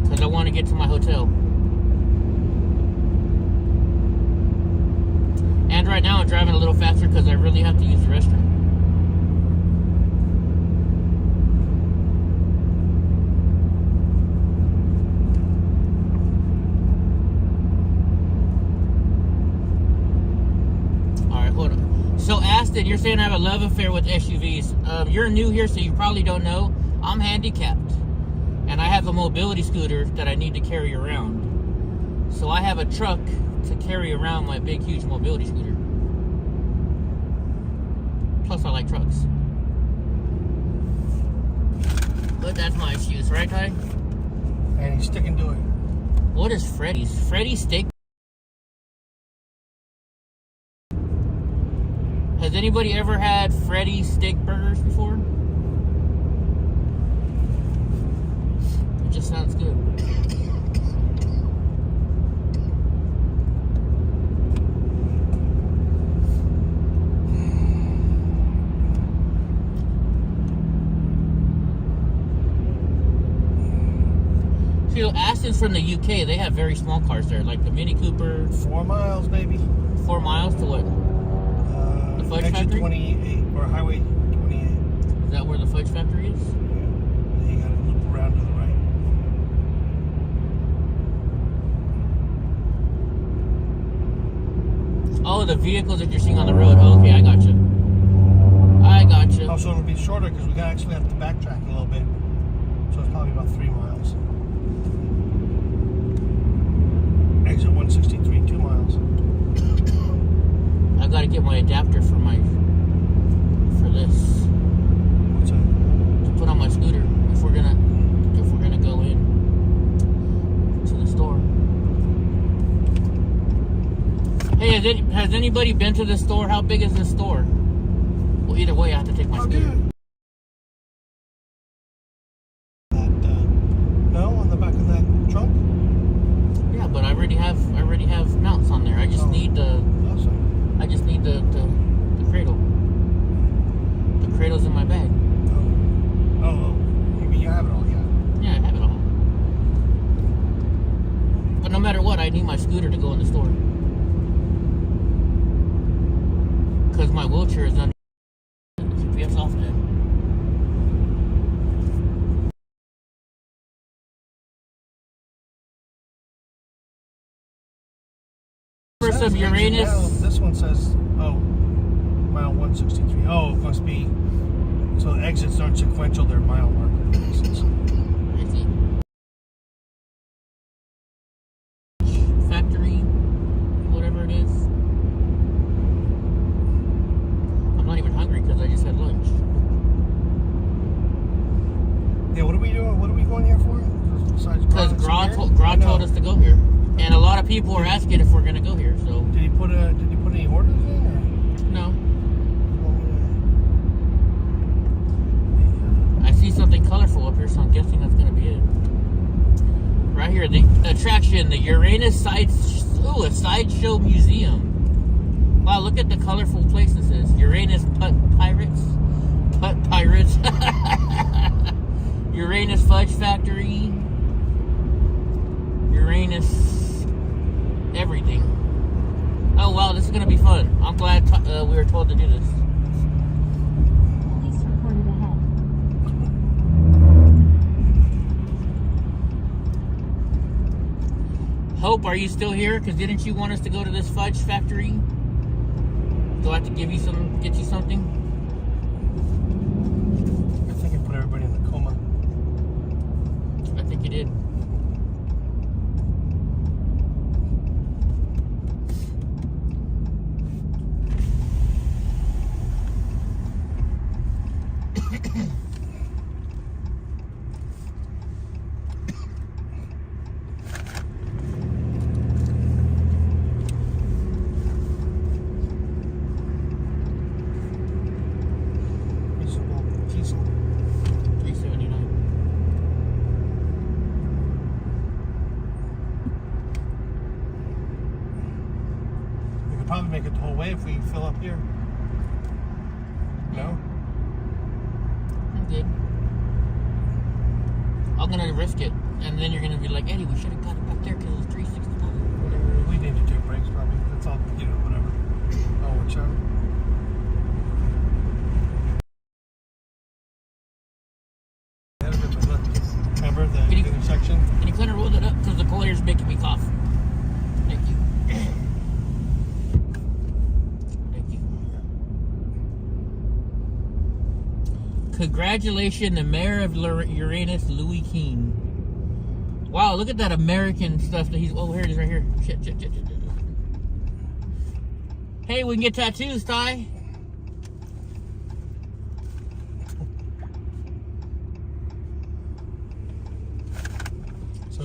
Because I want to get to my hotel. And right now I'm driving a little faster because I really have to use the restroom. Alright, hold on. So Aston, you're saying I have a love affair with SUVs. You're new here, so you probably don't know. I'm handicapped. And I have a mobility scooter that I need to carry around. So I have a truck to carry around my big, huge mobility scooter. Plus, I like trucks. But that's my excuse, right, Ty? And he's sticking to it. What is Freddy's? Freddy's Steak? Has anybody ever had Freddy's Steak Burgers before? It just sounds good. See, Aston's from the UK. They have very small cars there, like the Mini Cooper. 4 miles, maybe. 4 miles to what? The Fudge exit Factory? 28 or Highway 28. Is that where the Fudge Factory is? Yeah. And then you gotta loop around to the right. Oh, the vehicles that you're seeing on the road. Oh, okay, I gotcha. I gotcha. Also, it'll be shorter because we gotta actually have to backtrack a little bit. So it's probably about 3 miles. Exit 163, 2 miles. I gotta get my adapter for this What's that? to put on my scooter if we're gonna go in to the store. Hey, has anybody been to the store? How big is the store? Well, either way, I have to take my scooter. Dude. No, on the back of that trunk. Yeah, but I already have mounts on there. I just need the Awesome. I just need the cradle. The cradle's in my bag. Oh, you have it all, yeah. Yeah, I have it all. But no matter what, I need my scooter to go in the store. Because my wheelchair is under the GPS off there. First of Uranus. This one says, mile 163. Oh, it must be. So the exits aren't sequential, they're mile marker. Factory, whatever it is. I'm not even hungry because I just had lunch. Yeah, what are we doing? What are we going here for? Because Gra told us to go here, and a lot of people are asking if we're gonna go here. So did he put any orders in? Or? No. I see something colorful up here, so I'm guessing that's gonna be it. Right here, the attraction, the Uranus a sideshow museum. Wow, look at the colorful place this is. Uranus Putt Pirates. Uranus Fudge Factory. Uranus everything. Oh wow, this is gonna be fun. I'm glad we were told to do this. Police reported ahead. Hope, are you still here? Because didn't you want us to go to this fudge factory? Do I have to get you something? I think I put everybody in the coma. I think you did. Diesel. 379. We could probably make it the whole way if we fill up here. No? I'm good. I'm gonna risk it, and then you're gonna be like, Eddie, we should have got it back there because it was 369. Whatever. We need to take breaks probably. That's all, whatever. Oh, watch out. Remember the intersection? Can you kind of roll that up? Because the cold air is making me cough. Thank you. Thank you. Congratulations, the mayor of Uranus, Louis Keene. Wow, look at that American stuff that he's... Oh, here it is right here. Shit. Hey, we can get tattoos, Ty.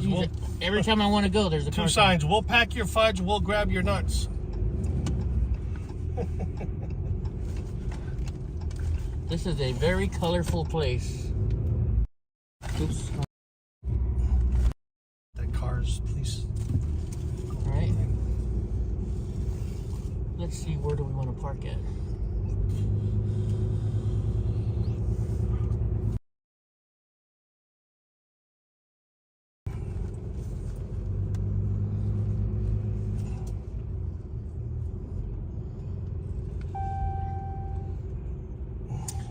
We'll, every time I want to go, there's a two signs. We'll pack your fudge, we'll grab your nuts. This is a very colorful place. Oops. That car's police. Alright. Let's see, where do we want to park at?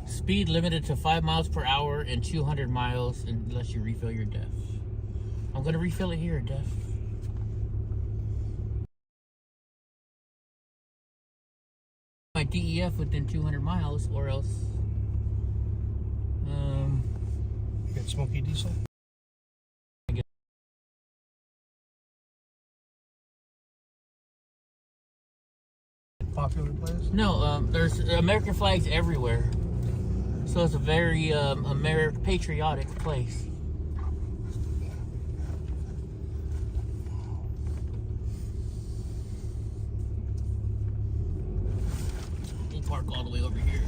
Speed limited to 5 miles per hour and 200 miles unless you refill your DEF. I'm going to refill it here, DEF. My DEF within 200 miles or else... You got smoky diesel? Popular place? No, there's American flags everywhere. So it's a very patriotic place. park all the way over here.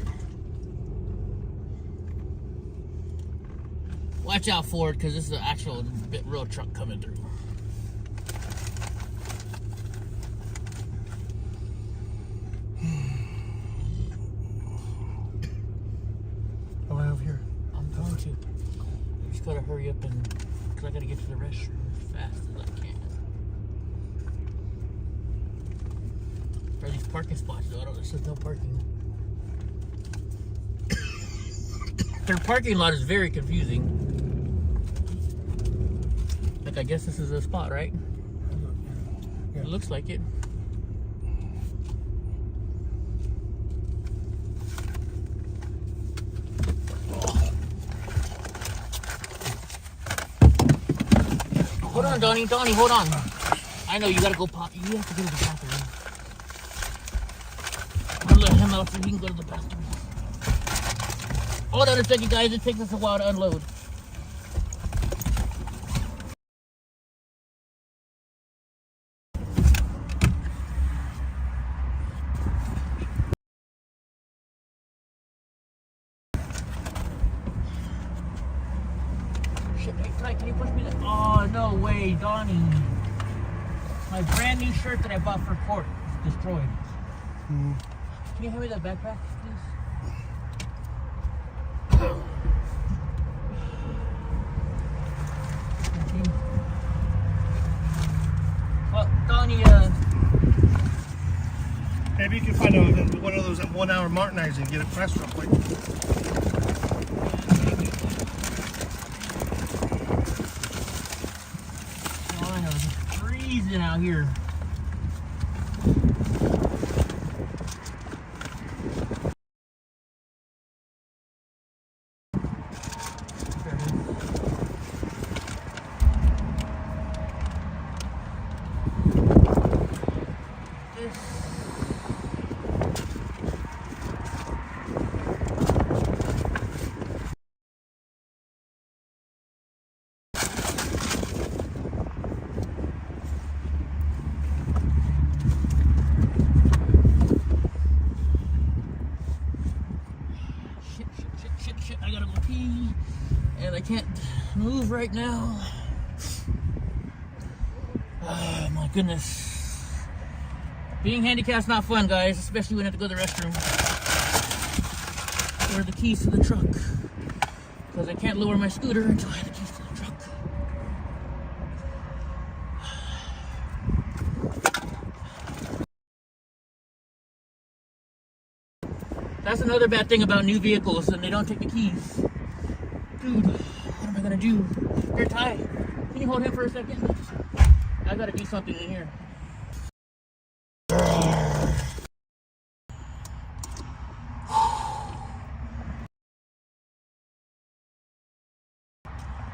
Watch out for it, because this is an actual real truck coming through. Am I over here? I'm going to. I just gotta hurry up because I gotta get to the restroom as fast as I can. For these parking spots, though, there's no parking. Their parking lot is very confusing. Like, I guess this is a spot, right? Yeah. It looks like it. Hold on, Donnie, hold on. I know you gotta go pop. You have to go to the bathroom. I'm gonna let him out so he can go to the bathroom. Hold on a second, guys. It takes us a while to unload. Shit, hey, Ty, can you push me that? Oh, no way, Donnie. My brand new shirt that I bought for court is destroyed. Can you hand me that backpack, please? Thank you. Well, Donnie, Maybe you can find one of those 1 hour Martinizing and get it pressed real quick. oh, I know, it's freezing out here. Shit, I gotta go pee, and I can't move right now. Oh my goodness. Being handicapted's not fun, guys, especially when I have to go to the restroom. Where are the keys to the truck? Because I can't lower my scooter until I have the keys to the truck. That's another bad thing about new vehicles, and they don't take the keys. Dude, what am I gonna do? Here, Ty, can you hold him for a second? I gotta do something in here.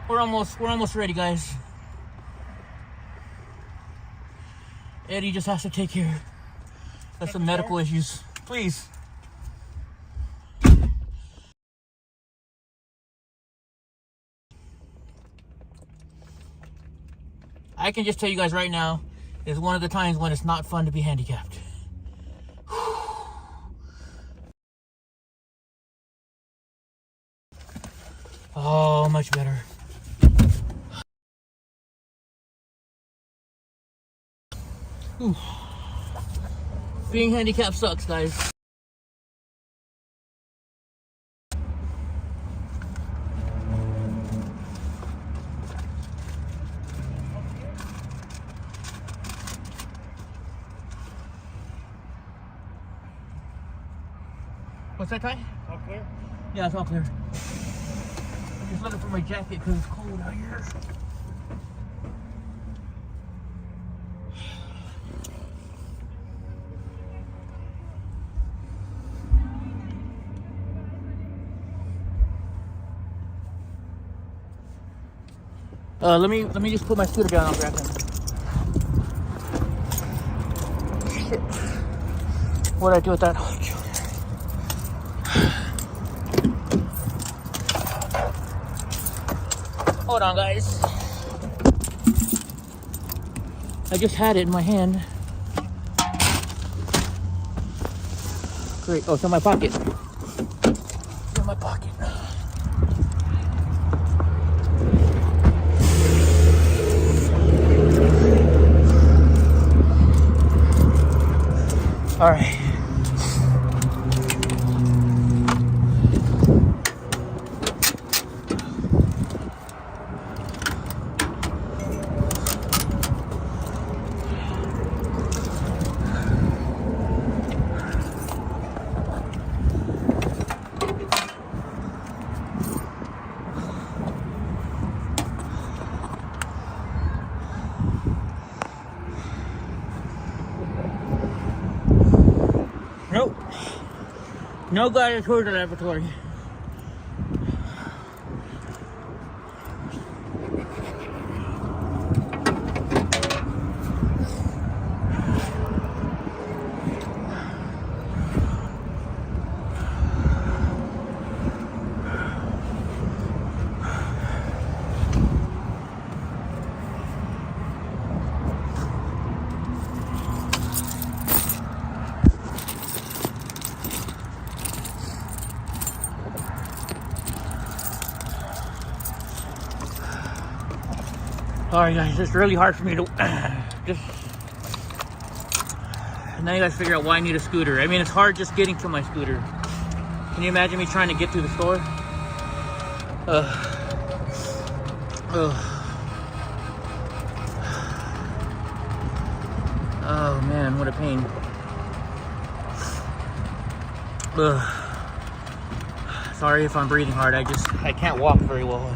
We're almost ready, guys. Eddie just has to take care of some medical issues. Please. I can just tell you guys right now, it's one of the times when it's not fun to be handicapped. Oh, much better. Whew. Being handicapped sucks, guys. What's that, Ty? All clear? Yeah, it's all clear. I'm just looking for my jacket because it's cold out here. Let me just put my scooter down. I'll grab him. Shit. What did I do with that? Oh, hold on, guys. I just had it in my hand. Great. Oh, it's in my pocket. It's in my pocket. All right. Nope. No gladiator laboratory. Alright guys, it's really hard for me to just... And now you guys figure out why I need a scooter. I mean, it's hard just getting to my scooter. Can you imagine me trying to get to the store? Oh man, what a pain. Sorry if I'm breathing hard, I can't walk very well.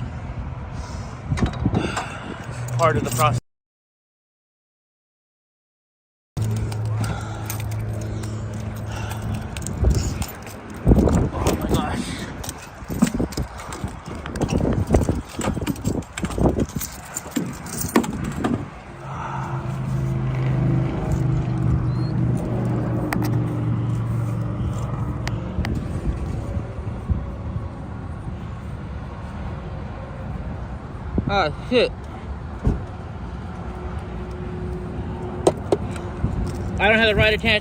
Part of the process. Oh my gosh. Ah, shit. I don't have the right attention.